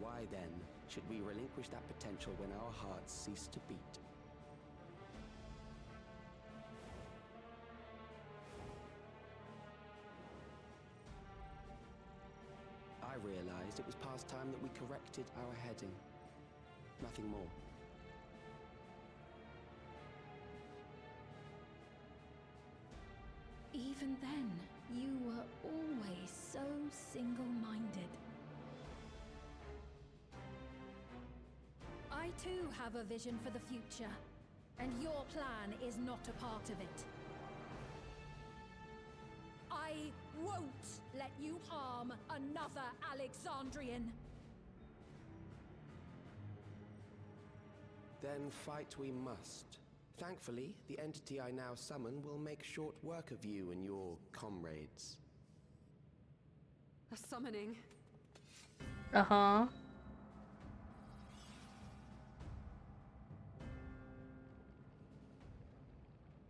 Why then should we relinquish that potential when our hearts cease to beat? I realized it was past time that we corrected our heading. Nothing more. Even then, you were always so single-minded. I too have a vision for the future, and your plan is not a part of it. I won't let you harm another Alexandrian. Then fight we must. Thankfully, the entity I now summon will make short work of you and your comrades. A summoning. Uh-huh.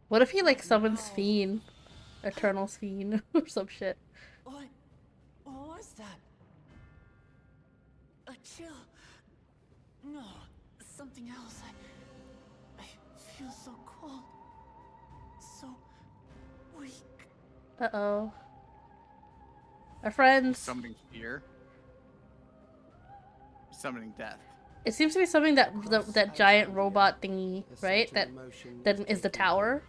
What if he like summons Fiend? Eternal's Fiend or some shit. What was that? A chill? No, something else. I feel so cold. So weak. Uh-oh. Our friends. Summoning fear. Summoning death. It seems to be something that that giant robot thingy, right? That is the tower.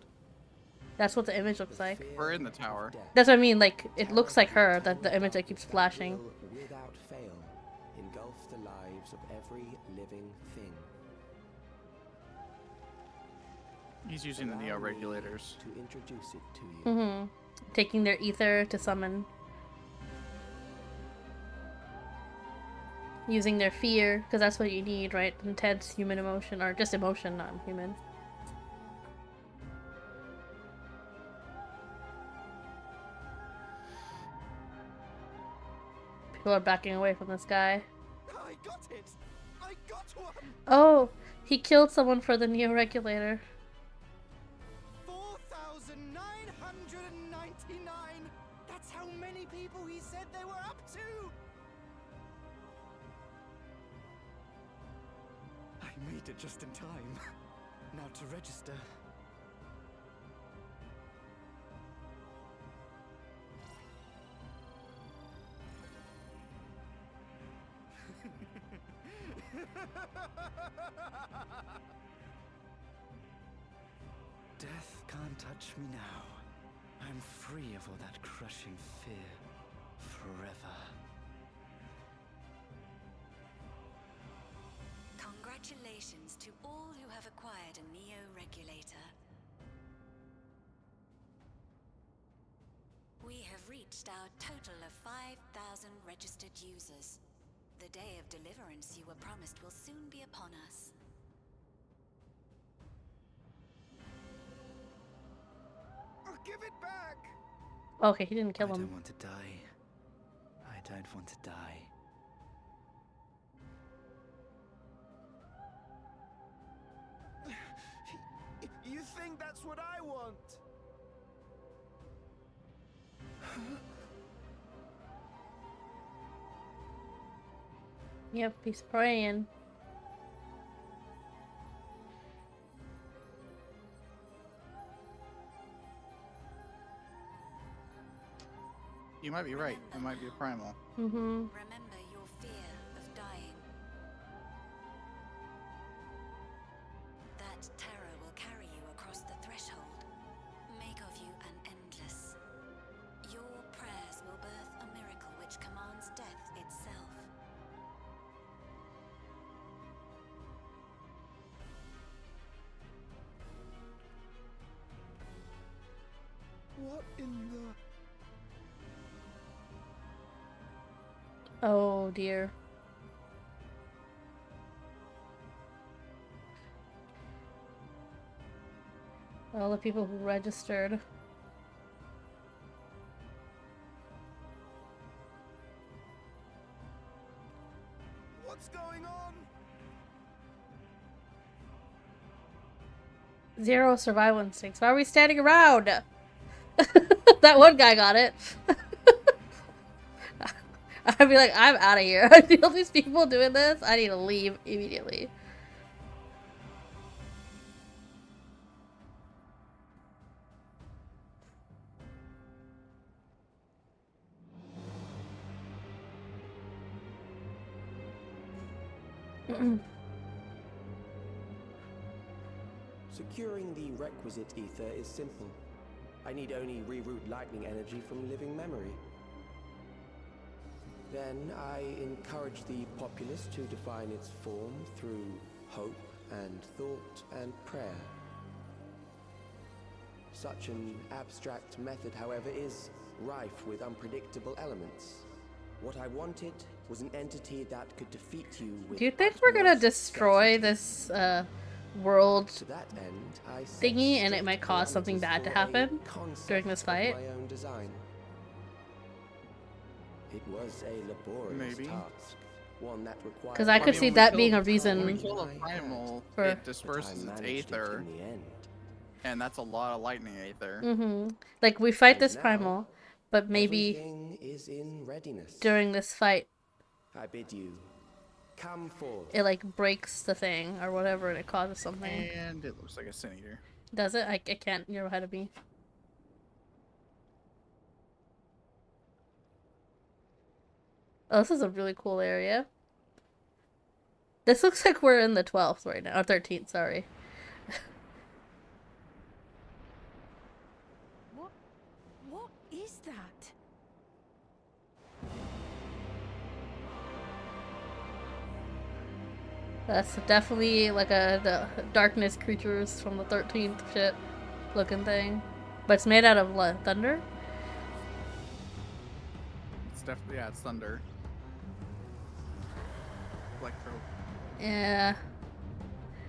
That's what the image looks like. We're in the tower. That's what I mean, like, it looks like her, that the image that keeps flashing. Without fail, engulf the lives of every living thing. He's using the Neo regulators. To introduce it to you. Mm-hmm. Taking their ether to summon. Using their fear, because that's what you need, right? Intense human emotion, or just emotion, not human. People are backing away from this guy. I got it! I got one! Oh, he killed someone for the Neo regulator. 4,999! That's how many people he said they were up to! I made it just in time. Now to register. Death can't touch me now. I'm free of all that crushing fear. Forever. Congratulations to all who have acquired a Neo-regulator. We have reached our total of 5,000 registered users. The day of deliverance you were promised will soon be upon us. Give it back! Okay, he didn't kill him. I don't want to die. I don't want to die. You think that's what I want? Yep, he's praying. You might be right. It might be a primal. Mm-hmm. Remember your fear of dying. That terror will carry you across the threshold, make of you an endless. Your prayers will birth a miracle which commands death itself. What in the... Oh dear. All the people who registered. What's going on? 0 survival instincts. Why are we standing around? That one guy got it. I'd be like, I'm out of here. I feel these people doing this. I need to leave immediately. Securing the requisite ether is simple. I need only reroute lightning energy from living memory. Then I encourage the populace to define its form through hope and thought and prayer. Such an abstract method, however, is rife with unpredictable elements. What I wanted was an entity that could defeat you with... Do you think we're gonna destroy this world thingy and it might cause something bad to happen during this fight? My own design. It was a laborious task, one that required... Because I could see that being a reason when we kill a primal, for... it disperses its aether, and that's a lot of lightning aether. Mm-hmm. Like, we fight this primal, but maybe is in readiness. during this fight, I bid you, come forth. it like breaks the thing or whatever and it causes something. And it looks like a sin eater. Does it? I can't. You're ahead of me. Oh, this is a really cool area. This looks like we're in the 12th right now. Or 13th, sorry. What is that? That's definitely like the darkness creatures from the 13th shit looking thing. But it's made out of what, thunder? It's definitely, yeah, it's thunder. Electro. Yeah.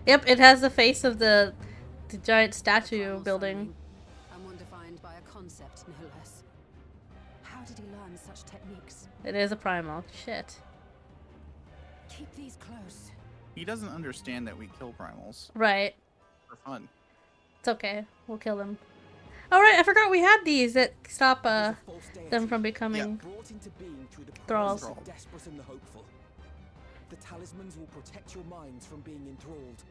Yep, it has the face of the giant statue building. And one defined by a concept, no less. How did he learn such techniques? It is a primal. Shit. Keep these close. He doesn't understand that we kill primals. Right. For fun. It's okay. We'll kill them. Oh right, I forgot we had these that stop them from becoming thralls. Desperate and the hopeful. The talismans will protect your minds from being enthralled.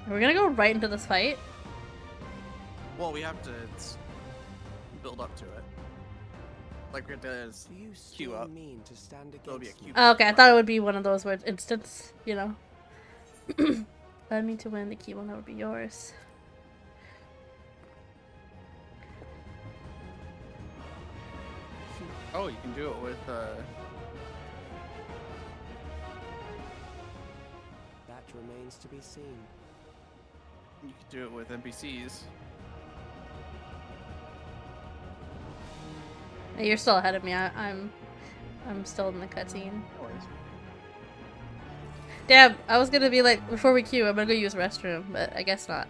Are we gonna go right into this fight? Well, we have to build up to it. Like we have to queue up. There'll be a queue. Oh, okay, I thought it would be one of those where it's instance, you know. Allow me to win, the key will never be yours. Oh, you can do it with That remains to be seen. you can do it with NPCs. Hey, you're still ahead of me. I'm still in the cutscene. Damn, I was gonna be like, before we queue, I'm gonna go use the restroom, but I guess not.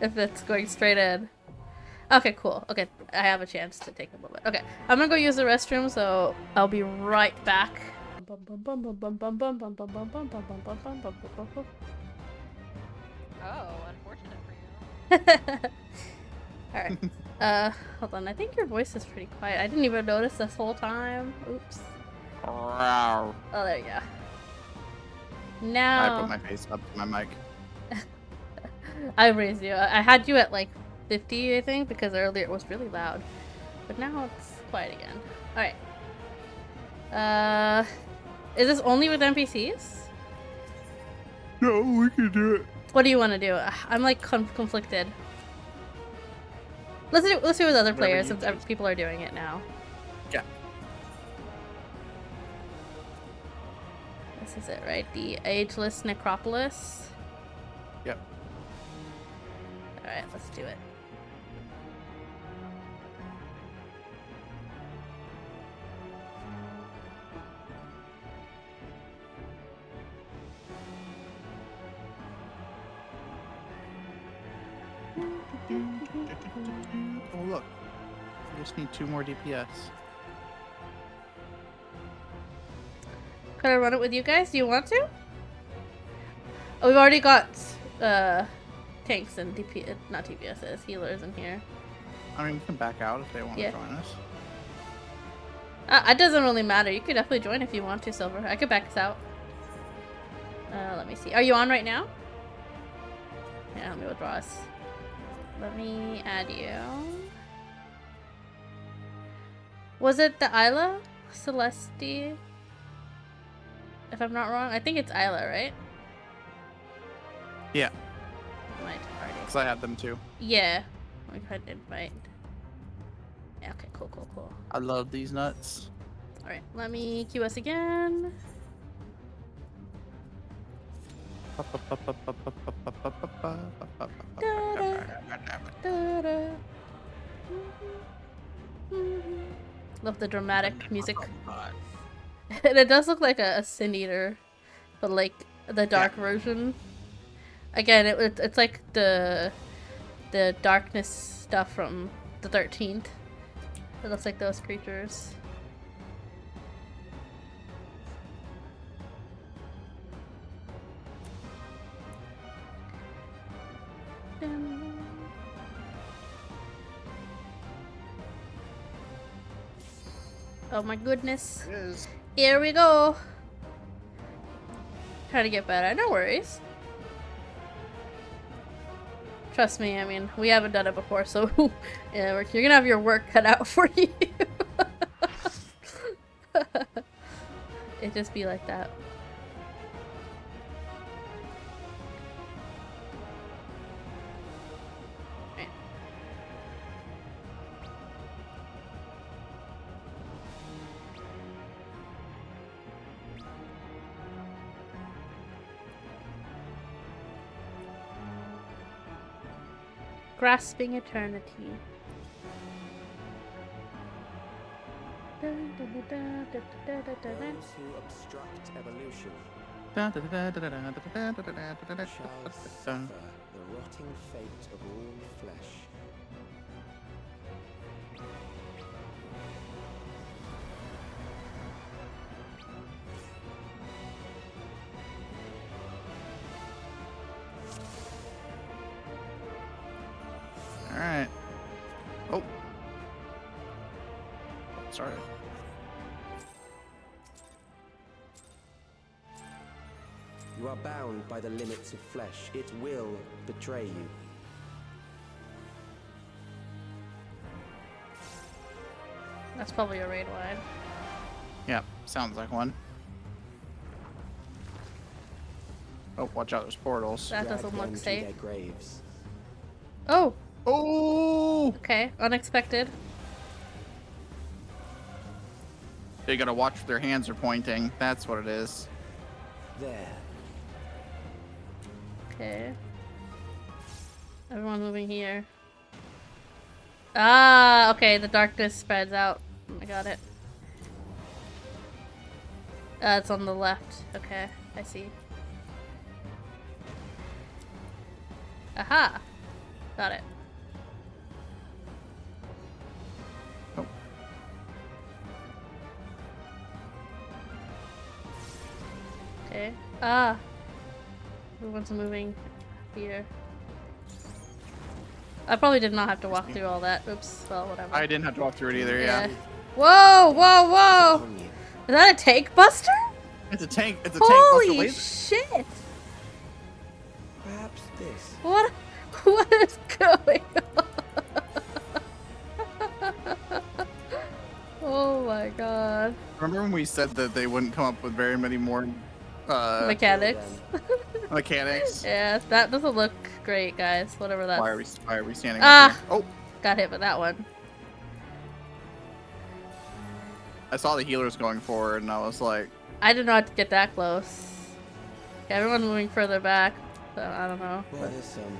If it's going straight in. Okay, cool. Okay, I have a chance to take a moment. Okay, I'm gonna go use the restroom, so I'll be right back. Oh, unfortunate for you. Alright. Hold on. I think your voice is pretty quiet. I didn't even notice this whole time. Oops. Oh, there you go. Now. I put my face up to my mic. I raised you. I had you at like 50, I think, because earlier it was really loud. But now it's quiet again. Alright. Is this only with NPCs? No, we can do it. What do you want to do? I'm like conflicted. Let's do it with other players since people are doing it now. Yeah. This is it, right? The Ageless Necropolis. Yep. Alright, let's do it. Oh look, we just need 2 more DPS. Could I run it with you guys? Do you want to? Oh, we've already got tanks and not DPSs, healers in here. I mean, we can back out if they want to join us. It doesn't really matter. You could definitely join if you want to, Silver. I could back us out. Let me see. Are you on right now? Yeah, let me withdraw us. Let me add you. Was it the Isla? Celeste? If I'm not wrong. I think it's Isla, right? Yeah. Might already. Because I had them too. Yeah. We tried to invite. Yeah, okay, cool. I love these nuts. Alright, let me queue us again. Love the dramatic music. And it does look like a Sin Eater, but like the dark version. Again, it's like the darkness stuff from the 13th. It looks like those creatures. Oh my goodness. Here we go. Try to get better. No worries. Trust me, I mean, we haven't done it before, so yeah, you're gonna have your work cut out for you. It just be like that. Right. Grasping eternity. Those who obstruct evolution shall suffer the rotting fate of all flesh. Alright. Oh. Sorry. You are bound by the limits of flesh. It will betray you. That's probably a raid wide. Yeah, sounds like one. Oh, watch out, there's portals. That doesn't look safe. Their graves. Oh! Oh! Okay, unexpected. They gotta watch where their hands are pointing. That's what it is. There. Okay. Everyone moving here. Ah, okay, the darkness spreads out. I got it. It's on the left. Okay, I see. Aha! Got it. Oh. Okay. Ah! Everyone's moving here. I probably did not have to walk through all that. Oops. Well, whatever. I didn't have to walk through it either, yeah. Whoa! Whoa! Whoa! Is that a tank buster? It's a tank. It's a Holy tank buster laser. shit! Perhaps this. What is going on? Oh my god. Remember when we said that they wouldn't come up with very many more Mechanics. mechanics? Yeah, that doesn't look great, guys. Whatever that's. Why are we standing Ah! up here? Oh! Got hit with that one. I saw the healers going forward and I was like... I didn't know how to get that close. Okay, everyone's moving further back, so I don't know. Well, there's some.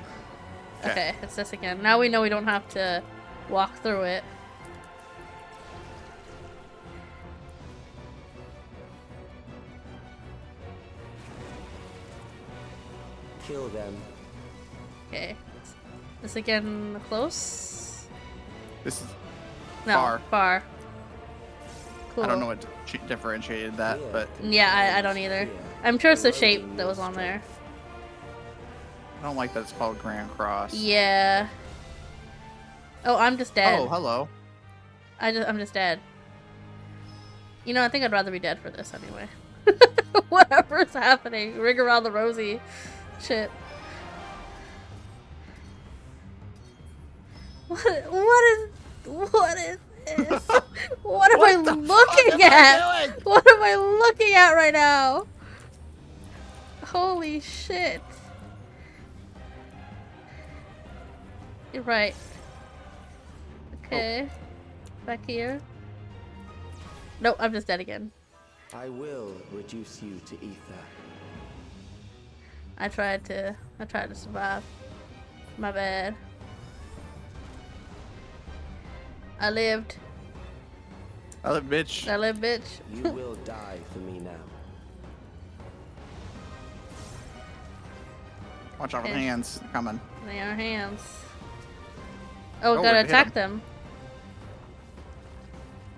Okay, it's this again. Now we know we don't have to walk through it. Kill them. Okay. This again close? This is No, far. Cool. I don't know what differentiated that, but... Yeah, I don't either. I'm sure it's the shape that was on there. I don't like that it's called Grand Cross. Yeah. Oh, I'm just dead. Oh, hello. I'm just dead. You know, I think I'd rather be dead for this anyway. Whatever's happening. Ring around the rosy. Shit. What is this? What am I looking at? What am I looking at right now? Holy shit. You're right. Okay. Back here. Nope, I'm just dead again. I will reduce you to ether. I tried to survive. My bad. I lived. I live, bitch. I live, bitch. You will die for me now. Watch out for the hands coming. They are hands. Oh, we Oh, gotta hit attack 'em. them.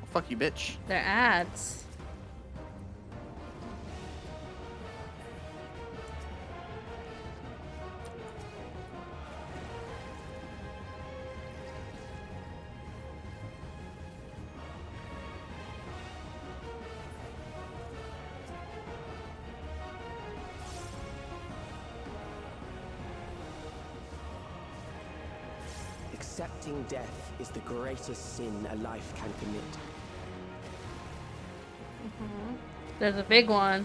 Oh, fuck you, bitch. They're ads. Accepting death is the greatest sin a life can commit. There's a big one.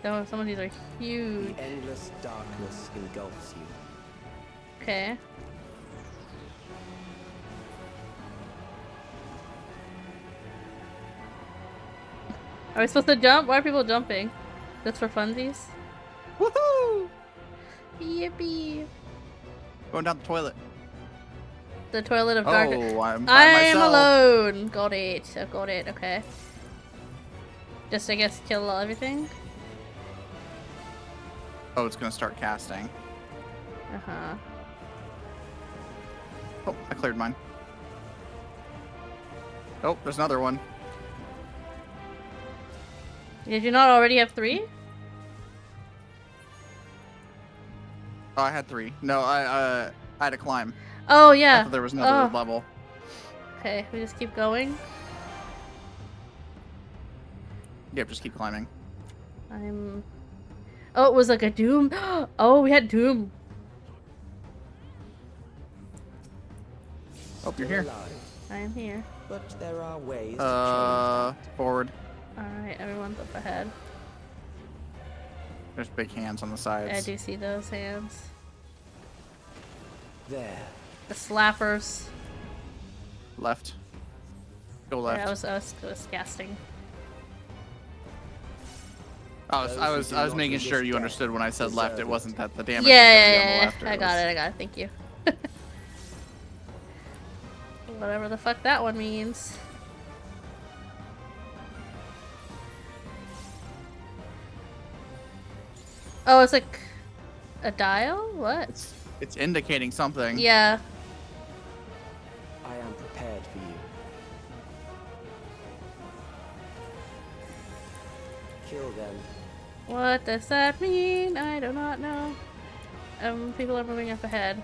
Though some of these are huge. The endless darkness engulfs you. Okay. Are we supposed to jump? Why are people jumping? Just for funsies? Woohoo! Yippee! Going down the toilet. The toilet of darkness. Oh, I'm by I am myself. alone. Got it. I got it. Okay. Just, I guess, kill everything? Oh, it's gonna start casting. Uh-huh. Oh, I cleared mine. Oh, there's another one. Did you not already have 3? Oh, I had 3. No, I had to climb. Oh, yeah. I thought there was another Oh. level. Okay, we just keep going. Yep, just keep climbing. Oh, it was like a Doom. Oh, we had Doom. Oh, you're here. I am here. But there are ways to Forward. Alright, everyone's up ahead. There's big hands on the I sides. do see those hands. There. The slappers. Left. Go left. Yeah, I was casting. I was making sure you understood when I said left. It wasn't that the damage Yeah, was gonna be on the left. I got it. Thank you. Whatever the fuck that one means. Oh, it's like a dial? What? It's indicating something. Yeah. I am prepared for you. Kill them. What does that mean? I do not know. People are moving up ahead.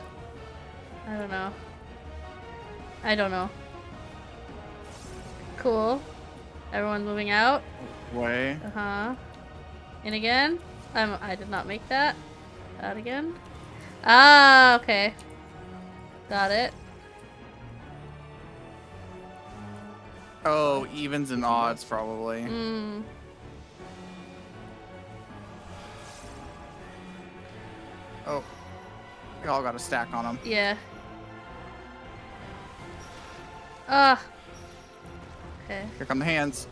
I don't know. I don't know. Cool. Everyone's moving out. Way. Uh-huh. In again? I did not make that. Out again? Ah, okay. Got it. Oh, evens and odds, probably. Hmm. Oh. We all got a stack on them. Yeah. Ah. Okay. Here come the hands.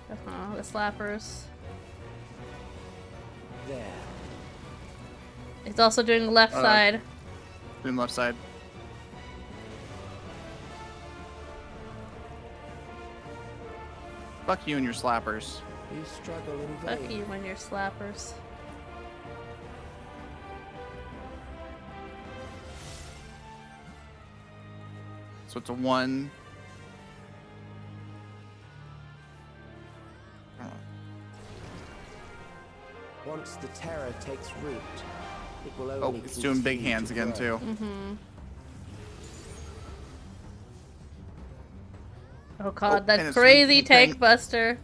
The slappers. There. He's also doing the left side. Doing left side. Fuck you and your slappers. You struggle in vain. Fuck you and your slappers. So it's a 1. Once the terror takes root, it will only Oh, it's doing big continue hands to again, grow. too. Mm-hmm. Oh god, that crazy tank buster.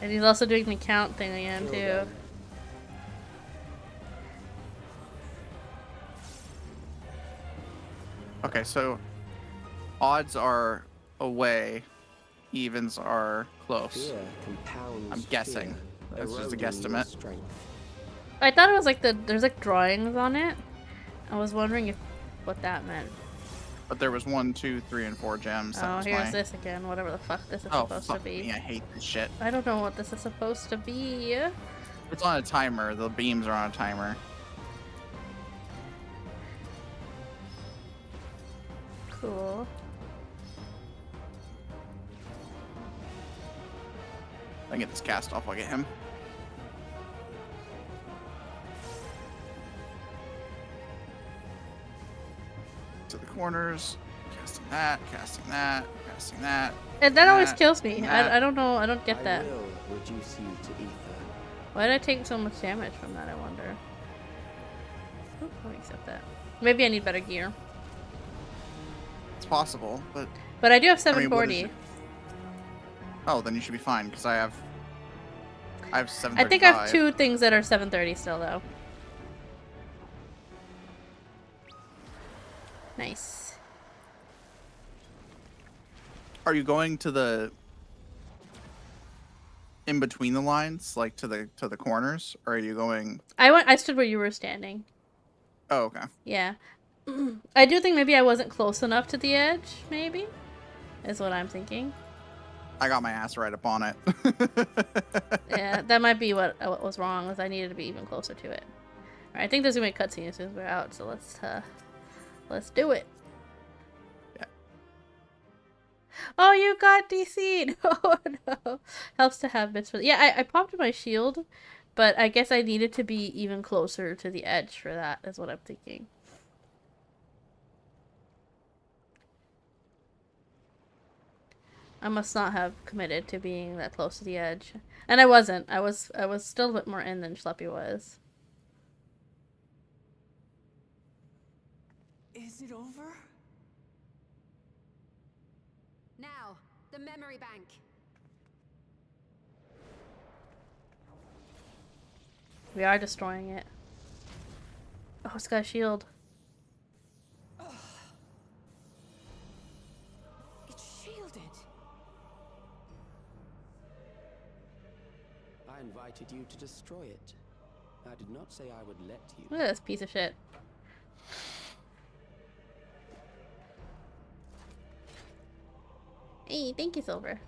And he's also doing the count thing again, too. Okay, so odds are away, evens are close. Fear compounds I'm guessing. fear, That's just a eroding your guesstimate. strength. I thought it was like there's like drawings on it. I was wondering what that meant. But there was 1, 2, 3, and 4 gems. That Oh, was here's my... this again. Whatever the fuck this is Oh, supposed fuck to be. me, I hate this shit. I don't know what this is supposed to be. It's on a timer. The beams are on a timer. Cool. I can get this cast off. I'll get him. To the corners. Casting that, casting that, casting that. And that always kills me. that. I don't know. I don't get that. I will reduce you to ether. Why did I take so much damage from that, I wonder? Oh, let me accept that. Maybe I need better gear. It's possible, but... But I do have I mean, what 740. is it? Oh, then you should be fine, because I have 735. I think I have 2 things that are 730 still, though. Nice. Are you going to the... in between the lines, like to the corners, or are you going... I stood where you were standing. Oh, okay. Yeah. I do think maybe I wasn't close enough to the edge, maybe? Is what I'm thinking. I got my ass right up on it. Yeah, that might be what was wrong, was I needed to be even closer to it. Alright, I think there's gonna be a cutscene as soon as we're out, so let's do it. Yeah. Oh, you got DC'd! Oh no. Helps to have bits for... Yeah, I popped my shield, but I guess I needed to be even closer to the edge for that, is what I'm thinking. I must not have committed to being that close to the edge. And I wasn't. I was still a bit more in than Schleppy was. Is it over? Now, the memory bank. We are destroying it. Oh, it's got a shield. It's shielded. I invited you to destroy it. I did not say I would let you. Look at this piece of shit. Hey, thank you, Silver.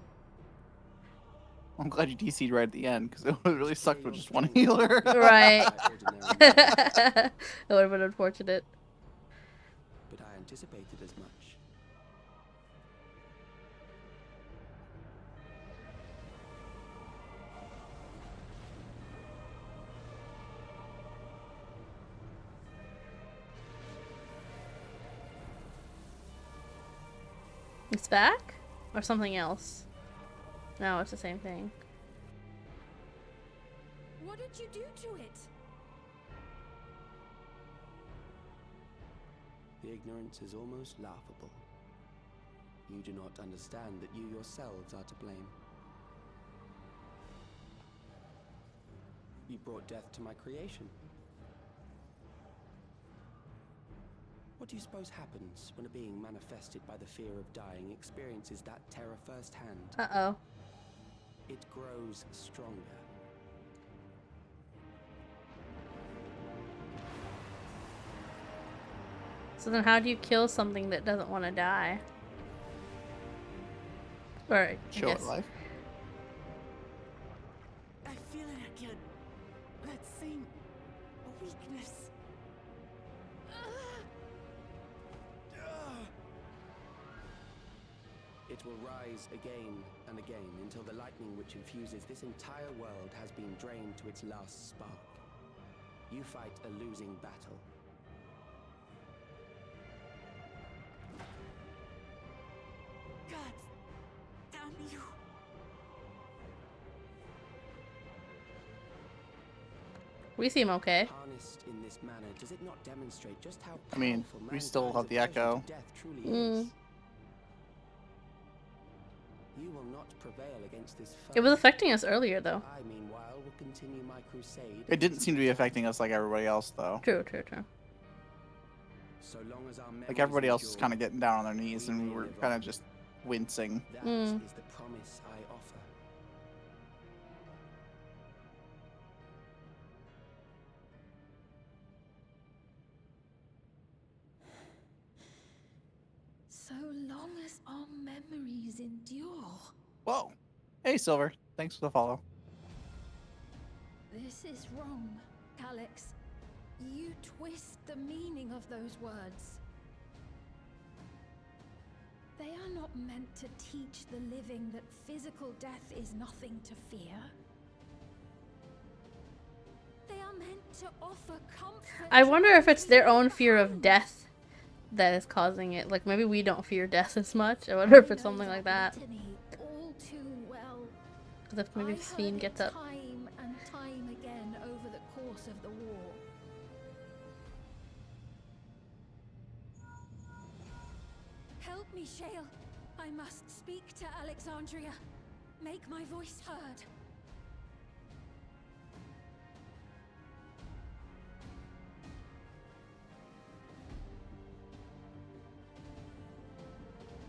I'm glad you DC'd right at the end, because it would really sucked with just one healer. Right. That would have been unfortunate. But I anticipated as much. It's back? Or something else? No, it's the same thing. What did you do to it? The ignorance is almost laughable. You do not understand that you yourselves are to blame. You brought death to my creation. What do you suppose happens when a being manifested by the fear of dying experiences that terror firsthand? Uh-oh. It grows stronger. So then how do you kill something that doesn't want to die? Or, I Show guess. it life. I feel it again. That same weakness. It will rise again and again until the lightning which infuses this entire world has been drained to its last spark. You fight a losing battle. God damn you. We seem okay. Harnessed in this manner, does it not demonstrate just how I mean, powerful we still have mankind's the aversion echo. to death truly Mm. is? You will not prevail against this foe. It was affecting us earlier, though. I, meanwhile, will continue my crusade. It didn't seem to be affecting us like everybody else, though. True, true, true. So long as our Like memories everybody else is endure, kind of getting down on their knees, we and we may were live kind on. of just wincing. That Mm. is the promise I offer. So long as our memories endure. Whoa. Hey, Silver. Thanks for the follow. This is wrong, Alex. You twist the meaning of those words. They are not meant to teach the living that physical death is nothing to fear. They are meant to offer comfort. I wonder if it's their own fear of death that is causing it. Like, maybe we don't fear death as much. I wonder if it's something like that. All too well. Because if maybe this fiend gets up. Time and time again over the course of the war. Help me, Shale. I must speak to Alexandria. Make my voice heard.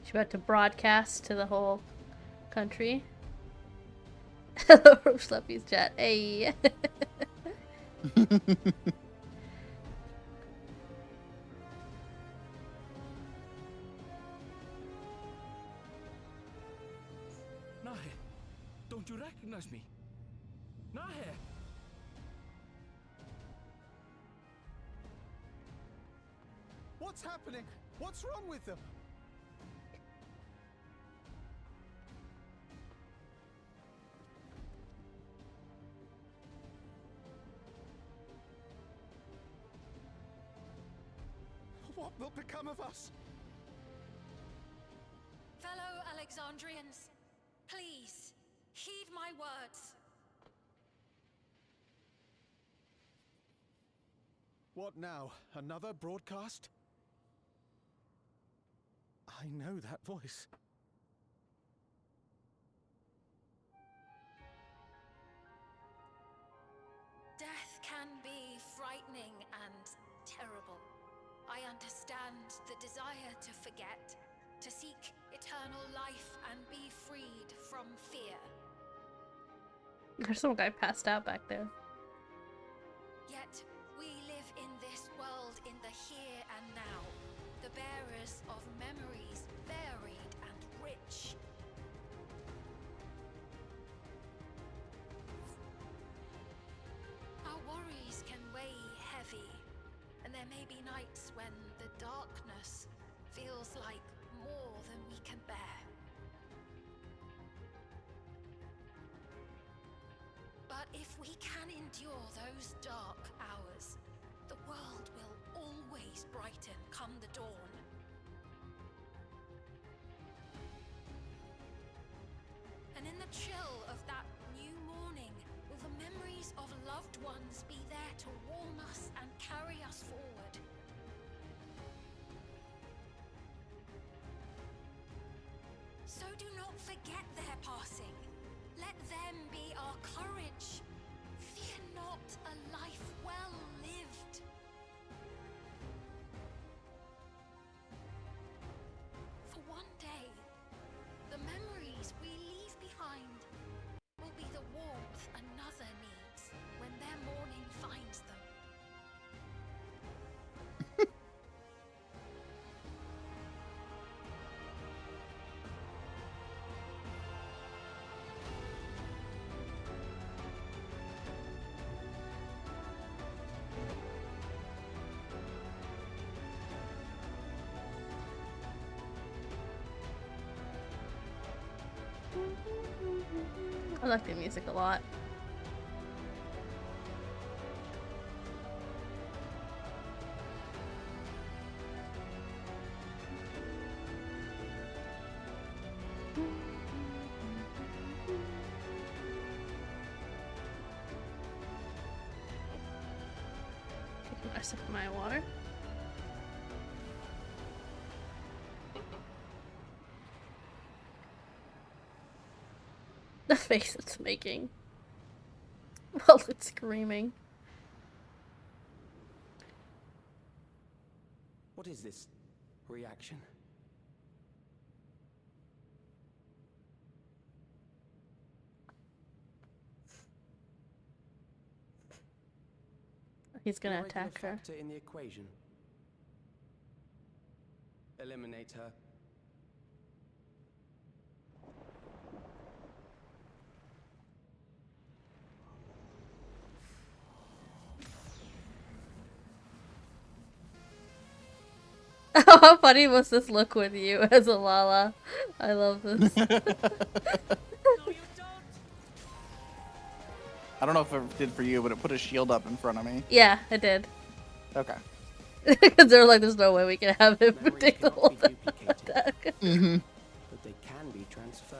She's about to broadcast to the whole country. Hello from Schleppy's chat. Hey. Nahe, don't you recognize me? Nahe! What's happening? What's wrong with them? What will become of us? Fellow Alexandrians, please heed my words. What now? Another broadcast? I know that voice. Death can be frightening and terrible. I understand the desire to forget, to seek eternal life and be freed from fear. There's some guy passed out back there. Yet we live in this world in the here and now, the bearers of memories varied and rich. Our worries can weigh heavy, and there may be nights when the darkness feels like more than we can bear. But if we can endure those dark hours, the world will always brighten come the dawn. And in the chill of that new morning, will the memories of loved ones be there to warm us and carry us forward? So do not forget their passing. Let them be our courage. Fear not. I like the music a lot. Taking a sip of my water. The face it's making while it's screaming. What is this reaction? He's gonna Regular attack her. factor in the equation. Eliminate her. How funny must this look with you as a Lala? I love this. I don't know if it did for you, but it put a shield up in front of me. Yeah, it did. Okay. Because they're like, there's no way we can have him take the whole attack. Mm-hmm. But they can be transferred.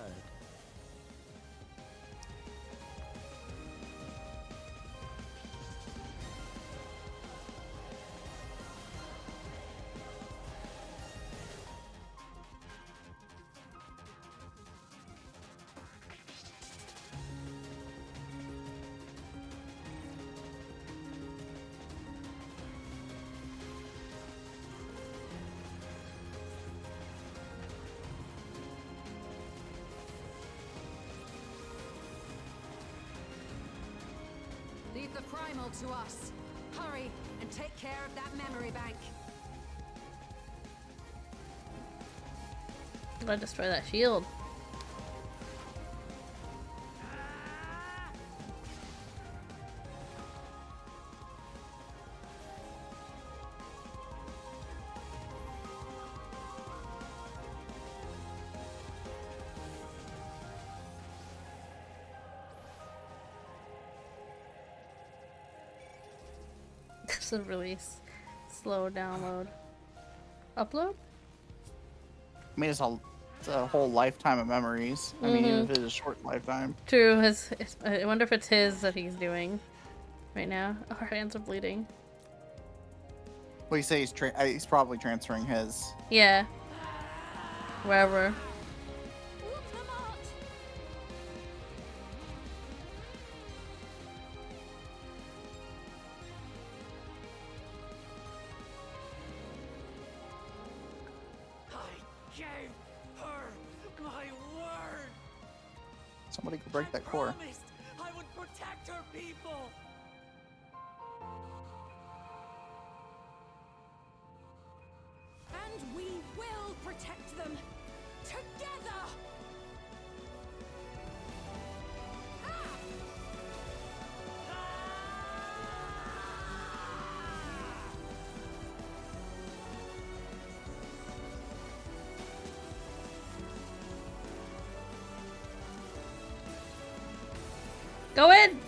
Leave the primal to us. Hurry and take care of that memory bank. Did I destroy that shield? This is a really slow download. Upload? I mean, it's a whole lifetime of memories. I mean, even if it is a short lifetime. True. I wonder if it's his that he's doing right now. Oh, her hands are bleeding. Well, you say he's probably transferring his. Yeah. Wherever. Somebody could break that core. I would protect her people. And we will protect them together. Go in!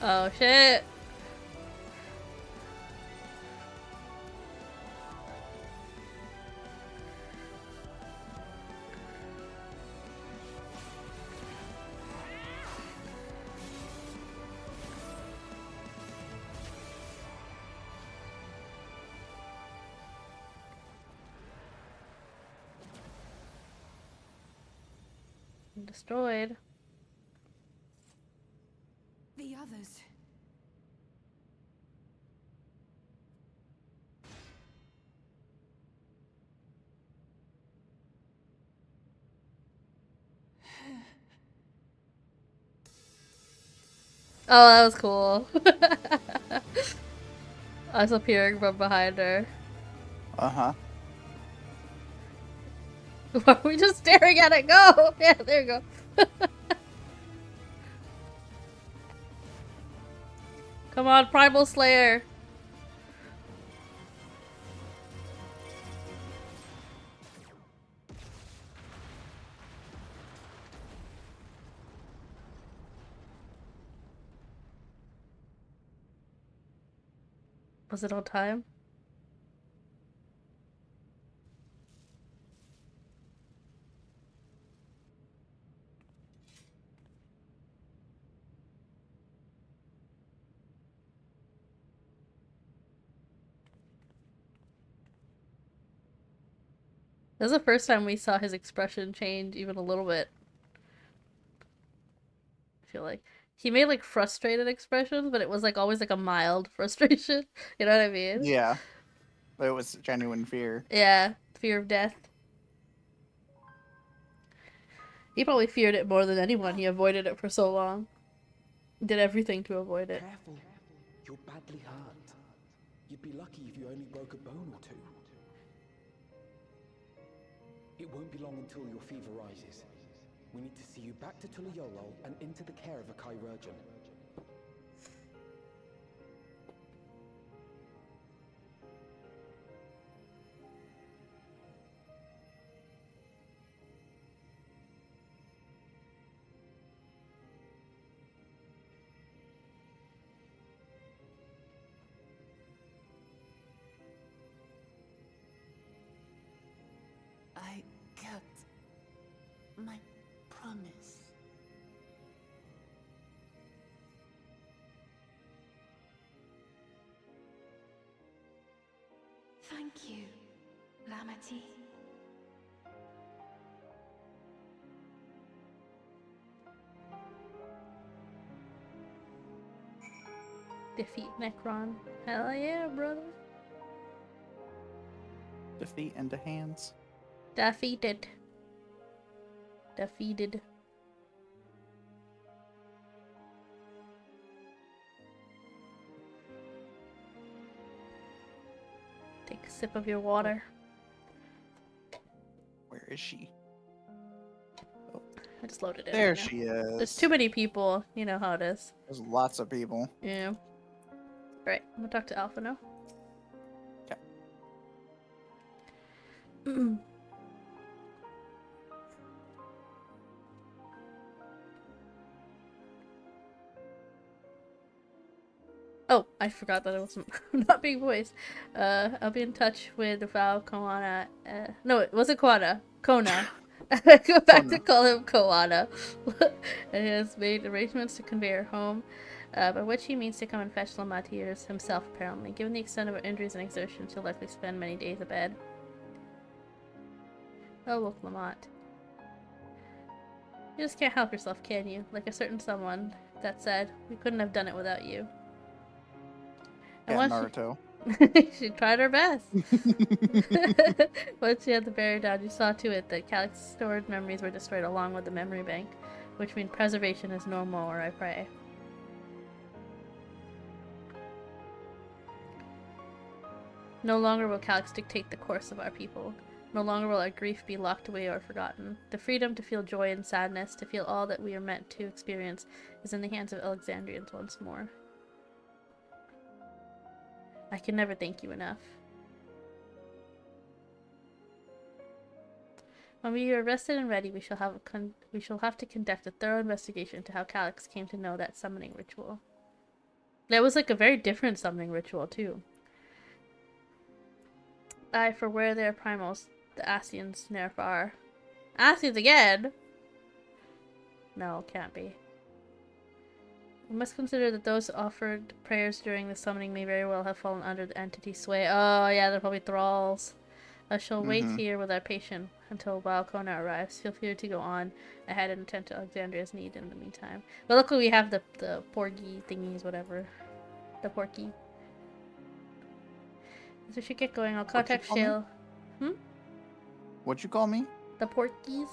Oh shit. Destroyed. The others. Oh, that was cool. I was appearing from behind her. Uh-huh. Why are we just staring at it go? Yeah, there you go. Come on, Primal Slayer. Was it on time? This is the first time we saw his expression change even a little bit. I feel like he made like frustrated expressions, but it was like always like a mild frustration. You know what I mean? Yeah. But it was genuine fear. Yeah, fear of death. He probably feared it more than anyone. He avoided it for so long. Did everything to avoid it. Careful. You're badly hurt. You'd be lucky if you only broke a bone or two. It won't be long until your fever rises. We need to see you back to Tulayolol and into the care of a chirurgeon. I kept my promise. Thank you, Lamity. Defeat Necron. Hell yeah, brother. Defeat into hands. Defeated. Defeated. Take a sip of your water. Where is she? I just loaded it. There right now. she is. There's too many people. You know how it is. There's lots of people. Yeah. Right, I'm gonna talk to Alpha now. Okay. Oh, I forgot that I wasn't not being voiced. I'll be in touch with Val Koana. No, it wasn't Koana. Kona. I go back to call him Koana. And he has made arrangements to convey her home, by which he means to come and fetch Lamatiers himself, apparently. Given the extent of her injuries and exertions, she'll likely spend many days abed. Oh, look, Lamont. You just can't help yourself, can you? Like a certain someone that said, we couldn't have done it without you. And Yeah, Naruto. She tried her best. Once she had the barrier down, you saw to it that Calyx's stored memories were destroyed along with the memory bank, which means preservation is no more, I pray. No longer will Calyx dictate the course of our people. No longer will our grief be locked away or forgotten. The freedom to feel joy and sadness, to feel all that we are meant to experience, is in the hands of Alexandrians once more. I can never thank you enough. When we are rested and ready, we shall have to conduct a thorough investigation into how Calyx came to know that summoning ritual. That was like a very different summoning ritual too. Aye, for where their primals, the Asians ne'er far. Asians again? No, can't be. We must consider that those offered prayers during the summoning may very well have fallen under the entity's sway. Oh, yeah, they're probably thralls. I shall wait here with our patient until Kona arrives. Feel free to go on ahead and attend to Alexandria's need in the meantime. But luckily we have the porgy thingies, whatever. The porky. So we should get going. I'll contact Shale. What'd you call me? The porkies?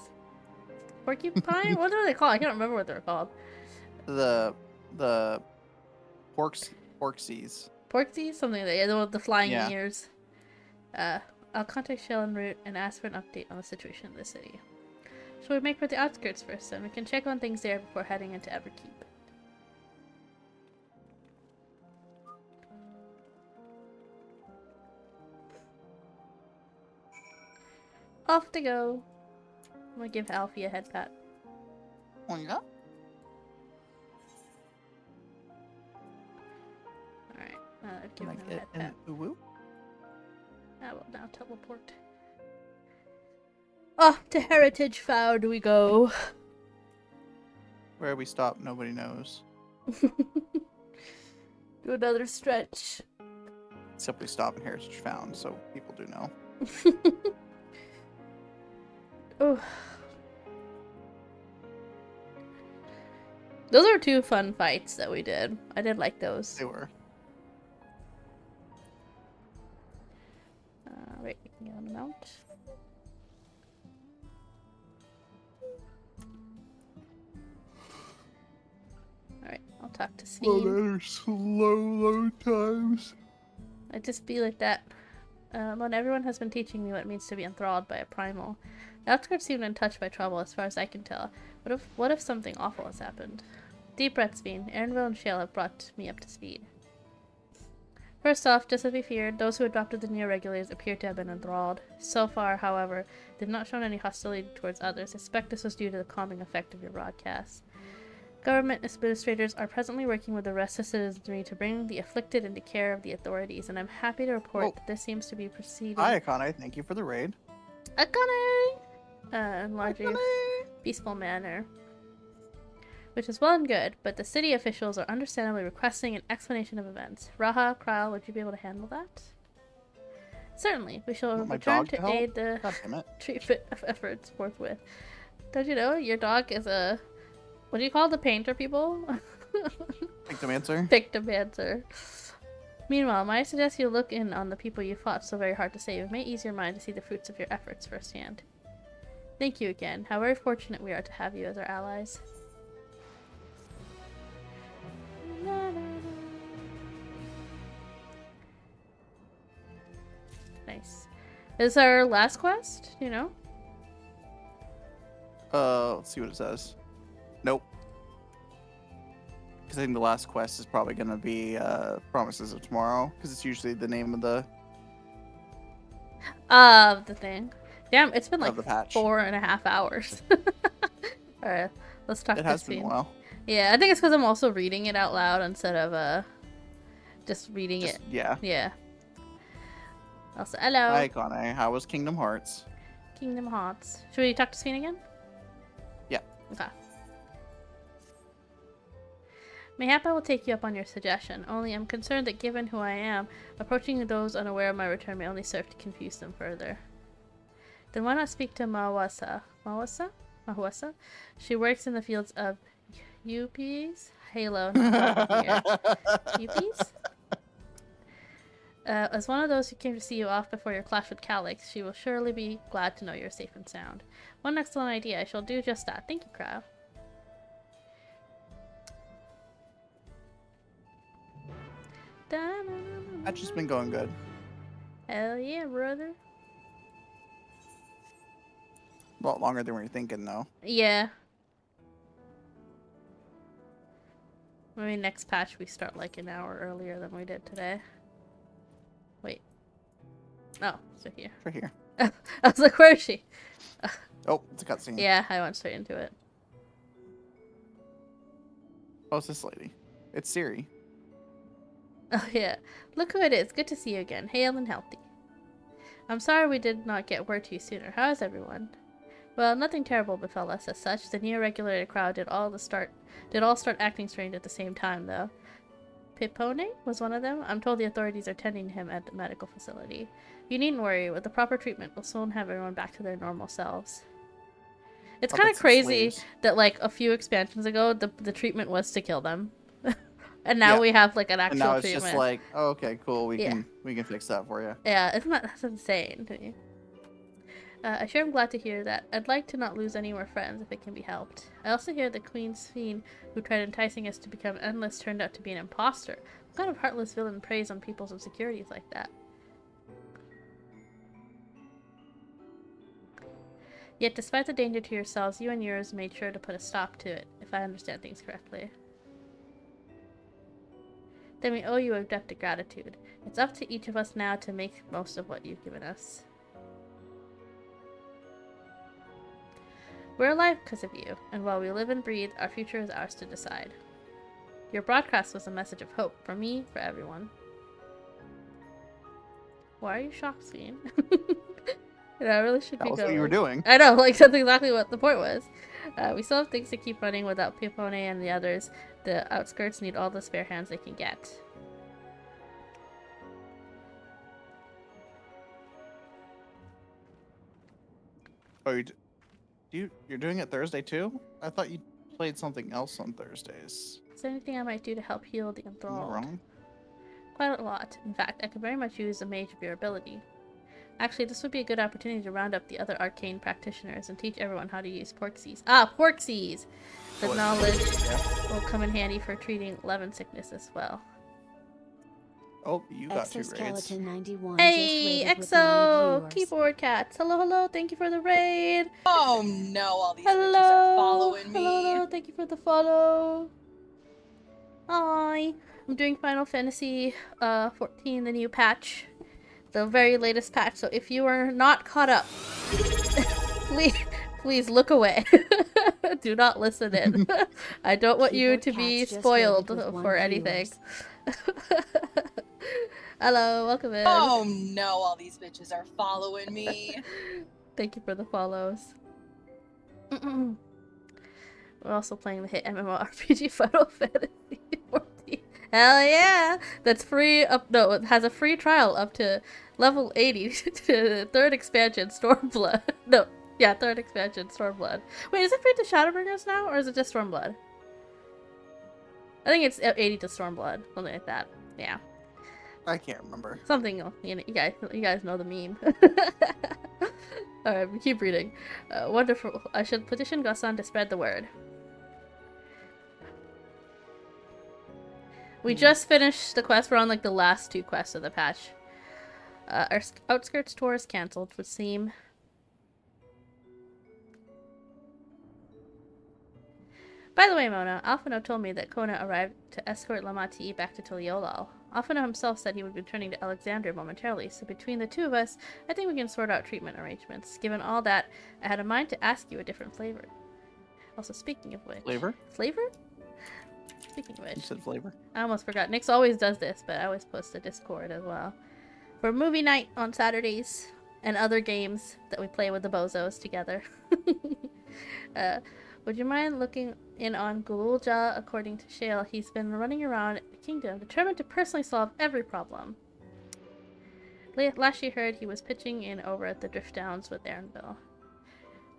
Porcupine? What are they called? I can't remember what they're called. The porksies. Porksies? Something like that. Yeah, the flying ears. I'll contact Shell en route and ask for an update on the situation in the city. Shall we make for the outskirts first, and we can check on things there before heading into Everkeep? Off to go. I'm gonna give Alfie a head pat. Oh yeah? Alright. I've given Like him a it head and pat. Uwu? I will now teleport. Off to Heritage Found we go. Where we stop, nobody knows. Do another stretch. Except we stop in Heritage Found, so people do know. Oh. Those are 2 fun fights that we did. I did like those. They were. Wait, we can get on the mount. Alright, I'll talk to Sveen. Well, that are slow load times. I just be like that. When everyone has been teaching me what it means to be enthralled by a primal. The outskirts seem untouched by trouble as far as I can tell. What if something awful has happened? Deep breaths, Bean. Aaronville and Shale have brought me up to speed. First off, just as we feared, those who adopted the neo-regulators appear to have been enthralled. So far, however, they've not shown any hostility towards others. I suspect this was due to the calming effect of your broadcast. Government administrators are presently working with the rest of citizenry to bring the afflicted into care of the authorities, and I'm happy to report that this seems to be proceeding. Hi, Akane. Thank you for the raid. Akane! In largely peaceful manner. Which is well and good, but the city officials are understandably requesting an explanation of events. Raha, Krile, would you be able to handle that? Certainly. We shall return to aid the treatment of efforts forthwith. Don't you know, your dog is a... What do you call the painter people? Pictomancer. Pictomancer. Meanwhile, might I suggest you look in on the people you fought so very hard to save. It may ease your mind to see the fruits of your efforts firsthand. Thank you again. How very fortunate we are to have you as our allies. Nice. Is our last quest? Do you know? Let's see what it says. Nope. Because I think the last quest is probably going to be Promises of Tomorrow, because it's usually the name of the thing. Damn, it's been like 4.5 hours. Alright, let's talk to It has been a while. Yeah, I think it's because I'm also reading it out loud instead of just reading it. Yeah. Yeah. Also, hello. Hi, Akane. How was Kingdom Hearts? Kingdom Hearts. Should we talk to Sveen again? Yeah. Okay. Mayhap I will take you up on your suggestion, only I'm concerned that given who I am, approaching those unaware of my return may only serve to confuse them further. Then why not speak to Mawasa? Mawasa? She works in the fields of UPs? Halo. UPs? As one of those who came to see you off before your clash with Calyx, she will surely be glad to know you're safe and sound. One excellent idea. I shall do just that. Thank you, Crow. That's just been going good. Hell yeah, brother. A lot longer than we were thinking, though. Yeah. Maybe next patch we start like an hour earlier than we did today. Wait. Oh, so here. For here. I was like, where is she? Oh, it's a cutscene. Yeah, I went straight into it. Oh, it's this lady. It's Siri. Oh yeah. Look who it is. Good to see you again. Hale and healthy. I'm sorry we did not get word to you sooner. How is everyone? Well, nothing terrible befell us as such. The neo-regulated crowd did all start acting strange at the same time, though. Pipone was one of them. I'm told the authorities are tending him at the medical facility. You needn't worry. With the proper treatment, we'll soon have everyone back to their normal selves. It's kind of crazy that, like, a few expansions ago, the treatment was to kill them. And now we have, like, an actual treatment. And now it's just like, oh, okay, cool, we can fix that for you. Yeah, that's insane to me. I sure am glad to hear that. I'd like to not lose any more friends if it can be helped. I also hear the Queen's fiend who tried enticing us to become endless turned out to be an imposter. What kind of heartless villain preys on people's insecurities like that? Yet despite the danger to yourselves, you and yours made sure to put a stop to it, if I understand things correctly. Then we owe you a debt of gratitude. It's up to each of us now to make most of what you've given us. We're alive because of you, and while we live and breathe, our future is ours to decide. Your broadcast was a message of hope, for me, for everyone. Why are you shock scene? I really should be That was going. what you were doing. I know, like that's exactly what the point was. We still have things to keep running without Pipone and the others. The outskirts need all the spare hands they can get. Oh, you're doing it Thursday too? I thought you played something else on Thursdays. Is there anything I might do to help heal the Am I enthralled? wrong? Quite a lot. In fact, I could very much use a mage of your ability. Actually, this would be a good opportunity to round up the other arcane practitioners and teach everyone how to use porksies. Ah, porksies! The knowledge will come in handy for treating Levin sickness as well. Oh, you got 2 raids. Exoskeleton 91 Hey, just raided with 9 EXO! viewers. Keyboard cats! Hello, hello, thank you for the raid! Oh no, all these Hello! bitches are following me. Hello, thank you for the follow! Hi! I'm doing Final Fantasy 14, the new patch. The very latest patch, so if you are not caught up, please look away. Do not listen in. I don't want you to be spoiled for anything. Hello, welcome in. Oh no, all these bitches are following me. Thank you for the follows. We're also playing the hit MMORPG Final Fantasy 14. Hell yeah! That's free up. No, it has a free trial up to level 80 to 3rd expansion Stormblood. No, yeah, 3rd expansion Stormblood. Wait, is it free to Shadowbringers now, or is it just Stormblood? I think it's 80 to Stormblood, something like that. Yeah. I can't remember. Something, you know, you guys know the meme. Alright, we keep reading. Wonderful. I should petition Gassan to spread the word. We just finished the quest. We're on like the last 2 quests of the patch. Our outskirts tour is cancelled, would seem. By the way, Mona, Alphino told me that Kona arrived to escort Lamati back to Tuliolal. Alphino himself said he would be returning to Alexandria momentarily, so between the 2 of us, I think we can sort out treatment arrangements. Given all that, I had in mind to ask you a different flavor. Also, speaking of which... Flavor? Flavor? Speaking of which... You said flavor? I almost forgot. Nyx always does this, but I always post to Discord as well. For movie night on Saturdays, and other games that we play with the bozos together. Would you mind looking in on Gululja? According to Shale, he's been running around the kingdom, determined to personally solve every problem. Last she heard, he was pitching in over at the Drift Downs with Aaronville.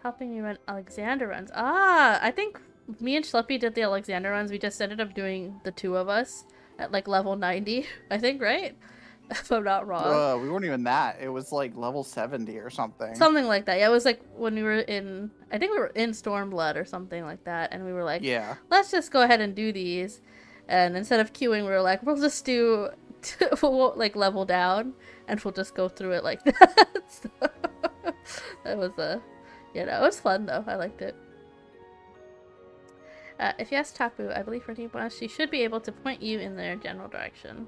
Helping me run Alexander runs. Ah, I think me and Schleppy did the Alexander runs. We just ended up doing the 2 of us at like level 90, I think, right? If I'm not wrong. We weren't even that. It was like level 70 or something. Something like that. Yeah, it was like when we were in... I think we were in Stormblood or something like that. And we were like, yeah, let's just go ahead and do these. And instead of queuing, we were like, we'll just do... we'll like level down. And we'll just go through it like that. So, that was you know, it was fun though. I liked it. If you ask Tapu, I believe for Team Bonus, she should be able to point you in their general direction.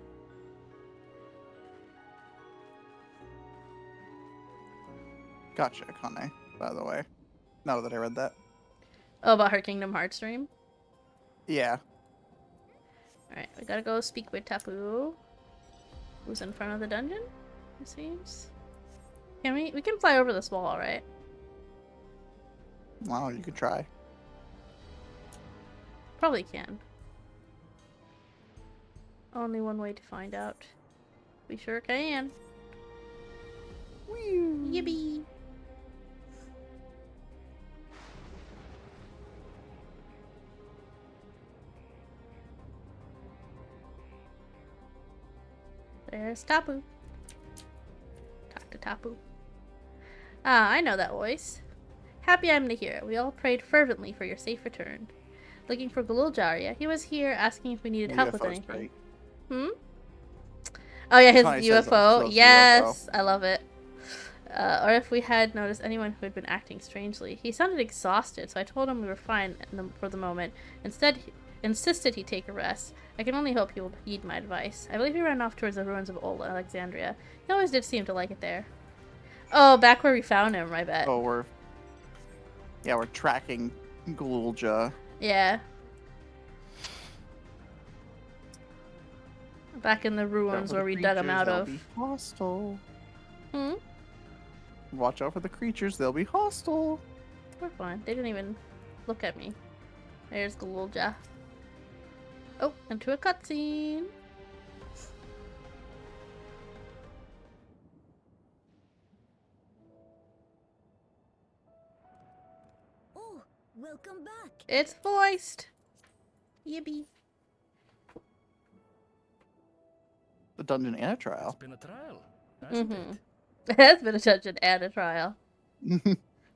Gotcha, Kane, by the way. Now that I read that. Oh, about her Kingdom Hearts stream? Yeah. Alright, we gotta go speak with Tapu. Who's in front of the dungeon, it seems. Can we can fly over this wall, right? Wow, you could try. Probably can. Only one way to find out. We sure can. Whee! Yippee! There's Tapu. Talk to Tapu. Ah, I know that voice. Happy I'm to hear it. We all prayed fervently for your safe return. Looking for Gululjaria. He was here asking if we needed help with anything. Great. Hmm? Oh yeah, his Connie UFO. says Yes, UFO. I love it. Or if we had noticed anyone who had been acting strangely. He sounded exhausted, so I told him we were fine for the moment. Instead, he insisted he take a rest. I can only hope he will heed my advice. I believe he ran off towards the ruins of old Alexandria. He always did seem to like it there. Oh, back where we found him, I bet. Oh, we're tracking Gululja. Yeah. Back in the ruins where we dug him out of. Hostile. Hmm? Watch out for the creatures, they'll be hostile. We're fine. They didn't even look at me. There's Galulja. Oh, into a cutscene. Oh, welcome back. It's voiced. Yippee. The dungeon and a trial. It's been a trial, hasn't Mm-hmm. it? It has been a dungeon and a trial.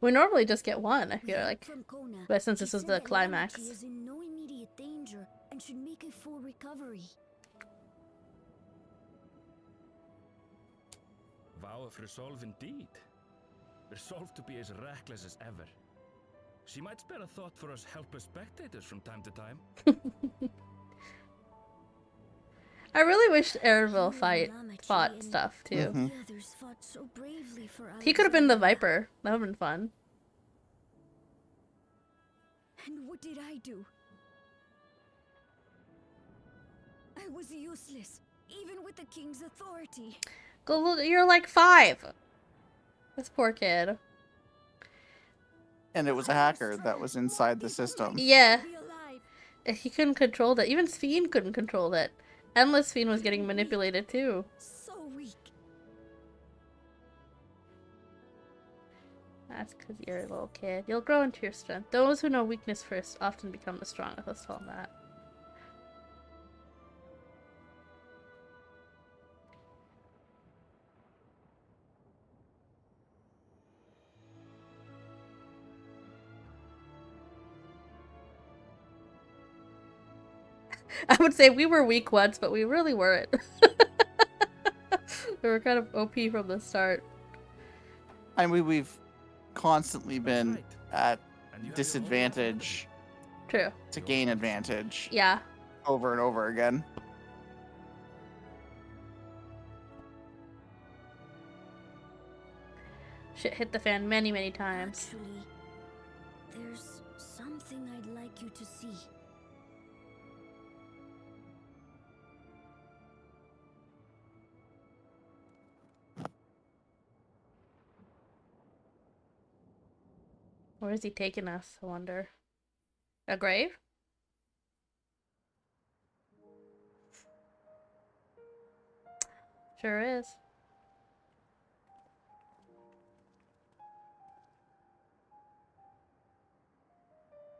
We normally just get one, I feel like. From Kona. But since She this was said the that climax. Lamachi is in no immediate danger and should make a full recovery. Vow of resolve indeed. Resolved to be as reckless as ever. She might spare a thought for us helpless spectators from time to time. I really wish Ereville fought stuff too. The others fought so bravely for He could have been the Alexandria. Viper. That would have been fun. And what did I do? I was useless, even with the king's authority. You're like 5. This poor kid. And it was a hacker that was inside the system. Yeah. He couldn't control that. Even Sphene couldn't control it. Endless Sphene was getting manipulated too. So weak. That's because you're a little kid. You'll grow into your strength. Those who know weakness first often become the strongest. Let's tell them that. I would say we were weak once, but we really weren't. We were kind of OP from the start. I mean, we've constantly been at disadvantage True. to gain advantage. Yeah. Over and over again. Shit hit the fan many, many times. Actually, there's something I'd like you to see. Where is he taking us, I wonder? A grave? Sure is.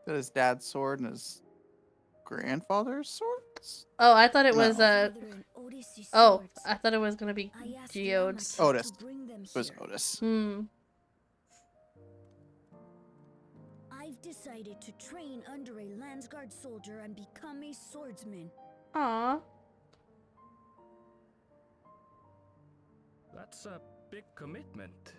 Is that his dad's sword and his grandfather's swords? Oh, I thought it No. was Oh, I thought it was gonna be Geode's. Otis. It was Otis. Hmm. I've decided to train under a Landsguard soldier and become a swordsman. Aww. That's a big commitment.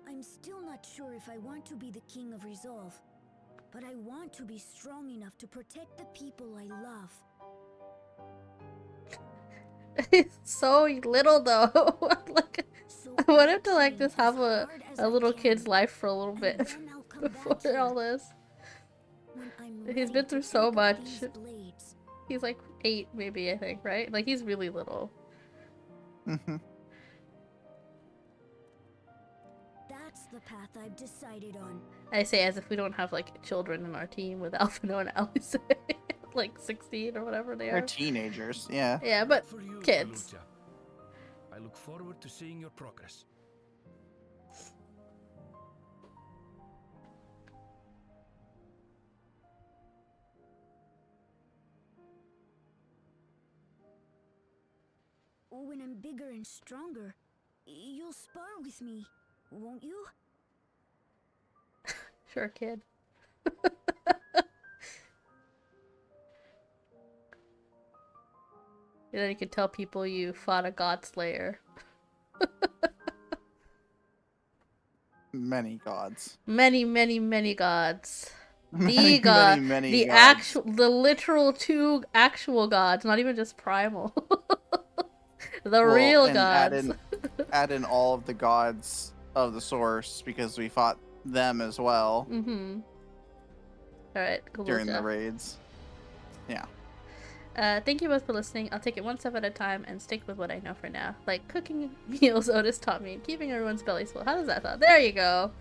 I'm still not sure if I want to be the King of Resolve, but I want to be strong enough to protect the people I love. He's so little though. Like, I want him to like just have a little kid's life for a little bit before all this. He's been through so much. He's like 8 maybe, I think, right? Like he's really little. Mm-hmm. That's the path I've decided on. I say as if we don't have like children in our team with Alphino and Alice. Like 16 or whatever they are. They're teenagers, yeah. Yeah, but For you, kids. Galulja. I look forward to seeing your progress. When I'm bigger and stronger, you'll spar with me, won't you? Sure, kid. And then you can tell people you fought a god slayer. Many gods. Many, many, many gods. Many, The god, many the gods. actual, the literal 2 actual gods, not even just primal. The real and gods. add in all of the gods of the source because we fought them as well Mm-hmm. Alright, during the Galulja. raids. Yeah. Thank you both for listening. I'll take it one step at a time and stick with what I know for now. Like cooking meals Otis taught me and keeping everyone's bellies full. How does that sound? There you go.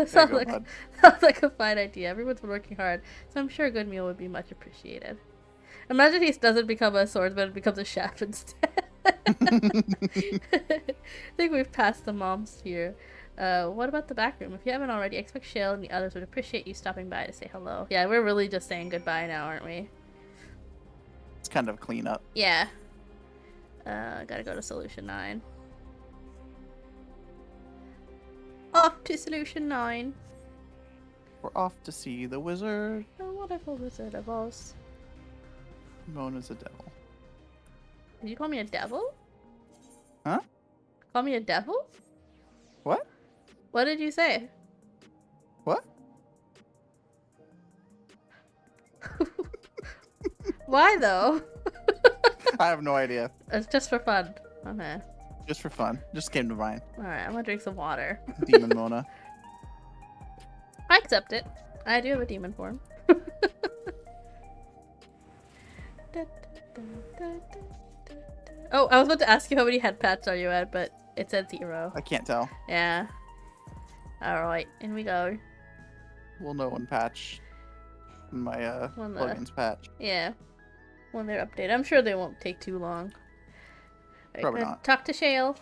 sounds like a fine idea. Everyone's been working hard, so I'm sure a good meal would be much appreciated. Imagine he doesn't become a swordsman and becomes a chef instead. I think we've passed the mom sphere. What about the back room? If you haven't already, I expect Shale and the others would appreciate you stopping by to say hello. Yeah, we're really just saying goodbye now, aren't we? It's kind of clean up. Yeah. Gotta go to Solution 9. Off to Solution 9. We're off to see the wizard. The wonderful Wizard of Oz. Known as a devil. Did you call me a devil? Huh? Call me a devil? What? What did you say? What? Why though? I have no idea. It's just for fun. Okay. Just for fun. Just came to mind. Alright, I'm gonna drink some water. Demon Mona. I accept it. I do have a demon form. Oh, I was about to ask you how many head pats are you at, but it said 0. I can't tell. Yeah. Alright, in we go. We'll know when patch. My plugins patch. Yeah. When they're updated. I'm sure they won't take too long. Probably not. Talk to Shale.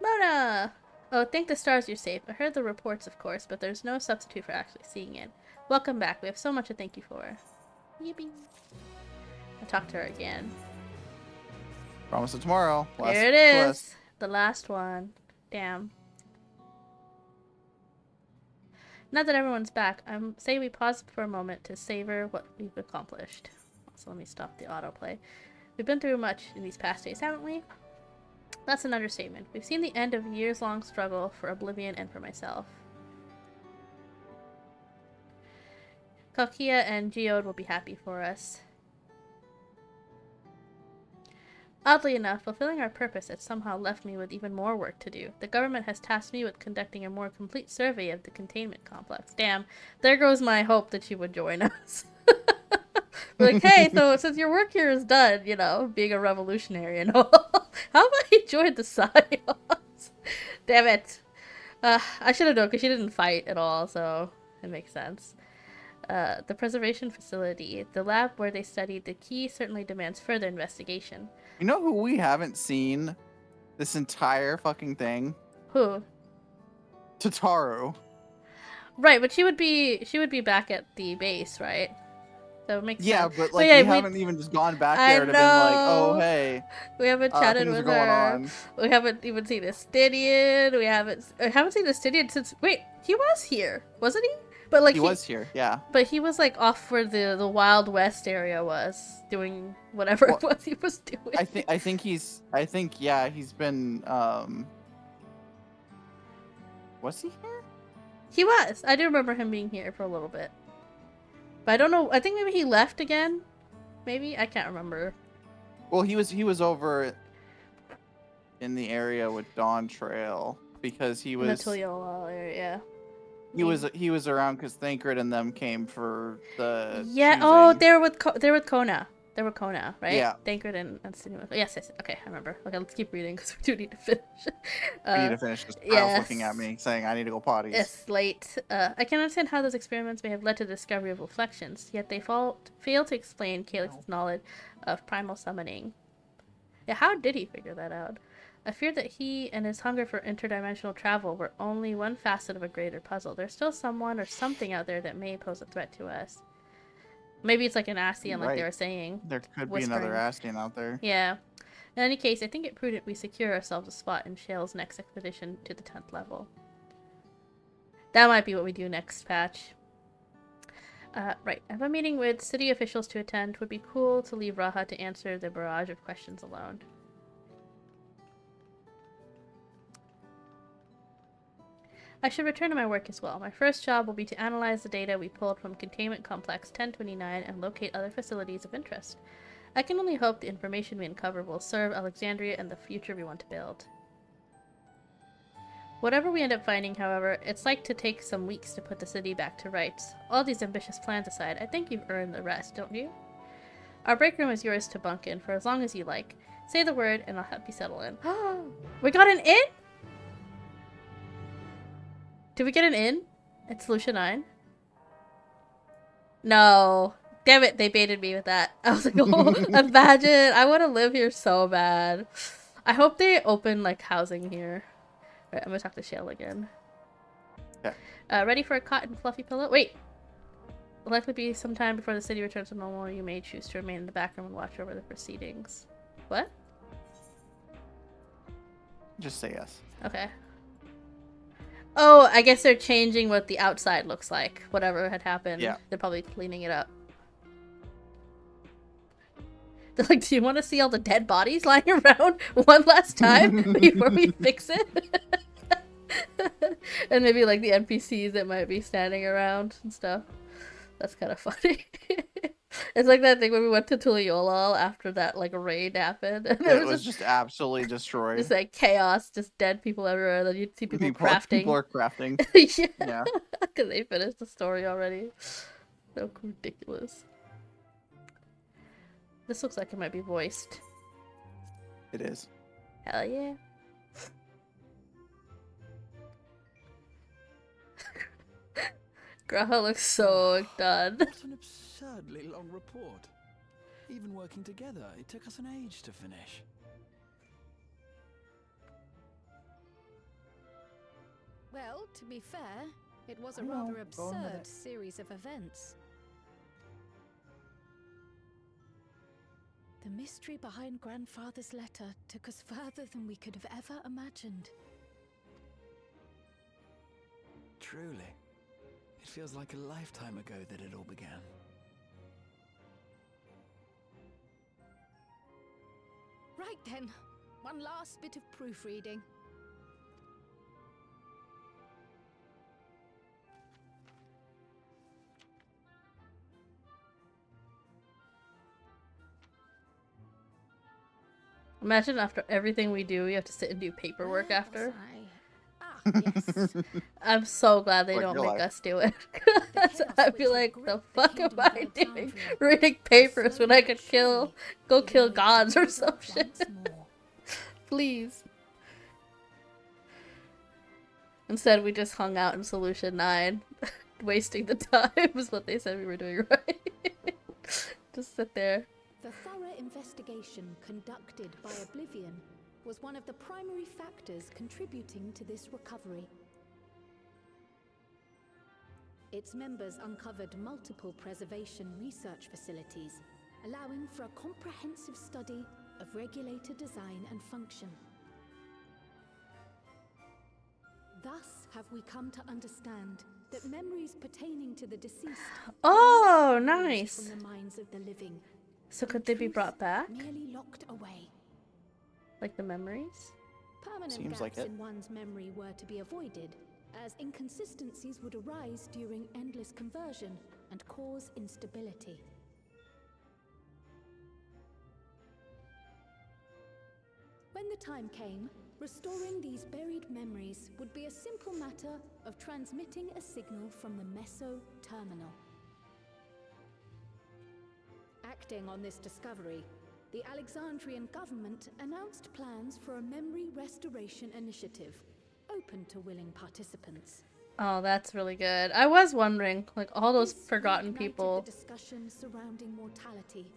Mona! Oh, thank the stars you're safe. I heard the reports, of course, but there's no substitute for actually seeing it. Welcome back. We have so much to thank you for. Yippee. I'll talk to her again. Promise it tomorrow. There it is. The last one. Damn. Now that everyone's back, say we pause for a moment to savor what we've accomplished. So let me stop the autoplay. We've been through much in these past days, haven't we? That's an understatement. We've seen the end of years-long struggle for Oblivion and for myself. Kalkia and Geode will be happy for us. Oddly enough, fulfilling our purpose has somehow left me with even more work to do. The government has tasked me with conducting a more complete survey of the containment complex. Damn, there goes my hope that you would join us. Like, hey, so since your work here is done, you know, being a revolutionary and all, how about you join the Scions? Damn it. I should have known, because she didn't fight at all, so it makes sense. The preservation facility, the lab where they studied the key, certainly demands further investigation. You know who we haven't seen this entire fucking thing? Who? Tataru. Right, but she would be back at the base, right? So it makes yeah, sense. But like yeah, we haven't even just gone back there to been like, oh hey. We haven't chatted with her. On. We haven't even seen Astidian. We haven't seen Astidian since he was here, wasn't he? But like he was here, yeah. But he was like off where the Wild West area was, doing whatever it was he was doing. I think he's been was he here? He was. I do remember him being here for a little bit. But I don't know. I think maybe he left again. Maybe? I can't remember. Well, he was over in the area with Dawntrail because he was in the Toyola area. He was around because Thancred and them came for the choosing. Oh, they're with Kona. They were Kona, right? Yeah. Thancred and Sinu. Yes. Okay, I remember. Okay, let's keep reading because we do need to finish. We need to finish. Just Kyle's looking at me, saying, "I need to go potties." It's late. I can understand how those experiments may have led to the discovery of reflections, yet they fail to explain Calyx's knowledge of primal summoning. Yeah, how did he figure that out? I fear that he and his hunger for interdimensional travel were only one facet of a greater puzzle. There's still someone or something out there that may pose a threat to us. Maybe it's like an Ascian, like they were saying. There could be another Ascian out there. Yeah. In any case, I think it prudent we secure ourselves a spot in Shale's next expedition to the 10th level. That might be what we do next patch. Right. I have a meeting with city officials to attend. Would be cool to leave Raha to answer the barrage of questions alone. I should return to my work as well. My first job will be to analyze the data we pulled from Containment Complex 1029 and locate other facilities of interest. I can only hope the information we uncover will serve Alexandria and the future we want to build. Whatever we end up finding, however, it's like to take some weeks to put the city back to rights. All these ambitious plans aside, I think you've earned the rest, don't you? Our break room is yours to bunk in for as long as you like. Say the word and I'll help you settle in. We got an inn? Did we get an inn at Solution 9? No. Damn it, they baited me with that. I was like, oh, imagine. I want to live here so bad. I hope they open, like, housing here. Right, I'm gonna talk to Shale again. Yeah. Ready for a cot and fluffy pillow? Wait. Will likely be some time before the city returns to normal. You may choose to remain in the back room and watch over the proceedings. What? Just say yes. Okay. Oh, I guess they're changing what the outside looks like. Whatever had happened. Yeah. They're probably cleaning it up. They're like, do you want to see all the dead bodies lying around one last time before we fix it? And maybe like the NPCs that might be standing around and stuff. That's kind of funny. It's like that thing when we went to Tuliyollal after that like raid happened. And It was just absolutely destroyed. Just like chaos, just dead people everywhere. Then you'd see people crafting. People are crafting. Yeah. Because they finished the story already. So ridiculous. This looks like it might be voiced. It is. Hell yeah. Graha looks so done. What an absurdly long report. Even working together, it took us an age to finish. Well, to be fair, it was a rather absurd series of events. The mystery behind Grandfather's letter took us further than we could have ever imagined. Truly. It feels like a lifetime ago that it all began. Right then, one last bit of proofreading. Imagine after everything we do, we have to sit and do paperwork after. Yes. I'm so glad they Like don't your make life. us do it. I feel like, the fuck am I doing? Reading papers when I could go kill gods or some shit. Please. Instead, we just hung out in Solution 9. Wasting the time is what they said we were doing, right? Just sit there. The thorough investigation conducted by Oblivion was one of the primary factors contributing to this recovery. Its members uncovered multiple preservation research facilities, allowing for a comprehensive study of regulator design and function. Thus have we come to understand that memories pertaining to the deceased Oh, are not erased nice. from the minds of the living. So could they be brought back? Merely locked away. Like the memories? Permanent Seems gaps like it. in one's memory were to be avoided, as inconsistencies would arise during endless conversion and cause instability. When the time came, restoring these buried memories would be a simple matter of transmitting a signal from the Meso terminal. Acting on this discovery, the Alexandrian government announced plans for a memory restoration initiative, open to willing participants. Oh, that's really good. I was wondering, like, all those This forgotten reignited people. the discussion surrounding mortality,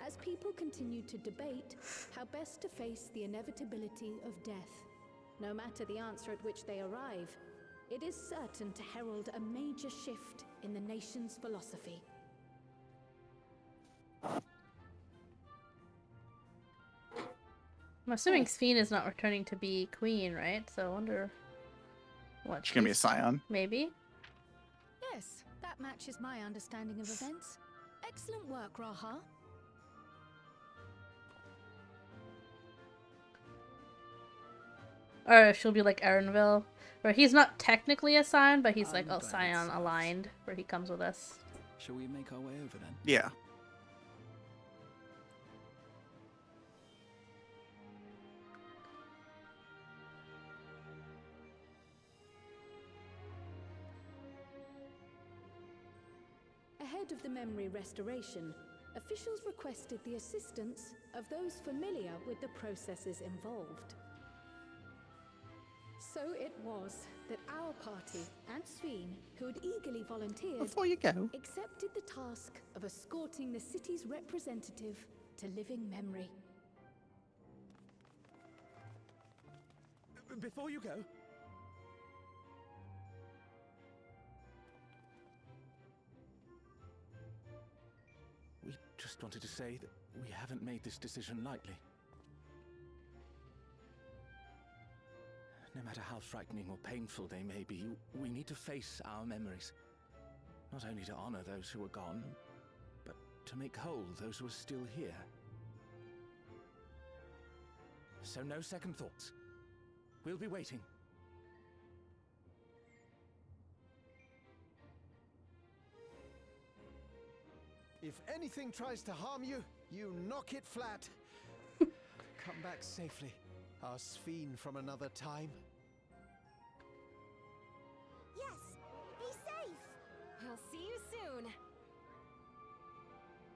as people continued to debate how best to face the inevitability of death. No matter the answer at which they arrive, it is certain to herald a major shift in the nation's philosophy. I'm assuming Sphene is not returning to be queen, right? So I wonder what She's gonna be a she's- scion. Maybe? Yes, that matches my understanding of events. Excellent work, Raha. Or if she'll be like Erenville, where he's not technically a scion, but he's I'm like glad a it's scion us. aligned, where he comes with us. Shall we make our way over then? Yeah. Ahead of the memory restoration, officials requested the assistance of those familiar with the processes involved. So it was that our party and Sveen, who had eagerly volunteered, Before you go, accepted the task of escorting the city's representative to living memory. Before you go, we just wanted to say that we haven't made this decision lightly. No matter how frightening or painful they may be, we need to face our memories. Not only to honor those who are gone, but to make whole those who are still here. So no second thoughts. We'll be waiting. If anything tries to harm you, you knock it flat. Come back safely, our Sveen from another time. Yes! Be safe! I'll see you soon.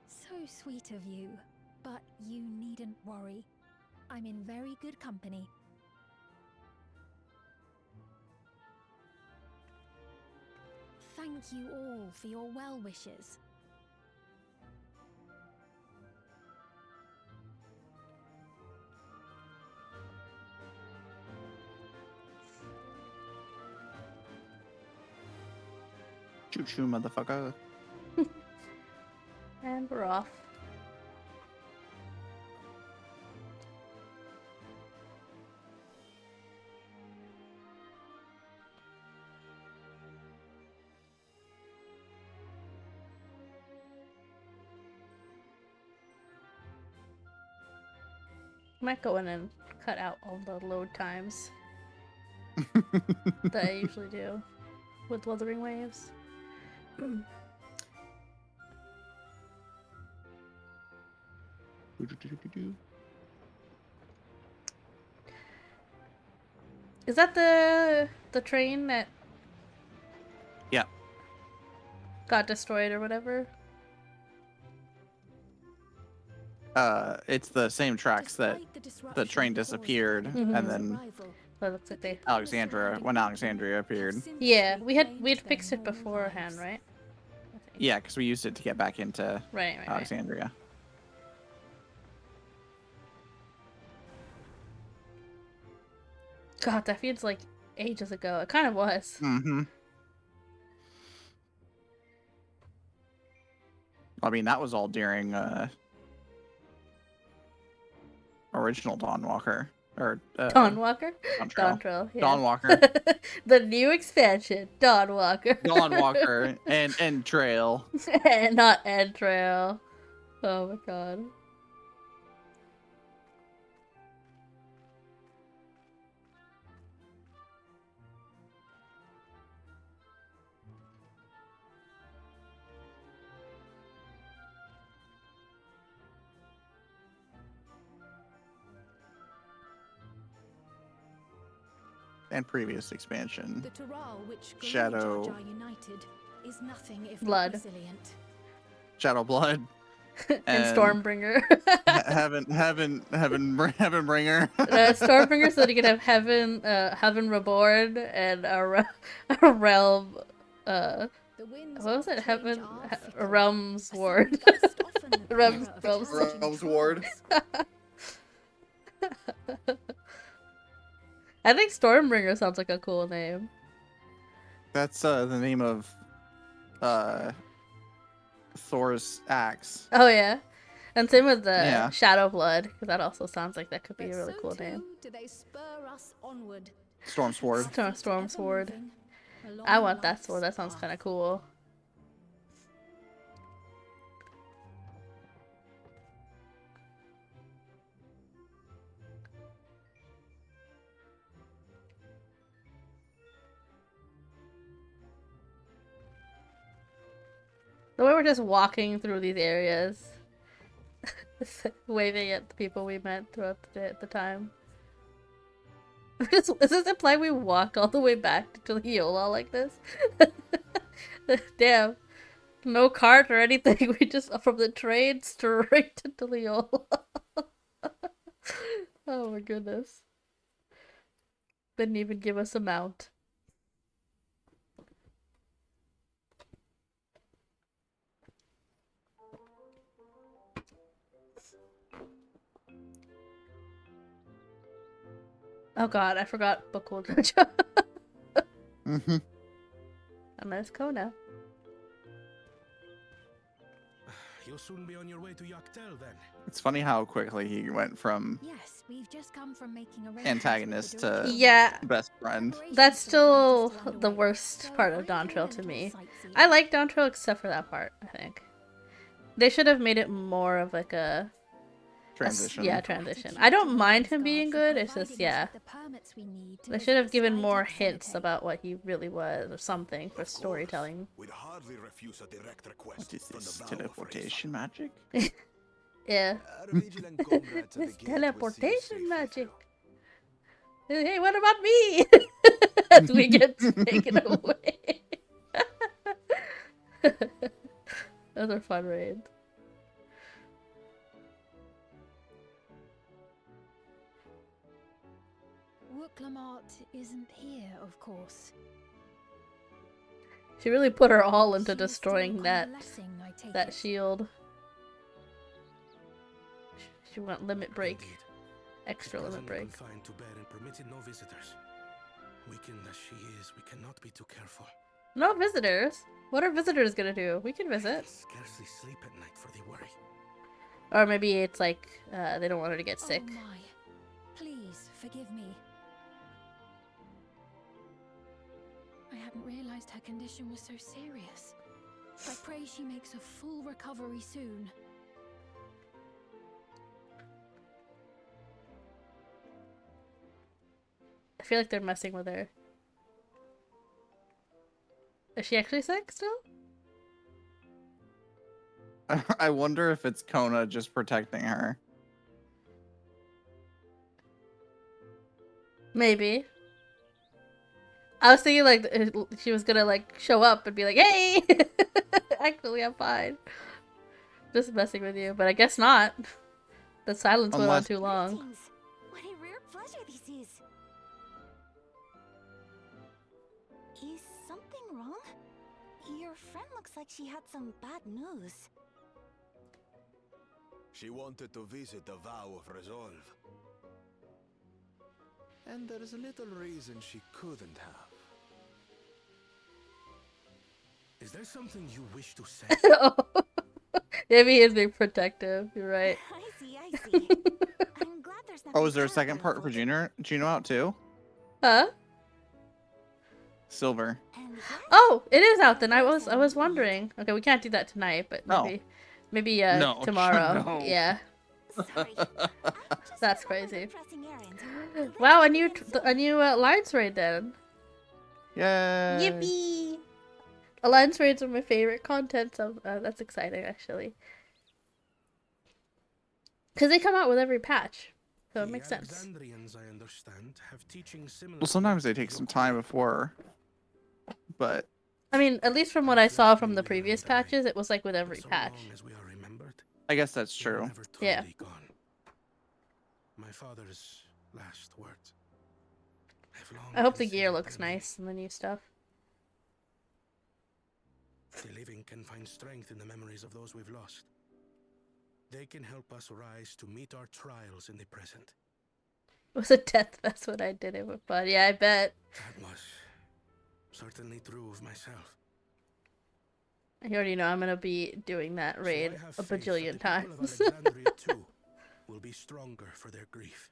So sweet of you, but you needn't worry. I'm in very good company. Thank you all for your well wishes. Choo-choo, motherfucker. And we're off. Might go in and cut out all the load times that I usually do with Wuthering Waves. Is that the train that got destroyed or whatever? It's the same tracks that the train disappeared, and then Well, it looks like they... when Alexandria appeared. Yeah, we'd fixed it beforehand, right? Yeah, because we used it to get back into Right. Alexandria. God, that feels like ages ago. It kind of was. Mm-hmm. I mean, that was all during original Dawnwalker. Or Dawnwalker? Dawntrail. Dawntrail, yeah. Dawnwalker. The new expansion, Dawnwalker. Dawnwalker and Trail. And not Trail. Oh my god. And previous expansion. The Tural, which Shadow. Judge are united, is nothing if Blood. not resilient. Shadow Blood. And Stormbringer. Heaven Bringer. Stormbringer, so that you can have Heaven Reborn and a realm. What was it? A Realm's Ward. Realm's Ward. I think Stormbringer sounds like a cool name. That's the name of Thor's axe. Oh yeah, and same with the Shadow Blood, because that also sounds like that could be a really cool name. Do they spur us onward? Storm Sword. Storm Sword. I want that sword. That sounds kind of cool. The way we're just walking through these areas, waving at the people we met throughout the time. Does this imply we walk all the way back to Yola like this? Damn. No cart or anything. We just from the train straight to Leola. Oh my goodness. Didn't even give us a mount. Oh god, I forgot Bokul Jojo. Mm-hmm. And there's Kona. You'll soon be on your way to Yaktel then. It's funny how quickly he went from Yes, we've just come from making antagonist to Yeah. best friend. That's still the worst part of Dawntrail to me. I like Dawntrail except for that part, I think. They should have made it more of like a Transition. Yeah, transition. I don't mind him being good, it's just, yeah. They should have given more hints about what he really was or something for storytelling. We'd hardly refuse a direct request. What is this? Teleportation magic? Yeah. It's teleportation magic. Hey, what about me? As we get taken away. Those are fun raids. Wooklamart isn't here, of course. She really put her all into destroying that that shield. She went limit break. Extra limit break. Confined to bed and permitted no visitors. Weakened as she is, we cannot be too careful. No visitors? What are visitors gonna do? We can visit. Scarcely sleep at night for the worry. Or maybe it's like, they don't want her to get sick. Oh my. Please, forgive me. I hadn't realized her condition was so serious. I pray she makes a full recovery soon. I feel like they're messing with her. Is she actually sick still? I wonder if it's Kona just protecting her. Maybe. I was thinking like she was gonna like show up and be like, "Hey, actually I'm fine." Just messing with you, but I guess not. The silence went on too long. What a rare pleasure this is. Is something wrong? Your friend looks like she had some bad news. She wanted to visit the vow of resolve. And there is a little reason she couldn't have. Is there something you wish to say? Maybe he is being protective. You're right. I see, I see. I'm glad there's nothing. Oh, is there a second part for Juno out too? Huh? Silver. Oh, it is out then. I was wondering. Okay, we can't do that tonight, but maybe No. tomorrow. No. Yeah. That's crazy. Wow, a new Alliance raid then. Yay! Yippee! Alliance raids are my favorite content, so that's exciting actually. Because they come out with every patch, so it makes sense. Alexandrians, I understand, have teaching similar. Well, sometimes they take some time before, but I mean, at least from what I saw from the previous patches, it was like with every patch. I guess that's true. Yeah. My father's last words. I hope the gear looks nice and the new stuff. The living can find strength in the memories of those we've lost. They can help us rise to meet our trials in the present. It was a death fest when I did it with fun. Yeah, I bet. That was certainly true of myself. You already know I'm gonna be doing that raid a bajillion times. Will be stronger for their grief.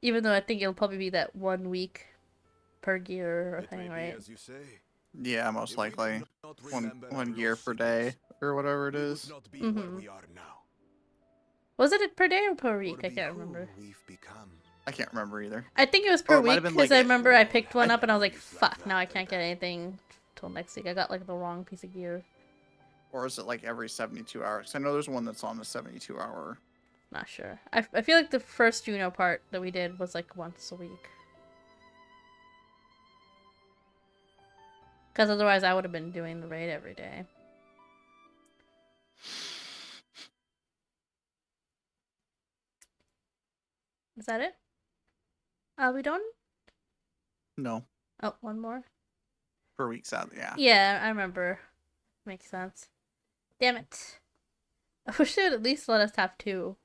Even though I think it'll probably be that 1 week per gear or thing, right? As you say. Yeah, most likely. One gear per day or whatever it is. Mm-hmm. Was it per day or per week? I can't remember. I can't remember either. I think it was per Or it might week have been because like I remember I picked one up and I was like, fuck, now I can't get anything till next week. I got like the wrong piece of gear. Or is it like every 72 hours? I know there's one that's on the 72-hour. Not sure. I feel like the first Juno part that we did was like once a week. Because otherwise I would have been doing the raid every day. Is that it? Are we done? No. Oh, one more? For weeks out, yeah. Yeah, I remember. Makes sense. Damn it. I wish they would at least let us have 2.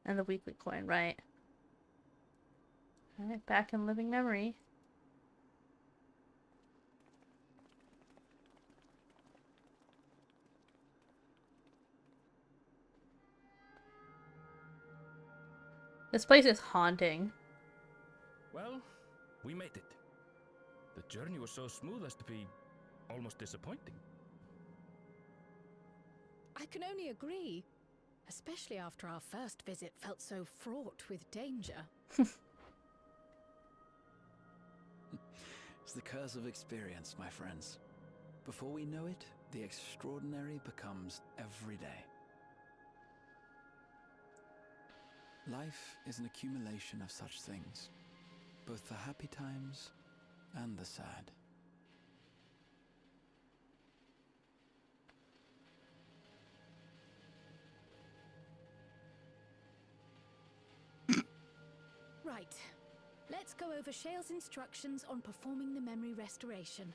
And the weekly coin, right. Alright, back in living memory. This place is haunting. Well, we made it. The journey was so smooth as to be almost disappointing. I can only agree. Especially after our first visit felt so fraught with danger. It's the curse of experience, my friends. Before we know it, the extraordinary becomes every day. Life is an accumulation of such things, both the happy times and the sad. Right. Let's go over Shale's instructions on performing the memory restoration.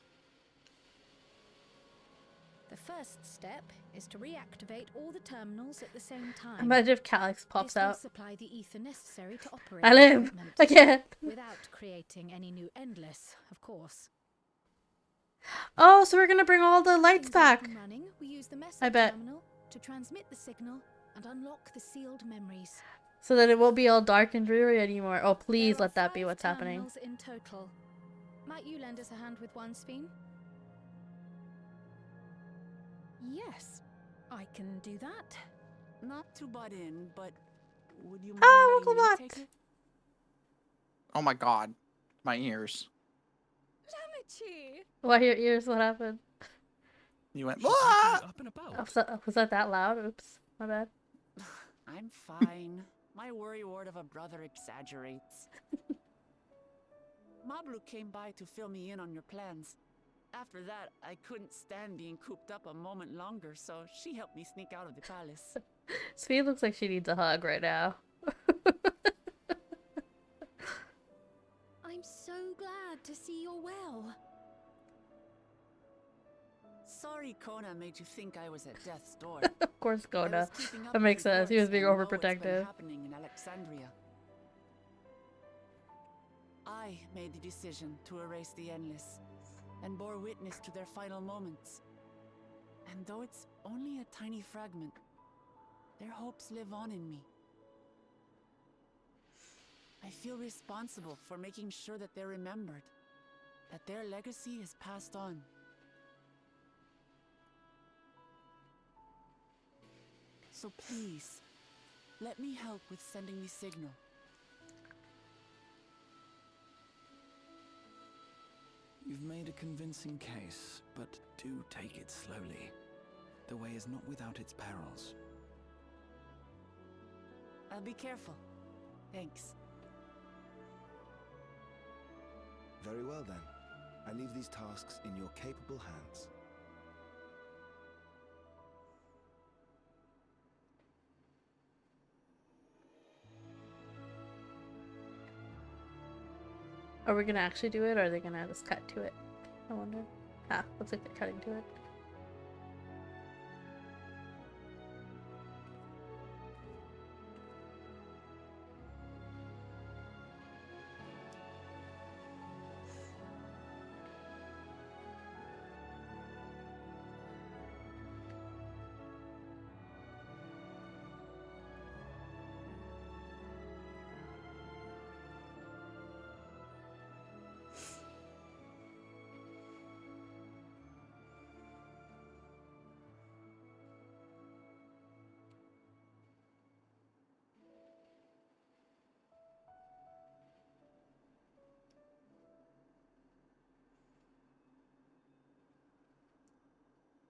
The first step is to reactivate all the terminals at the same time. Imagine if Calyx pops This will out. supply the ether necessary to operate I the live! equipment, I can't! without creating any new endless, of course. Oh, so we're gonna bring all the lights back. Running, we use the I bet. terminal to transmit the signal and unlock the sealed memories. So that it won't be all dark and dreary anymore. Oh, please let that be what's happening. Terminals in total. Might you lend us a hand with one, Sphene? Yes, I can do that. Not to butt in, but would you mind Oh, letting me Uncle take it? Oh my god. My ears. Why your ears? What happened? You went, Up and about. Was that loud? Oops. My bad. I'm fine. My worrywart of a brother exaggerates. Mablu came by to fill me in on your plans. After that, I couldn't stand being cooped up a moment longer, so she helped me sneak out of the palace. Sphene looks like she needs a hug right now. I'm so glad to see you're well. Sorry Kona made you think I was at death's door. Of course, I was Kona. keeping up That makes with sense. He was being reports and know what's been overprotective. happening in Alexandria. I made the decision to erase the Endless and bore witness to their final moments. And though it's only a tiny fragment, their hopes live on in me. I feel responsible for making sure that they're remembered, that their legacy is passed on. So please, let me help with sending the signal. You've made a convincing case, but do take it slowly. The way is not without its perils. I'll be careful. Thanks. Very well then. I leave these tasks in your capable hands. Are we gonna actually do it, or are they gonna just cut to it? I wonder. Ah, looks like they're cutting to it.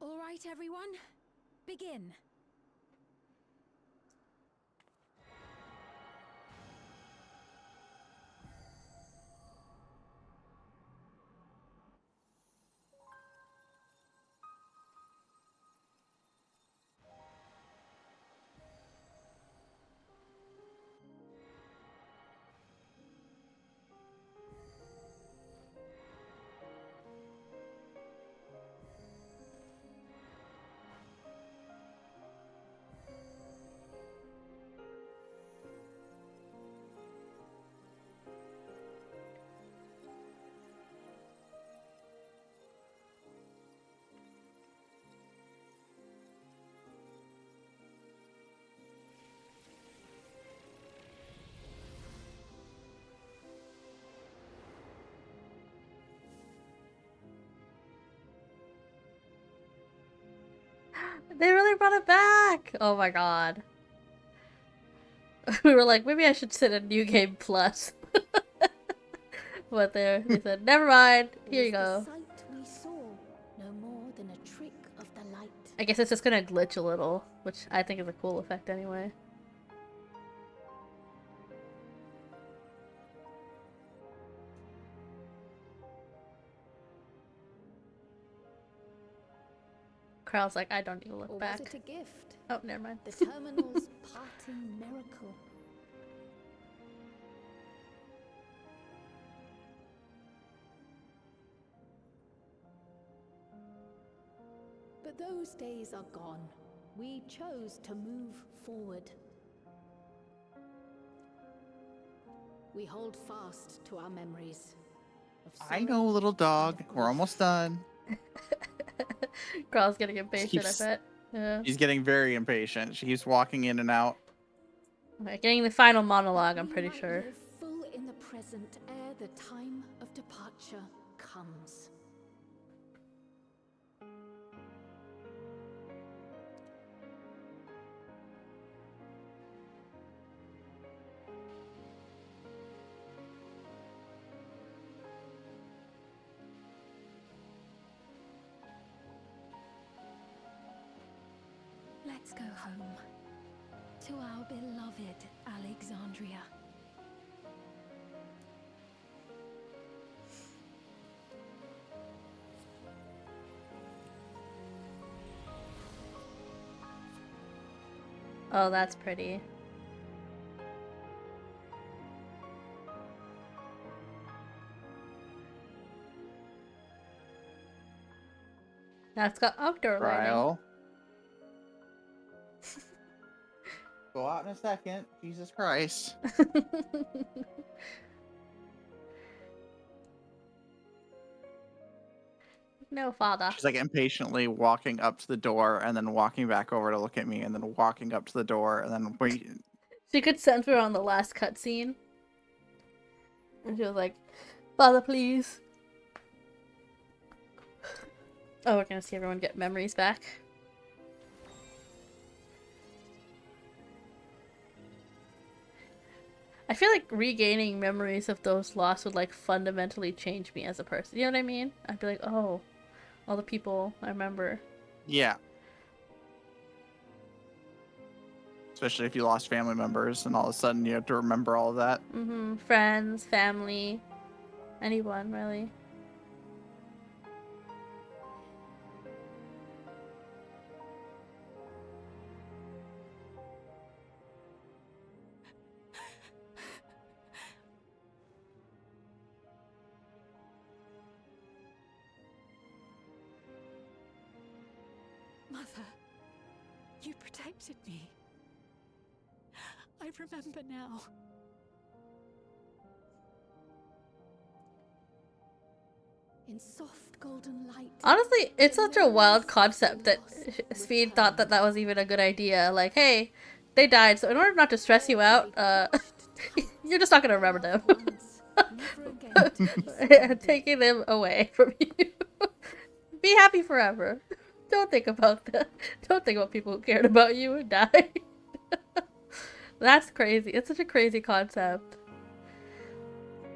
All right, everyone. Begin. They really brought it back! Oh my god. We were like, maybe I should sit in New Game Plus. But they said, never mind, here you go. The sight we saw, no more than a trick of the light. I guess it's just gonna glitch a little, which I think is a cool effect anyway. Carl's like, I don't need to look Or back. was it a gift? Oh, never mind. The terminal's parting miracle. But those days are gone. We chose to move forward. We hold fast to our memories. I know, little dog. We're almost done. Carl's getting impatient, I bet. Yeah. She's getting very impatient. She keeps walking in and out. Okay, getting the final monologue, I'm pretty sure. Live full in the present ere the time of departure comes. Let's go home. To our beloved Alexandria. Oh, that's pretty. Now it's got outdoor lighting. Trial. Go out in a second. Jesus Christ. No, father. She's like impatiently walking up to the door and then walking back over to look at me and then walking up to the door and then wait. She could sense we were on the last cutscene. And she was like, Father, please. Oh, we're gonna see everyone get memories back. I feel like regaining memories of those lost would like fundamentally change me as a person. You know what I mean? I'd be like, oh, all the people I remember. Yeah. Especially if you lost family members and all of a sudden you have to remember all of that. Mm-hmm. Friends, family, anyone really. Mother, you protected me. I remember now. In soft golden light. Honestly, it's such a wild concept that Speed thought that that was even a good idea. Like, hey, they died, so in order not to stress you out, you're just not gonna remember them. Taking them away from you. Be happy forever. Don't think about that. Don't think about people who cared about you and died. That's crazy. It's such a crazy concept.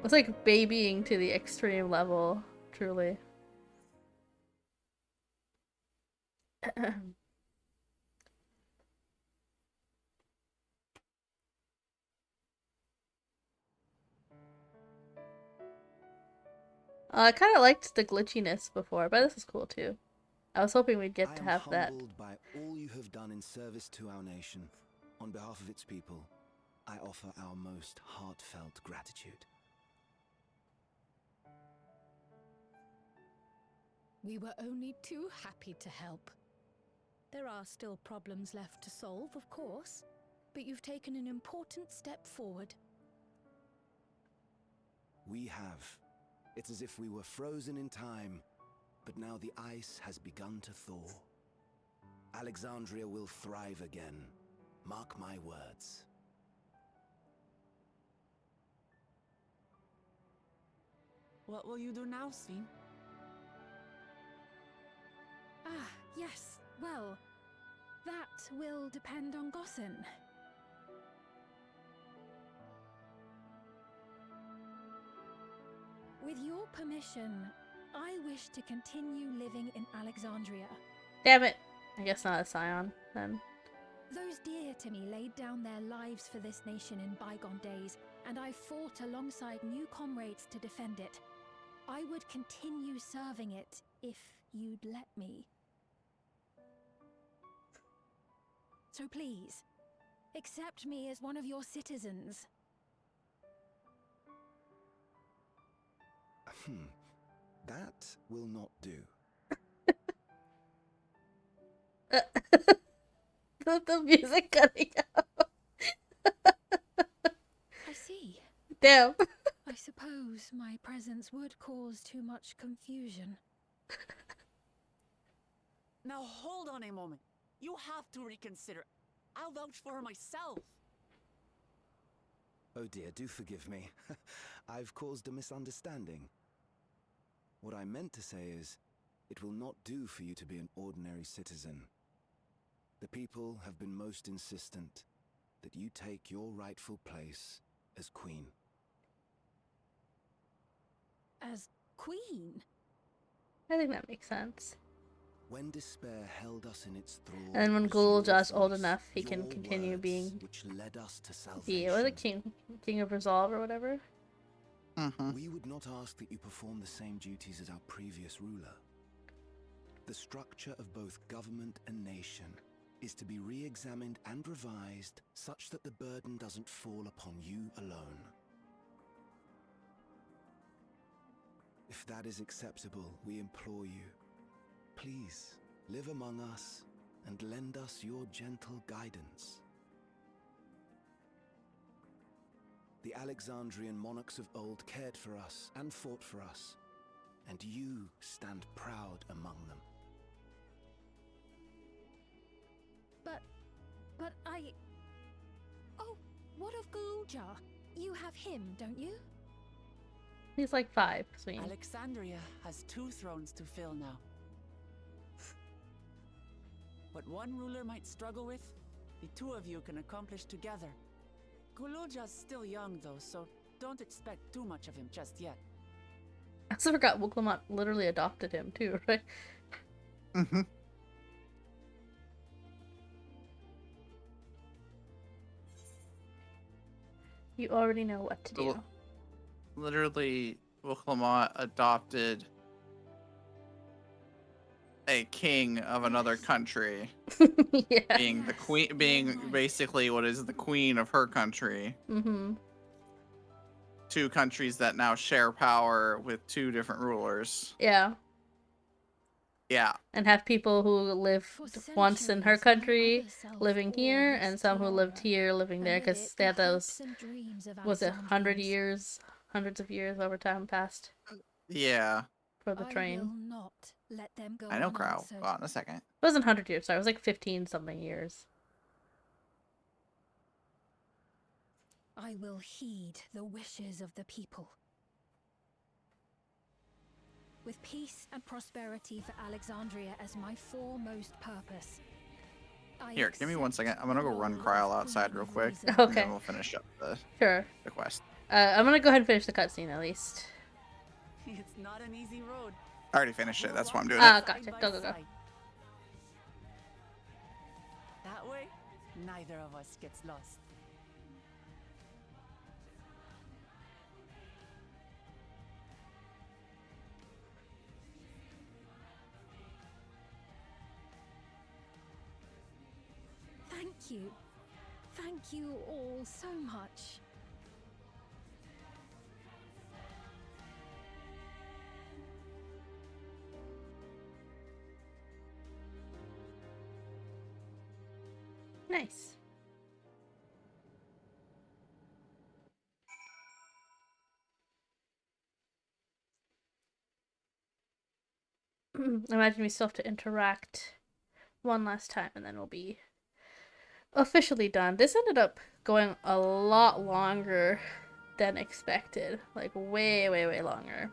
It's like babying to the extreme level, truly. I kind of liked the glitchiness before, but this is cool too. I was hoping we'd get to have that. I am humbled by all you have done in service to our nation. On behalf of its people, I offer our most heartfelt gratitude. We were only too happy to help. There are still problems left to solve, of course, but you've taken an important step forward. We have. It's as if we were frozen in time, but now the ice has begun to thaw. Alexandria will thrive again. Mark my words. What will you do now, Sven? Ah, yes. Well, That will depend on Gossen. With your permission, I wish to continue living in Alexandria. Damn it. I guess not a scion, then. Those dear to me laid down their lives for this nation in bygone days, and I fought alongside new comrades to defend it. I would continue serving it if you'd let me. So please, accept me as one of your citizens. That will not do. The music cutting out. I see. Damn. I suppose my presence would cause too much confusion. Now hold on a moment. You have to reconsider. I'll vouch for her myself. Oh dear, do forgive me. I've caused a misunderstanding. What I meant to say is, it will not do for you to be an ordinary citizen. The people have been most insistent that you take your rightful place as queen. As queen? I think that makes sense. When despair held us in its thrall, And when it was Gul'ja's your old voice, enough, he can your continue words being which led us to salvation. the what was it, King of Resolve or whatever. We would not ask that you perform the same duties as our previous ruler. The structure of both government and nation is to be re-examined and revised such that the burden doesn't fall upon you alone. If that is acceptable, we implore you, please live among us and lend us your gentle guidance. The Alexandrian monarchs of old cared for us and fought for us, and you stand proud among them. But I... Oh, what of Gul'ja? You have him, don't you? He's like 5, sweet. Alexandria has 2 thrones to fill now. What one ruler might struggle with, the 2 of you can accomplish together. Gul'ja's still young though, so don't expect too much of him just yet. I also forgot Wuklamot literally adopted him too, right? Mm-hmm. You already know what to do. Literally, Wuklamot adopted a king of another country. Yeah. Being the queen, being basically what is the queen of her country. Mm-hmm. 2 countries that now share power with 2 different rulers. Yeah. Yeah. And have people who live once in her country living here, and some who lived here living there, because they had those, was it 100 years, hundreds of years over time passed? Yeah. For the train. I will not let them go I know, Crow. unanswered. Hold on a second. It wasn't 100 years, sorry, it was like 15 something years. I will heed the wishes of the people. With peace and prosperity for Alexandria as my foremost purpose. Here, give me 1 second. I'm gonna go run Cryle outside real quick. Okay. And then we'll finish up the quest. I'm gonna go ahead and finish the cutscene at least. It's not an easy road. I already finished it. That's why I'm doing Ah, it. gotcha. Go, go, go. That way, neither of us gets lost. Thank you. Thank you all so much. Nice. Imagine we still have to interact one last time and then we'll be officially done. This ended up going a lot longer than expected. Like way, way, way longer.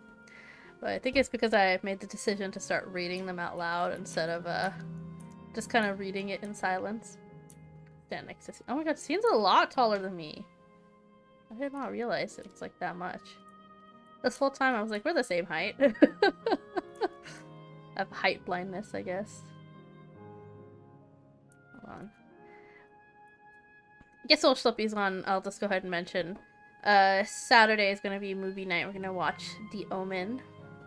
But I think it's because I made the decision to start reading them out loud instead of Just kind of reading it in silence. Stand next to Scene. Oh my god, Scene's a lot taller than me. I did not realize it was like that much. This whole time I was like, we're the same height. I have height blindness, I guess. Hold on. I guess while Schlippy's on, I'll just go ahead and mention. Saturday is going to be movie night. We're going to watch The Omen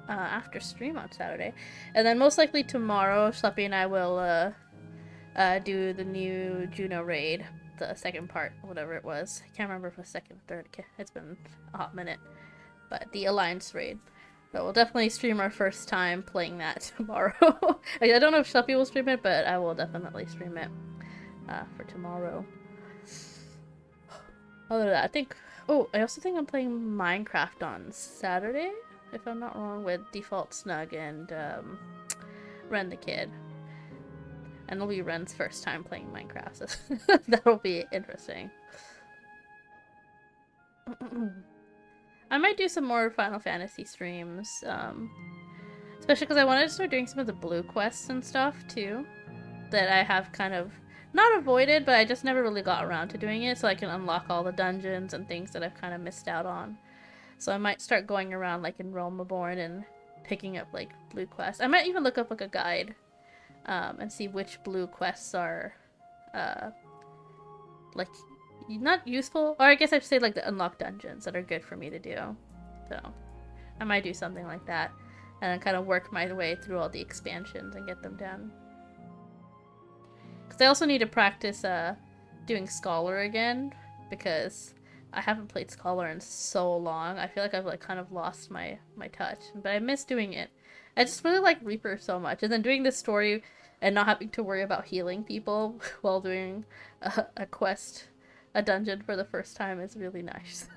after stream on Saturday. And then most likely tomorrow, Schlippy and I will do the new Juno raid. The second part, whatever it was. I can't remember if it was second or third. It's been a hot minute. But the Alliance raid. But we'll definitely stream our first time playing that tomorrow. I don't know if Schlippy will stream it, but I will definitely stream it for tomorrow. Other than that, I think... Oh, I also think I'm playing Minecraft on Saturday, if I'm not wrong, with Default Snug and Ren the Kid. And it'll be Ren's first time playing Minecraft, so that'll be interesting. I might do some more Final Fantasy streams, especially because I wanted to start doing some of the blue quests and stuff, too, that I have kind of, not avoided, but I just never really got around to doing it, so I can unlock all the dungeons and things that I've kind of missed out on. So I might start going around, like, in Realm Reborn and picking up, like, blue quests. I might even look up, like, a guide, and see which blue quests are, like, not useful, or I guess I should say, like, the unlocked dungeons that are good for me to do. So, I might do something like that, and then kind of work my way through all the expansions and get them done. Because I also need to practice, doing Scholar again, because I haven't played Scholar in so long. I feel like I've, like, kind of lost my touch, but I miss doing it. I just really like Reaper so much, and then doing this story and not having to worry about healing people while doing a quest, a dungeon for the first time is really nice.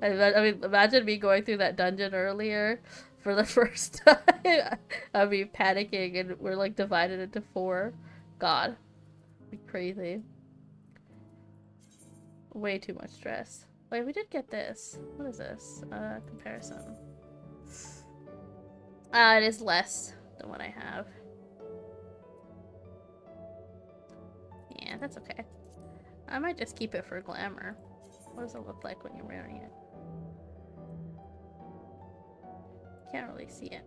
I mean, imagine me going through that dungeon earlier for the first time. I'd be panicking, and we're like divided into 4. God, it'd be crazy. Way too much stress. Wait, we did get this. What is this? Comparison. It is less than what I have. Yeah, that's okay. I might just keep it for glamour. What does it look like when you're wearing it? Can't really see it.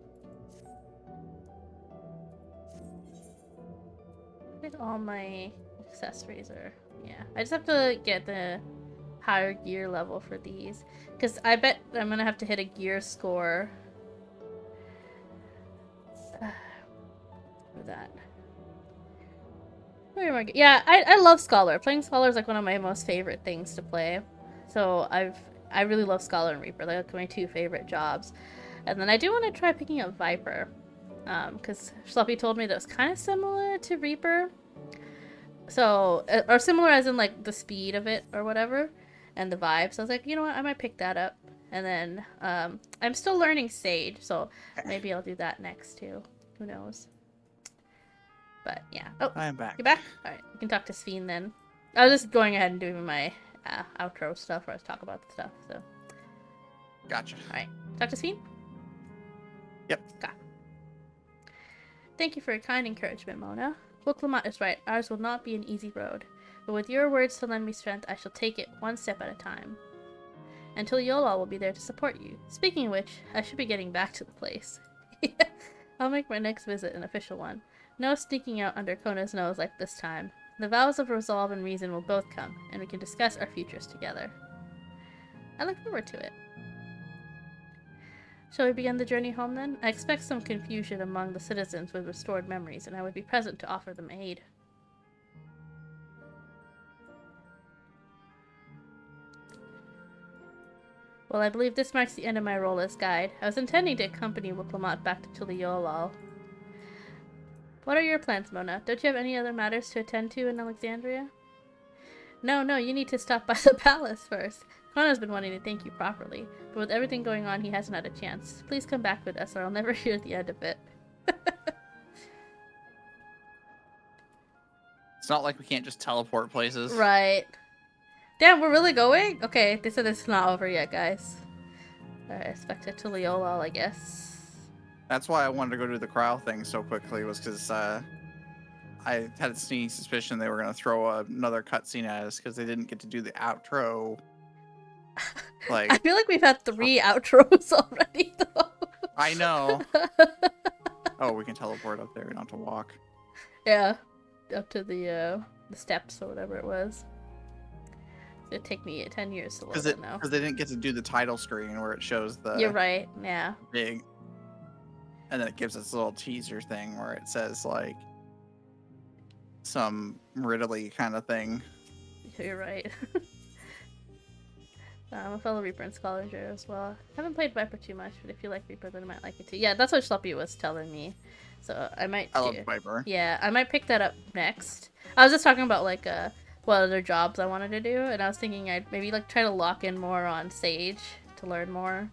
I think all my accessories are... Yeah, I just have to get the higher gear level for these. Because I bet I'm going to have to hit a gear score. For that. Yeah, I love Scholar. Playing Scholar is like one of my most favorite things to play. So I really love Scholar and Reaper. They're like my 2 favorite jobs. And then I do want to try picking up Viper. Because Schleppy told me that it's kind of similar to Reaper. So, or similar as in like the speed of it or whatever. And the vibe. So I was like, you know what, I might pick that up. And then I'm still learning Sage. So maybe I'll do that next too. Who knows? But yeah. Oh, I am back. You're back? Alright, we can talk to Sphene then. I was just going ahead and doing my outro stuff where I was talking about the stuff, so. Gotcha. Alright, talk to Sphene? Yep. Got. Thank you for your kind encouragement, Mona. Wilklamot is right, ours will not be an easy road. But with your words to lend me strength, I shall take it one step at a time. Until Yolal will be there to support you. Speaking of which, I should be getting back to the place. I'll make my next visit an official one. No sneaking out under Kona's nose like this time. The vows of resolve and reason will both come, and we can discuss our futures together. I look forward to it. Shall we begin the journey home then? I expect some confusion among the citizens with restored memories, and I would be present to offer them aid. Well, I believe this marks the end of my role as guide. I was intending to accompany Wilklamot back to Tuliolal. What are your plans, Mona? Don't you have any other matters to attend to in Alexandria? No, you need to stop by the palace first. Kona's been wanting to thank you properly, but with everything going on, he hasn't had a chance. Please come back with us, or I'll never hear the end of it. It's not like we can't just teleport places. Right. Damn, we're really going? Okay, they said it's not over yet, guys. Alright, expect it to Leolal, I guess. That's why I wanted to go do the cryo thing so quickly, was because I had a sneaking suspicion they were going to throw another cutscene at us because they didn't get to do the outro. I feel like we've had 3 outros already, though. I know. Oh, we can teleport up there. We don't have to walk. Yeah, up to the steps or whatever it was. It'd take me 10 years to load it now. Because they didn't get to do the title screen where it shows the... You're right, yeah. Big... And then it gives us a little teaser thing where it says, like, some Ridley kind of thing. You're right. I'm a fellow Reaper and Scholar as well. I haven't played Viper too much, but if you like Reaper, then I might like it too. Yeah, that's what Schleppy was telling me. So I might I love Viper. Yeah, I might pick that up next. I was just talking about, like, what other jobs I wanted to do, and I was thinking I'd maybe, like, try to lock in more on Sage to learn more.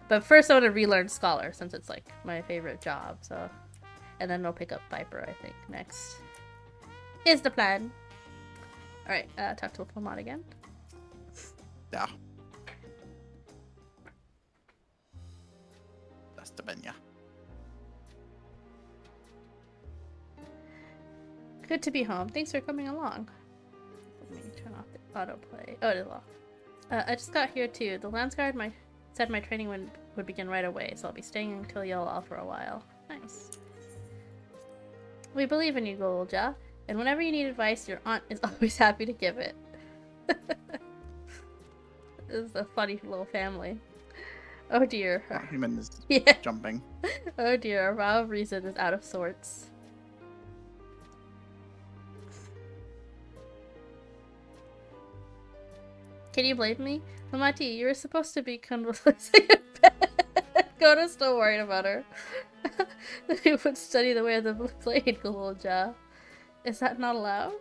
But first I want to relearn Scholar, since it's, like, my favorite job, so... And then we'll pick up Viper, I think, next. Is the plan. Alright, talk to Lamont again. Yeah. That's the Benya. Good to be home. Thanks for coming along. Let me turn off the autoplay. Oh, it is off. I just got here too. The Landsguard said my training would begin right away, so I'll be staying until Yolal for a while. Nice. We believe in you, Golja, and whenever you need advice, your aunt is always happy to give it. This is a funny little family. Oh dear. Human is jumping. Oh dear, our vow of reason is out of sorts. Can you blame me? Mamati, you were supposed to be convalescing in bed. Gona's still worried about her. You would study the way of the blade, Golja. Is that not allowed?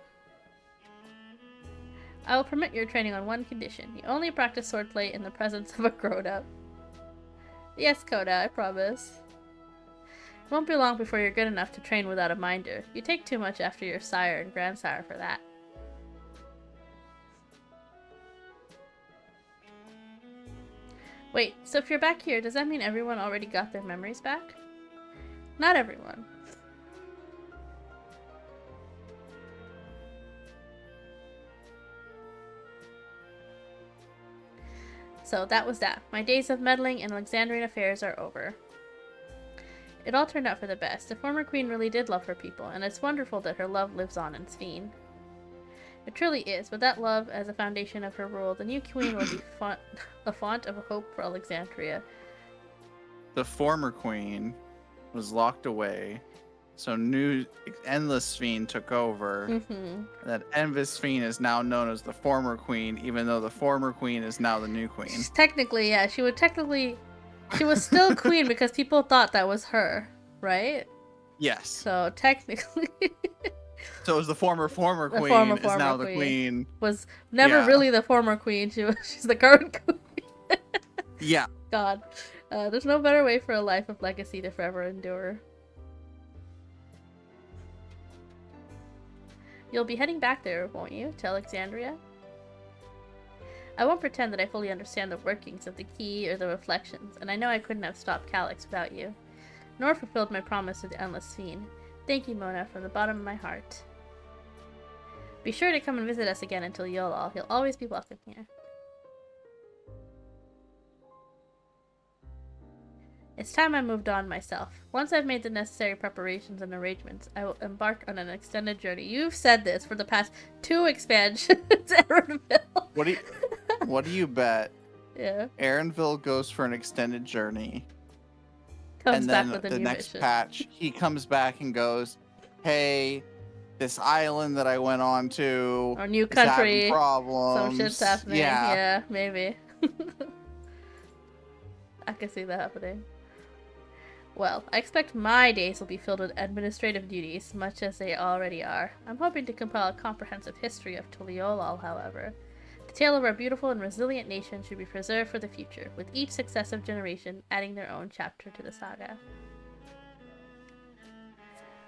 I will permit your training on one condition. You only practice swordplay in the presence of a grown-up. Yes, Koda, I promise. It won't be long before you're good enough to train without a minder. You take too much after your sire and grandsire for that. Wait, so if you're back here, does that mean everyone already got their memories back? Not everyone. So that was that. My days of meddling in Alexandrian affairs are over. It all turned out for the best. The former queen really did love her people, and it's wonderful that her love lives on in Sphene. It truly is. With that love as a foundation of her rule, the new queen will be a font of hope for Alexandria. The former queen was locked away, so new Endless Sphene took over. That Endless Sphene is now known as the former queen, even though the former queen is now the new queen. Technically, yeah, she was still queen because people thought that was her, right? Yes. So technically... So it was the former queen is now the queen. Was never really the former queen. She's the current queen. Yeah. God. There's no better way for a life of legacy to forever endure. You'll be heading back there, won't you, to Alexandria? I won't pretend that I fully understand the workings of the key or the reflections, and I know I couldn't have stopped Calyx without you, nor fulfilled my promise to the Endless Sphene. Thank you, Mona, from the bottom of my heart. Be sure to come and visit us again until Yolal. He'll always be welcome here. It's time I moved on myself. Once I've made the necessary preparations and arrangements, I will embark on an extended journey. You've said this for the past 2 expansions, Aaronville. What do you bet? Yeah. Aaronville goes for an extended journey. Comes back with a the new next mission. patch, he comes back and goes, "Hey, this island that I went on to, Or new is having country. problems." Some shit's happening. Yeah. Yeah, maybe. I can see that happening. Well, I expect my days will be filled with administrative duties, much as they already are. I'm hoping to compile a comprehensive history of Tuliolal, however. The tale of our beautiful and resilient nation should be preserved for the future, with each successive generation adding their own chapter to the saga.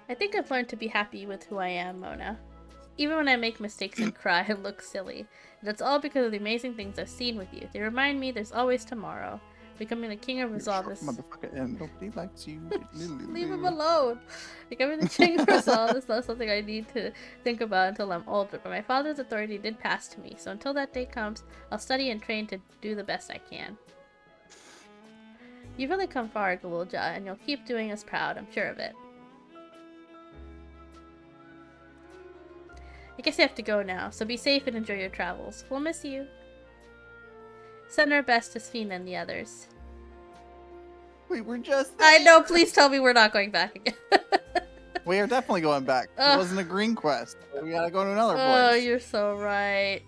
I think I've learned to be happy with who I am, Mona. Even when I make mistakes and cry and look silly. And it's all because of the amazing things I've seen with you. They remind me there's always tomorrow. Becoming the king of resolve is... Motherfucker, and nobody likes you. Leave him alone. Becoming the king of resolve is not something I need to think about until I'm older, but my father's authority did pass to me, so until that day comes, I'll study and train to do the best I can. You've really come far, Galulja, and you'll keep doing us proud, I'm sure of it. I guess I have to go now, so be safe and enjoy your travels. We'll miss you. Send our best to Sphina and the others. We were just there. I know, please tell me we're not going back again. We are definitely going back. It wasn't a green quest. We gotta go to another place. Oh, you're so right.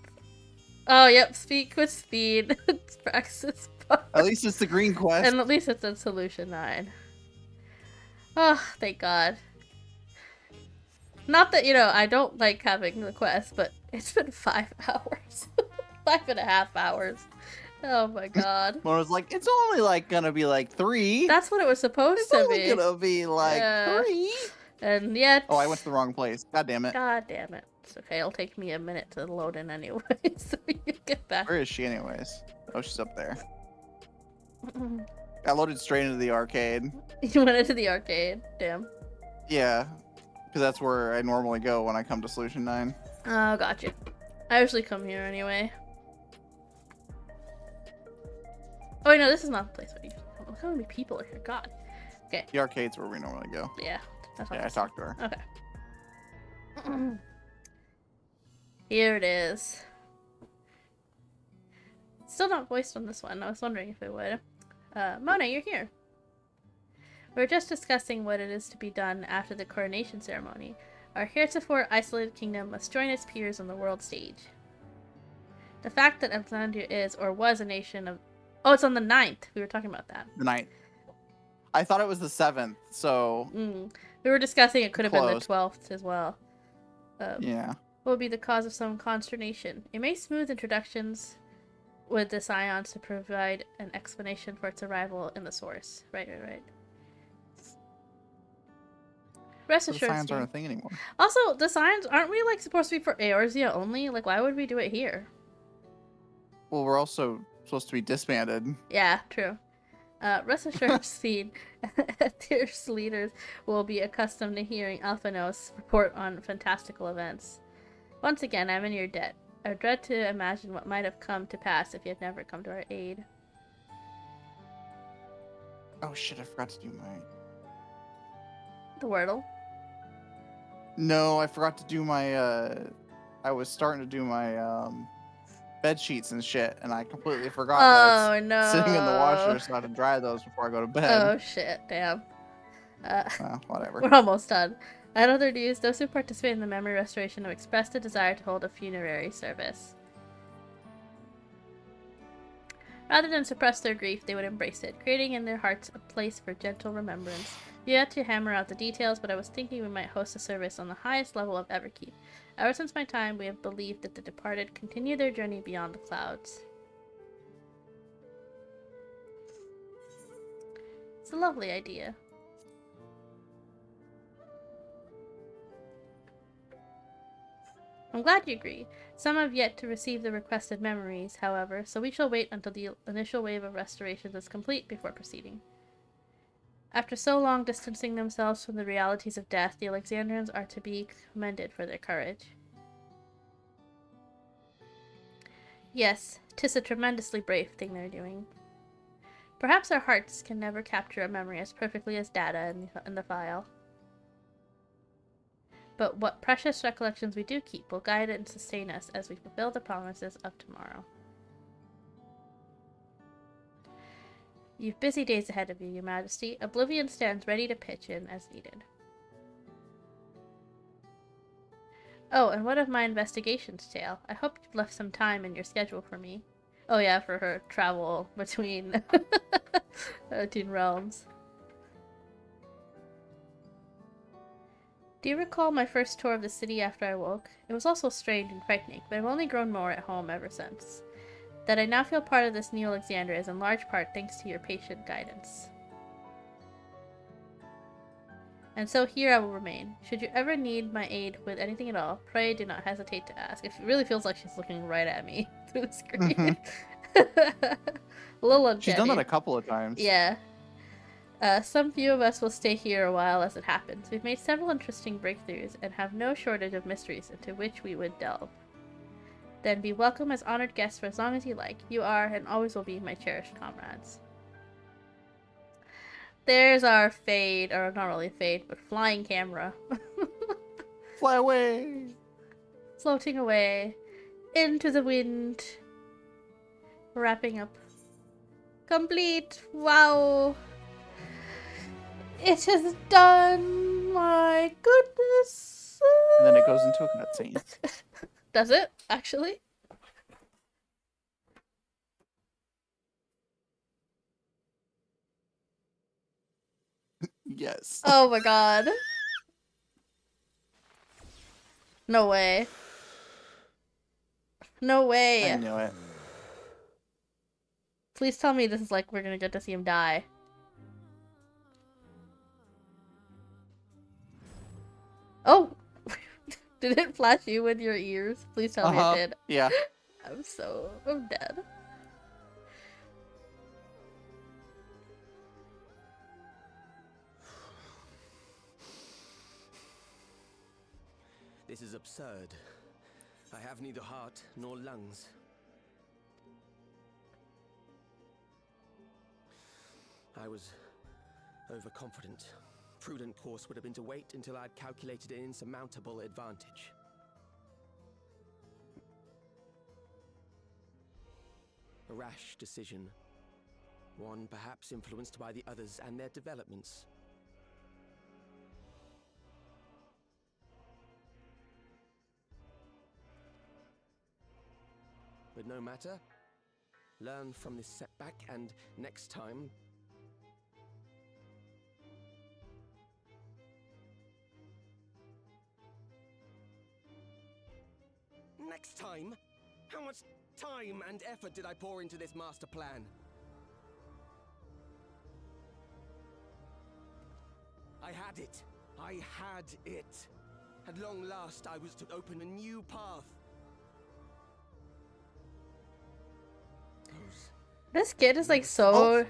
Oh, yep, speak with speed. Praxis bar. At least it's the green quest. And at least it's in Solution 9. Oh, thank God. Not that, I don't like having the quest, but it's been 5 hours. 5.5 hours. Oh my God. Mona's like, it's only gonna be 3. That's what it was supposed to be. It's only gonna be 3. And yet... Oh, I went to the wrong place. God damn it. God damn it. It's okay, it'll take me a minute to load in anyway, so we can get back. Where is she anyways? Oh, she's up there. Got loaded straight into the arcade. You went into the arcade? Damn. Yeah, because that's where I normally go when I come to Solution 9. Oh, gotcha. I usually come here anyway. Oh, no, this is not the place where you come. Look how many people are here. God. Okay. The arcade's where we normally go. Yeah. Yeah, I talked to her. Okay. Here it is. Still not voiced on this one. I was wondering if it would. Mona, you're here. We were just discussing what it is to be done after the coronation ceremony. Our heretofore isolated kingdom must join its peers on the world stage. The fact that Alexandria is or was a nation of... Oh, it's on the 9th. We were talking about that. The 9th. I thought it was the 7th, so... We were discussing it could have been the Close. 12th as well. Yeah. What would be the cause of some consternation? It may smooth introductions with the Scions to provide an explanation for its arrival in the source. Right. Rest So the assured. Scions aren't a thing anymore. Also, the Scions, aren't we supposed to be for Eorzea only? Why would we do it here? Well, we're also supposed to be disbanded. Yeah, true. Rest assured, Speed, Tier's leaders will be accustomed to hearing Alphanos report on fantastical events. Once again, I'm in your debt. I dread to imagine what might have come to pass if you had never come to our aid. Oh shit, I forgot to do my... The Wordle? No, I forgot to do my, I was starting to do my, bed sheets and shit, and I completely forgot that it's sitting in the washer, so I had to dry those before I go to bed. Oh shit, damn. Well, whatever. We're almost done. In other news, those who participate in the memory restoration have expressed a desire to hold a funerary service. Rather than suppress their grief, they would embrace it, creating in their hearts a place for gentle remembrance. We had to hammer out the details, but I was thinking we might host a service on the highest level of Everkeep. Ever since my time, we have believed that the departed continue their journey beyond the clouds. It's a lovely idea. I'm glad you agree. Some have yet to receive the requested memories, however, so we shall wait until the initial wave of restorations is complete before proceeding. After so long distancing themselves from the realities of death, the Alexandrians are to be commended for their courage. Yes, 'tis a tremendously brave thing they're doing. Perhaps our hearts can never capture a memory as perfectly as data in the file. But what precious recollections we do keep will guide and sustain us as we fulfill the promises of tomorrow. You've busy days ahead of you, Your Majesty. Oblivion stands ready to pitch in as needed. Oh, and what of my investigations tale? I hope you've left some time in your schedule for me. Oh yeah, for her travel between between realms. Do you recall my first tour of the city after I woke? It was also strange and frightening, but I've only grown more at home ever since. That I now feel part of this new Alexandria is in large part thanks to your patient guidance. And so here I will remain. Should you ever need my aid with anything at all, pray do not hesitate to ask. It really feels like she's looking right at me through the screen. A little uncanny. She's done that a couple of times. Yeah. Some few of us will stay here a while as it happens. We've made several interesting breakthroughs and have no shortage of mysteries into which we would delve. Then be welcome as honored guests for as long as you like. You are and always will be my cherished comrades. There's our fade, or not really fade, but flying camera. Fly away! Floating away into the wind. Wrapping up. Complete! Wow! It is done! My goodness! And then it goes into a cutscene. Does it, actually? Yes. Oh my god. No way. No way. I knew it. Please tell me this is like we're gonna get to see him die. Oh! Did it flash you with your ears? Please tell me it did. Yeah. I'm dead. This is absurd. I have neither heart nor lungs. I was overconfident. Prudent course would have been to wait until I'd calculated an insurmountable advantage. A rash decision. One perhaps influenced by the others and their developments. But no matter. Learn from this setback and next time... Next time? How much time and effort did I pour into this master plan? I had it. I had it. At long last, I was to open a new path. This kid is like so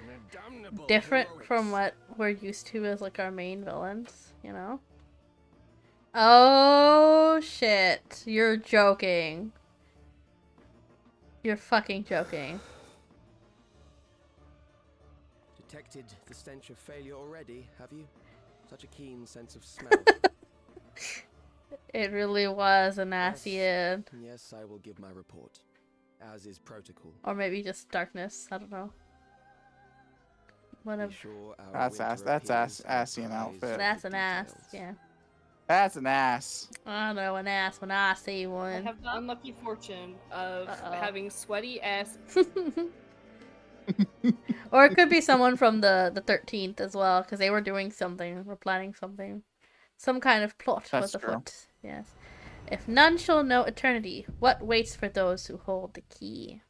different from what we're used to as like our main villains, you know? Oh shit. You're joking. You're fucking joking. Detected the stench of failure already, have you? Such a keen sense of smell. It really was an Asian. Yes, I will give my report. As is protocol. Or maybe just darkness. I don't know. One of That's Asian outfit. That's an ass. Yeah. That's an ass. I know an ass when I see one. I have the unlucky fortune of having sweaty ass. Or it could be someone from the 13th as well, because they were doing something, were planning something. Some kind of plot was afoot. Yes. If none shall know eternity, what waits for those who hold the key?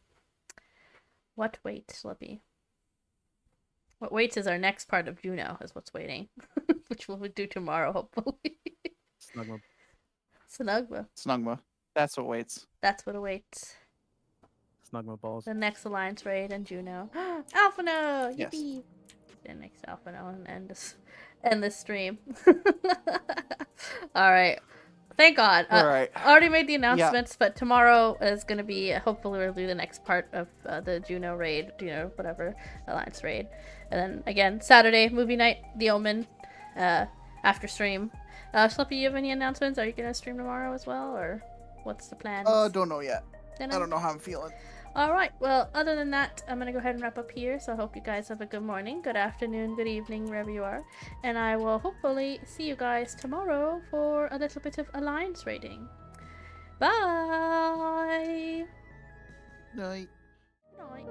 What waits, Slippy? What waits is our next part of Juno, is what's waiting. Which we'll do tomorrow, hopefully. Snugma. Snugma. That's what waits. That's what awaits. Snugma balls. The next Alliance raid and Juno. Alphino! Yes. Yippee! The next Alphino and end this stream. Alright. Thank God. Alright. I already made the announcements, but tomorrow is going to be, hopefully we'll do the next part of the Juno raid, whatever, Alliance raid. And then, again, Saturday, movie night, The Omen, after stream. Slippy, you have any announcements? Are you going to stream tomorrow as well, or what's the plan? Don't know yet. I don't know how I'm feeling. Alright, well, other than that, I'm going to go ahead and wrap up here, so I hope you guys have a good morning, good afternoon, good evening, wherever you are, and I will hopefully see you guys tomorrow for a little bit of Alliance raiding. Bye! Night. Night.